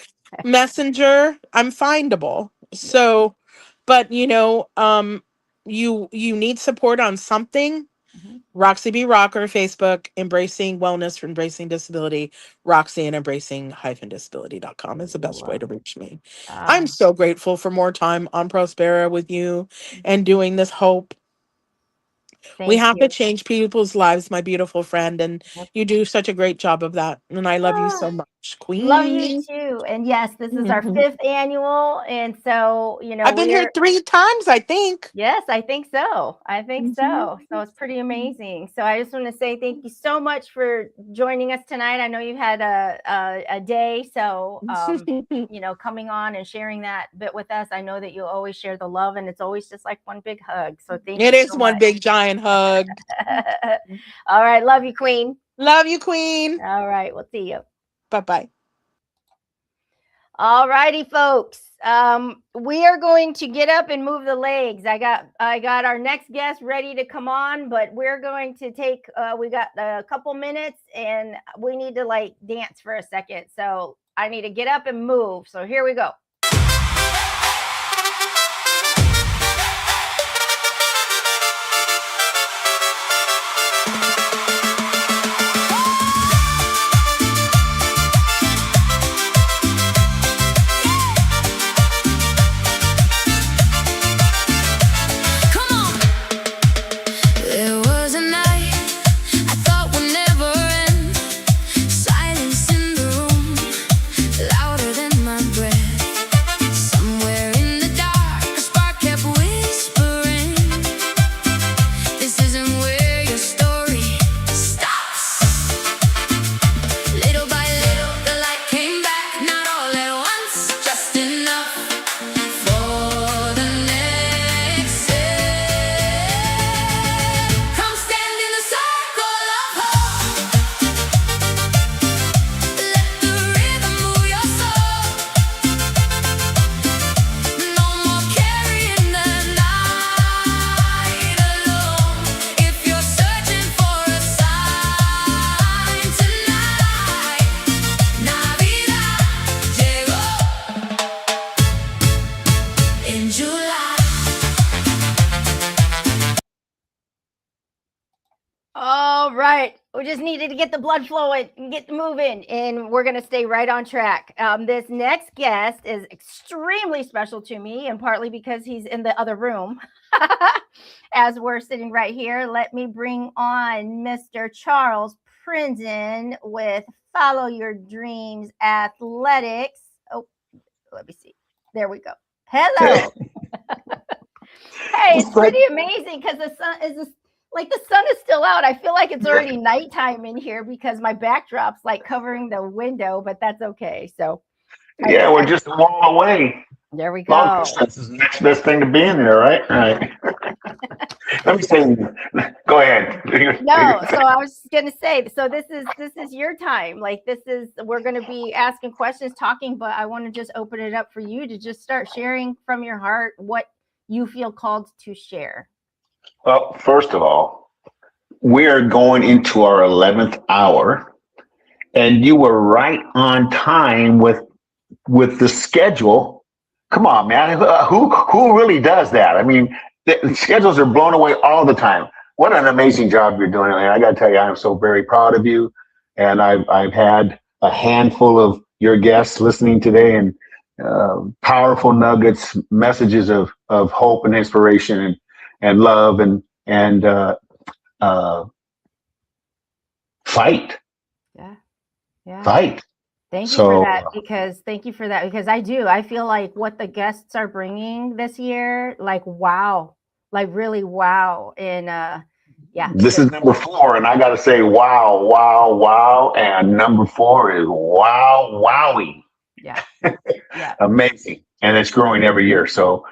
Messenger, I'm findable. So, but you need support on something. Roxy B. Rocker, Facebook, Embracing Wellness for Embracing Disability, Roxy and embracing-disability.com is the best way to reach me. I'm so grateful for more time on Prospera with you and doing this hope. We have to change people's lives, my beautiful friend, and you do such a great job of that. And I love you so much, Queen. Love you too. And yes, this is our 5th annual, and so I've been here 3 times, I think. Yes, I think so. So it's pretty amazing. So I just want to say thank you so much for joining us tonight. I know you had a day, so coming on and sharing that bit with us. I know that you'll always share the love, and it's always just like one big hug. So thank you. It is one big giant hug. All right, love you, Queen. Love you, Queen. All right, we'll see you. Bye-bye. All righty, folks. We are going to get up and move the legs. I got our next guest ready to come on, but we're going to take, we got a couple minutes and we need to dance for a second. So I need to get up and move. So here we go. All right. We just needed to get the blood flowing and get moving, and we're going to stay right on track. This next guest is extremely special to me, and partly because he's in the other room as we're sitting right here. Let me bring on Mr. Charles Prinzen with Follow Your Dreams Athletics. Oh, let me see. There we go. Hello. Hey, it's pretty amazing because the sun is the sun is still out. I feel like it's already nighttime in here because my backdrop's covering the window, but that's okay. So yeah, we're just a wall away. There we go. Long distance is the next best thing to being there, right? Right. Let me say, go ahead. No, so I was gonna say, so this is your time. We're gonna be asking questions, talking, but I want to just open it up for you to just start sharing from your heart what you feel called to share. Well, first of all, we're going into our 11th hour, and you were right on time with the schedule. Come on, man. Who really does that? I mean, the schedules are blown away all the time. What an amazing job you're doing. And I got to tell you, I'm so very proud of you. And I've had a handful of your guests listening today, and powerful nuggets, messages of hope and inspiration and love and fight. Yeah. Fight. Thank you So- for that, because I feel like what the guests are bringing this year, like, wow, like really wow. And yeah, This is number 4, and I got to say, wow, wow, wow. And number 4 is wow, wowie. yeah, yeah. Amazing. And it's growing every year. So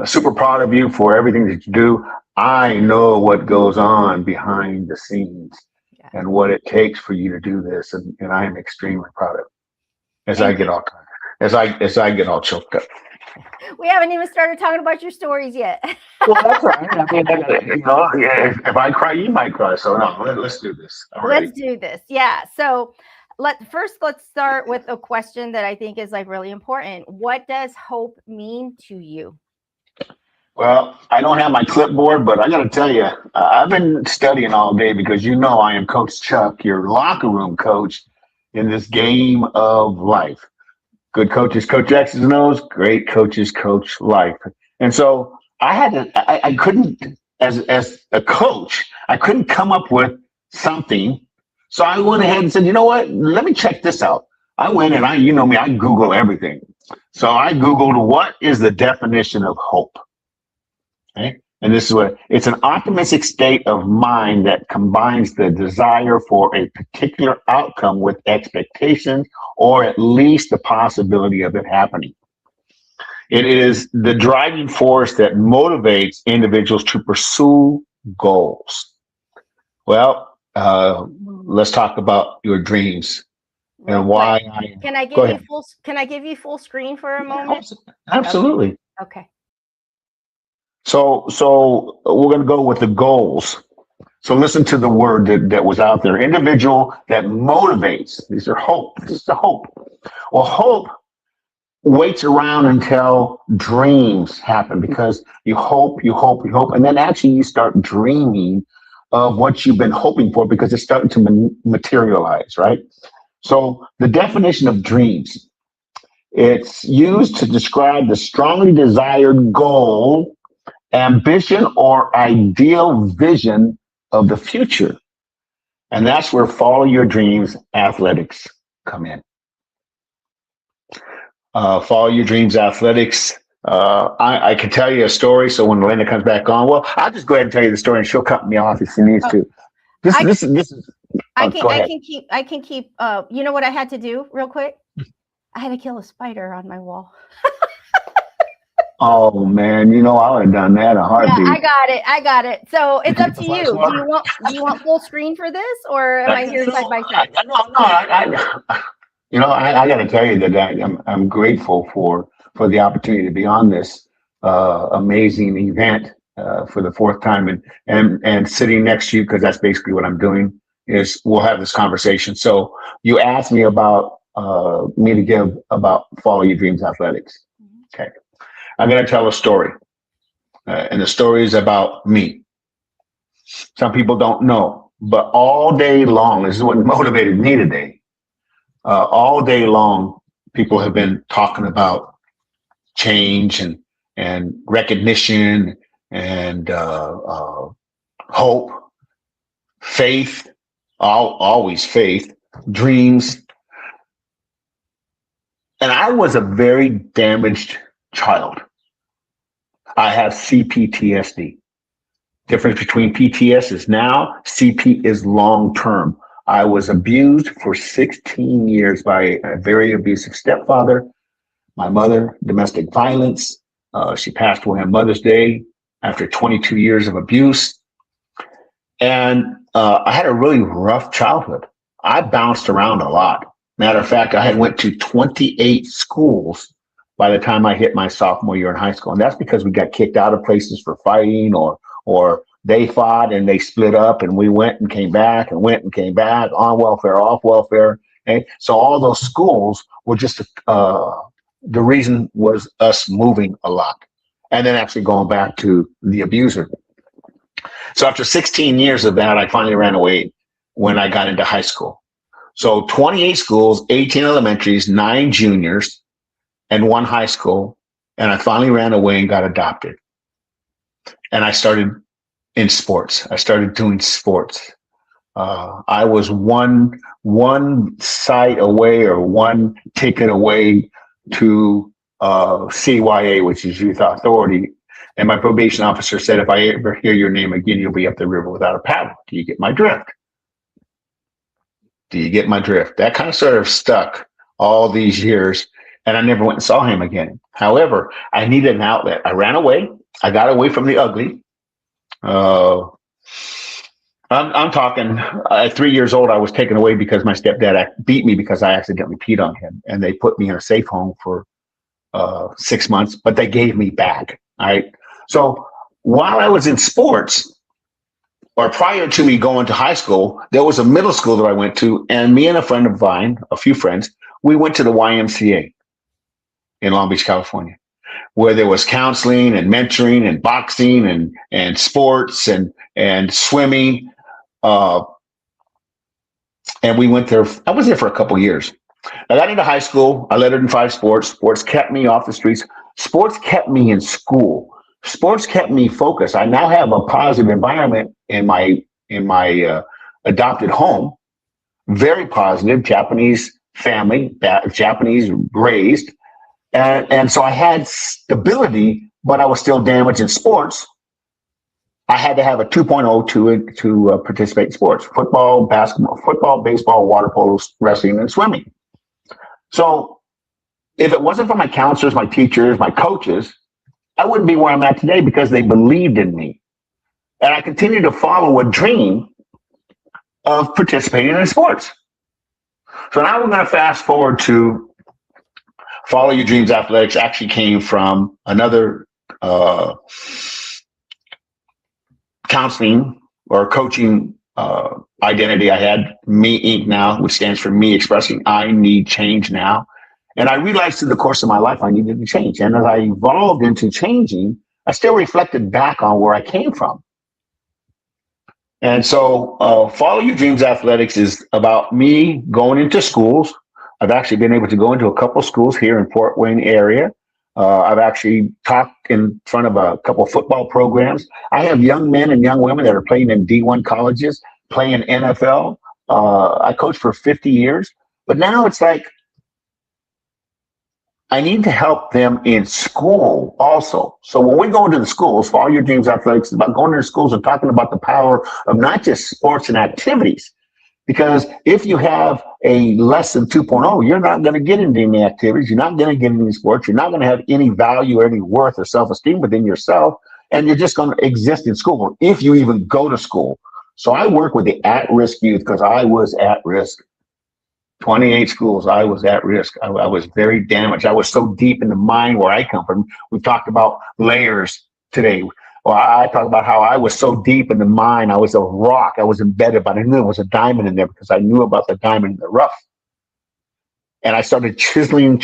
super proud of you for everything that you do. I know what goes on behind the scenes Yeah. and what it takes for you to do this. And I am extremely proud of it as I get all choked up. We haven't even started talking about your stories yet. Well, that's all right. I mean, if I cry, you might cry. So no, let's do this. All right. Let's do this. Yeah. So let's start with a question that I think is like really important. What does hope mean to you? Well, I don't have my clipboard, but I got to tell you, I've been studying all day because I am Coach Chuck, your locker room coach in this game of life. Good coaches coach X's and O's, great coaches coach life. And so I couldn't, as a coach, I couldn't come up with something. So I went ahead and said, you know what, let me check this out. I went and I Google everything. So I Googled, what is the definition of hope? Okay? And this is it's an optimistic state of mind that combines the desire for a particular outcome with expectations, or at least the possibility of it happening. It is the driving force that motivates individuals to pursue goals. Well, let's talk about your dreams and why. Can I Go give ahead. you full screen for a moment? Absolutely. Okay. So we're going to go with the goals. So listen to the word that was out there. Individual that motivates. These are hope. This is the hope. Well, hope waits around until dreams happen, because you hope, and then actually you start dreaming of what you've been hoping for, because it's starting to materialize, right? So the definition of dreams, it's used to describe the strongly desired goal, ambition, or ideal vision of the future. And that's where Follow Your Dreams Athletics come in. Follow Your Dreams Athletics. I can tell you a story. So when Linda comes back on, well, I'll just go ahead and tell you the story, and she'll cut me off if she needs to. This is. I can keep. You know what I had to do real quick? I had to kill a spider on my wall. Oh man, I would have done that in a heartbeat. Yeah, I got it. So it's up to you. Do you want full screen for this, or am I here side by side? No. I got to tell you that I'm grateful for the opportunity to be on this amazing event for the 4th time, and sitting next to you, because that's basically what I'm doing. Is we'll have this conversation. So you asked me about me to give about Follow Your Dreams Athletics. Okay. I'm going to tell a story, and the story is about me. Some people don't know, but all day long, this is what motivated me today. All day long, people have been talking about change and recognition and hope, faith, always faith, dreams. And I was a very damaged child. I have CPTSD. Difference between PTS is now, CP is long term. I was abused for 16 years by a very abusive stepfather. My mother, domestic violence. She passed away on Mother's Day after 22 years of abuse. And I had a really rough childhood. I bounced around a lot. Matter of fact, I had went to 28 schools by the time I hit my sophomore year in high school. And that's because we got kicked out of places for fighting or they fought and they split up, and we went and came back and went and came back, on welfare, off welfare. Okay? So all those schools were just the reason was us moving a lot, and then actually going back to the abuser. So after 16 years of that, I finally ran away when I got into high school. So 28 schools, 18 elementaries, 9 juniors, and 1 high school. And I finally ran away and got adopted. And I started in sports. I started doing sports. I was one site away or one ticket away to CYA, which is Youth Authority. And my probation officer said, if I ever hear your name again, you'll be up the river without a paddle. Do you get my drift? Do you get my drift? That kind of sort of stuck all these years, and I never went and saw him again. However, I needed an outlet. I ran away. I got away from the ugly. I'm talking at 3 years old, I was taken away because my stepdad beat me because I accidentally peed on him, and they put me in a safe home for 6 months, but they gave me back. All right. So while I was in sports, or prior to me going to high school, there was a middle school that I went to, and me and a friend of mine, a few friends, we went to the YMCA in Long Beach, California, where there was counseling and mentoring and boxing and sports and swimming. And we went there. I was there for a couple years. I got into high school. I lettered in 5 sports. Sports kept me off the streets. Sports kept me in school. Sports kept me focused. I now have a positive environment in my adopted home. Very positive, Japanese family, Japanese raised. And so I had stability, but I was still damaged in sports. I had to have a 2.0 to participate in sports: football, basketball, football, baseball, water polo, wrestling, and swimming. So if it wasn't for my counselors, my teachers, my coaches, I wouldn't be where I'm at today because they believed in me. And I continue to follow a dream of participating in sports. So now we're going to fast forward to Follow Your Dreams Athletics. Actually came from another counseling or coaching identity I had, Me Inc. now, which stands for me expressing I need change now. And I realized through the course of my life, I needed to change. And as I evolved into changing, I still reflected back on where I came from. And so Follow Your Dreams Athletics is about me going into schools. I've actually been able to go into a couple of schools here in Fort Wayne area. I've actually talked in front of a couple of football programs. I have young men and young women that are playing in D1 colleges, playing NFL. I coached for 50 years. But now it's like, I need to help them in school also. So when we go into the schools, Follow Your Dreams Athletics is about going into schools and talking about the power of not just sports and activities. Because if you have a lesson 2.0, you're not going to get into any activities. You're not going to get into any sports. You're not going to have any value or any worth or self-esteem within yourself. And you're just going to exist in school if you even go to school. So I work with the at-risk youth because I was at risk. 28 schools, I was at risk. I was very damaged. I was so deep in the mind where I come from. We talked about layers today. Well, I talk about how I was so deep in the mind. I was a rock. I was embedded, but I knew there was a diamond in there because I knew about the diamond in the rough. And I started chiseling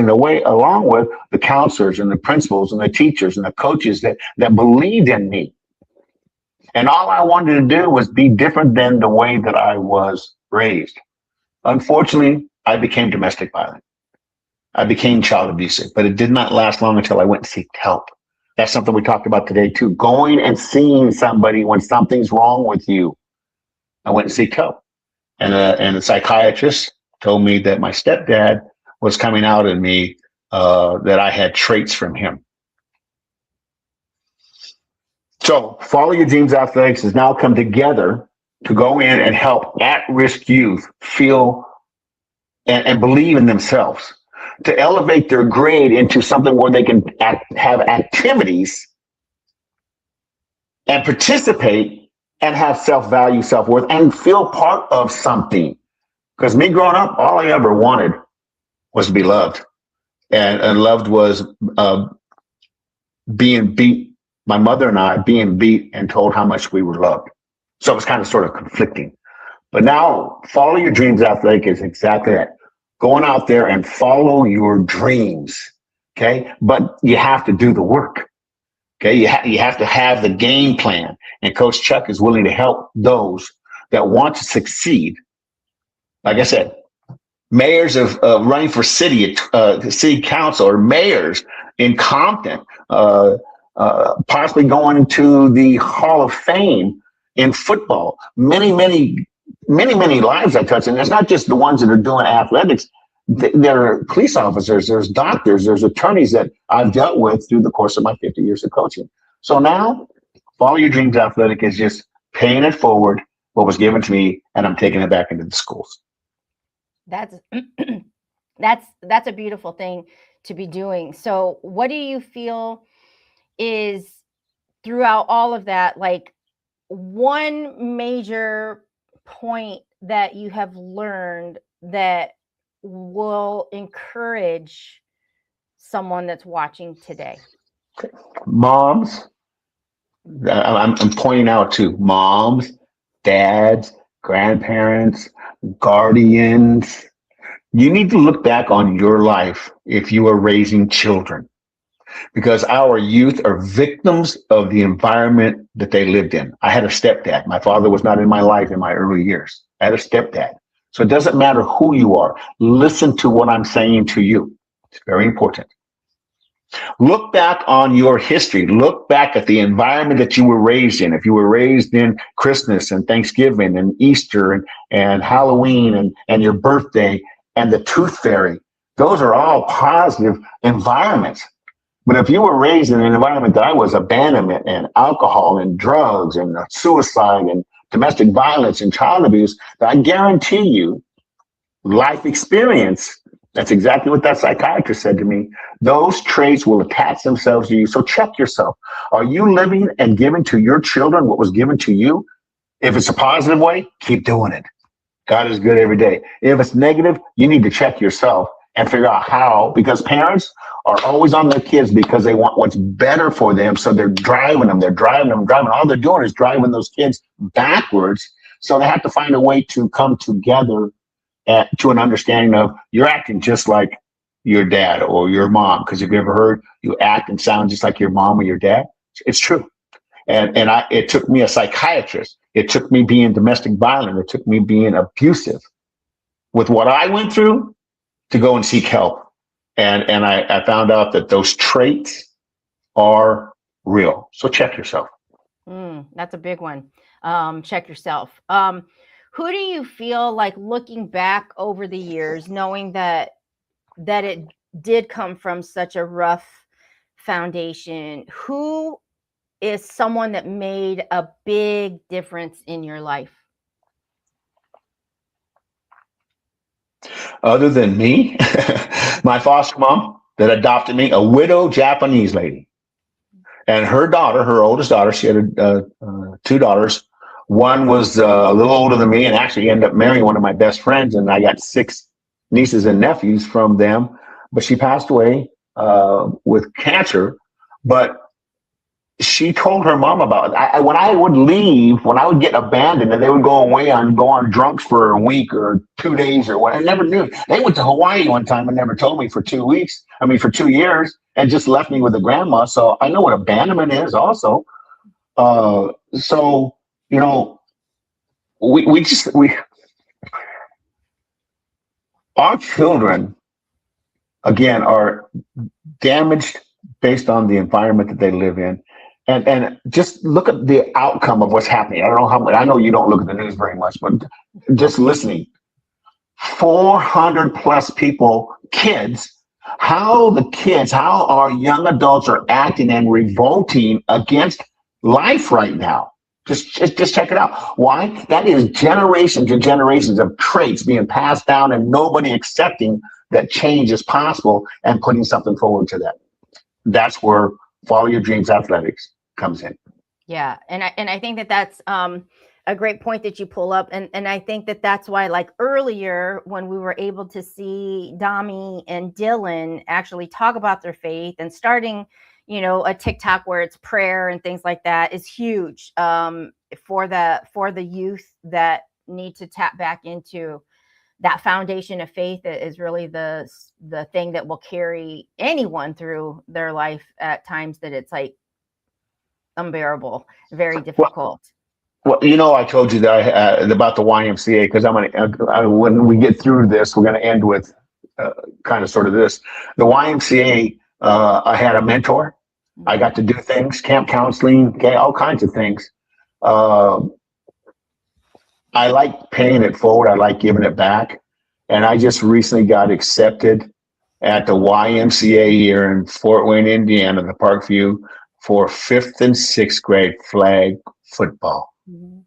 away, along with the counselors and the principals and the teachers and the coaches that believed in me. And all I wanted to do was be different than the way that I was raised. Unfortunately, I became domestic violent. I became child abusive, but it did not last long until I went and seeked help. That's something we talked about today too. Going and seeing somebody when something's wrong with you. I went and seeked help. And the psychiatrist told me that my stepdad was coming out in me, that I had traits from him. So Follow Your Dreams Athletics has now come together to go in and help at-risk youth feel and believe in themselves, to elevate their grade into something where they can have activities and participate and have self-value, self-worth, and feel part of something. Because me growing up, all I ever wanted was to be loved. And loved was being beat my mother and I being beat and told how much we were loved. So it was kind of sort of conflicting. But now, Follow Your Dreams Athletic is exactly that. Going out there and follow your dreams. Okay. But you have to do the work. Okay. You have to have the game plan. And Coach Chuck is willing to help those that want to succeed. Like I said, mayors of running for city council, or mayors in Compton, possibly going to the Hall of Fame in football. Many lives I touch. And it's not just the ones that are doing athletics. There are police officers, there's doctors, there's attorneys that I've dealt with through the course of my 50 years of coaching. So now, Follow Your Dreams Athletic is just paying it forward, what was given to me, and I'm taking it back into the schools. That's a beautiful thing to be doing. So what do you feel is, throughout all of that, like one major point that you have learned that will encourage someone that's watching today? Moms, I'm pointing out to moms, dads, grandparents, guardians. You need to look back on your life if you are raising children, because our youth are victims of the environment that they lived in. I had a stepdad. My father was not in my life in my early years. I had a stepdad. So it doesn't matter who you are. Listen to what I'm saying to you. It's very important. Look back on your history. Look back at the environment that you were raised in. If you were raised in Christmas and Thanksgiving and Easter and Halloween and your birthday and the Tooth Fairy, those are all positive environments. But if you were raised in an environment that I was, abandonment and alcohol and drugs and suicide and domestic violence and child abuse, I guarantee you, life experience, that's exactly what that psychiatrist said to me, those traits will attach themselves to you. So check yourself. Are you living and giving to your children what was given to you? If it's a positive way, keep doing it. God is good every day. If it's negative, you need to check yourself and figure out how, because parents are always on their kids because they want what's better for them. So they're driving them. All they're doing is driving those kids backwards. So they have to find a way to come together to an understanding of, you're acting just like your dad or your mom. Because if you ever heard, you act and sound just like your mom or your dad, it's true. And it took me a psychiatrist. It took me being domestic violent. It took me being abusive with what I went through to go and seek help. And I found out that those traits are real. So check yourself. That's a big one. Check yourself. Who do you feel like, looking back over the years, knowing that it did come from such a rough foundation, who is someone that made a big difference in your life? Other than me, my foster mom that adopted me, a widow Japanese lady, and her daughter, her oldest daughter, she had two daughters. One was a little older than me and actually ended up marrying one of my best friends. And I got 6 nieces and nephews from them, but she passed away with cancer. But she told her mom about it. When I would leave, when I would get abandoned and they would go on drunks for a week or 2 days or what, I never knew. They went to Hawaii one time and never told me for 2 years, and just left me with a grandma. So I know what abandonment is also. So, you know, our children, again, are damaged based on the environment that they live in. And just look at the outcome of what's happening. I don't know how much, I know you don't look at the news very much, but just listening, 400 plus people, kids, how our young adults are acting and revolting against life right now. Just check it out. Why? That is generations and generations of traits being passed down and nobody accepting that change is possible and putting something forward to that. That's where Follow Your Dreams Athletics comes in. Yeah. And I think that that's a great point that you pull up. And I think that that's why, like earlier, when we were able to see Dami and Dylan actually talk about their faith and starting, a TikTok where it's prayer and things like that is huge for the youth that need to tap back into that foundation of faith. That is really the thing that will carry anyone through their life at times that it's like unbearable, very difficult. Well, I told you that about the YMCA, because when we get through this, we're going to end with kind of sort of this. The YMCA, I had a mentor. I got to do things, camp counseling, all kinds of things. I like paying it forward. I like giving it back. And I just recently got accepted at the YMCA here in Fort Wayne, Indiana, the Parkview, for 5th and 6th grade flag football. Mm-hmm.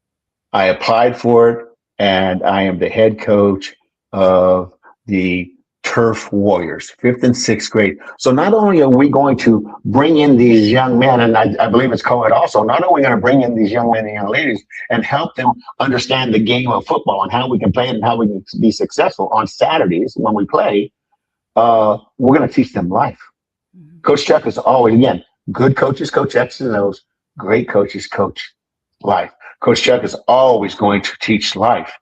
I applied for it, and I am the head coach of the Turf Warriors, 5th and 6th grade. So not only are we going to bring in these young men, and I believe it's co-ed also, not only are we going to bring in these young men and young ladies and help them understand the game of football and how we can play it and how we can be successful on Saturdays when we play, we're going to teach them life. Mm-hmm. Coach Chuck is always, again, good coaches coach X's and O's, great coaches coach life. Coach Chuck is always going to teach life,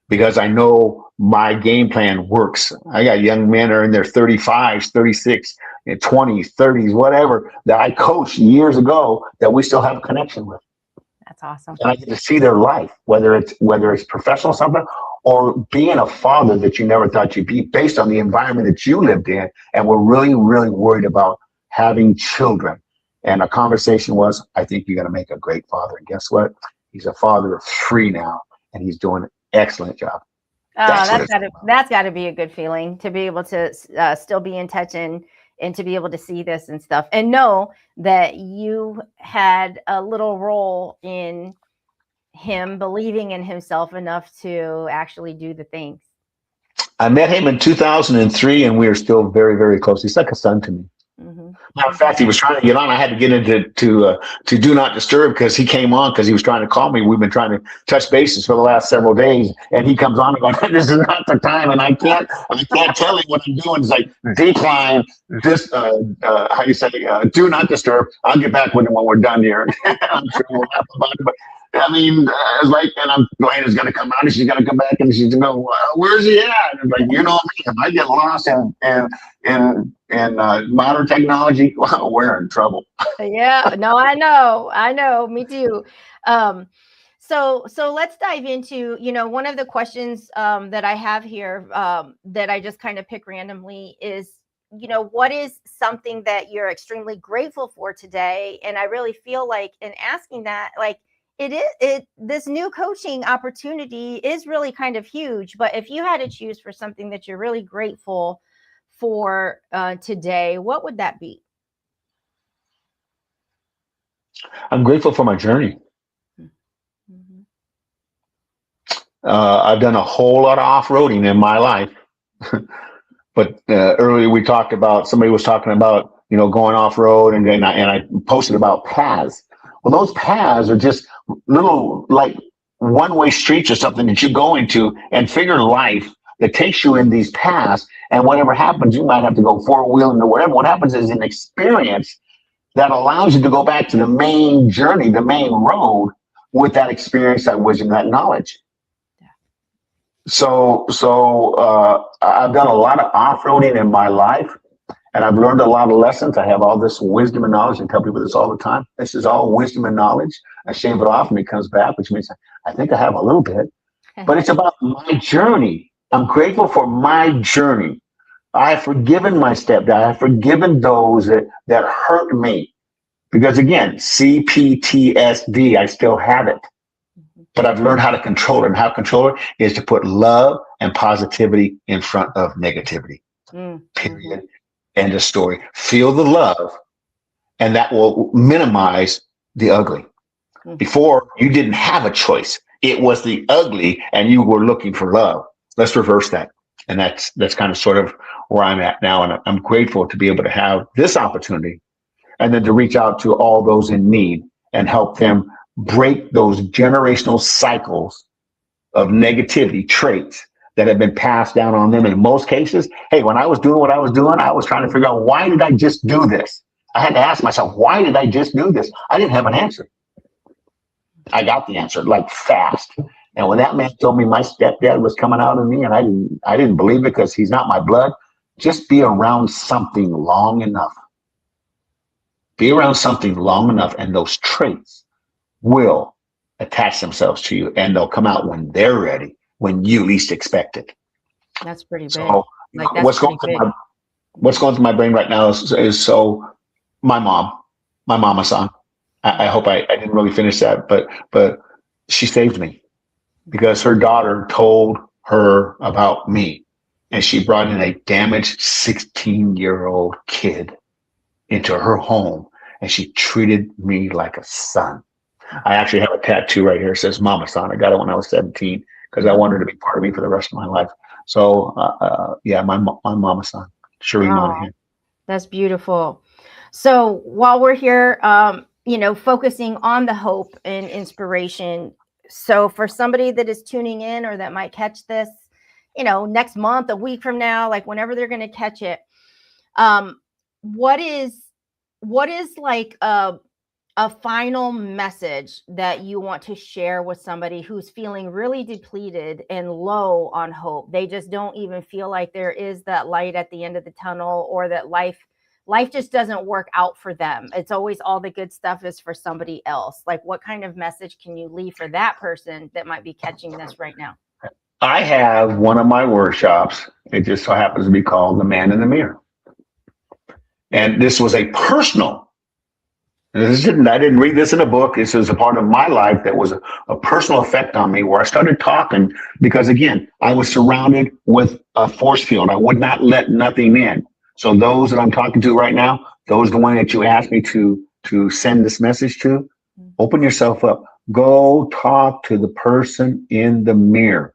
because I know my game plan works. I got young men are in their 35s, 36, 20s, 30s, whatever, that I coached years ago that we still have a connection with. That's awesome. And I get to see their life, whether it's professional something or being a father that you never thought you'd be, based on the environment that you lived in. And we're really, really worried about having children. And a conversation was, I think you're going to make a great father. And guess what? He's a father of 3 now, and he's doing an excellent job. Oh, that's got to be a good feeling to be able to still be in touch and to be able to see this and stuff, and know that you had a little role in him believing in himself enough to actually do the things. I met him in 2003, and we are still very, very close. He's like a son to me. Mm-hmm. Matter of fact, he was trying to get on. I had to get into to Do Not Disturb, because he came on because he was trying to call me. We've been trying to touch bases for the last several days, and he comes on and going, "This is not the time," and I can't tell him what I'm doing. It's like, decline this. How you say? Do not disturb. I'll get back with him when we're done here. I'm sure we'll laugh about it, but. I mean, it's like, and I'm going, is going to come out, and she's going to come back, and she's going to go, where's he at? And it's like, me, if I get lost in modern technology, well, we're in trouble. Yeah, no, I know, me too. So let's dive into, one of the questions that I have here that I just kind of pick randomly is, what is something that you're extremely grateful for today? And I really feel like in asking that, like, this new coaching opportunity is really kind of huge, but if you had to choose for something that you're really grateful for today, what would that be? I'm grateful for my journey. Mm-hmm. I've done a whole lot of off-roading in my life, but earlier we talked about, somebody was talking about, going off-road, and I posted about paths. Well, those paths are just little, like, one-way streets or something that you go into and figure life that takes you in these paths. And whatever happens, you might have to go four-wheeling or whatever. What happens is an experience that allows you to go back to the main journey, the main road, with that experience, that wisdom, that knowledge. Yeah. So I've done a lot of off-roading in my life. And I've learned a lot of lessons. I have all this wisdom and knowledge. I tell people this all the time. This is all wisdom and knowledge. I shave it off and it comes back, which means I think I have a little bit. But it's about my journey. I'm grateful for my journey. I have forgiven my stepdad. I have forgiven those that hurt me. Because again, CPTSD, I still have it. But I've learned how to control it. And how to control it is to put love and positivity in front of negativity. Period. End of story. Feel the love, and that will minimize the ugly. Before, you didn't have a choice. It was the ugly, and you were looking for love. Let's reverse that. And that's kind of sort of where I'm at now. And I'm grateful to be able to have this opportunity, and then to reach out to all those in need and help them break those generational cycles of negativity traits that have been passed down on them. In most cases, hey, when I was doing what I was doing, I was trying to figure out, why did I just do this? I had to ask myself, why did I just do this? I didn't have an answer. I got the answer like fast. And when that man told me my stepdad was coming out of me, and I didn't believe it because he's not my blood, just be around something long enough. Be around something long enough, and those traits will attach themselves to you, and they'll come out when they're ready, when you least expect it. That's pretty big. So Like, that's what's going pretty through what's going through my brain right now is so my mama-san. I hope I didn't really finish that, but she saved me because her daughter told her about me, and she brought in a damaged 16-year-old kid into her home, and she treated me like a son. I actually have a tattoo right here. It says Mama-san. I got it when I was 17 because I wanted her to be part of me for the rest of my life. So yeah, my Mama-san, Shereen Monahan. That's beautiful. So while we're here, focusing on the hope and inspiration. So for somebody that is tuning in or that might catch this, next month, a week from now, like whenever they're going to catch it, what is like a final message that you want to share with somebody who's feeling really depleted and low on hope? They just don't even feel like there is that light at the end of the tunnel, or that life just doesn't work out for them. It's always all the good stuff is for somebody else. Like, what kind of message can you leave for that person that might be catching this right now? I have one of my workshops. It just so happens to be called The Man in the Mirror. And this was a personal, I didn't read this in a book. This is a part of my life that was a personal effect on me, where I started talking because, again, I was surrounded with a force field. I would not let nothing in. So those that I'm talking to right now, those the one that you asked me to send this message to, open yourself up. Go talk to the person in the mirror.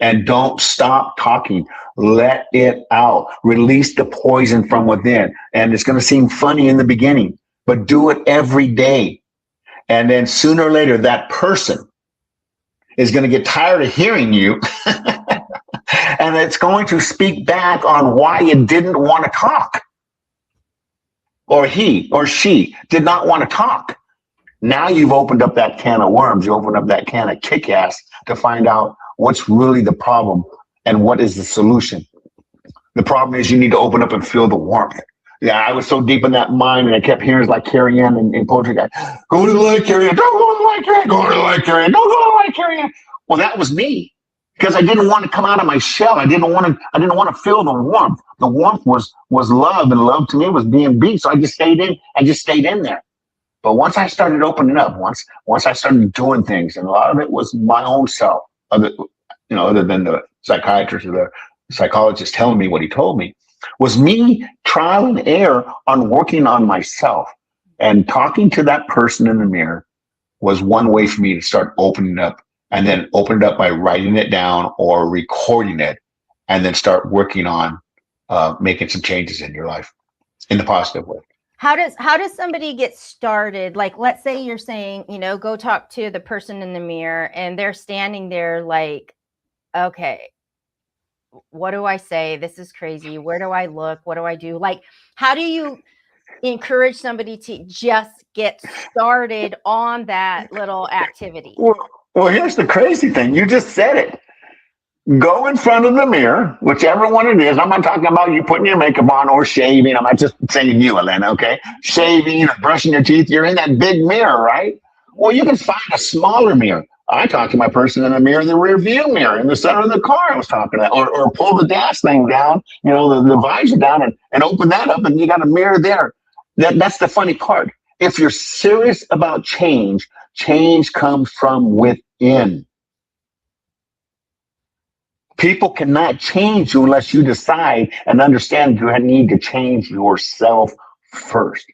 And don't stop talking. Let it out. Release the poison from within. And it's going to seem funny in the beginning, but do it every day. And then sooner or later, that person is going to get tired of hearing you. And it's going to speak back on why you didn't want to talk. Or he or she did not want to talk. Now you've opened up that can of worms. You opened up that can of kick-ass to find out what's really the problem and what is the solution. The problem is you need to open up and feel the warmth. Yeah, I was so deep in that mind, and I kept hearing like Carrie Ann in Poetry Guy, go to the light, Carrie Ann, don't go to the light, Carrie Ann, go to the light, Carrie Ann, don't go to the light, Carrie Ann. Well, that was me, because I didn't want to come out of my shell. I didn't want to feel the warmth. The warmth was love, and love to me was being beat. So I just stayed in there. But once I started opening up, once I started doing things, and a lot of it was my own self, other than the psychiatrist or the psychologist telling me what he told me, was me trial and error on working on myself. And talking to that person in the mirror was one way for me to start opening up, and then open it up by writing it down or recording it, and then start working on making some changes in your life in the positive way. How does somebody get started? Like, let's say you're saying, go talk to the person in the mirror, and they're standing there like, okay, what do I say? This is crazy. Where do I look? What do I do? Like, how do you encourage somebody to just get started on that little activity? Well, here's the crazy thing. You just said it. Go in front of the mirror, whichever one it is. I'm not talking about you putting your makeup on or shaving. I'm not just saying you, Elena, okay? Shaving or brushing your teeth. You're in that big mirror, right? Well, you can find a smaller mirror. I talked to my person in the mirror, the rear view mirror in the center of the car I was talking about, or pull the dash thing down, the visor down and open that up, and you got a mirror there. That's the funny part. If you're serious about change, change comes from within. People cannot change you unless you decide and understand you need to change yourself first.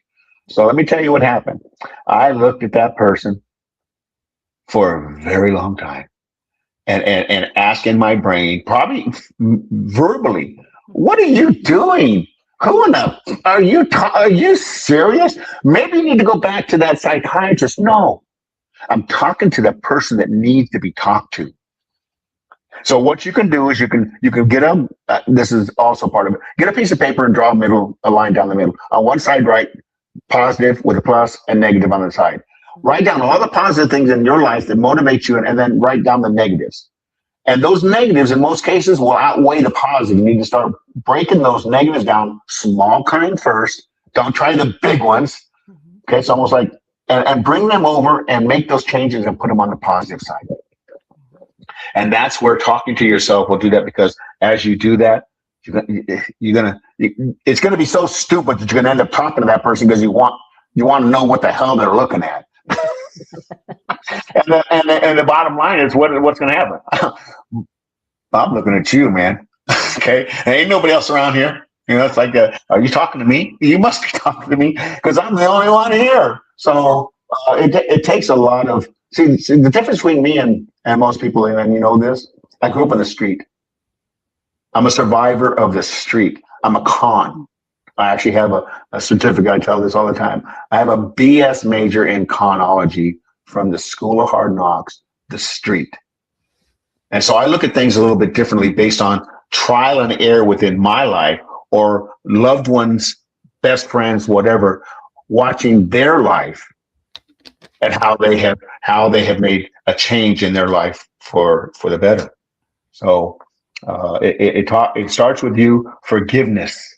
So let me tell you what happened. I looked at that person for a very long time and asked in my brain, probably verbally, what are you doing? Who in the, are you serious? Maybe you need to go back to that psychiatrist. No, I'm talking to the person that needs to be talked to. So what you can do is you can get this is also part of it. Get a piece of paper and draw a line down the middle. On one side, write positive with a plus and negative on the side. Write down all the positive things in your life that motivate you, and then write down the negatives. And those negatives, in most cases, will outweigh the positive. You need to start breaking those negatives down, small kind first. Don't try the big ones. Okay, it's almost like, and bring them over and make those changes and put them on the positive side. And that's where talking to yourself will do that, because as you do that, it's gonna be so stupid that you're gonna end up talking to that person because you want to know what the hell they're looking at. and the bottom line is what's going to happen. I'm looking at you, man. Okay, there ain't nobody else around here. You know, it's like, are you talking to me? You must be talking to me because I'm the only one here. So it takes a lot of see the difference between me and most people, and you know this. I grew up on the street. I'm a survivor of the street. I'm a con. I actually have a certificate. I tell this all the time. I have a BS major in conology from the School of Hard Knocks, the street. And so I look at things a little bit differently based on trial and error within my life, or loved ones, best friends, whatever, watching their life and how they have made a change in their life for the better. So it starts with you. Forgiveness.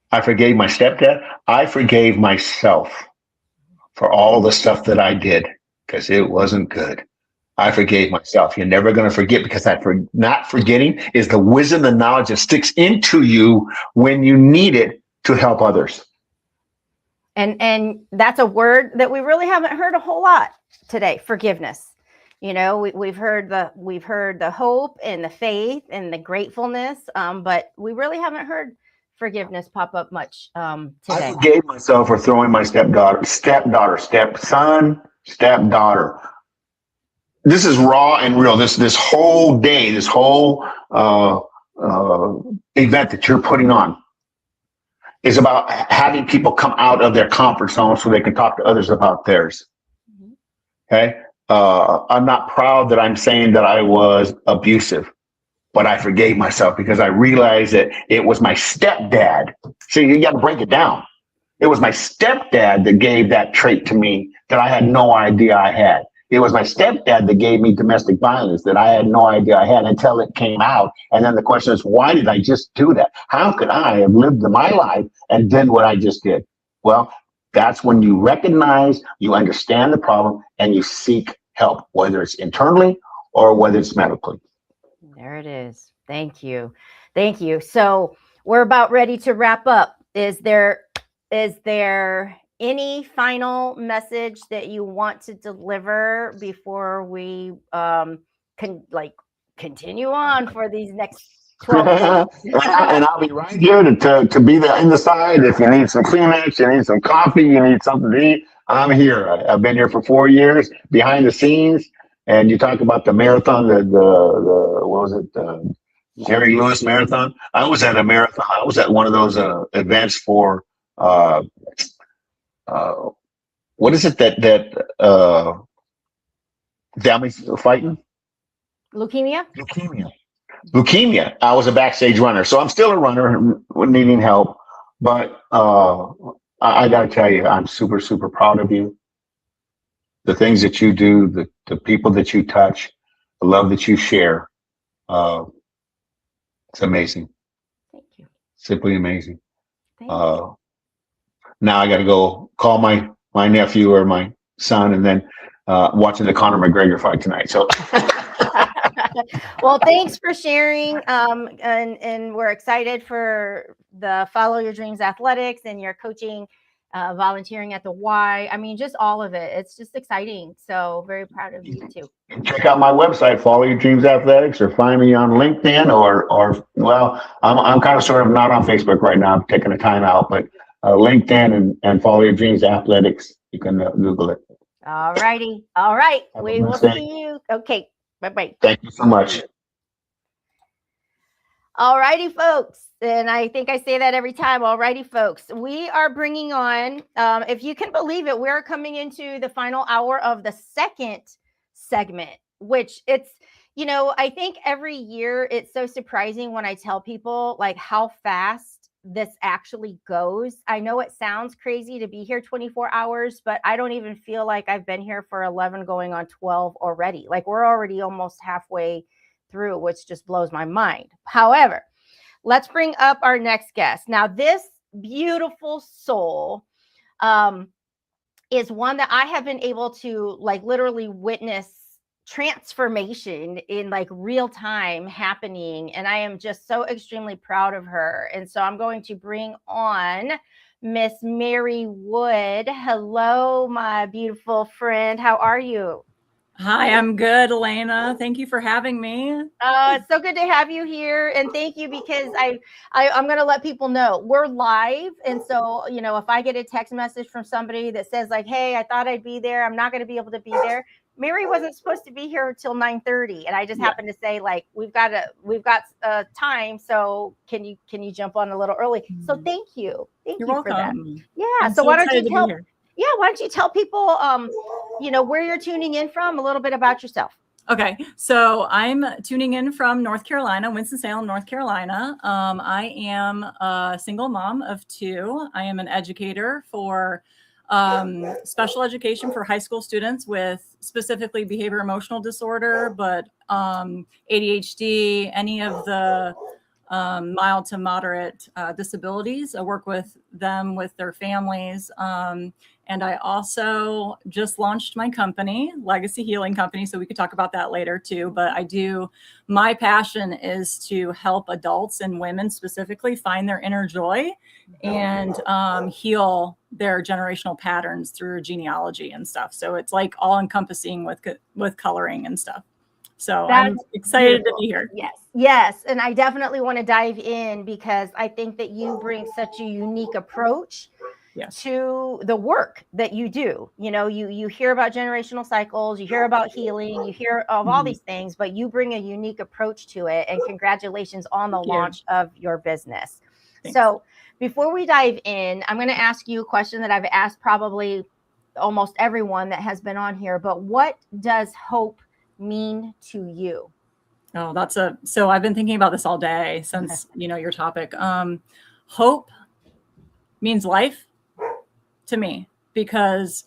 I forgave my stepdad. I forgave myself for all the stuff that I did because it wasn't good. I forgave myself. You're never going to forget, because not forgetting is the wisdom and knowledge that sticks into you when you need it to help others. And that's a word that we really haven't heard a whole lot today. Forgiveness. You know, we've heard the hope and the faith and the gratefulness, but we really haven't heard forgiveness pop up much today. I forgave myself for throwing my stepson, stepdaughter. This is raw and real. This whole day, this whole event that you're putting on is about having people come out of their comfort zone so they can talk to others about theirs. Okay. I'm not proud that I'm saying that I was abusive, but I forgave myself because I realized that it was my stepdad. See, you got to break it down. It was my stepdad that gave that trait to me that I had no idea I had. It was my stepdad that gave me domestic violence that I had no idea I had until it came out. And then the question is, why did I just do that? How could I have lived my life and done what I just did? Well, that's when you recognize, you understand the problem, and you seek help, whether it's internally or whether it's medically. There it is. Thank you. Thank you. So we're about ready to wrap up. Is there any final message that you want to deliver before we continue on for these next 12 And I'll be right here to be there in the side. If you need some Kleenex, you need some coffee, you need something to eat, I'm here. I've been here for 4 years behind the scenes. And you talk about the marathon, the what was it, Jerry Lewis marathon? I was at a marathon. I was at one of those events for what is it that families fighting? Leukemia. I was a backstage runner, so I'm still a runner needing help. But I got to tell you, I'm super, super proud of you. The things that you do, the people that you touch, the love that you share, it's amazing. Thank you. Simply amazing. Thank you. Now I got to go call my nephew or my son, and then watching the Conor McGregor fight tonight. So. Well, thanks for sharing. And we're excited for the Follow Your Dreams Athletics and your coaching, volunteering at the Y. I mean, just all of it. It's just exciting. So very proud of you too. Check out my website, Follow Your Dreams Athletics, or find me on LinkedIn or well, I'm kind of sort of not on Facebook right now. I'm taking a time out, but LinkedIn and Follow Your Dreams Athletics. You can Google it. All righty. All right. Have a We will nice day. see you. Okay. Bye-bye. Thank you so much. All righty, folks. And I think I say that every time. All righty, folks. We are bringing on, if you can believe it, we're coming into the final hour of the second segment, which it's, you know, I think every year it's so surprising when I tell people like how fast this actually goes. I know it sounds crazy to be here 24 hours, but I don't even feel like I've been here for 11 going on 12 already. Like we're already almost halfway through, which just blows my mind. However, let's bring up our next guest. Now, this beautiful soul is one that I have been able to like literally witness transformation in like real time happening. And I am just so extremely proud of her. And so I'm going to bring on Miss Mary Wood. Hello, my beautiful friend. How are you? Hi, I'm good, Elena. Thank you for having me. It's so good to have you here, and thank you because I'm going to let people know we're live, and so you know if I get a text message from somebody that says like, "Hey, I thought I'd be there. I'm not going to be able to be there." Mary wasn't supposed to be here until 9:30, and I just happened to say like we've got time, so can you jump on a little early? So thank you You're you for that. welcome. Yeah. I'm So why don't you excited to be tell? here. Yeah, why don't you tell people, you know, where you're tuning in from, a little bit about yourself? Okay, so I'm tuning in from North Carolina, Winston-Salem, North Carolina. I am a single mom of 2. I am an educator for special education for high school students with specifically behavior emotional disorder, but ADHD, any of the mild to moderate disabilities. I work with them with their families. And I also just launched my company, Legacy Healing Company. So we could talk about that later too. But my passion is to help adults and women specifically find their inner joy and heal their generational patterns through genealogy and stuff. So it's like all encompassing with coloring and stuff. So I'm excited to be here. Yes. And I definitely want to dive in because I think that you bring such a unique approach to the work that you do. You know, you hear about generational cycles, you hear about healing, you hear of all these things, but you bring a unique approach to it. And congratulations on the launch of your business. Thanks. So before we dive in, I'm going to ask you a question that I've asked probably almost everyone that has been on here, but what does hope mean to you? Oh, so I've been thinking about this all day since, your topic. Hope means life to me because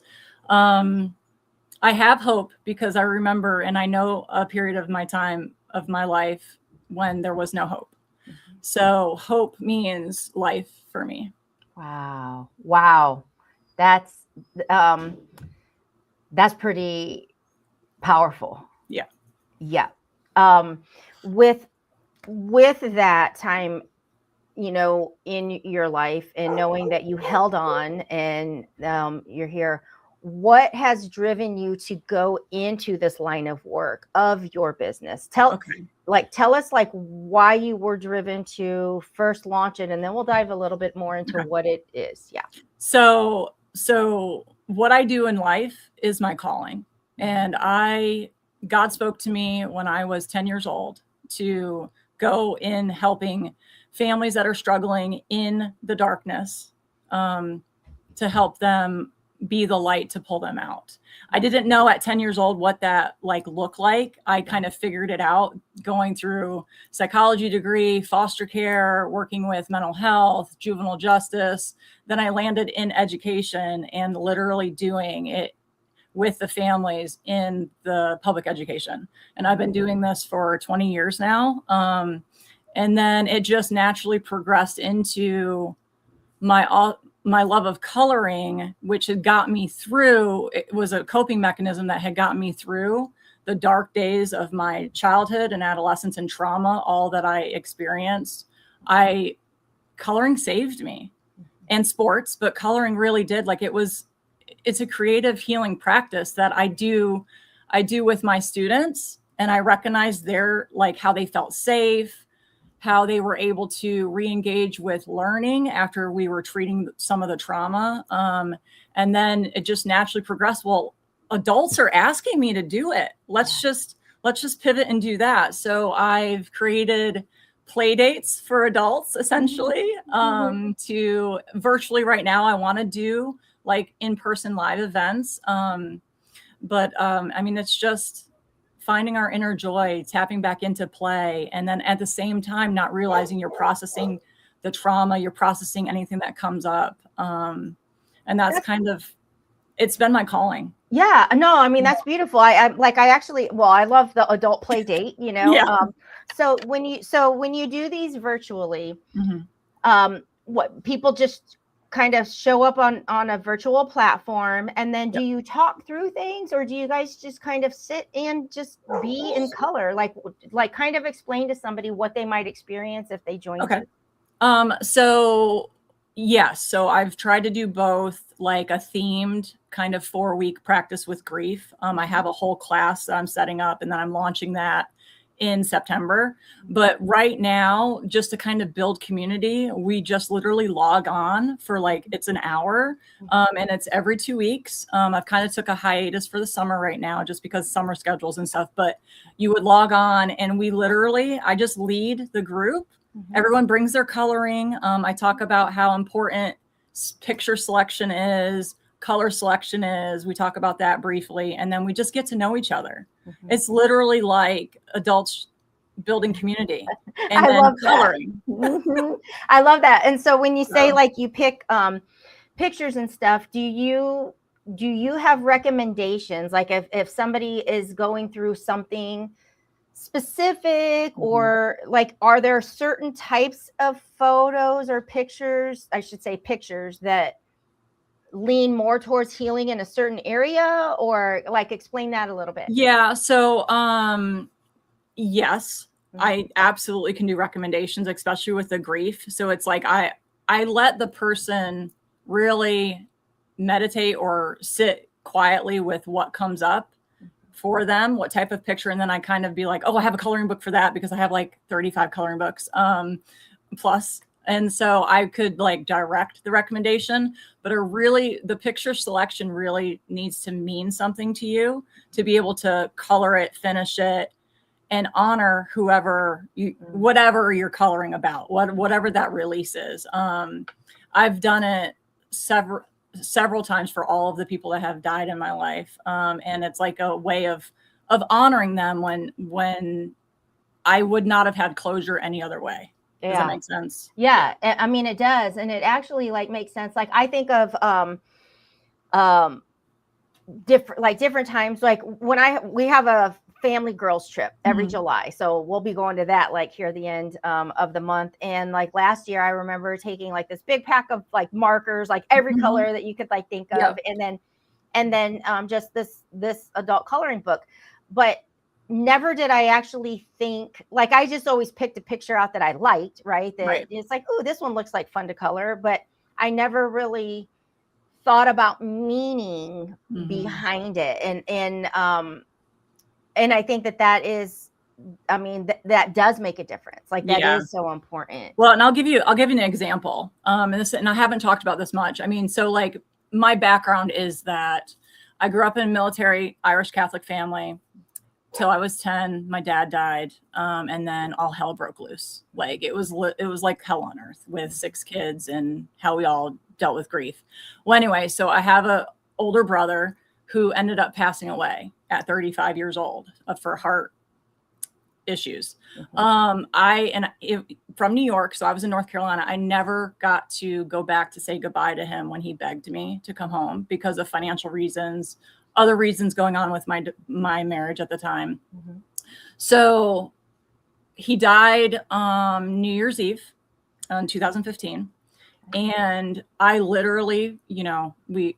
I have hope because I remember and I know a period of my life when there was no hope. So hope means life for me. Wow. That's pretty powerful. Yeah. With that time, in your life and knowing that you held on and you're here, what has driven you to go into this line of work of your business? Tell us why you were driven to first launch it, and then we'll dive a little bit more into what it is. Yeah. So what I do in life is my calling. And God spoke to me when I was 10 years old to go in helping families that are struggling in the darkness, to help them be the light to pull them out. I didn't know at 10 years old what that looked like. I kind of figured it out going through psychology degree, foster care, working with mental health, juvenile justice. Then I landed in education and literally doing it with the families in the public education. And I've been doing this for 20 years now. And then it just naturally progressed into my love of coloring, which had got me through. It was a coping mechanism that had gotten me through the dark days of my childhood and adolescence and trauma, all that I experienced. Coloring saved me, and sports, but coloring really did. It's a creative healing practice that I do with my students. And I recognize how they felt safe, how they were able to re-engage with learning after we were treating some of the trauma. And then it just naturally progressed. Well, adults are asking me to do it. Let's just pivot and do that. So I've created play dates for adults, essentially, to virtually right now. I want to do in-person live events. But it's just finding our inner joy, tapping back into play, and then at the same time, not realizing you're processing the trauma, you're processing anything that comes up. And that's kind of, it's been my calling. Yeah, no, I mean, that's beautiful. I love the adult play date, you know? Yeah. So when you do these virtually, Mm-hmm. What people just kind of show up on a virtual platform, and then do you talk through things, or do you guys just kind of sit and just be in color? Like kind of explain to somebody what they might experience if they join you. So yes, so I've tried to do both, like a themed kind of 4-week practice with grief. I have a whole class that I'm setting up, and then I'm launching that in September. But right now, just to kind of build community, we just literally log on for like, it's an hour, and it's every 2 weeks. I've kind of took a hiatus for the summer right now, just because summer schedules and stuff, but you would log on, and I just lead the group. Everyone brings their coloring. I talk about how important picture selection is, color selection is. We talk about that briefly, and then we just get to know each other. It's literally like adults building community and I then love coloring. I love that. And so when you say like you pick pictures and stuff, do you have recommendations? Like if somebody is going through something specific, or like, are there certain types of photos or pictures, I should say pictures, that lean more towards healing in a certain area, or like explain that a little bit? Yeah. So, yes, I absolutely can do recommendations, especially with the grief. So it's like, I let the person really meditate or sit quietly with what comes up for them, what type of picture. And then I kind of be like, oh, I have a coloring book for that, because I have like 35 coloring books plus. And so I could like direct the recommendation, but the picture selection really needs to mean something to you to be able to color it, finish it, and honor whatever you're coloring about, whatever that release is. I've done it several times for all of the people that have died in my life. And it's like a way of honoring them when I would not have had closure any other way. Does that make sense? Yeah. I mean, it does. And it actually like makes sense. Like I think of different times, like when we have a family girls trip every July. So we'll be going to that like here at the end of the month. And like last year, I remember taking like this big pack of like markers, like every color that you could like think of. And then just this adult coloring book. But never did I actually think, like, I just always picked a picture out that I liked, right? It's like, oh, this one looks like fun to color. But I never really thought about meaning behind it. And I think that is, I mean, that does make a difference. Like that is so important. Well, and I'll give you an example. And I haven't talked about this much. I mean, so like my background is that I grew up in a military Irish Catholic family till I was 10. My dad died. And then all hell broke loose. Like it was like hell on earth with 6 kids and how we all dealt with grief. Well, anyway, so I have an older brother who ended up passing away at 35 years old for heart issues. From New York, so I was in North Carolina. I never got to go back to say goodbye to him when he begged me to come home because of financial reasons, other reasons going on with my marriage at the time. So he died New Year's Eve in 2015. And I literally,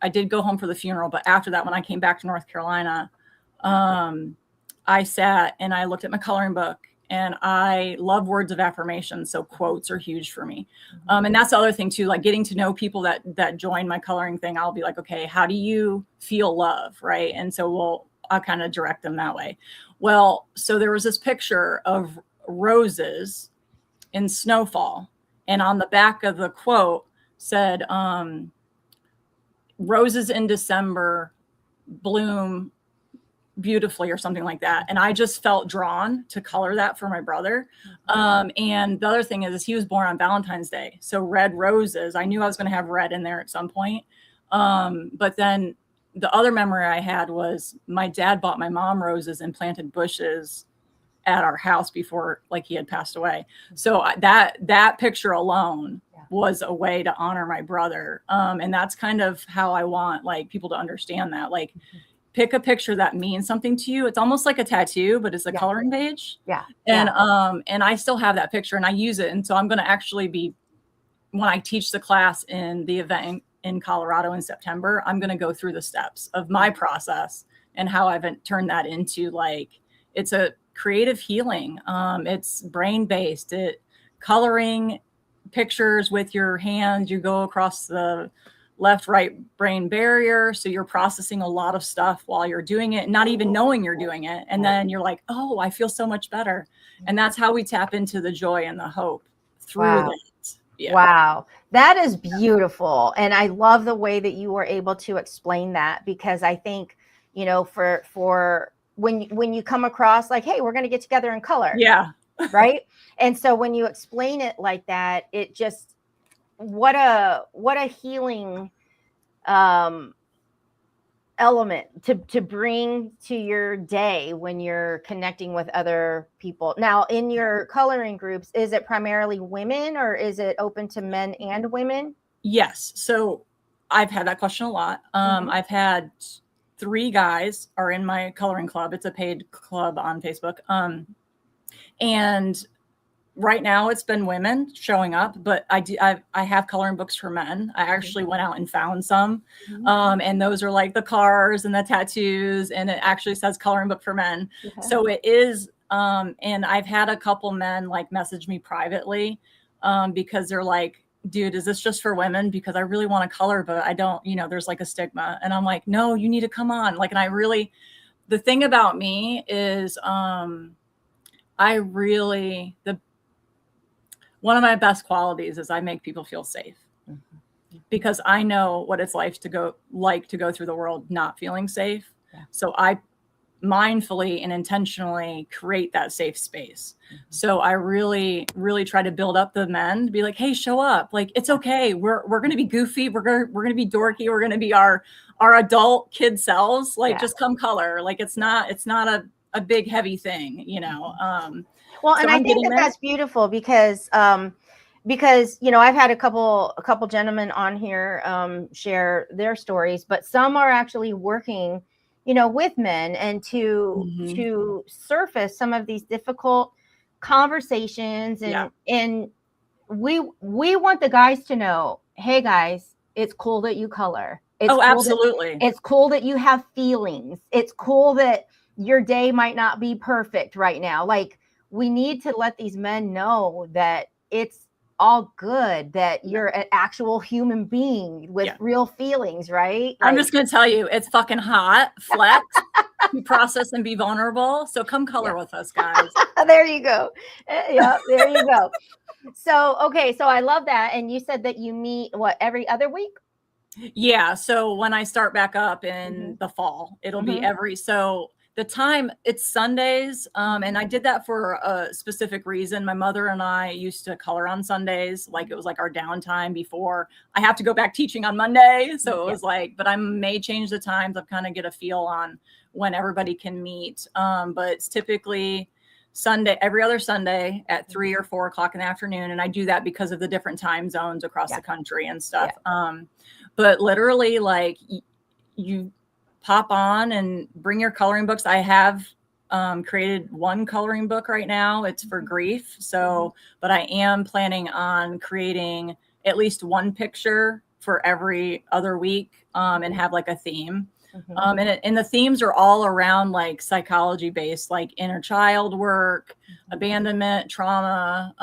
I did go home for the funeral, but after that, when I came back to North Carolina, I sat and I looked at my coloring book, and I love words of affirmation. So quotes are huge for me. And that's the other thing too, like getting to know people that join my coloring thing. I'll be like, okay, how do you feel love? Right. And so I'll kind of direct them that way. Well, so there was this picture of roses in snowfall. And on the back of the quote said, roses in December bloom beautifully, or something like that. And I just felt drawn to color that for my brother. And the other thing is he was born on Valentine's Day. So red roses, I knew I was going to have red in there at some point. But then the other memory I had was my dad bought my mom roses and planted bushes at our house before like he had passed away. So that picture alone was a way to honor my brother. And that's kind of how I want like people to understand that. Like pick a picture that means something to you. It's almost like a tattoo, but it's a coloring page. Yeah. And I still have that picture and I use it. And so I'm going to actually be, when I teach the class in the event in Colorado in September, I'm going to go through the steps of my process and how I've turned that into like, it's a creative healing. It's brain-based. Coloring pictures with your hands, you go across the left-right brain barrier. So you're processing a lot of stuff while you're doing it, not even knowing you're doing it. And then you're like, oh, I feel so much better. And that's how we tap into the joy and the hope through that. Yeah. Wow. That is beautiful. And I love the way that you were able to explain that, because I think, you know, for when you come across like, hey, we're going to get together and color. Yeah. Right. And so when you explain it like that, it just, what a healing element to bring to your day when you're connecting with other people. Now, in your coloring groups, is it primarily women or is it open to men and women? Yes. So I've had that question a lot. I've had 3 guys are in my coloring club. It's a paid club on Facebook. And right now it's been women showing up, but I have coloring books for men. I actually went out and found some. And those are like the cars and the tattoos, and it actually says coloring book for men. So it is, and I've had a couple men like message me privately because they're like, dude, is this just for women? Because I really want to color, but I don't, you know, there's like a stigma. And I'm like, no, you need to come on. Like, and the thing about me is, one of my best qualities is I make people feel safe because I know what it's like to go through the world not feeling safe. So I mindfully and intentionally create that safe space. So I really, really try to build up the men to be like, hey, show up. Like, it's okay. We're going to be goofy. We're going to be dorky. We're going to be our adult kid selves. Like, just come color. Like, it's not a big, heavy thing, you know? Well, and I think that's beautiful because, you know, I've had a couple gentlemen on here share their stories, but some are actually working, you know, with men and to surface some of these difficult conversations. And we want the guys to know, hey guys, it's cool that you color. It's cool absolutely. It's cool that you have feelings. It's cool that your day might not be perfect right now. Like, we need to let these men know that it's all good, that you're an actual human being with real feelings, right? I'm just going to tell you, it's fucking hot. Flex, be process and be vulnerable. So come color with us, guys. There you go. Yeah, there you go. So, okay. So I love that. And you said that you meet every other week? Yeah. So when I start back up in the fall, it'll be so the time, it's Sundays. And I did that for a specific reason. My mother and I used to color on Sundays. Like, it was like our downtime before I have to go back teaching on Monday. So it was like, but I may change the times. I've kind of get a feel on when everybody can meet. But it's typically Sunday, every other Sunday at 3 or 4 o'clock in the afternoon. And I do that because of the different time zones across the country and stuff. But literally, like, you pop on and bring your coloring books. I have created one coloring book right now. It's for grief. So, but I am planning on creating at least one picture for every other week and have like a theme. And the themes are all around like psychology based, like inner child work, abandonment, trauma,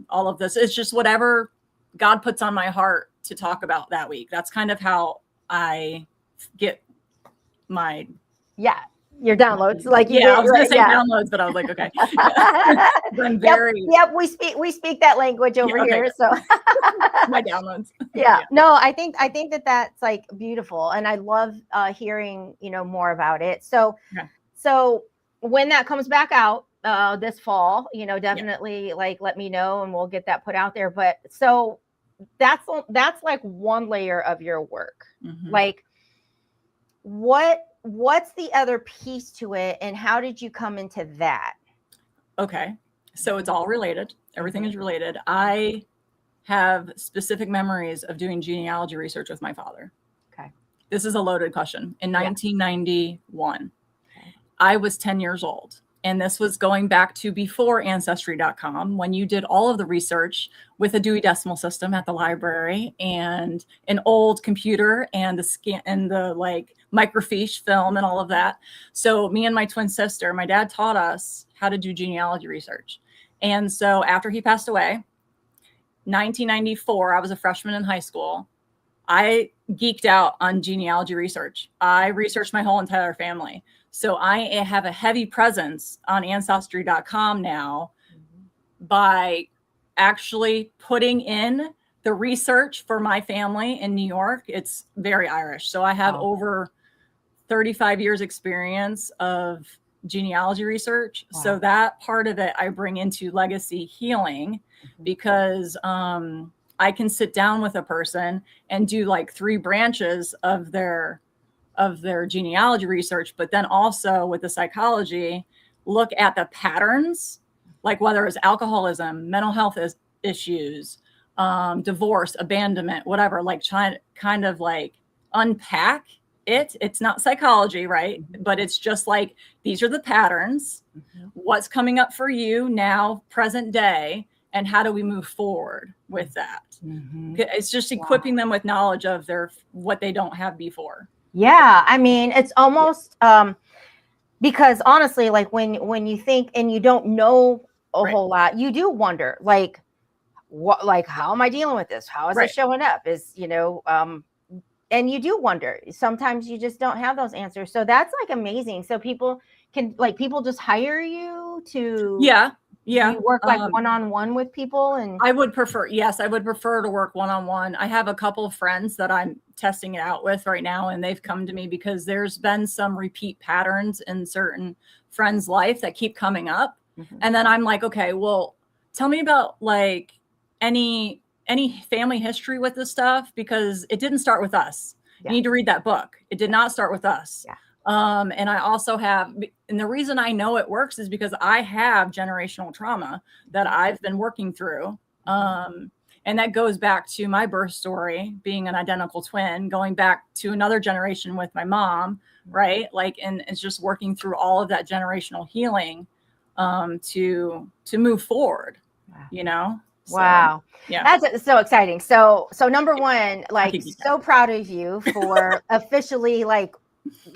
all of this. It's just whatever God puts on my heart to talk about that week. That's kind of how I get my your downloads. Like, I was gonna say downloads, but I was like, okay. I'm very we speak that language over here. So my downloads. No, I think that that's like beautiful, and I love hearing, you know, more about it. So when that comes back out this fall, you know, definitely like let me know and we'll get that put out there. But so that's like one layer of your work. Like, what's the other piece to it, and how did you come into that? okay, so it's all related. Everything is related. I have specific memories of doing genealogy research with my father. Okay. This is a loaded question. In Yeah. 1991, Okay. I was 10 years old. And this was going back to before Ancestry.com, when you did all of the research with a Dewey Decimal System at the library and an old computer and the scan and the like microfiche film and all of that. So me and my twin sister, my dad taught us how to do genealogy research. And so after he passed away, 1994, I was a freshman in high school. I geeked out on genealogy research. I researched my whole entire family. So I have a heavy presence on Ancestry.com now by actually putting in the research for my family in New York. It's very Irish. So I have over 35 years experience of genealogy research. Wow. So that part of it I bring into legacy healing because I can sit down with a person and do like 3 branches of their genealogy research, but then also with the psychology, look at the patterns, like whether it's alcoholism, mental health issues, divorce, abandonment, whatever, like trying to kind of like unpack it. It's not psychology, right? But it's just like, these are the patterns, what's coming up for you now, present day, and how do we move forward with that? It's just equipping them with knowledge of what they don't have before. Yeah, I mean, it's almost because honestly, like when you think and you don't know a whole lot, you do wonder, like, what, like, how am I dealing with this? How is it showing up? And you do wonder. Sometimes you just don't have those answers. So that's like amazing. So people just hire you to you work like one-on-one with people. And I would prefer to work one-on-one. I have a couple of friends that I'm testing it out with right now, and they've come to me because there's been some repeat patterns in certain friends' life that keep coming up. And then I'm like, okay, well, tell me about like any family history with this stuff, because it didn't start with us. You need to read that book. It did not start with us. And I also have, and the reason I know it works is because I have generational trauma that I've been working through. And that goes back to my birth story, being an identical twin, going back to another generation with my mom, right? Like, and it's just working through all of that generational healing to move forward, you know? Wow. So, yeah. That's so exciting. So number one, like, so proud of you for officially like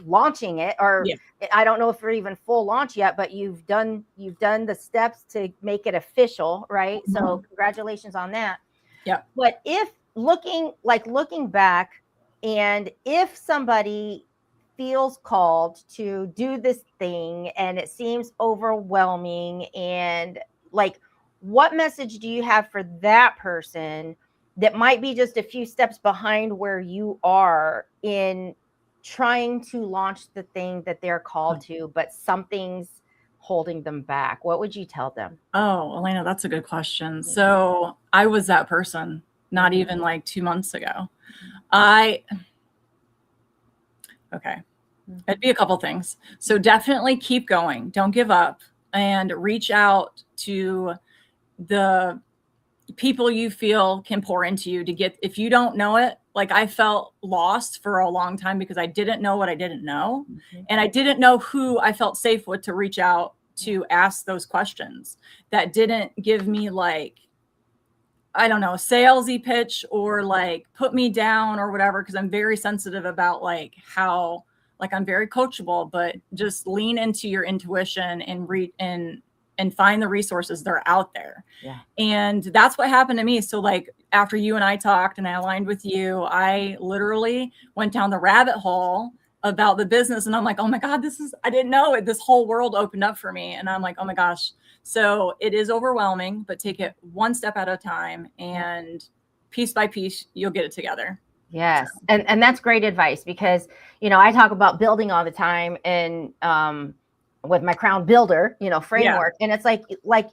launching it, or I don't know if you're even full launch yet, but you've done the steps to make it official, right? So congratulations on that. Yeah. But if looking back, and if somebody feels called to do this thing and it seems overwhelming, and like, what message do you have for that person that might be just a few steps behind where you are in trying to launch the thing that they're called to, but something's holding them back? What would you tell them? Oh, Elena, that's a good question. So I was that person not even like 2 months ago. It'd be a couple things. So definitely keep going. Don't give up, and reach out to the people you feel can pour into you to get, if you don't know it, like I felt lost for a long time because I didn't know what I didn't know. And I didn't know who I felt safe with to reach out to ask those questions that didn't give me like, I don't know, salesy pitch or like put me down or whatever. Cause I'm very sensitive about like how, like I'm very coachable, but just lean into your intuition and find the resources that are out there. Yeah. And that's what happened to me. So like after you and I talked and I aligned with you, I literally went down the rabbit hole about the business. And I'm like, oh my God, I didn't know it. This whole world opened up for me. And I'm like, oh my gosh. So it is overwhelming, but take it one step at a time, and piece by piece, you'll get it together. Yes. And that's great advice, because, I talk about building all the time, and, with my Crown Builder, framework. And it's like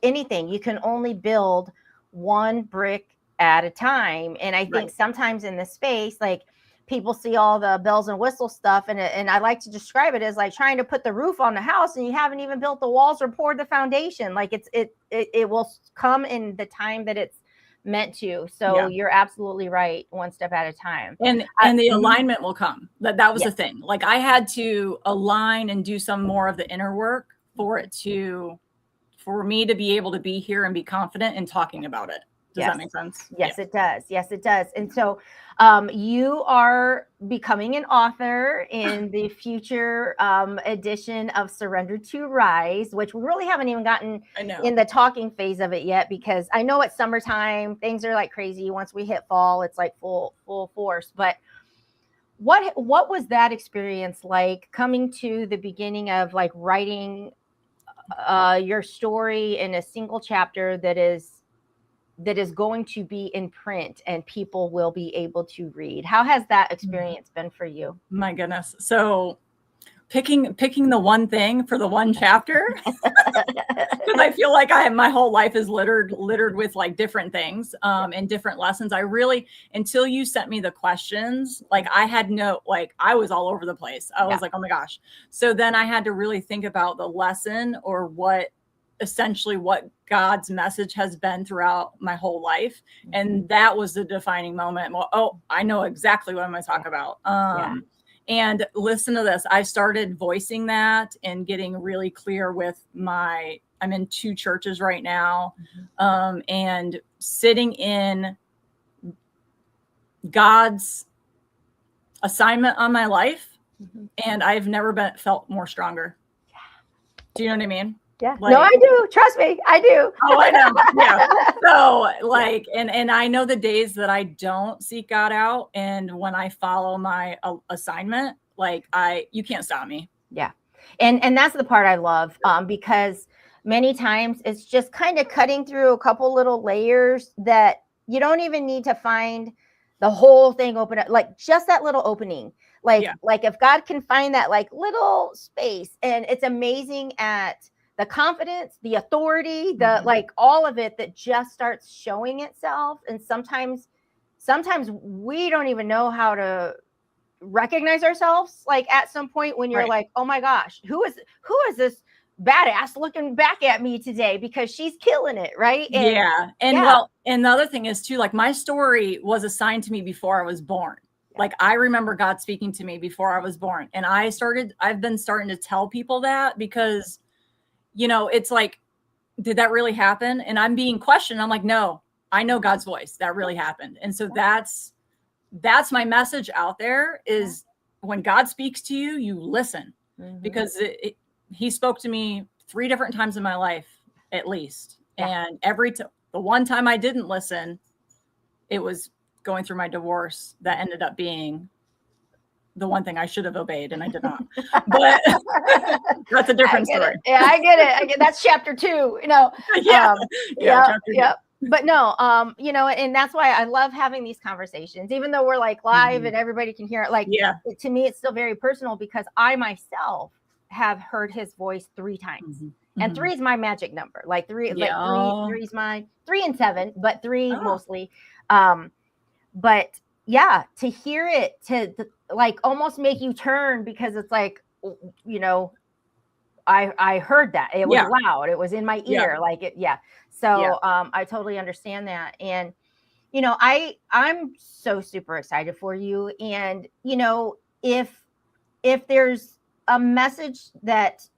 anything, you can only build one brick at a time. And I think sometimes in this space, like people see all the bells and whistles stuff, and I like to describe it as like trying to put the roof on the house and you haven't even built the walls or poured the foundation. Like it will come in the time that it's meant to. So you're absolutely right. One step at a time. And the alignment will come. That was the thing. Like I had to align and do some more of the inner work for me to be able to be here and be confident in talking about it. Does that make sense? Yes, it does. Yes, it does. And so you are becoming an author in the future edition of Surrender to Rise, which we really haven't even gotten in the talking phase of it yet, because I know it's summertime. Things are like crazy. Once we hit fall, it's like full force. But what was that experience like, coming to the beginning of like writing your story in a single chapter that is going to be in print and people will be able to read? How has that experience been for you? My goodness. So picking the one thing for the one chapter, because I feel like my whole life is littered with like different things and different lessons. I really, until you sent me the questions, like I was all over the place. I was like, oh my gosh. So then I had to really think about the lesson, or essentially what God's message has been throughout my whole life. And that was the defining moment. Well, oh, I know exactly what I'm going to talk about. And listen to this. I started voicing that and getting really clear with I'm in 2 churches right now, and sitting in God's assignment on my life. And I've never felt more stronger. Do you know what I mean? Yeah. No, I do. Trust me. I do. Oh, I know. Yeah. So like, and I know the days that I don't seek God out, and when I follow my assignment, like you can't stop me. Yeah. And that's the part I love, because many times it's just kind of cutting through a couple little layers that you don't even need to find the whole thing open up, like just that little opening. Like if God can find that like little space, and it's amazing at the confidence, the authority, the like all of it that just starts showing itself. And sometimes we don't even know how to recognize ourselves. Like at some point when you're like, oh my gosh, who is this badass looking back at me today, because she's killing it. Right. And well, and the other thing is too, like my story was assigned to me before I was born. Like I remember God speaking to me before I was born. And I've been starting to tell people that, because it's like, did that really happen? And I'm being questioned. I'm like, no, I know God's voice. That really happened. And so that's my message out there, is when God speaks to you, you listen, because he spoke to me 3 different times in my life, at least. And the one time I didn't listen, it was going through my divorce. That ended up being the one thing I should have obeyed, and I did not. But that's a different story. Yeah, I get it. That's chapter 2. But no, and that's why I love having these conversations, even though we're like live and everybody can hear it. Like, to me, it's still very personal, because I myself have heard his voice 3 times, and 3 is my magic number. Like 3 is mine. 3 and 7, but 3 mostly. But yeah, to hear it, to like almost make you turn, because it's like, I heard that it was loud. It was in my ear. Like it. Yeah. So I totally understand that. And, I'm so super excited for you. And, if there's a message that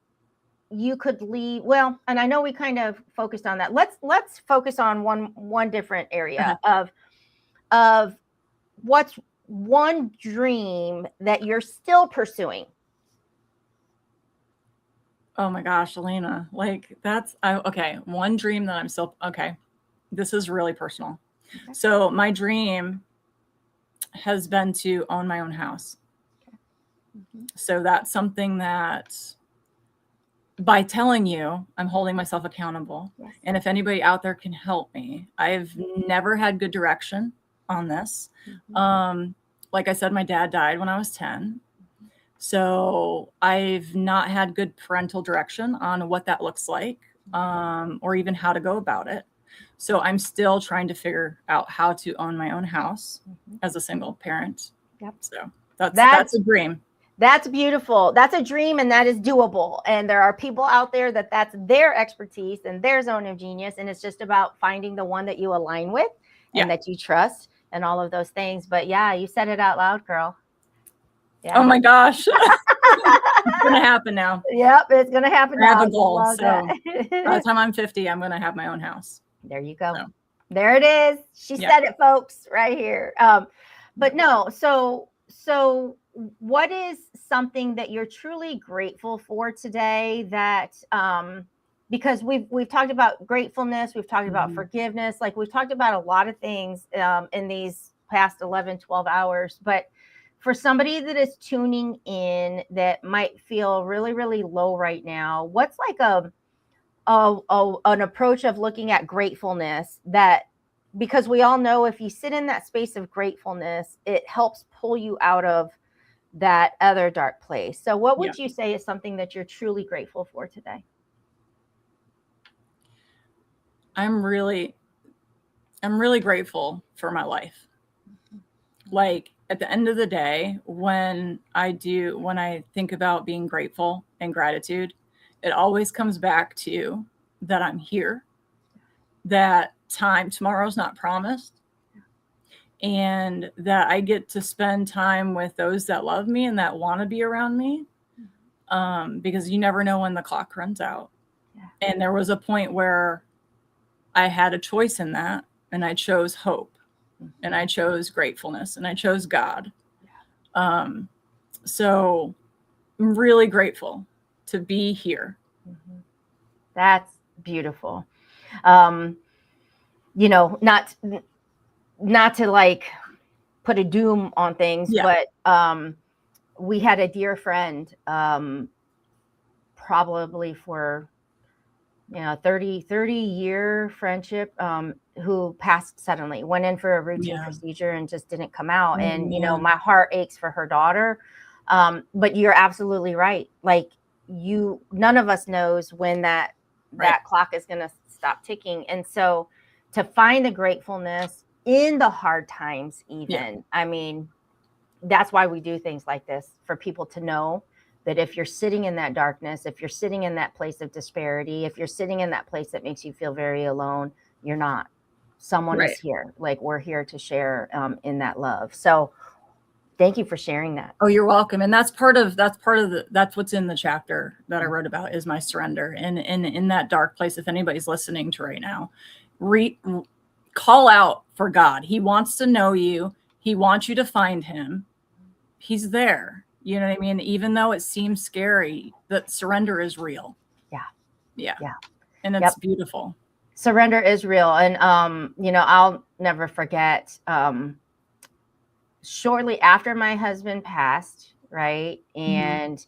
you could leave, well, and I know we kind of focused on that. Let's focus on one different area of what's one dream that you're still pursuing. Oh my gosh, Elena, like one dream that I'm still, this is really personal. Okay. So my dream has been to own my own house. So that's something that, by telling you, I'm holding myself accountable. Yes. And if anybody out there can help me, I've never had good direction on this. Like I said, my dad died when I was 10. So I've not had good parental direction on what that looks like, or even how to go about it. So I'm still trying to figure out how to own my own house as a single parent. Yep. So that's a dream. That's beautiful. That's a dream, and that is doable. And there are people out there that's their expertise and their zone of genius. And it's just about finding the one that you align with and that you trust and all of those things. But yeah, you said it out loud, girl. Yeah. Oh my gosh. It's going to happen now. Yep. It's going to happen I now. have a goal. Love So that. by the time I'm 50, I'm going to have my own house. There you go. So. There it is. She said it, folks, right here. But no, so what is something that you're truly grateful for today that because we've talked about gratefulness, we've talked about forgiveness, like we've talked about a lot of things in these past 11, 12 hours, but for somebody that is tuning in that might feel really, really low right now, what's like an approach of looking at gratefulness that, because we all know if you sit in that space of gratefulness, it helps pull you out of that other dark place. So what would you say is something that you're truly grateful for today? I'm really grateful for my life. Like at the end of the day, when I think about being grateful and gratitude, it always comes back to that I'm here, that tomorrow's not promised, and that I get to spend time with those that love me and that want to be around me, because you never know when the clock runs out. And there was a point where I had a choice in that, and I chose hope, and I chose gratefulness, and I chose God. So I'm really grateful to be here. That's beautiful. Not to like put a doom on things, but we had a dear friend, probably for 30-year friendship, who passed suddenly, went in for a routine procedure and just didn't come out. And my heart aches for her daughter. But you're absolutely right. Like none of us knows when that clock is going to stop ticking. And so to find the gratefulness in the hard times, even, I mean, that's why we do things like this, for people to know that if you're sitting in that darkness, if you're sitting in that place of disparity, if you're sitting in that place that makes you feel very alone, you're not. Someone is here. Like we're here to share in that love. So thank you for sharing that. Oh, you're welcome. And that's what's in the chapter that I wrote about, is my surrender. And in that dark place, if anybody's listening to right now, call out for God. He wants to know you. He wants you to find him. He's there. You know what I mean? Even though it seems scary, that surrender is real. Yeah. And it's beautiful. Surrender is real. And, I'll never forget, shortly after my husband passed, right? And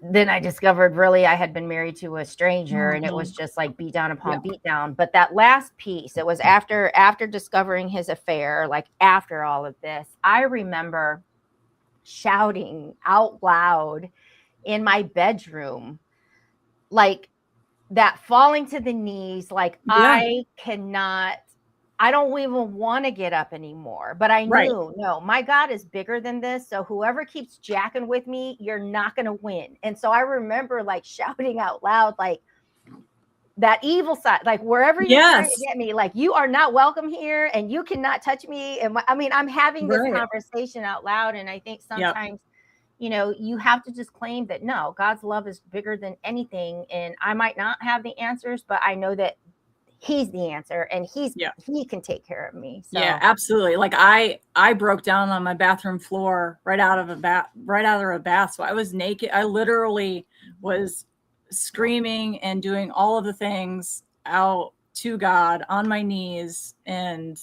then I discovered really I had been married to a stranger, and it was just like beat down upon beat down. But that last piece, it was after discovering his affair, like after all of this, I remember shouting out loud in my bedroom, like that falling to the knees, like I don't even want to get up anymore. But I knew, no, my God is bigger than this. So whoever keeps jacking with me, you're not going to win. And so I remember like shouting out loud, like that evil side, like wherever you're trying to get me, like you are not welcome here and you cannot touch me. And I'm having this conversation out loud. And I think sometimes, you have to just claim that, no, God's love is bigger than anything. And I might not have the answers, but I know that he's the answer, and he can take care of me. So. Yeah, absolutely. Like I broke down on my bathroom floor right out of a bath. So I was naked. I literally was screaming and doing all of the things out to God on my knees, and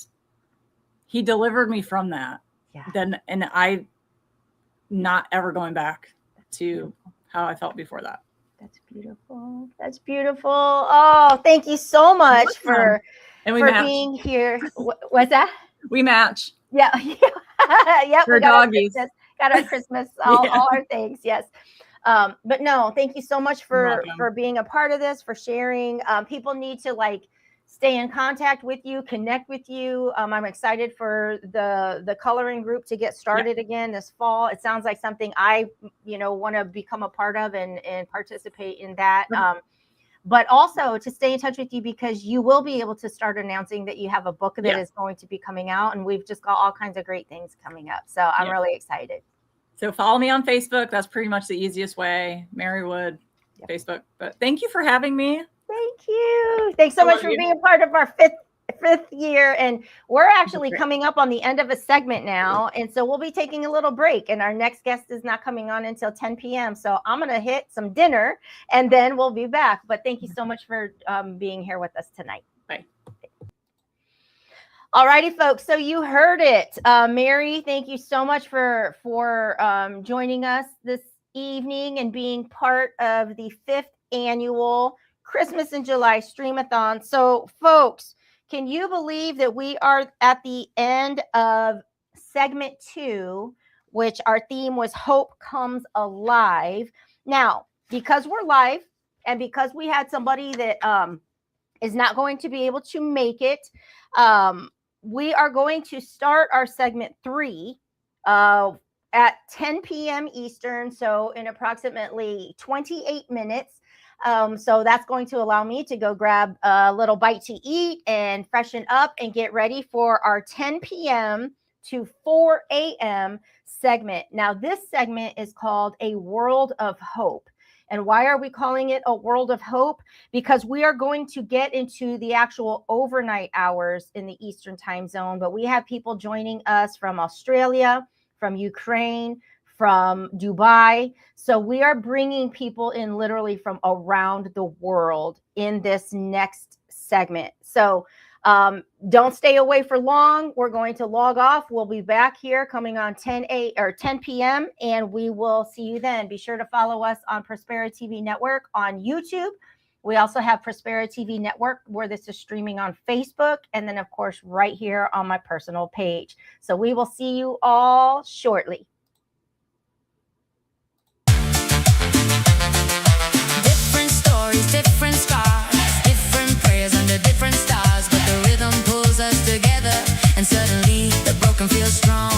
he delivered me from that. Then, and I not ever going back to how I felt before that. That's beautiful. That's beautiful. Oh, thank you so much for being here. What's that? We match. Yeah. Yep. We're doggies. Got our Christmas, all our things. Yes. But no, thank you so much for being a part of this, for sharing. People need to like stay in contact with you, connect with you. I'm excited for the coloring group to get started again this fall. It sounds like something I, want to become a part of and participate in that. But also to stay in touch with you, because you will be able to start announcing that you have a book that is going to be coming out, and we've just got all kinds of great things coming up. So I'm really excited. So follow me on Facebook. That's pretty much the easiest way. Mary Wood, Facebook. But thank you for having me. Thank you. Thanks so much for being part of our fifth year. And we're actually coming up on the end of a segment now. And so we'll be taking a little break, and our next guest is not coming on until 10 p.m. So I'm going to hit some dinner and then we'll be back. But thank you so much for being here with us tonight. Bye. All righty, folks. So you heard it. Mary, thank you so much for joining us this evening and being part of the 5th annual Christmas in July Streamathon. So, folks, can you believe that we are at the end of segment 2, which our theme was Hope Comes Alive. Now, because we're live and because we had somebody that is not going to be able to make it, we are going to start our segment 3 at 10 p.m. Eastern, so in approximately 28 minutes. So that's going to allow me to go grab a little bite to eat and freshen up and get ready for our 10 p.m. to 4 a.m. segment. Now, this segment is called A World of Hope. And why are we calling it A World of Hope? Because we are going to get into the actual overnight hours in the Eastern time zone, but we have people joining us from Australia, from Ukraine, from Dubai. So we are bringing people in literally from around the world in this next segment. So don't stay away for long. We're going to log off. We'll be back here coming on 10 p.m. and we will see you then. Be sure to follow us on Prospera TV Network on YouTube. We also have Prospera TV Network, where this is streaming on Facebook, and then of course right here on my personal page. So we will see you all shortly. Different scars, different prayers under different stars, but the rhythm pulls us together, and suddenly the broken feels strong.